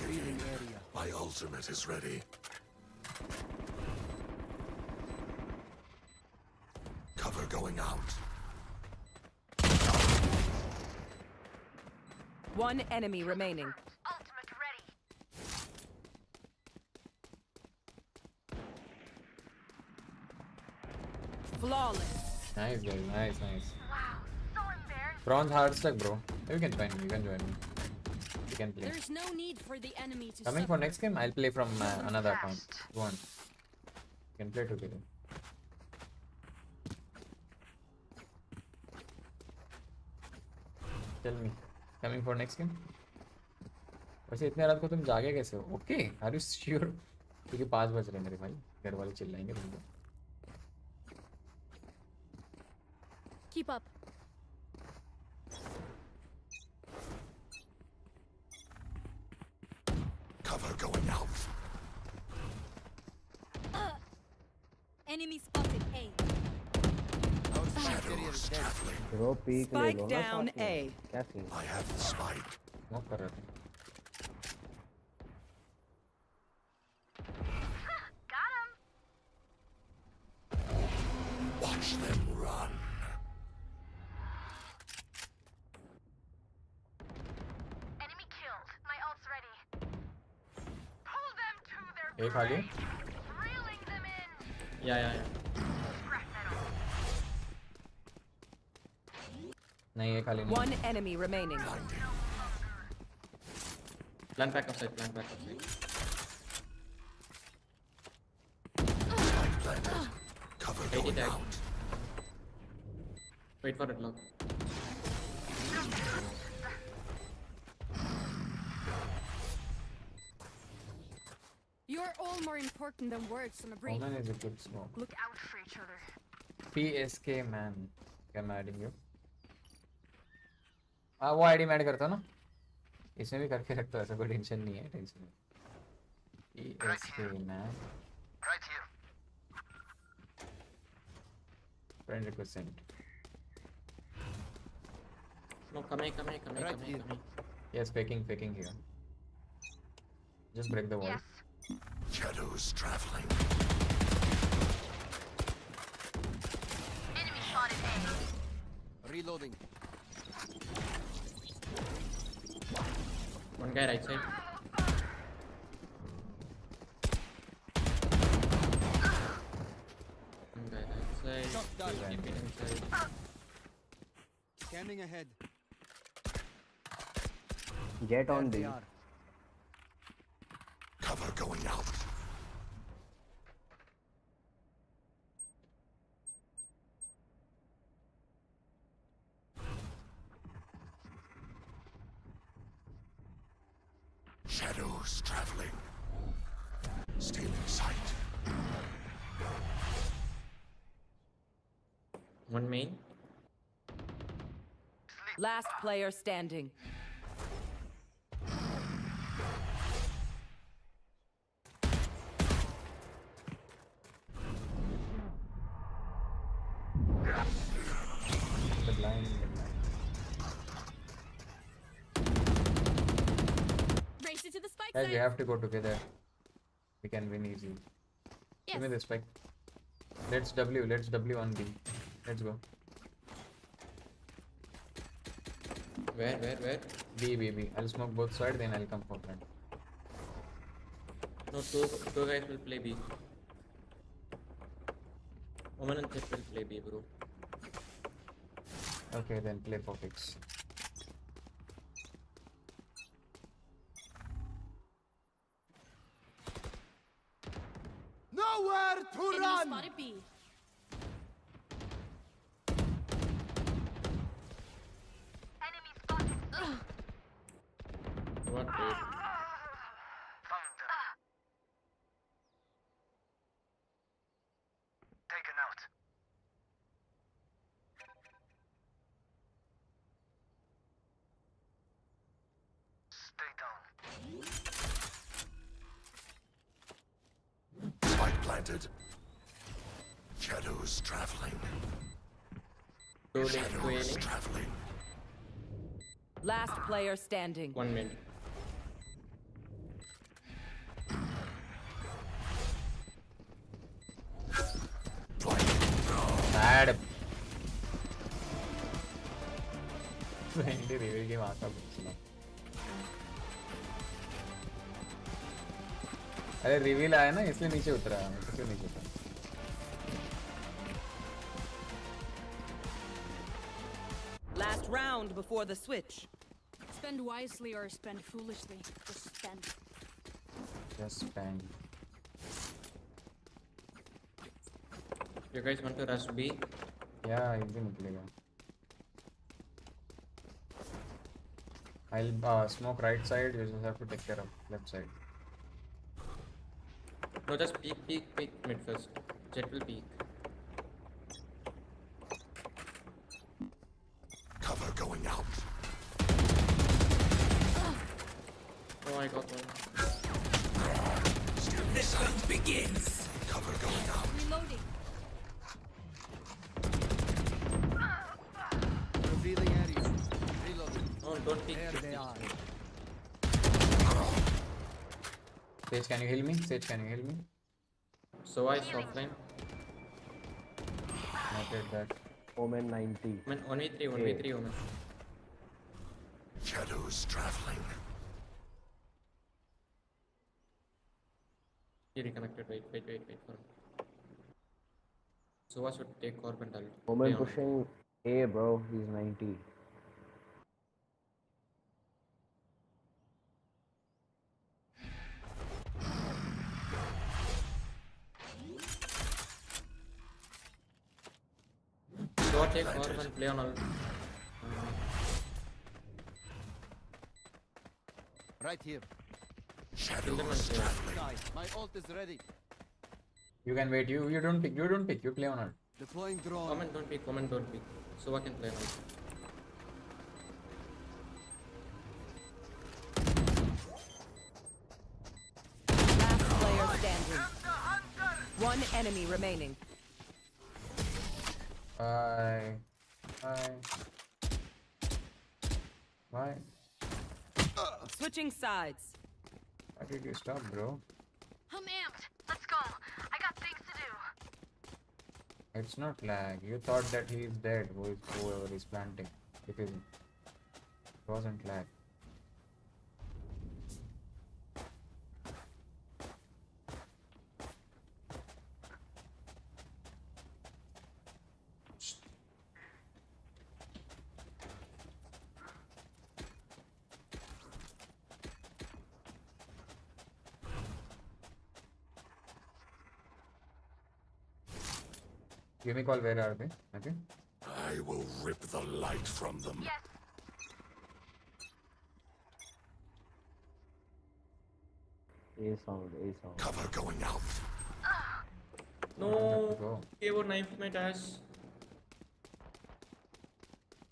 Revealing area. My ultimate is ready. Cover going out. One enemy remaining. Ultimate ready. Flawless. Nice guys, nice. Wow, so embarrassing. Bronze hard stack, bro. You can join me. You can join me. You can play. There's no need for the enemy to Coming for next game, I'll play from another account. Go on. You can play together. Tell me. Coming for next game? वैसे इतने रात को तुम जागे कैसे हो? Okay, are you sure? क्योंकि 5 बज रहे मेरे भाई. घर वाले चिल्लाएंगे तुमको. Keep up. Cover going out. Enemy spotted A. Shadows traveling. Bro, peek ले Spike लो ना down साथ में. A. क्या scene? I have the spike. Smoke कर रहे थे. Got him. Watch them run. Enemy killed. My ult's ready. Pull them to their एक खा लिया? reeling them in. Yeah. Crack that off. नहीं ये खा लेना. One enemy remaining. Plan back upside. Spike planted. Cover going tag. out. Wait for it, lock. You're all more important than words on a brief. Online is a good smoke. Look out for each other. PSK man. I'm adding you. वो ID में add करता हूँ ना. इसमें भी करके रखता हूँ. ऐसा कोई टेंशन नहीं है. टेंशन नहीं. PSK man. Right here. Friend request sent. No, coming. Yes, faking here. Just break the wall. Yes. Shadows traveling. Enemy shot at A. Reloading. One guy right side. One guy right side. Shot down. Keep it inside. Scanning ahead. Jet on There D. they are. Cover going out. Shadows traveling. Stealing sight. One main. Last player standing. The blind. Race it to the spike Guys, we site. have to go together. We can win easy. Give me the spike. Let's W on B. Let's go. Where? B. I'll smoke both sides, then I'll come for front. No, two guys will play B. Omen and Chip will play B, bro. Okay, then play for fix. Nowhere to Enemy run. spotted B. Enemy spotted. What dude? Taken out. Stay down. Spike planted. Shadows traveling. Shadows traveling. Last player standing. One minute. Bad. Reveal game आता है. अरे reveal आया ना इसलिए नीचे उतरा मैं इसलिए नीचे उतरा. Last round before the switch. Spend wisely or spend foolishly. Just spend. Just bang. You guys want to rush B? Yeah, easy निकलेगा. I'll smoke right side. You just have to take care of left side. No, just peek mid first. Jet will peek. Cover going out. Oh, I got one. The hunt begins. Cover going out. Reloading. Revealing area. Reloading. Oh, don't peek. There they are. Sage, can you heal me? Sage, can you heal me? So I offline. Noted that. Omen 90. Man, 1v3 Omen. Shadows traveling. He reconnected. Wait for him. So I should take Corp and I'll Omen play on. pushing A, bro. He's 90. So I take Corp and play on all. Right here. Shadows traveling. Guys, my ult is ready. You can wait. You don't pick. You play on her. Deploying drone. Omen don't peek. So I can play on. Last player standing. One enemy remaining. Bye. Switching sides. Bye. did you stop, bro? I'm amped. Let's go. I got things to do. It's not lag. You thought that he is dead, whoever is planting. It isn't. It wasn't lag. Give me call, where are they? Okay. I will rip the light from them. Yes. A sound. Cover going out. No. ये वो knife में dash.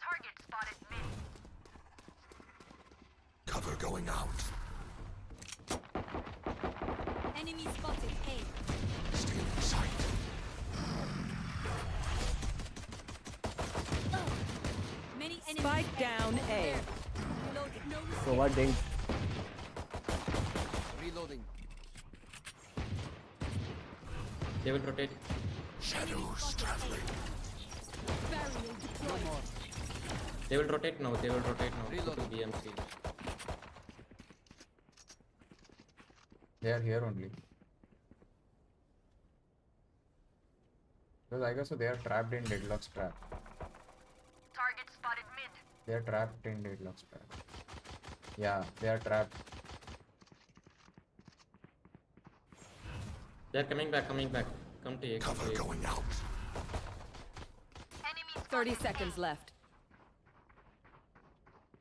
Target spotted mid. Cover going out. Enemy spotted A. Stay in sight. Many enemies. Spike down A. Reloading. No So what ding? Reloading. They will rotate. Shadows traveling. barrier deployed. They will rotate now. Go to BMC. They are here only. Because I guess so they are trapped in Deadlock's trap. Target spotted mid. They are trapped in Deadlock's trap. Yeah, they are trapped. They are coming back. Come to A. Cover going out. 30 seconds left.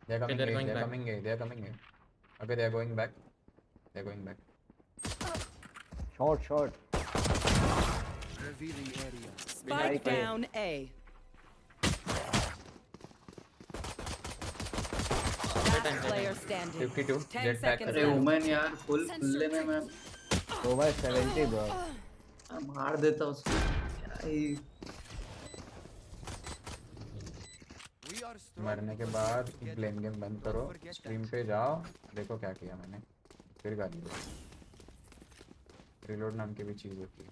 They are coming they're A. going They are back. coming A. They are coming A. Okay, they are going back. They are going back. Short. Revealing area. Spike down A. Last player standing. 52. 10 Jet pack. seconds अरे left. woman यार full खुले में मैं So by 70, bro. मार देता उसको. क्या ही. मरने के बाद ब्लेम गेम बंद करो, स्ट्रीम पे जाओ, देखो क्या किया मैंने, फिर गाली दो। रिलोड नाम की भी चीज़ होती है।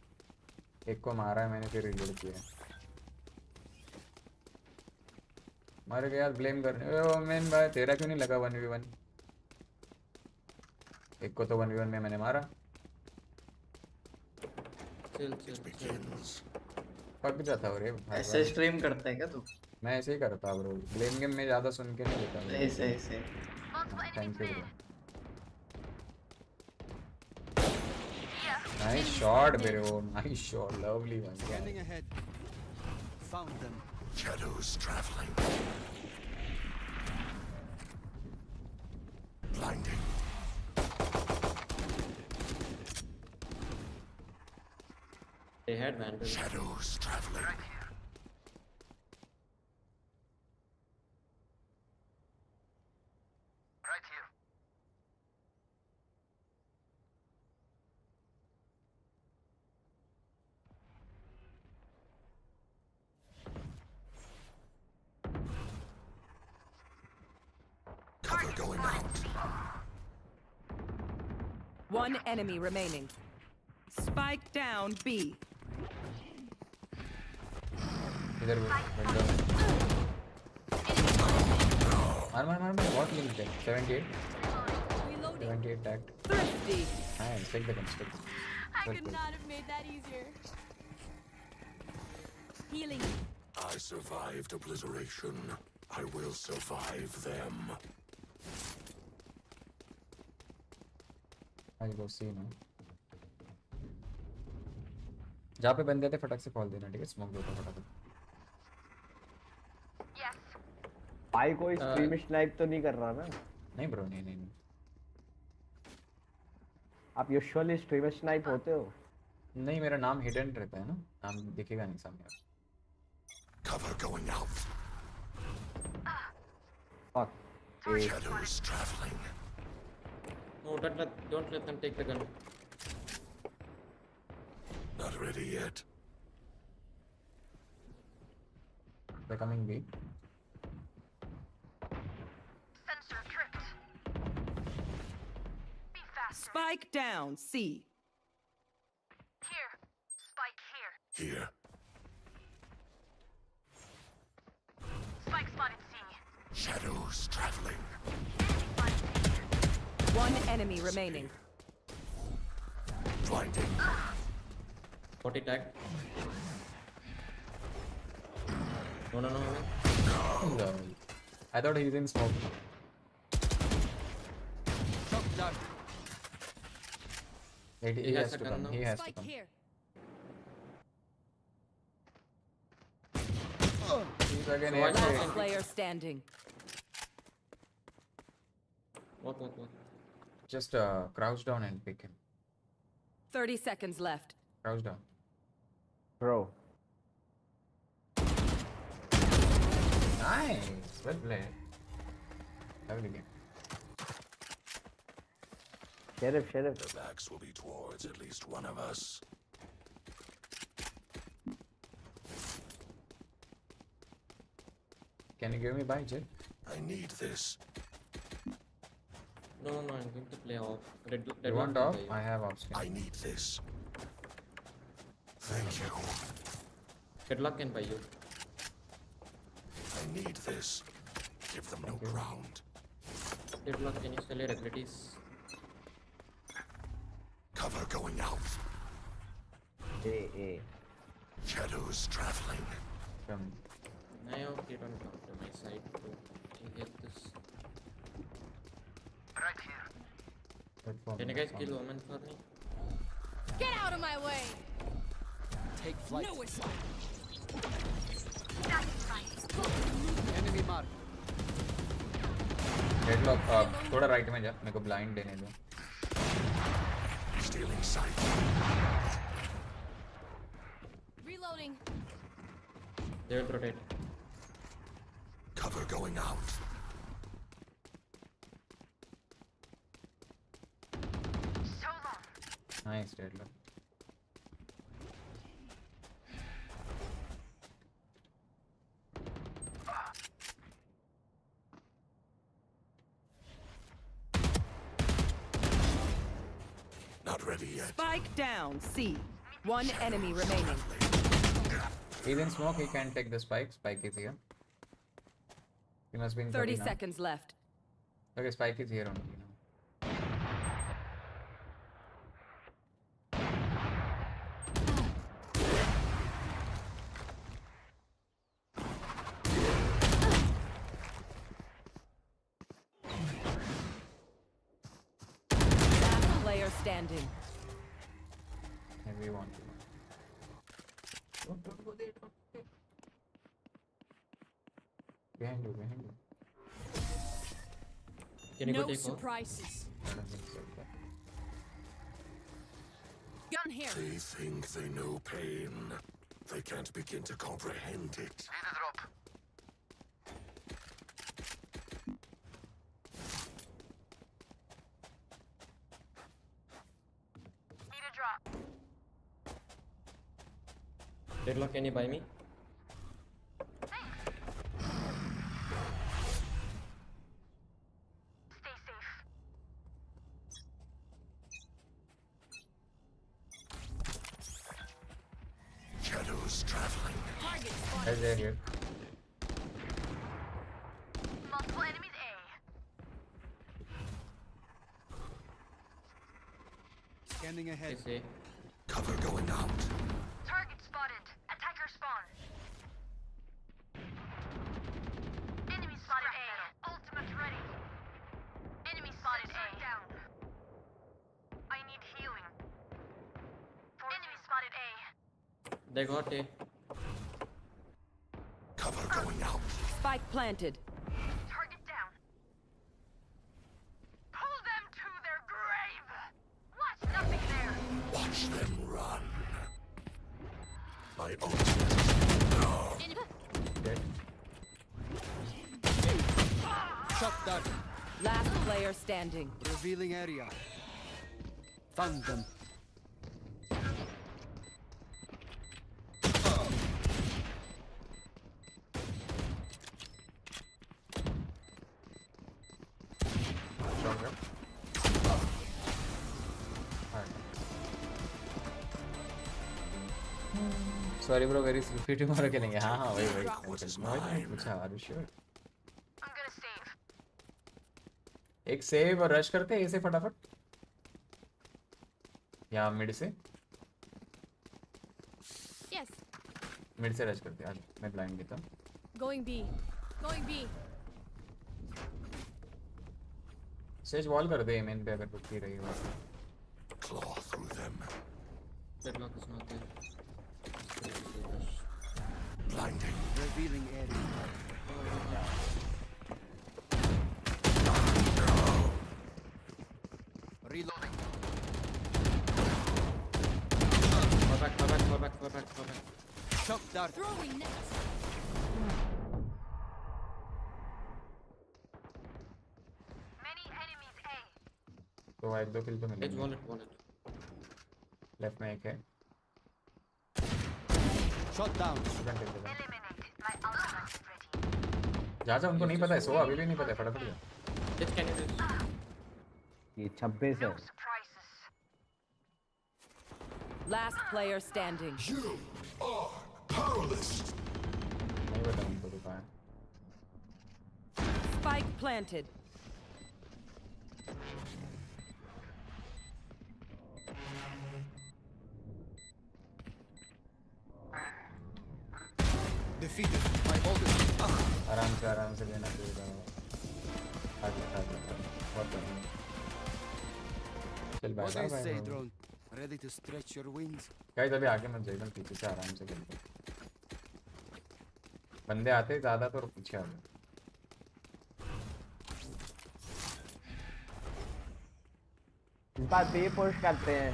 एक को मारा है मैंने, फिर रिलोड किया है। मर गया ब्लेम करने। ओ मैन भाई तेरा क्यों नहीं लगा 1v1? एक को तो 1v1 में मैंने मारा। चल पक जाता हो रे भाई। ऐसे स्ट्रीम करता है क्या तू? मैं ऐसे ही करता ब्रो, ब्लेम गेम में ज़्यादा सुन के नहीं देता। ऐसे thank you bro. Nice shot, bro. Nice shot. Lovely one. Scanning ahead. Found them. Shadows traveling. Blinding. They had vandal. Shadows traveling. Right here. Cover going out. One enemy remaining. Spike down B. इधर window में। मार बहुत link है। 78 tagged. Thrifty. Nice, take the construct. I could not have made that easier. Healing. I survived obliteration. I will survive them. I'll go see now. जहाँ पे बंदे थे फटाक से कॉल देना, ठीक है? स्मोक दो फटाफट। भाई कोई स्ट्रीम स्नाइप तो नहीं कर रहा ना? नहीं ब्रो, नहीं। आप यूजुअली स्ट्रीम स्नाइप होते हो? नहीं, मेरा नाम हिडन रहता है ना, नाम दिखेगा नहीं सामने। Cover going out. Fuck. Shadows traveling. No, don't let them take the gun. Not ready yet. They're coming B. Sensor tripped. Be fast. Spike down, C. Here. Spike here. Here. Spike spotted C. Shadows traveling. One enemy remaining. Blinding. 40 tag. No. No. I thought he didn't smoke. Shock dart. He has to come. He has to come. He's again Last player standing. What? Just crouch down and pick him. 30 seconds left. Crouch down. Bro. Nice. Well played. Lovely game. Sheriff. The backs will be towards at least one of us. Can you give me by, Jay? I need this. No, I'm going to play off. You want off? I have off skin. I need this. Thank you. Deadlock can buy you. I need this. Give them no ground. Deadlock, can you sell your abilities? Cover going out. A. Shadows traveling. Now you don't come to my side to get this. Right here. Can you guys kill woman for me? Get out of my way! Take flight. No escape. Enemy mark. Deadlock. थोड़ा right में जा. मेरे को blind देने दो. Stealing sight. Reloading. They will rotate. Cover going out. So long. Nice, Deadlock. Not ready yet. Spike down, C. One enemy remaining. He didn't smoke, he can take the spike. Spike is here. He must be in 30 now. seconds left. Okay, spike is here only now. Last player standing. Maybe one. Behind you. Can you go No take off? surprises. Gun here. They think they know pain. They can't begin to comprehend it. Need a drop. Need a drop. Deadlock, can you buy me? Stay safe. Shadows traveling. Target Right there, here. Multiple enemies A. Scanning ahead. Yes, Cover going out. Target spotted. Attacker spawn. Enemy spotted A. Ultimate ready. Enemy spotted A. Down. I need healing. Enemy spotted A. They got A. Cover going out. Spike planted. Target down. Pull them to their grave. Watch nothing there. Watch them run. My ultimate. No. Dead. Shock dart. Last player standing. Revealing area. Found them. Sorry bro, very sleepy tomorrow खेलेंगे. हाँ वही. पूछा, are you sure? एक save और rush करते हैं ऐसे फटाफट. या मिड से. Yes. मिड से रश करते हैं. आज मैं ब्लाइंड देता हूँ. Going B. सेज वॉल कर दे मेन पे अगर रुकती रही हो. Claw through them. Deadlock is not there. Blinding. Revealing area. Reloading. Fall back. Shock dart. Throwing net. तो एक दो किल तो मिले. Edge wallet. लेफ्ट में एक है. Shot down. जा उनको नहीं पता है. सो अभी भी नहीं पता है. फटाफट जा. Edge can you do? ये 26 है. Last player standing. You are powerless. नहीं पता उनको तो कहाँ है. Spike planted. Defeated. My ult is आराम से लेना चाहिए. आगे. बहुत बढ़िया. चल What do you say, bye. drone? Ready to stretch your wings? Guys अभी आगे मत जाइए. पीछे से आराम से खेलते. बंदे आते ज़्यादा तो पीछे आ जाओ. इस बार बी पुश करते हैं.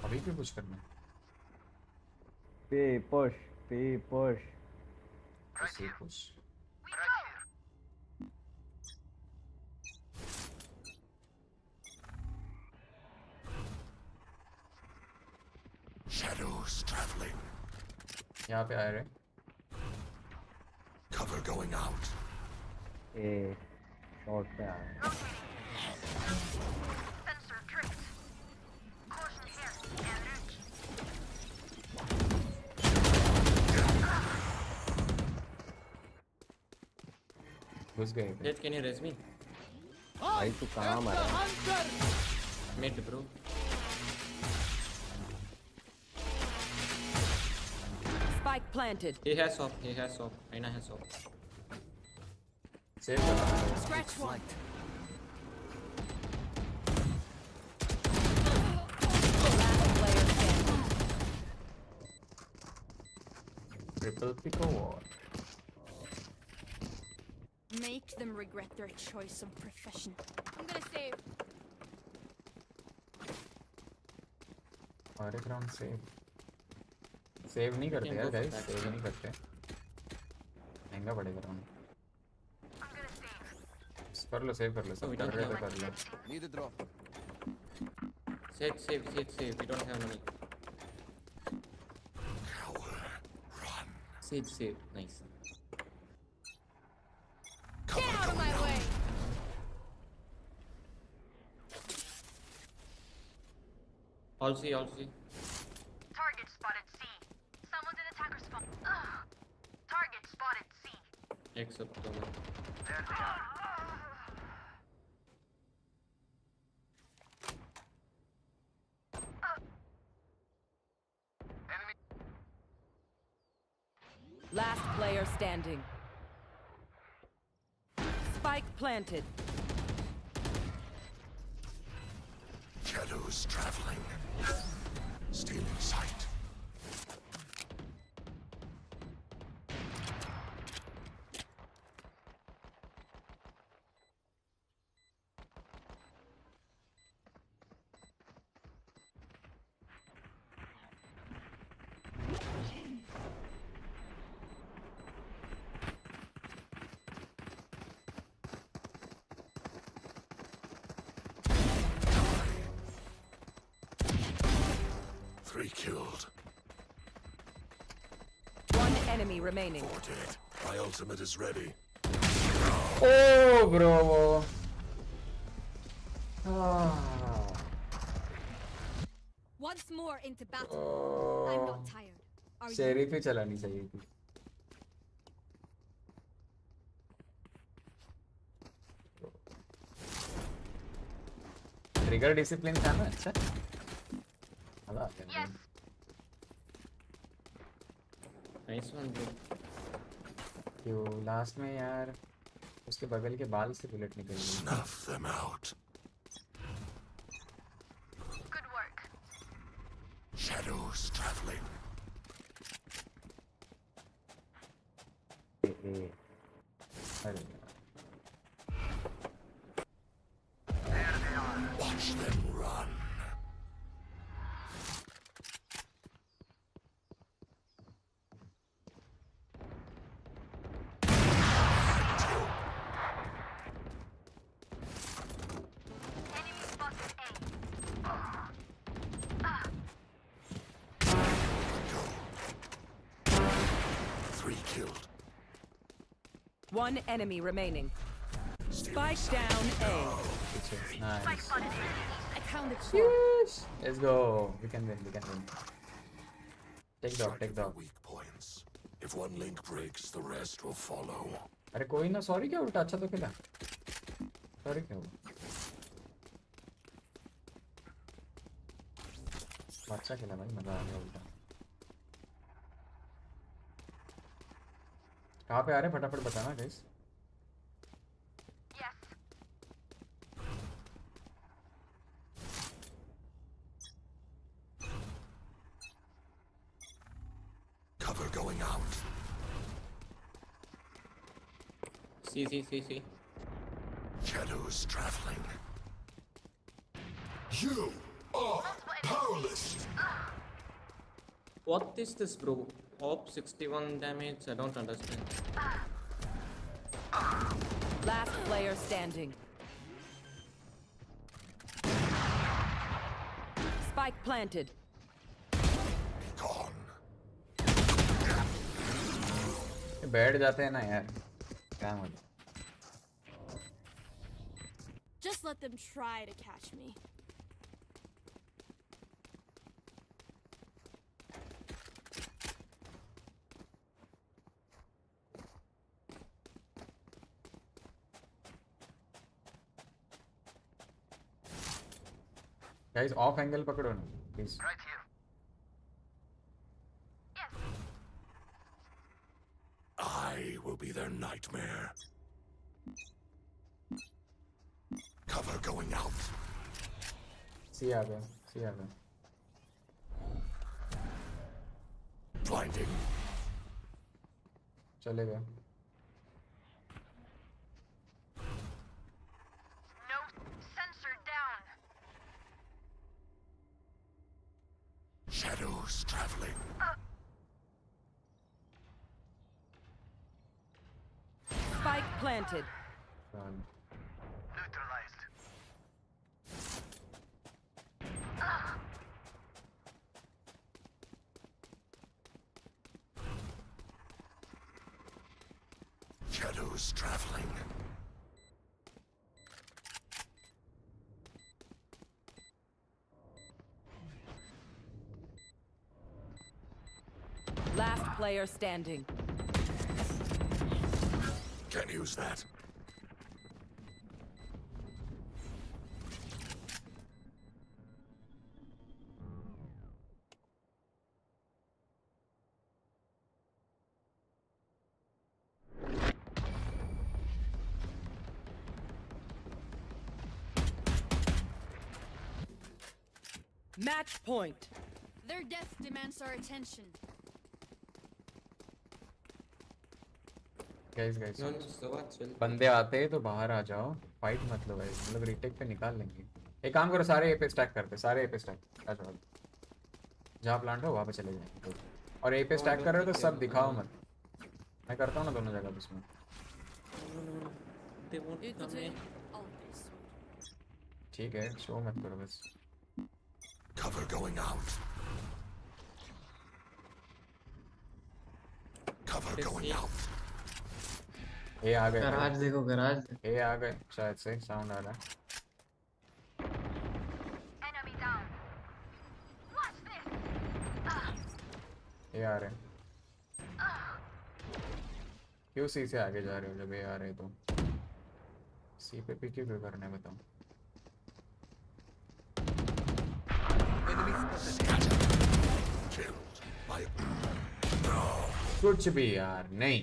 अभी भी पुश करना है. B push. Shadows traveling. यहाँ पे आ रहे. Cover going out. शॉट पे आ रहे. Sensor tripped. Caution here. Alert. घुस गए. Edge, can you raise me? भाई तू कहाँ मरा? Mid bro. Spike planted. He has op. Aina has op. Save कर. Scratch one. Triple pick award. Make them regret their choice of profession. I'm gonna save. और एक round save नहीं करते यार गाइस. सेव नहीं करते. महंगा पड़ेगा राउंड. कर लो. सेव कर लो. सब कर रहे तो कर लो. Need a drop. Save. We don't have money. Save. Nice. Get out of my way. All C. Target spotted C. Someone's in attacker spawn. Target spotted C. Except Last player standing. Spike planted. Shadows traveling. Stealing sight. Killed. One enemy remaining. 4 dead. My ultimate is ready. Oh, bro. Once more into battle. I'm not tired. Are you? शेरी पे चलानी चाहिए थी. Trigger discipline था ना अच्छा. Nice one, bro. क्यों last में यार उसके बगल के बाल से बुलेट निकल गई. Snuff them out. Good work. Shadows traveling. अरे Watch them run. Enemy spotted A. 3 killed. One enemy remaining. Spike down A. nice. Accounted for. Yes. Let's go. We can win. We can win. Take dog. Take dog. Weak points. If one link breaks, the rest will follow. अरे कोई ना sorry क्या उल्टा अच्छा तो खेला. Sorry क्यों? अच्छा खेला भाई मजा आ गया उल्टा. कहाँ पे आ रहे फटाफट बताना guys. Yes. Cover going out. See. Shadows traveling. You are powerless. What is this, bro? Op 61 damage. I don't understand. Last player standing. Spike planted. Gone. बैठ जाते हैं ना यार. क्या मतलब? Just let them try to catch me. Guys, off angle पकड़ो ना, please. Right here. Yes. I will be their nightmare. Cover going out. See आ गया. Blinding. चले गए. No sensor down. Shadows traveling. Spike planted. Neutralized. Shadows traveling. Last player standing. Can use that. Match point. Their death demands our attention. Guys. बंदे आते हैं तो बाहर आ जाओ. Fight मत लो गाइस. मतलब रीटेक पे निकाल लेंगे. एक काम करो सारे ए पे स्टैक करते. सारे ए पे स्टैक. आ जाओ. जहाँ प्लांट हो वहाँ पे चले जाएंगे. और ए पे स्टैक कर रहे हो तो सब दिखाओ मत. मैं करता हूँ ना दोनों जगह इसमें. ठीक है शो मत करो बस. Cover going out. Cover going out. ए आ गए. गराज देखो गराज. ए आ गए शायद से साउंड आ रहा है. Enemy down. ये आ रहे हैं क्यों सी से आगे जा रहे हो जब ये आ रहे हैं तो सी पे पीके क्यों करने बताओ कुछ भी यार नहीं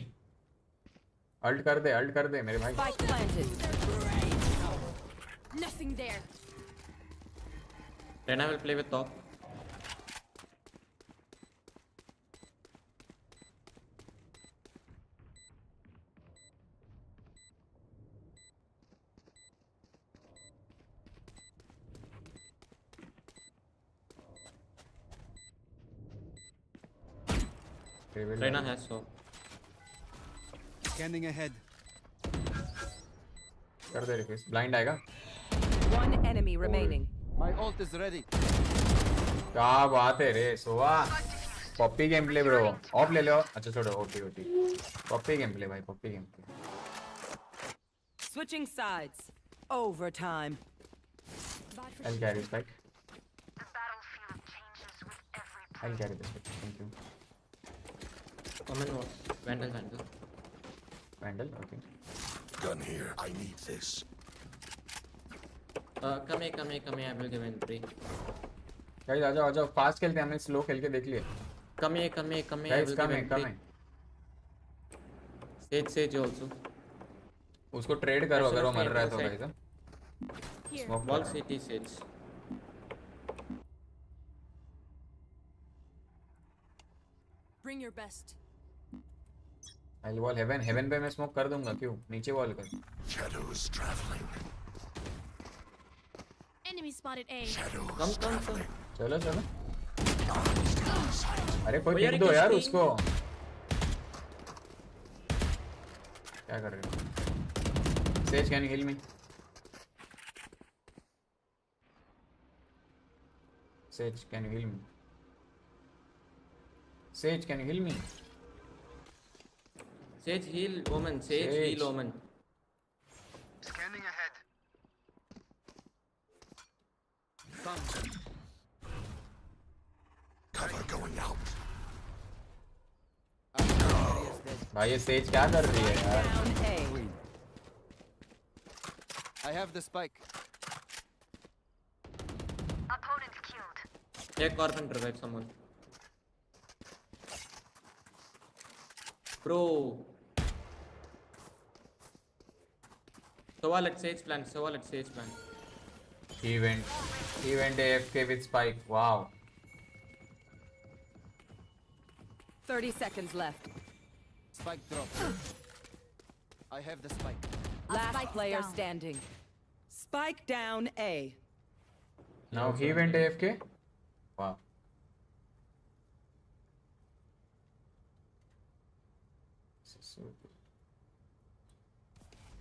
अल्ट कर दे मेरे भाई Nothing there. Rena will play with top. Rena has so. Scanning ahead. कर दे रिक्वेस्ट ब्लाइंड आएगा One enemy remaining. My ult is ready. क्या बात है रे Sova poppy game play bro ऑफ ले लो अच्छा छोड़ो ओटी पॉपी गेम प्ले भाई poppy game play Switching sides. Overtime. I'll carry spike I'll carry this spike thank you Comment what? Vandal okay Gun here. I need this. Come here. I will give entry. Guys आ जाओ fast खेलते हैं हमने slow खेल के देख लिया Come here. I will give entry. Sage also. उसको ट्रेड करो अगर वो मर रहा है तो guys Wall city Sage. Bring your best. I'll wall heaven पे मैं स्मोक कर दूंगा क्यों नीचे वॉल कर Shadows traveling. Enemy spotted A. Come. चलो अरे कोई पिक दो यार उसको क्या कर रहे हो Sage can you heal me Sage can you heal me Sage can you heal me Sage heal woman. Sage heal woman. Scanning ahead. Cover going out. भाई ये Sage क्या कर रही है यार Down A. I have the spike. Opponent killed. Take Corbin revive someone. Bro. So let Sage plan. He went AFK with spike wow 30 seconds left. Spike drop. I have the spike. Last player standing. Spike down A. now he went AFK wow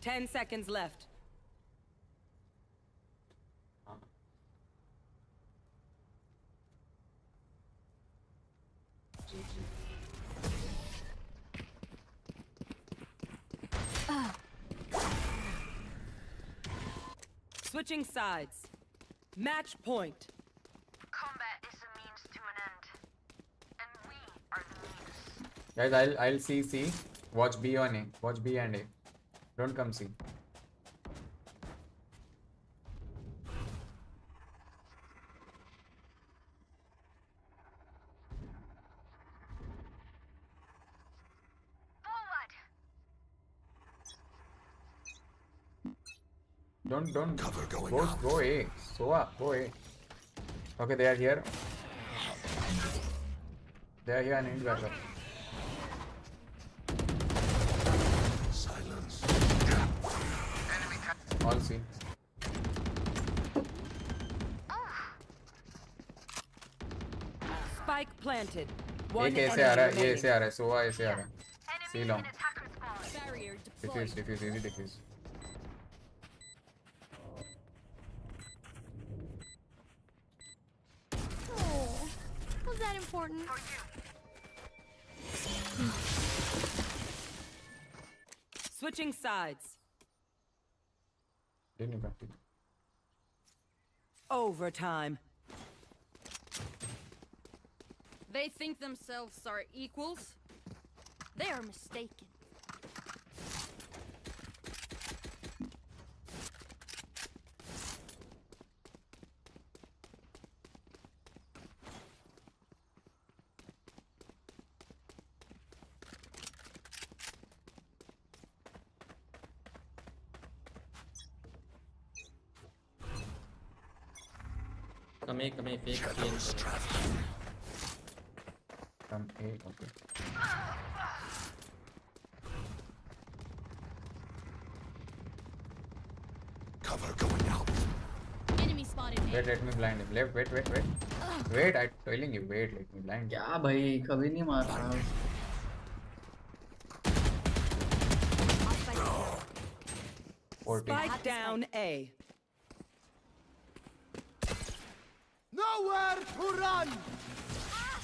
10 seconds left. Switching sides. Match point. Combat is a means to an end. And we are the means. guys I'll see watch B on A watch B and A don't come C don't Cover going out. go A Soa go A okay they are here I need backup Silence. all C Spike planted. एक ऐसे आ रहा है ये ऐसे आ रहा है सोआ ऐसे आ रहा है C long Barrier deployed. diffuse easy diffuse Oh, was that important? Switching sides. didn't impact it Overtime. They think themselves are equals? They are mistaken. Come here, fake. Come A, okay. Cover going out. Enemy spotted. Wait, let me blind him. Left, wait. Wait, I'm telling you, wait, let me blind him. क्या भाई कभी नहीं मार रहा 40. Spike down A. Nowhere to run!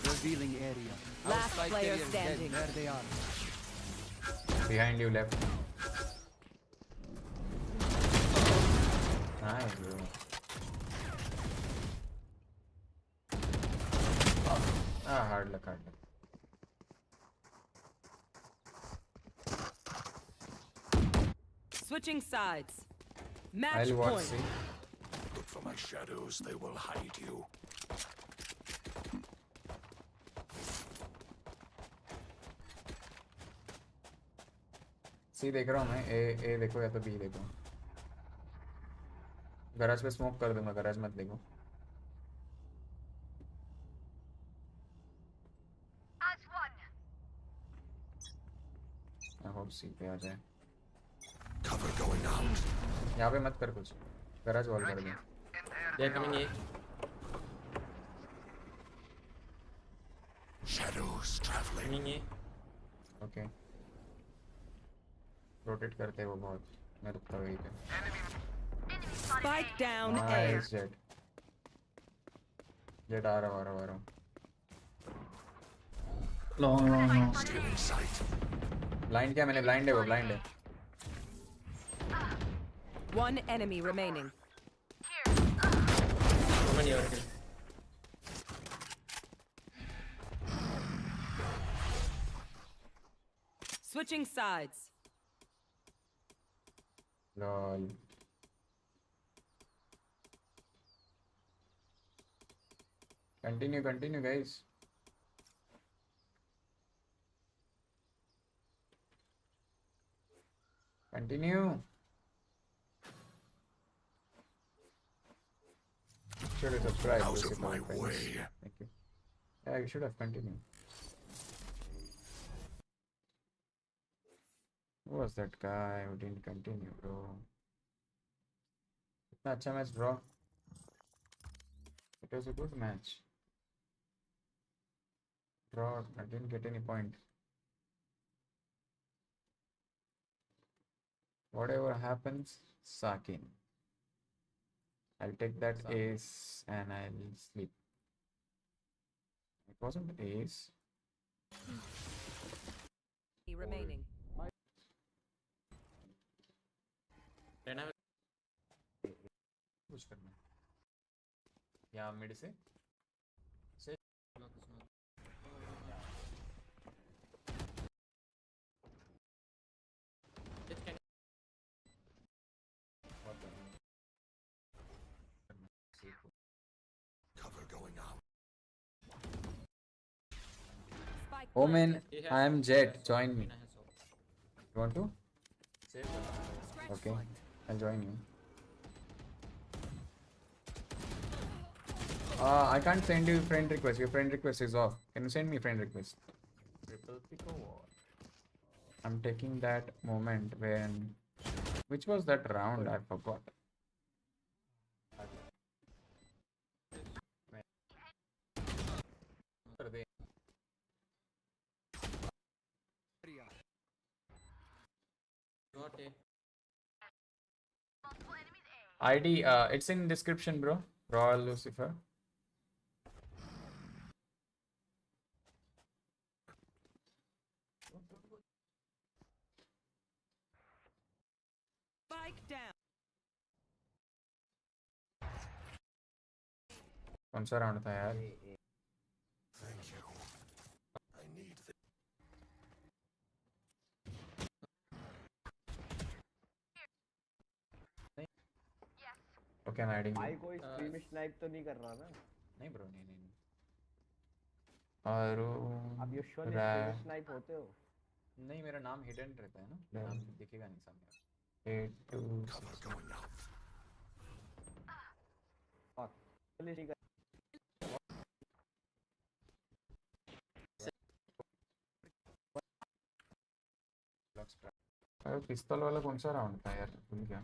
Revealing area. Last Outside player carrier standing. dead. There they are. Behind you, left. Nice, bro. Hard luck. Switching sides. Match I'll watch point. C. Look for my shadows, they will hide you. C देख रहा हूँ मैं. A देखो या तो B देखो. Garage पे smoke कर दूंगा, गैराज मत देखो. I hope C पे आ जाए. Cover going out. यहाँ पे मत कर कुछ. गैराज वॉल कर दे. They're coming A. Shadows traveling. Coming A. Okay. Rotate करते हैं वो बहुत. मैं रुकता वहीं पे. Spike down A. Nice jet. Jet आ रहा हूँ. long Still in sight. Blind क्या मैंने blind है वो blind है. One enemy remaining. How many are here? Switching sides. Lol. Continue guys. Continue. Should have subscribed. Out of my way. Thank you. Yeah, you should have continued. Who was that guy who didn't continue, bro? Itna अच्छा match, bro. It was a good match. Draw. I didn't get any point. Whatever happens, suck in. I'll take that ace and I'll sleep. It wasn't ace. Remaining. Push करना. या mid से. Cover going out. Oh man, I am Jet. Join me. You want to? Okay, I'll join you. I can't send you friend request. Your friend request is off. Can you send me friend request? Triple pick or what? I'm taking that moment when... Which was that round? I forgot. ID, it's in description, bro. Raw Lucifer. Spike down. कौन सा round था यार? Thank you. Okay, I'm adding. भाई कोई stream snipe तो नहीं कर रहा ना? नहीं bro, नहीं. और आप usually stream snipe होते हो? नहीं, मेरा नाम hidden रहता है ना, नाम दिखेगा नहीं सामने. 8 2 fuck. अरे पिस्तौल वाला कौन सा राउंड था यार, भूल गया.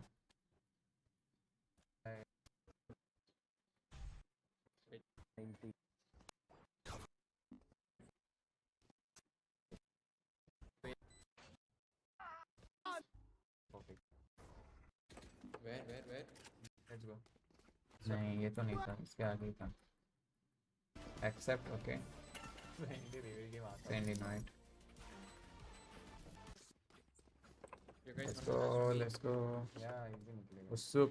Where? Let's go. नहीं, ये तो नहीं था, इसके आगे ही था. Accept, okay. Send invite. Let's go. Yeah, what's up?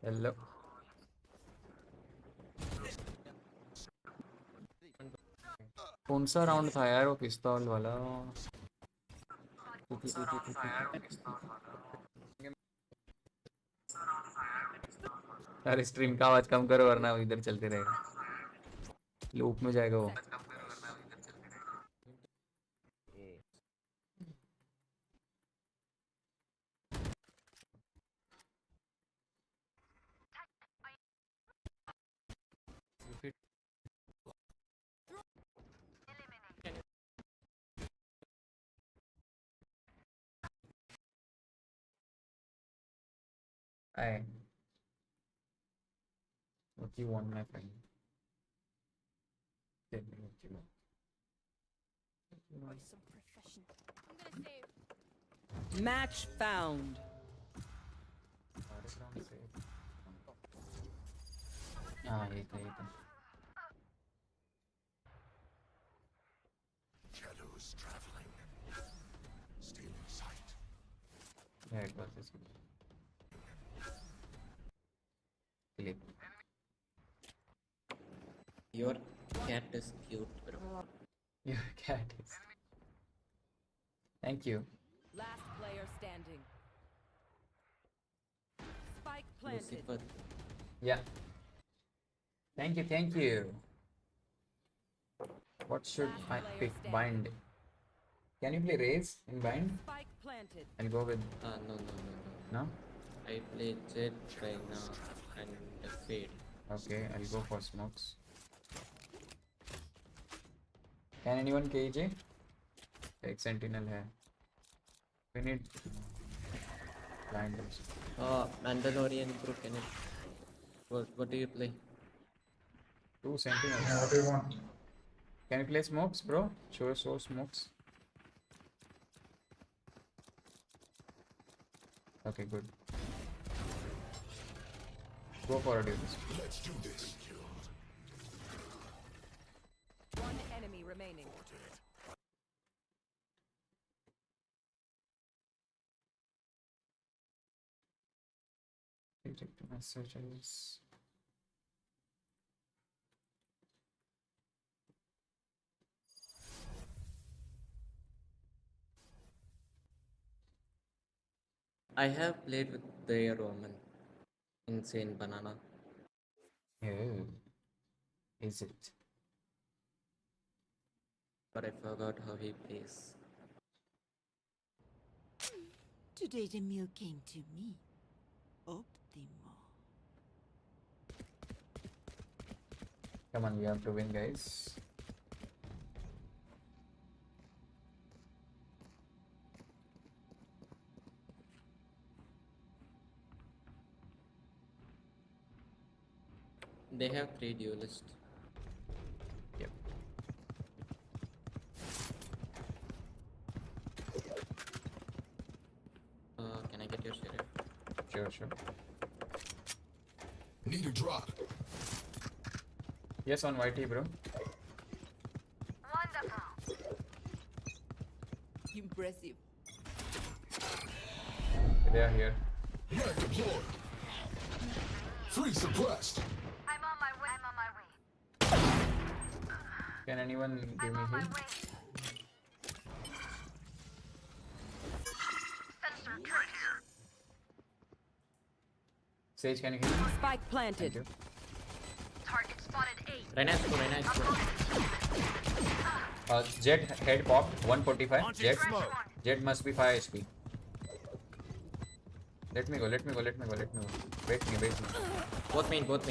Hello. कौन सा राउंड था यार वो पिस्तौल वाला? अरे स्ट्रीम का आवाज कम करो वरना इधर चलते रहेगा, लूप में जाएगा वो. Hi. What do you want, my friend? Tell me what you want. Some profession. I'm gonna save. Match found. ये था. Shadows traveling. Still in sight. Yeah, it was this one. Clip. Your cat is cute, bro. Your cat is. Thank you. Last player standing. Spike planted. Lucifer. Yeah. Thank you. What should I pick? Bind. Can you play Raze in Bind? Spike planted. I'll go with. No. No? I play Jet right now and Fade. Okay, I'll go for smokes. Can anyone KJ? Take Sentinel here. We need blinders. Mandalorian bro, can you? What do you play? 2 Sentinels. Yeah, what do you want? Can you play smokes, bro? Show smokes. Okay, good. Go for it, dude. Let's do this. One enemy remaining. Reject messages. I have played with the Roman. Insane banana. Oh, is it? But I forgot how he plays. Today the meal came to me. Optimo. Come on, we have to win, guys. They have 3 duelists. Yep. Can I get your sheriff? Sure. Need a drop. Yes, on YT, bro. Wonderful. Impressive. They are here. Red deployed. 3 suppressed. I'm on my way. Can anyone give me heal? Sensor trigger. Sage, can you hear me? Spike planted. Target spotted A. Reyna is good. Jet head popped 145. Jet must be 5 HP. Let me go. Wait me. Both main. One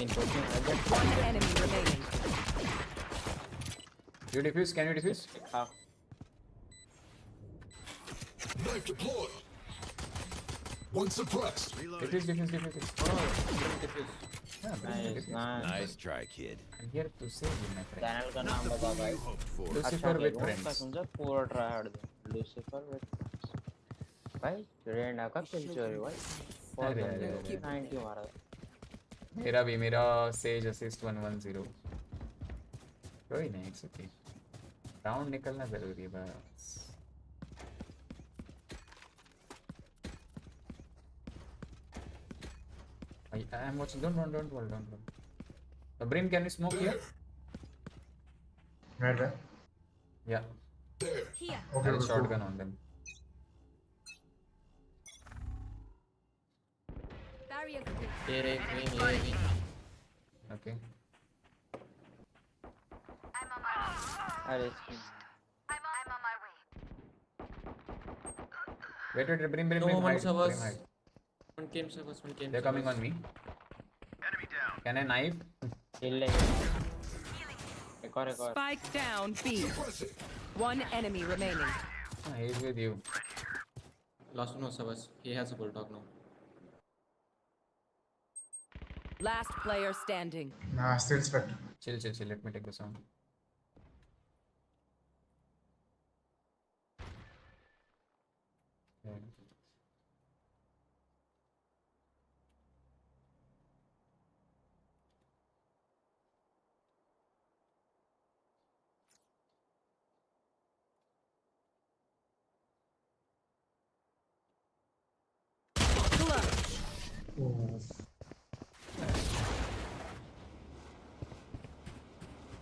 enemy remaining. You defuse? Can you defuse? Knife deployed. One suppressed. Defuse. Nice try, kid. I'm here to save you, my friend. Channel का नाम बता भाई. Lucifer with friends. समझा पूरा try hard they. Lucifer with friends. भाई रेना का किल चोरी भाई. अरे 90 मारा. मेरा Sage assist 110. कोई नहीं, it's okay. राउंड निकलना जरूरी है बस. I am watching. Don't hold. Brim, can you smoke here? Right. Yeah. Here. Okay. Shotgun on them. Barrier complete. Okay. I'm on my way. I'm on my way. Wait. Brim, hide. One came. They're coming on me. Enemy down. Can I knife? Spike down B. One enemy remaining. He's with you. Last one was Savas. He has a bulldog now. Last player standing. Nah, still Spectre. Chill. Let me take the sound. Okay.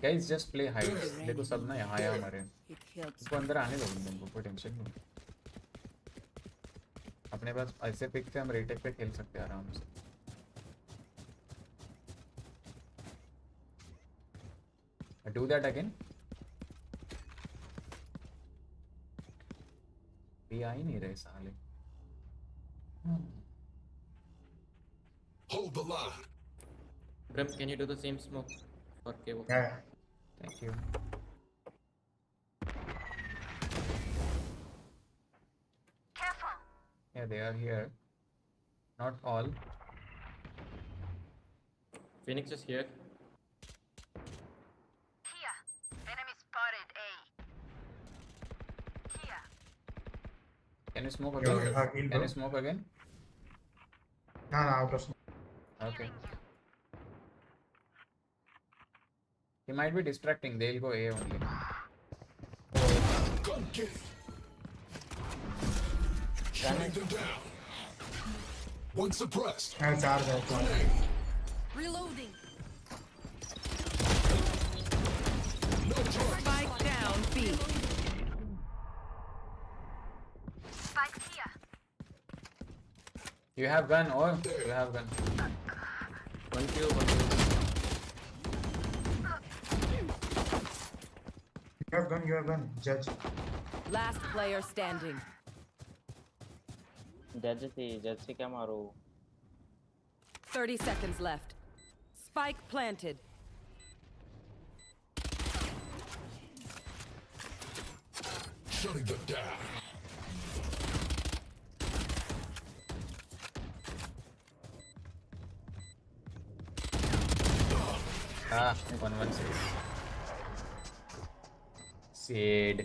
Guys, just play hide. देखो सब ना यहाँ हमारे. इसको अंदर आने दो तुमको, कोई टेंशन नहीं. अपने पास ऐसे पिक से हम रेटेक पे खेल सकते हैं आराम से. Do that again. ये आ ही नहीं रहे साले. Hold the line. Brim, can you do the same smoke for cable? Yeah. Thank you. Careful. Yeah, they are here. Not all. Phoenix is here. Here. Enemy spotted A. Here. Can you smoke again? Can you smoke again? No, out of. Okay. He might be distracting. They'll go A only. Gun kick. Shutting them down. One suppressed. It's out of Reloading. Spike down B. Spike here. You have gun or you have gun? One kill. You have gun. Judge. Last player standing. जज से क्या मारो? 30 seconds left. Spike planted. Shutting them down. Ah, 116. Seed.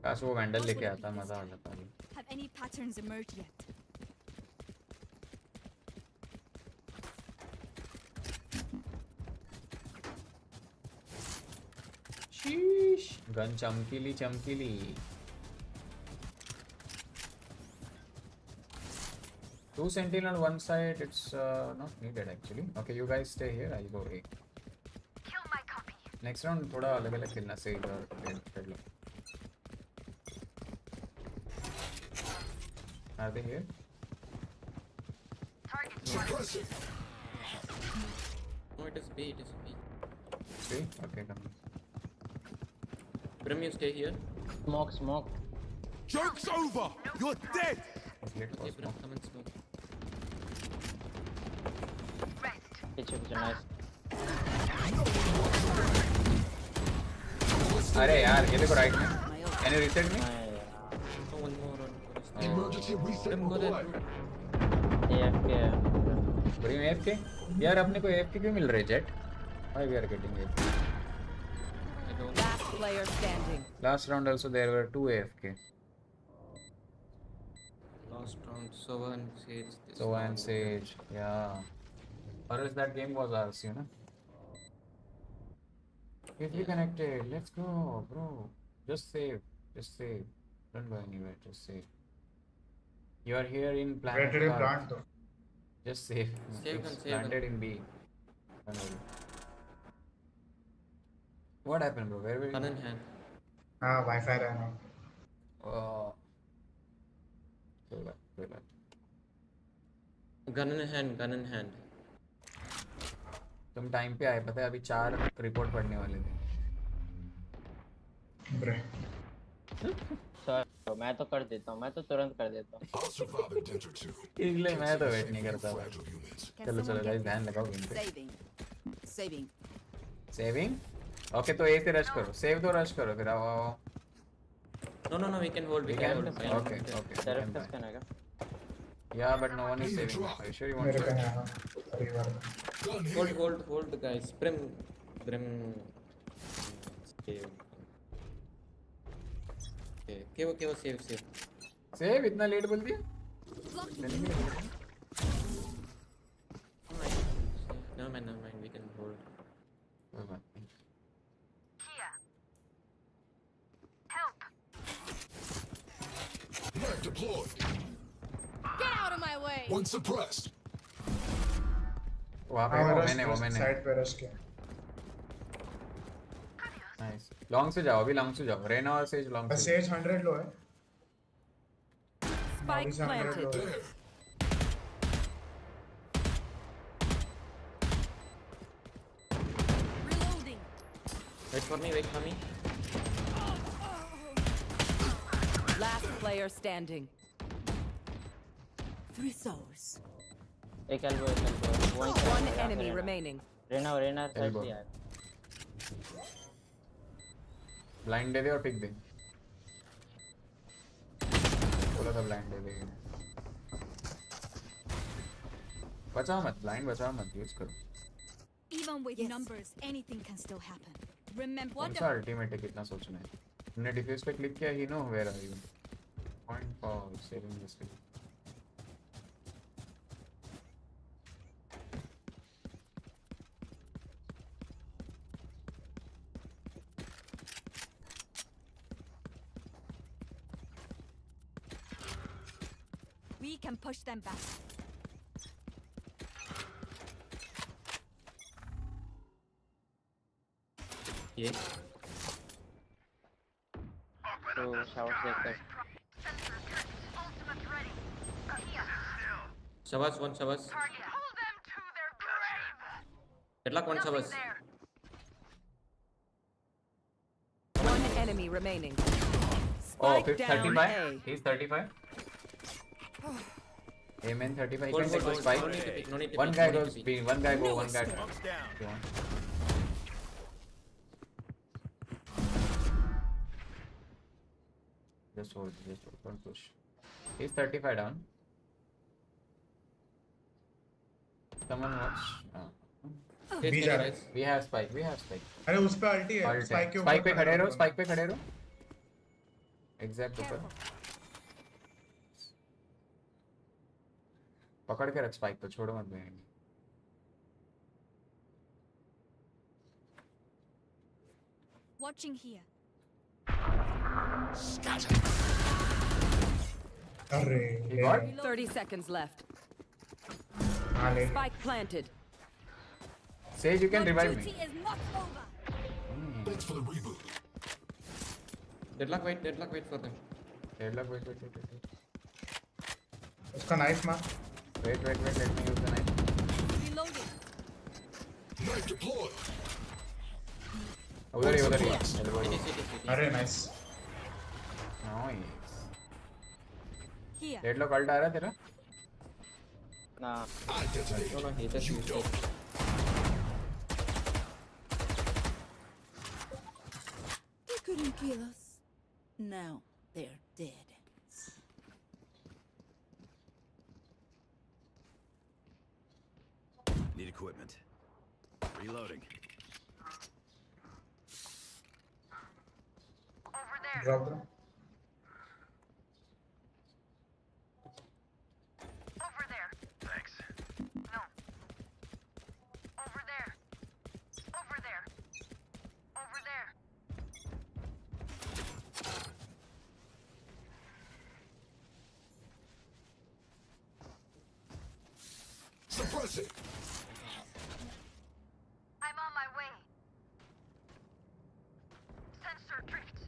काश वो vandal लेके आता, मजा आ जाता. Have any patterns emerged yet? Sheesh. Gun chumkili. Two sentinel on one side. It's not needed actually. Okay, you guys stay here. I'll go A. Kill my copy. Next round थोड़ा अलग खेलना सही कर लो. Are they here? No, it is B. It is B. See? Okay, come on. Brim, you stay here. Smoke, smoke. Joke's over! You're dead! Okay, Brim, come and smoke. Picture, nice. अरे यार ये देखो right में. Can you reset me? Oh, one more. Emergency reset required. AFK. Brim AFK? यार अपने को AFK क्यों मिल रहे jet? Why we are getting AFK? Last player standing. Last round also there were 2 AFK. Last round, Sova and Sage. Sova and Sage, yeah. Or else that game was ours, you know. Get reconnected. Let's go, bro. Just save. Just save. Don't go anywhere. Just save. You are here in planet Earth. Just save. It's planted in B. What happened, bro? Where were you? Gun in hand. Wi-Fi ran out. Oh. Go back. Gun in hand. Gun in hand. तुम time पे आए, पता है अभी 4 report पढ़ने वाले थे. Sir मैं तो कर देता हूँ, मैं तो तुरंत कर देता हूँ. इसलिए मैं तो वेट नहीं करता. चलो गाइस ध्यान लगाओ गेम पे. सेविंग ओके तो ए से रश करो. सेव तो रश करो फिर. आओ No, we can hold. We can hold. Okay. Seraph का scan आएगा. Yeah, but no one is saving. Are you sure you want to? Hold, guys. Brim. Save. Okay, save. Save इतना late बोल दिया? No mind. We can hold. Help! Mag deployed. Get out of my way! One suppressed. वहाँ पे वो मैंने side पे rush किया. Nice. Long से जाओ, अभी लॉन्ग से जाओ. रेना और सेज लॉन्ग से. सेज 100 लो है. Spike planted. Reloading. Wait for me. Last player standing. 3 souls. एक elbow. One enemy remaining. Rena side से आया. ब्लाइंड दे दे और पिक दे. बोला था ब्लाइंड दे दे. बचाओ मत, ब्लाइंड बचाओ मत, यूज करो. Even with numbers, anything can still happen. Remember कौन सा अल्टीमेट है, कितना सोचना है. हमने डिफ्यूज पे क्लिक किया. He no where are you. Point for saving this kill. we can push them back. Yeah. So shower देखकर. Shavas, one Shavas. Hold them to their grave. Good luck, one Shavas. One enemy remaining. Oh, 35. He's 35. Amen 35. He can take the spike. One guy goes B. One guy go. One guy go. Just hold. Don't push. He's 35 down. Someone watch. We have spike. अरे उस पे अल्टी है. Spike पे खड़े रहो. Exact ऊपर. पकड़ के रख स्पाइक को, छोड़ो मत. भाई Watching here. अरे 30 seconds left. Spike planted. Sage, you can revive me. Duty is not over. Thanks for the reboot. Deadlock, wait for them. Deadlock, wait. उसका नाइफ मार. Wait, let me use the knife. Reloading. Knife deployed. उधर ही अरे nice. Nice. Here. Deadlock ult आ रहा है तेरा? Nah. I detonate. No, he does You use don't. it. They couldn't kill us. Now they're dead. Need equipment. Reloading. Over there. Drop them. Over there. Thanks. No. Over there. Over there. Over there. Suppress it. I'm on my way. Sensor drift.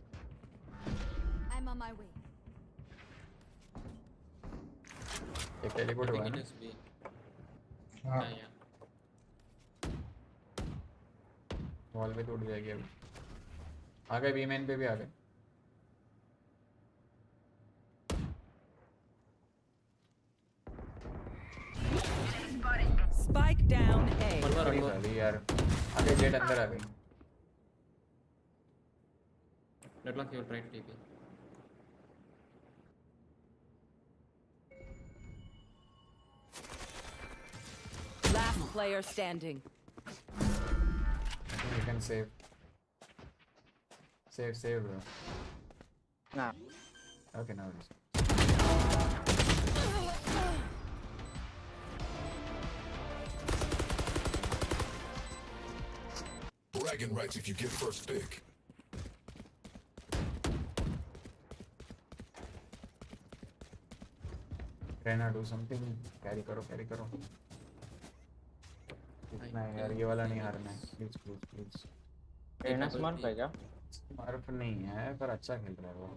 I'm on my way. एक teleport हुआ है ना? हाँ. Wall पे टूट जाएगी अभी. आ गए बी मेन पे भी आ गए. Spike down A. अभी यार आगे जेट अंदर आ गई. Deadlock, you will try to TP. Last player standing. I think you can save. Save bro. Nah. Okay, now it is. Bragging rights if you get first pick. Rena, do something. Carry करो. इतना यार ये वाला नहीं हारना है. Please. Rena smart है क्या? स्मार्ट नहीं है पर अच्छा खेल रहा है वो.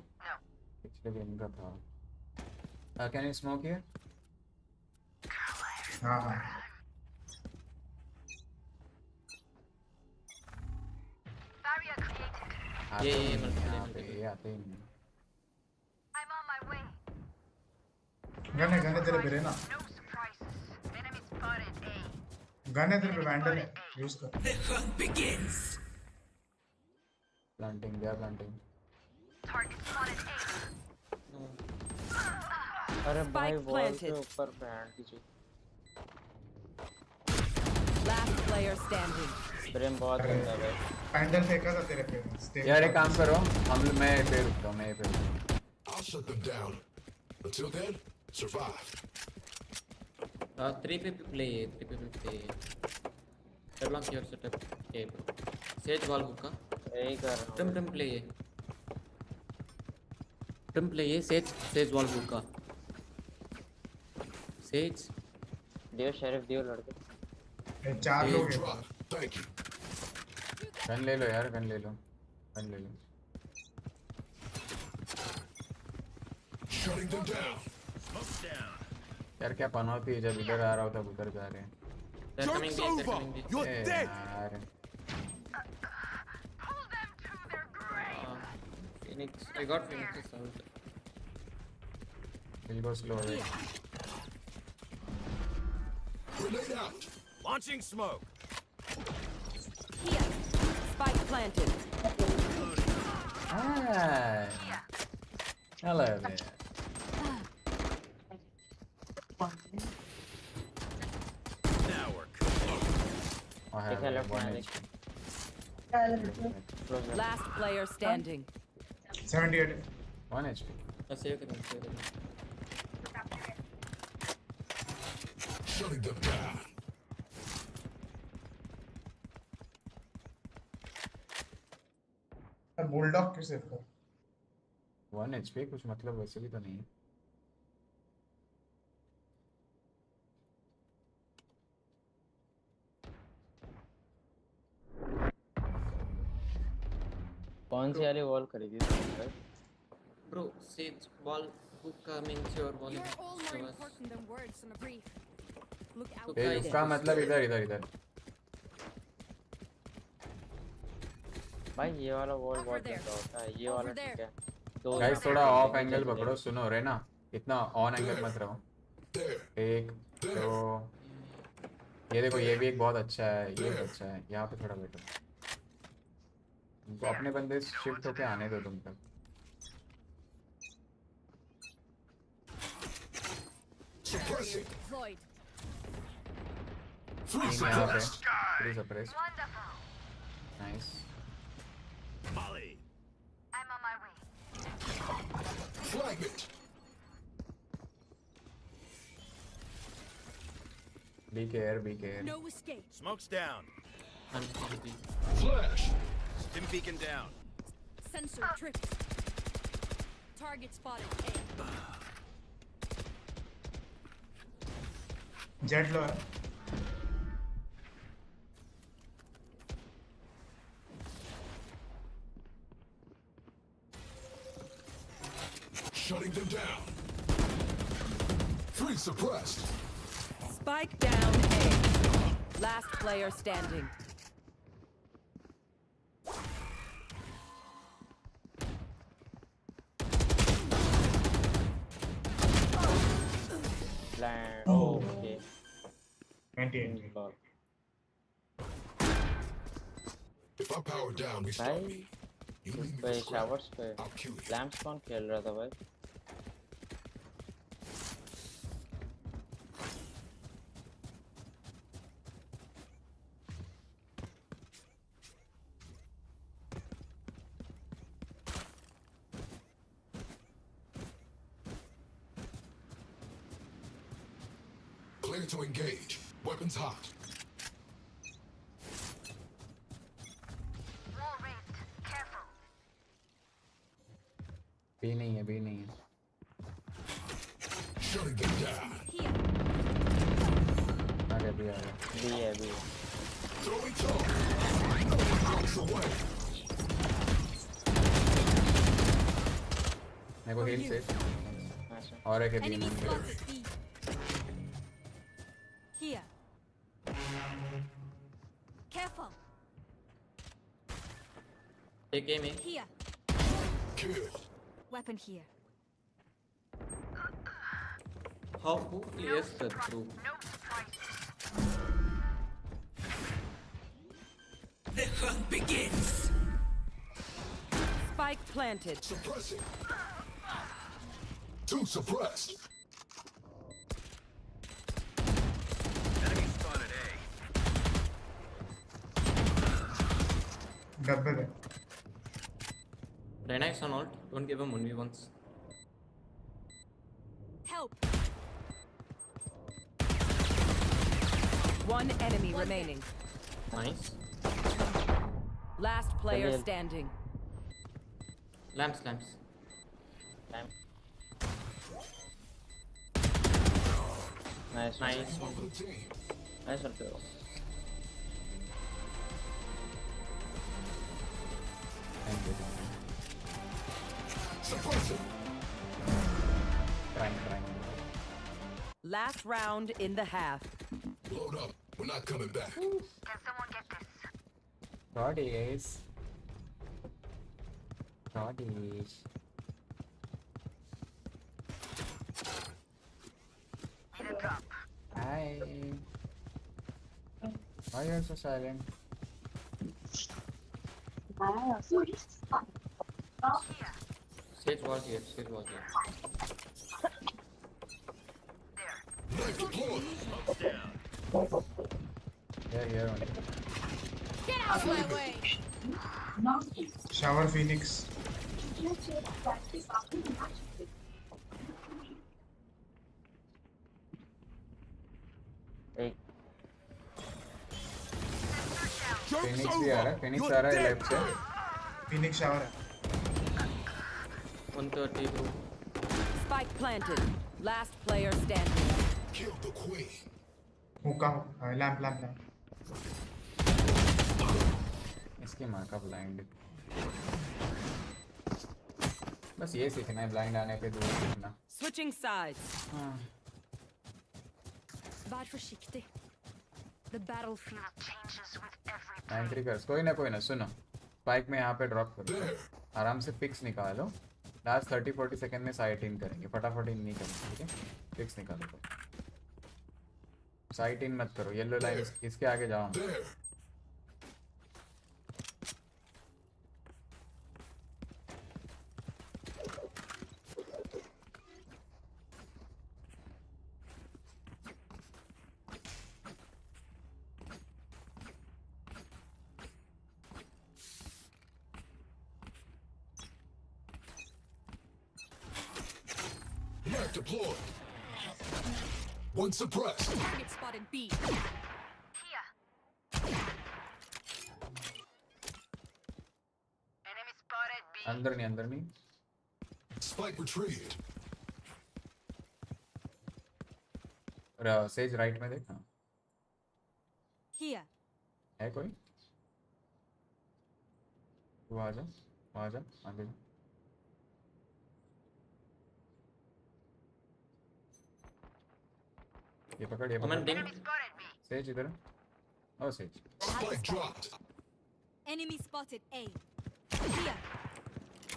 पिछले गेम का था. Can you smoke here? हाँ. Barrier created. ये आते ही नहीं. I'm on my way. Gun है तेरे पे रहना. No surprises. Enemy spotted A. Gun है तेरे पे वैंडल है. यूज कर. The hunt begins. Planting. Target spotted A. अरे भाई वॉल के planted. ऊपर बैंड कीजिए. Last player standing. ब्रेम बहुत गंदा है. वैंडल फेंका था तेरे पे. यार एक काम करो. मैं पे रुकता हूँ. I'll shut them down. Until then, survive. 3 people play. Deadlock, your setup. Okay, bro. Sage wall hookah. यही कर रहा हूँ. Tum play. Sage wall hookah. Sage. दियो शेरिफ दियो लड़के. 4 लोग हैं. Thank you. गन ले लो यार. Shutting them down. यार क्या पनौती है. जब इधर आ रहा हो तब उधर जा रहे हैं. They're coming B. You're dead. Pull them to their grave. Phoenix. I got Phoenix's out. We'll go slow. Grenade out. Launching smoke. Here. Spike planted. Hi. Hello there. Now we're cooking. I have one HP. Last player standing. 78. 1 HP. Save them. Shutting them down. Bulldog क्यों save कर. 1 HP कुछ मतलब वैसे भी तो नहीं है. कौन सी वाली वॉल खरीदी थी? Bro, Sage wall hookah means your wall. You're all more important than words in a brief. Look out. इसका मतलब इधर भाई ये वाला वॉल बहुत गंदा होता है, ये वाला ठीक है। गाइस थोड़ा ऑफ एंगल पकड़ो, सुनो रे ना, इतना ऑन एंगल मत रहो। एक तो ये देखो, ये भी एक बहुत अच्छा है, ये भी अच्छा है। यहाँ पे थोड़ा बैठो, तो अपने बंदे शिफ्ट होके आने दो तुम तक। यहाँ पे please suppress. Nice. Molly. I'm on my way. Flag it. Be care. No escape. Smoke's down. Flash. Stim beacon down. Sensor tripped. Target spotted. A. Jet low. Shutting them down. 3 suppressed. Spike down A. Last player standing. Land. Oh, okay. 98. If I power down, we stop me. You leave me भाई with scrap. Showers पे I'll kill you. Lamps कौन खेल रहा था भाई? Clear to engage. Weapons hot. Wall raised. Careful. भी नहीं है। Shutting them down. आ गया। भी है। Throwing charge. No one walks away. मेरे को heal से और एक Enemy beam spotted. B. Here. Careful. Take aim. Here. Kill. Weapon here. Who clears the through? No surprises. The hunt begins. Spike planted. Suppressing. 2 suppressed. Enemy spotted A. डब्बे पे। Reyna is on ult. Don't give him only once. Help. One enemy remaining. Nice. Last player standing. Lamps. Nice. Nice. One for the team. Nice one, Fearle. Suppressing. Trying. Last round in the half. Load up. We're not coming back. Can someone get this? Roddies. Need a drop. Hi. Why are you so silent? Sage was here. Knife deployed. Smoke's down. Here only. Get out of my way. Shower Phoenix. एक Phoenix भी आ रहा है, Phoenix आ रहा है left से। Phoenix shower है। 132. Spike planted. Last player standing. Kill the queen. हुक्का lamp. इसकी माँ का ब्लाइंड। बस ये सीखना है, ब्लाइंड आने पे दूर सीखना। Switching sides. Var försiktig. The battlefield changes with every 93 कोई ना सुनो स्पाइक में यहाँ पे ड्रॉप करो आराम से पिक्स निकालो लास्ट 30-40 सेकंड में साइट इन करेंगे फटाफट इन नहीं करेंगे ठीक है पिक्स निकालो तो साइट इन मत करो येलो लाइन इसके आगे जाओ Deployed. One suppressed. target spotted B. here. Enemy spotted B. अंदर नहीं Spike retrieved. सेज राइट में देखना Here. है कोई तू आजा आगे जा ये पकड़ सेज इधर ओ Sage Spike dropped. Enemy spotted A. Here.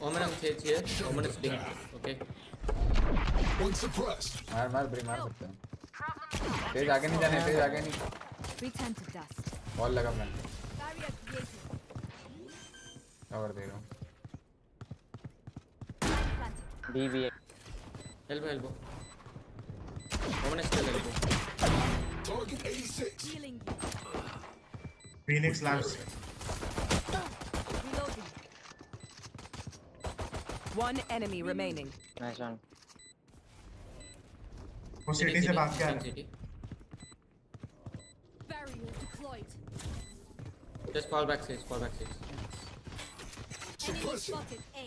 Omen Sage here. Omen is linked. Okay. One suppressed. मार सकते हैं सेज आगे नहीं जाने सेज आगे नहीं Return to dust. बॉल लगा प्लान Barrier created. कवर दे रहा हूं BB Elbow. Omen is still elbow. Target 86. Healing. Phoenix Labs. Reloading. One enemy remaining. Nice one. वो सिटी से भाग के आ रहा है Barrier deployed. Just fall back stage. Enemy Suppressing. spotted A.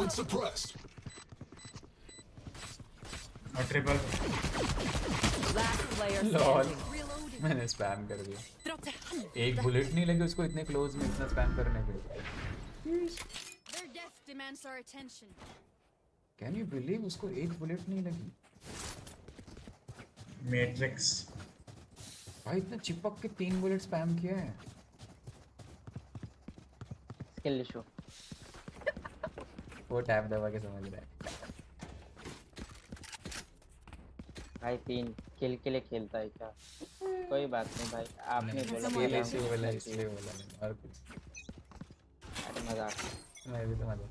One suppressed. Triple Last player lol standing. मैंने spam कर दिया एक बुलेट नहीं लगी उसको इतने क्लोज में इतना स्पैम करने के Their death demands our attention. Can you believe उसको एक बुलेट नहीं लगी मैट्रिक्स भाई इतना चिपक के 3 बुलेट स्पैम किया है स्किल इशू वो टैब दबा के समझ रहा है भाई 3 किल के लिए खेलता है क्या कोई बात नहीं भाई आपने बोला इसलिए बोला और कुछ अरे मजाक मैं भी तो मजाक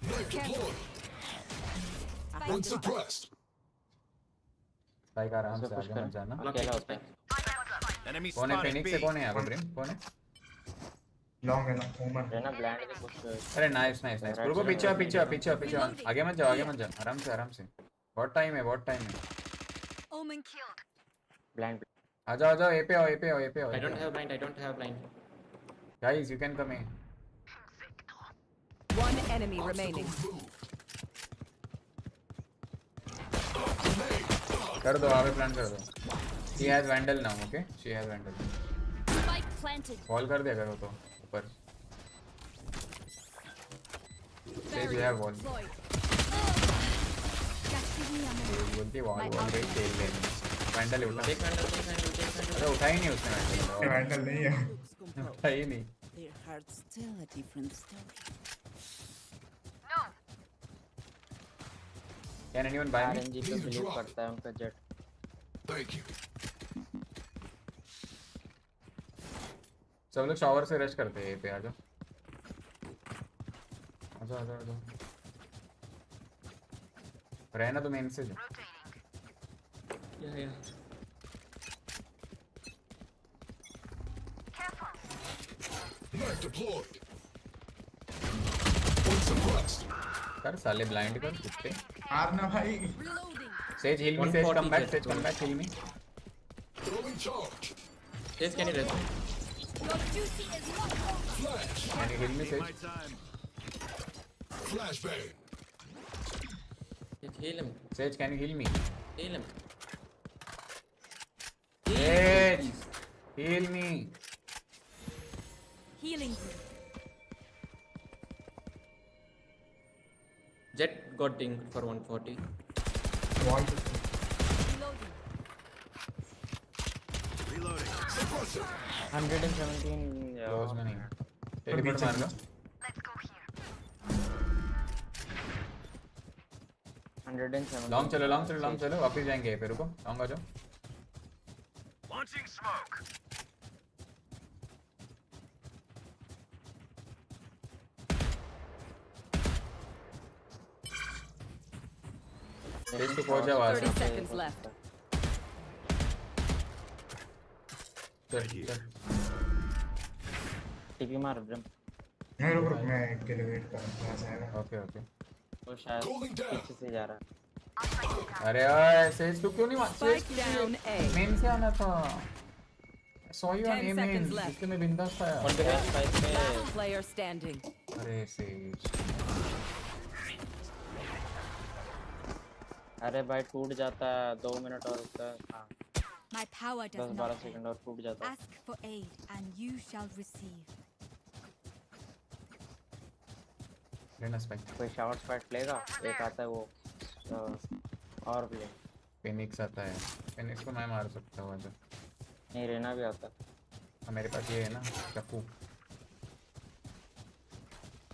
One suppressed. भाई का आराम से आगे मत जाना अकेला होता है Enemy कौन है spotted फिनिक्स B. से कौन है यहाँ पे ड्रीम कौन है लॉन्ग है ना ओमन है ना ब्लैंड के कुछ अरे नाइस रुको पीछे आगे मत जाओ आराम से बहुत टाइम है Omen killed. ब्लैंड आ जाओ ए पे आओ I don't have blind. guys you can come in One enemy remaining. कर दो आगे प्लान कर दो she has vandal now okay she has vandal Spike planted. Call कर दिया करो तो ऊपर say you have wall Deployed. Just give me a moment. बोलती वॉल रेट खेल लेनी वैंडल उठा Take vandal. अरे उठा ही नहीं उसने वैंडल नहीं है उठा ही नहीं Their hearts tell a different story. No. Can anyone buy me RNG पे बिलीव करता है उनका जेट Thank you. सब लोग शावर से रश करते हैं पे आ जाओ रहना तो मेन से Yeah. Knife deployed. One suppressed. कर साले ब्लाइंड कर कुत्ते मार ना भाई Reloading. Sage heal me Sage come back heal me Throwing charge. Sage, can you rest? Your duty is not over. Flash. Can you heal me Sage My time. Flashbang. Heal him. Sage can you heal me Heal him. Sage heal me Healing you. Jet got dinged for 140. Wall Reloading. 117 close में नहीं teleport मार लो 107 long चलो वापस जाएंगे पे रुको long आ जाओ Launching smoke. तेज तो पहुंच जाओ 30 seconds left. चल टीपी मार ब्रम नहीं रुक मैं एक के लिए वेट कर रहा हूं ओके वो शायद पीछे से जा रहा है अरे ओए सेज तू क्यों नहीं मार मेन से आना था saw you on A main इसलिए मैं बिंदास था Last player standing. अरे सेज अरे भाई टूट जाता है 2 मिनट और उसका हां My power does 10-12 सेकंड और टूट जाता है Ask for aid and you shall receive. लेना स्पाइक कोई शॉट स्पाइक लेगा एक आता है वो और प्ले फिनिक्स आता है फिनिक्स को मैं मार सकता हूं आजा नहीं रहना भी आता मेरे पास ये है ना चाकू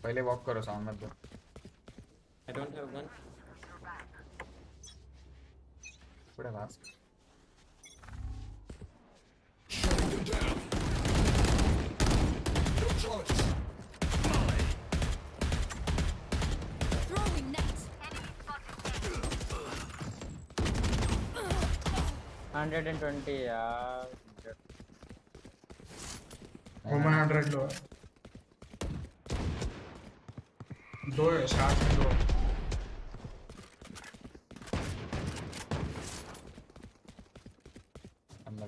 पहले वॉक करो साउंड मत दो I don't have gun. थोड़ा वास्ट Throwing net. 120 यार Woman 100 लो दो शॉट में दो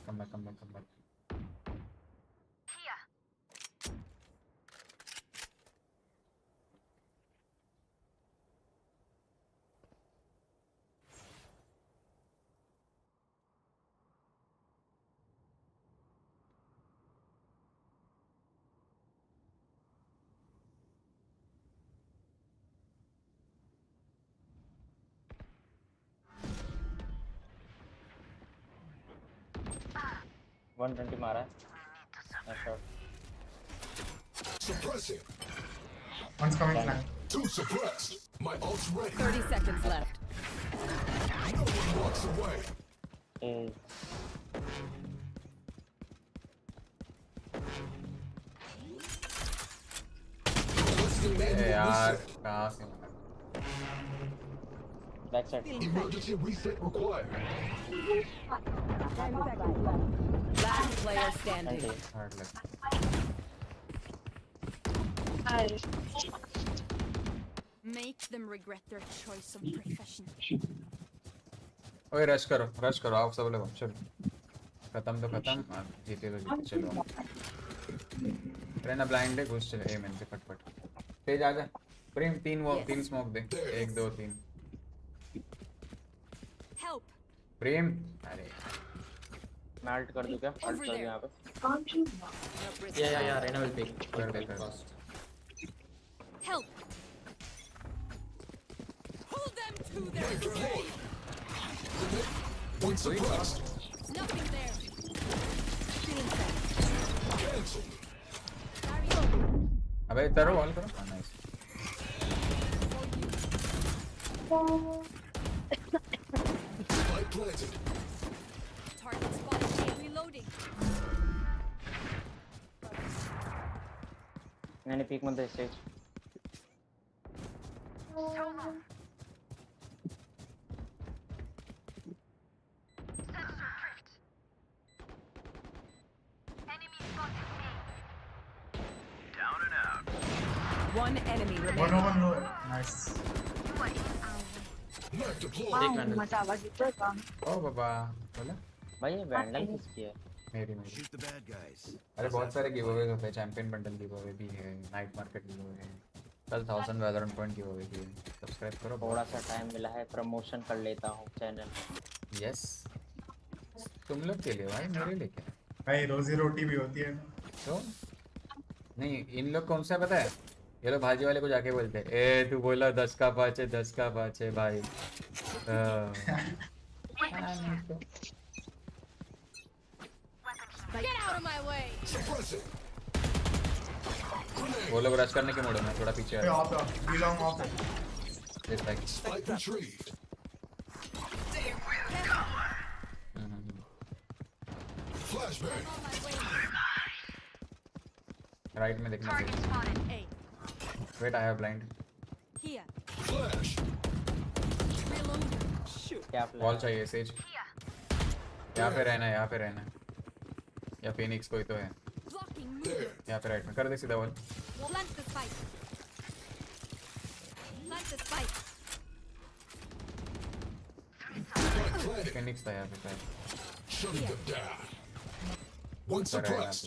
come back वन 120 मारा है Suppressing. One's coming flank. Two suppressed. My ult's ready. 30 seconds left. No one walks away. यार कहाँ से back side Emergency reset required. Last player standing. Make them regret their choice of profession. ओए rush करो आप सब लोग चलो खत्म तो खत्म जीते तो जीते चलो रहना ब्लाइंड है घुस चले ए मैन से फटफट तेज आजा प्रेम तीन स्मोक दे 1 2 3 Help. प्रेम अरे मैं अल्ट कर दूं क्या अल्ट कर दूं यहां पे Yeah, Reina will pick. कर दे Help. Hold them to their grave. One suppressed. Nothing there. अबे करो ऑल करो nice Light planted. Target spotted. Reloading. मैंने पिक मत दे stage Down and out. One enemy remaining. 101 low nice Knife deployed. ओ बाबा बोला भाई ये vandal किसकी है मेरी Shoot the bad guys. अरे बहुत सारे गिवअवेज होते हैं चैंपियन बंडल गिवअवे भी है नाइट मार्केट गिवअवे है कल 1000 वैलोरेंट पॉइंट गिवअवे भी है सब्सक्राइब करो थोड़ा सा टाइम मिला है प्रमोशन कर लेता हूँ चैनल यस तुम लोग के लिए भाई मेरे लिए क्या भाई रोजी रोटी भी होती है तो नहीं इन लोग कौन सा पता है ये लोग भाजी वाले को जाके बोलते हैं ए तू बोला 10 का 5 है भाई Get out of my way. वो लोग रश करने के मोड में थोड़ा पीछे आ रहे हैं। Belong off. Yes, like. Spike retrieved. Flashbang. Right में देखना चाहिए। Wait, I have blind. Here. Flash. Wall चाहिए सेज। यहाँ पे रहना है, यहाँ पे रहना है। या फिनिक्स कोई तो है। यहाँ पे राइट में कर दे सीधा wall. Plant the spike. Plant the spike. Phoenix था यहाँ पे शायद। Shutting them down. One suppressed.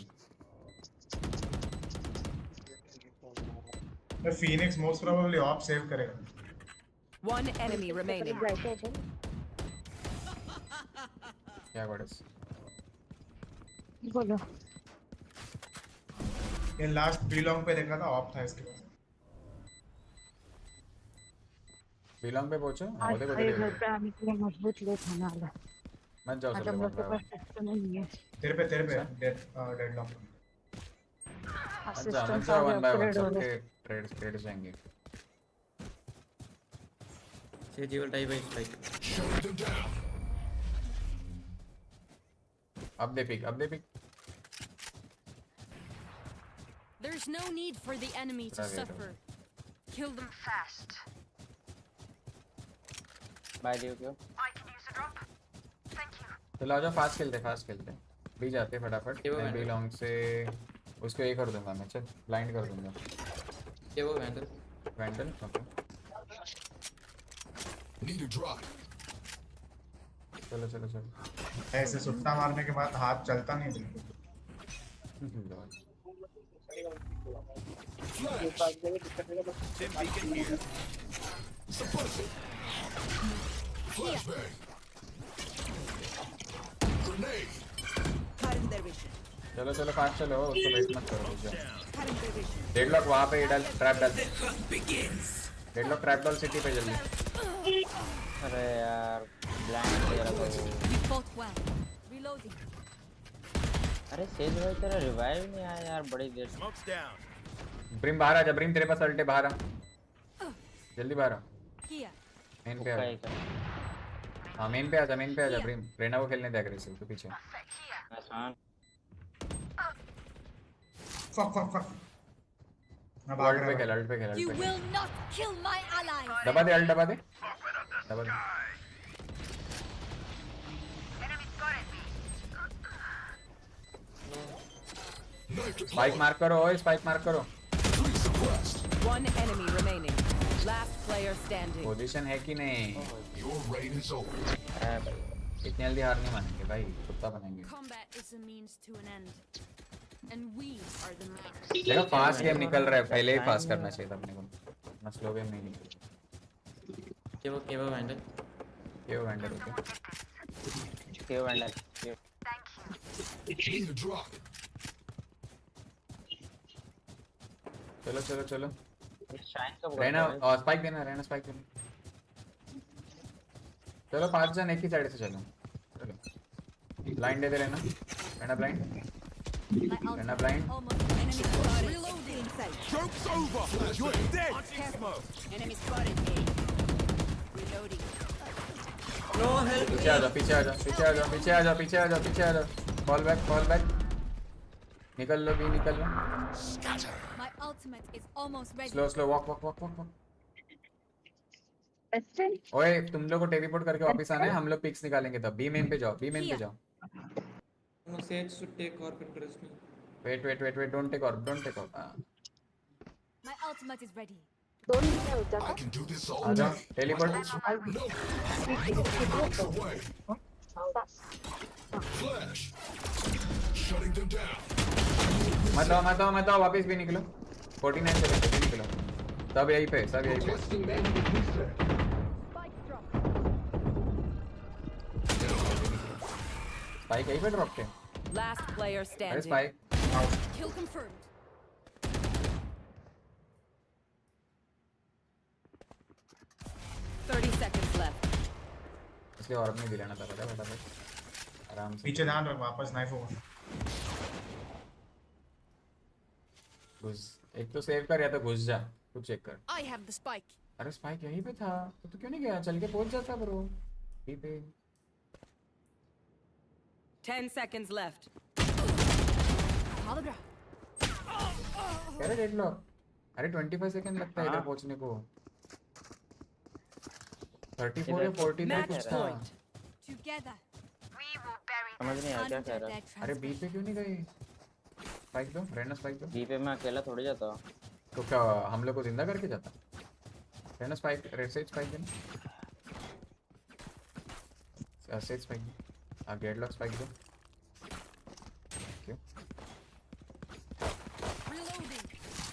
The Phoenix most probably off save करेगा. One enemy remaining. क्या गॉडेस? बोलो. ये लास्ट belong पे देखा था off था इसके बाद. belong पे पहुँचो? आज घर पे आने के लिए मजबूत ले खाना वाला. मत जाओ सब लोग। तेरे पे deadlock. मत जाओ one by one सबके trades जाएंगे। Sage will die by spike. Shut them down. अब दे pick. There's no need for the enemy to suffer. Kill them fast. Bye you. I can use a drop. Thank you. चलो आजा fast खेलते। भी जाते फटाफट। मैं belong से उसको ये कर दूंगा मैं। चल ब्लाइंड कर दूंगा। ये वो vandal okay. Need a drop. चलो ऐसे सुट्टा मारने के बाद हाथ चलता नहीं बिल्कुल। Flashbang. Grenade. चलो फास्ट चलो। उसको वेट मत करो। डेडलॉक वहाँ पे डाल ट्रैप डाल। डेडलॉक ट्रैप डाल सिटी पे जल्दी। अरे यार ब्लाइंड दे रहा था वो। अरे सेज भाई तेरा रिवाइव नहीं आया यार बड़ी देर से। ब्रिम बाहर आ जा। ब्रिम तेरे पास अल्ट है, बाहर आ जल्दी बाहर आ। मेन पे आ जा। हाँ मेन पे आ जा ब्रिम। रेना को खेलने दे अग्रेसिव तो पीछे। आसान फक अल्ट पे खेल। You will not kill my allies. दबा दे अल्ट दबा दे। स्पाइक मार्क करो। One enemy remaining. Last player standing. Position है कि नहीं? Your reign is over. इतनी जल्दी हार नहीं मानेंगे भाई, कुत्ता बनेंगे। Combat is a means to an end. And we are the means. देखो फास्ट गेम निकल रहा है, पहले ही फास्ट करना चाहिए था अपने को। ना स्लो गेम नहीं निकल। केवो Vandal okay. Need a drop. चलो। रहना और स्पाइक देना। चलो 5 जन एक ही साइड से चलो। ब्लाइंड दे रहना blind. Joke's over. You're dead. Enemy spotted A. Reloading. No help. पीछे आ जा। Fall back. निकल लो। My ultimate is almost ready. Slow. Walk. ओए तुम लोग को टेलीपोर्ट करके वापस आना है। हम लोग पिक्स निकालेंगे तब। बी मेन पे जाओ। No, Sage should take orbit trust me. Wait. Don't take orb. My ultimate is ready. I can do this all आजा day. Teleport. Flash. Shutting them down. मत आओ वापस भी निकलो। 49 से निकलो। सब यहीं पे। स्पाइक यहीं पे ड्रॉप थे। Last player standing. Spike Kill confirmed. Seconds left. इसलिए और नहीं दिलाना था फटाफट आराम से। पीछे ध्यान रख, वापस नाइफ होगा। घुस, एक तो सेव कर या तो घुस जा, कुछ चेक कर। I have the spike. अरे स्पाइक यहीं पे था तो क्यों नहीं गया? चल के पहुंच जाता ब्रो यहीं पे। 10 seconds left. अरे डेडलॉक, अरे 25 सेकंड लगता है इधर पहुंचने को। 34 या 40 तक कुछ था। Together. समझ नहीं आया क्या कह रहा है। अरे बी पे क्यों नहीं गए? स्पाइक दो, रेना स्पाइक दो। बी पे मैं अकेला थोड़ी जाता। तो क्या हम लोग को जिंदा करके जाता? रेना स्पाइक, रेड साइड स्पाइक दे, साइड स्पाइक दे, डेडलॉक स्पाइक दो।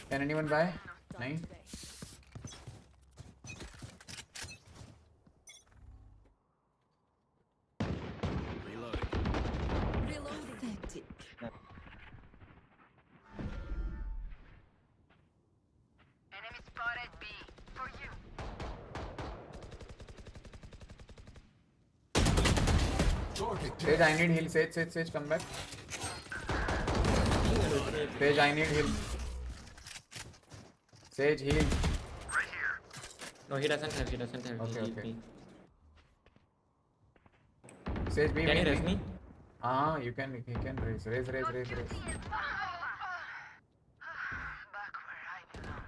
Can anyone buy? नहीं? Enemy spotted B. For you. Sage, I need heal. Sage, come back. Sage, I need heal. Sage, heal. Right here. No, he doesn't have. Okay. Sage, be Can you raise me? You can. He can raise. Back where I belong.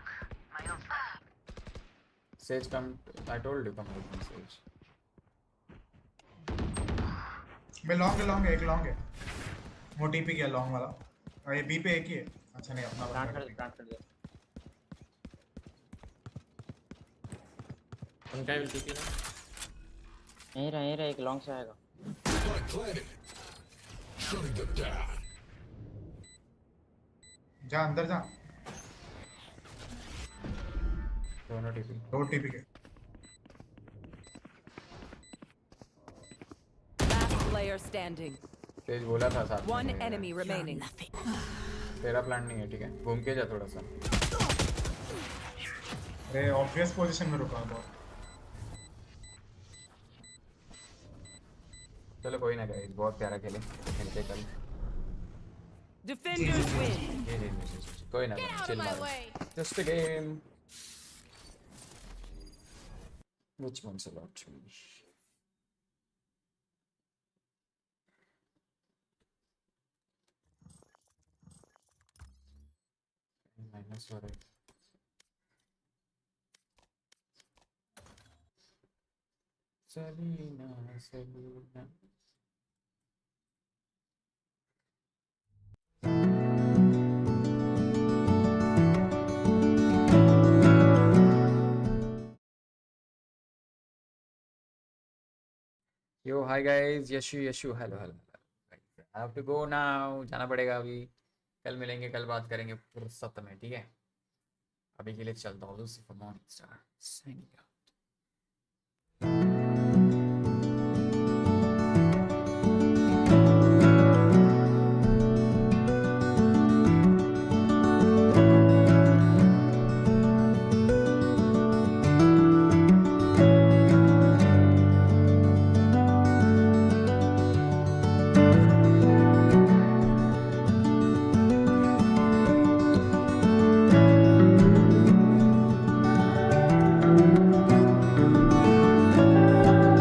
My old friend. Sage, come. I told you, come with me, Sage. मैं long है, एक long है। वो TP गया long वाला। और ये B पे एक ही है। अच्छा नहीं अपना ट्रांसफर दे। उनका भी टीपी ना। यहीं रहा एक लॉन्ग से आएगा। जा अंदर जा। दोनों टीपी। दो टीपी के। Player standing. तेज बोला था साथ में। One enemy remaining. तेरा प्लान नहीं है, ठीक है? घूम के जा थोड़ा सा। अरे ऑब्वियस पोजीशन में रुका बहुत। चलो कोई ना गाइस, बहुत प्यारा खेलते कल। Defenders win. जी कोई ना, चिल मारो। Just a game. Which one's a lot to me? Minus or Selena. Yo, hi guys, Yeshu, hello. I have to go now, जाना पड़ेगा अभी। कल मिलेंगे, कल बात करेंगे फुर्सत में, ठीक है? अभी के लिए चलता हूँ। Lucifer morning star signing out.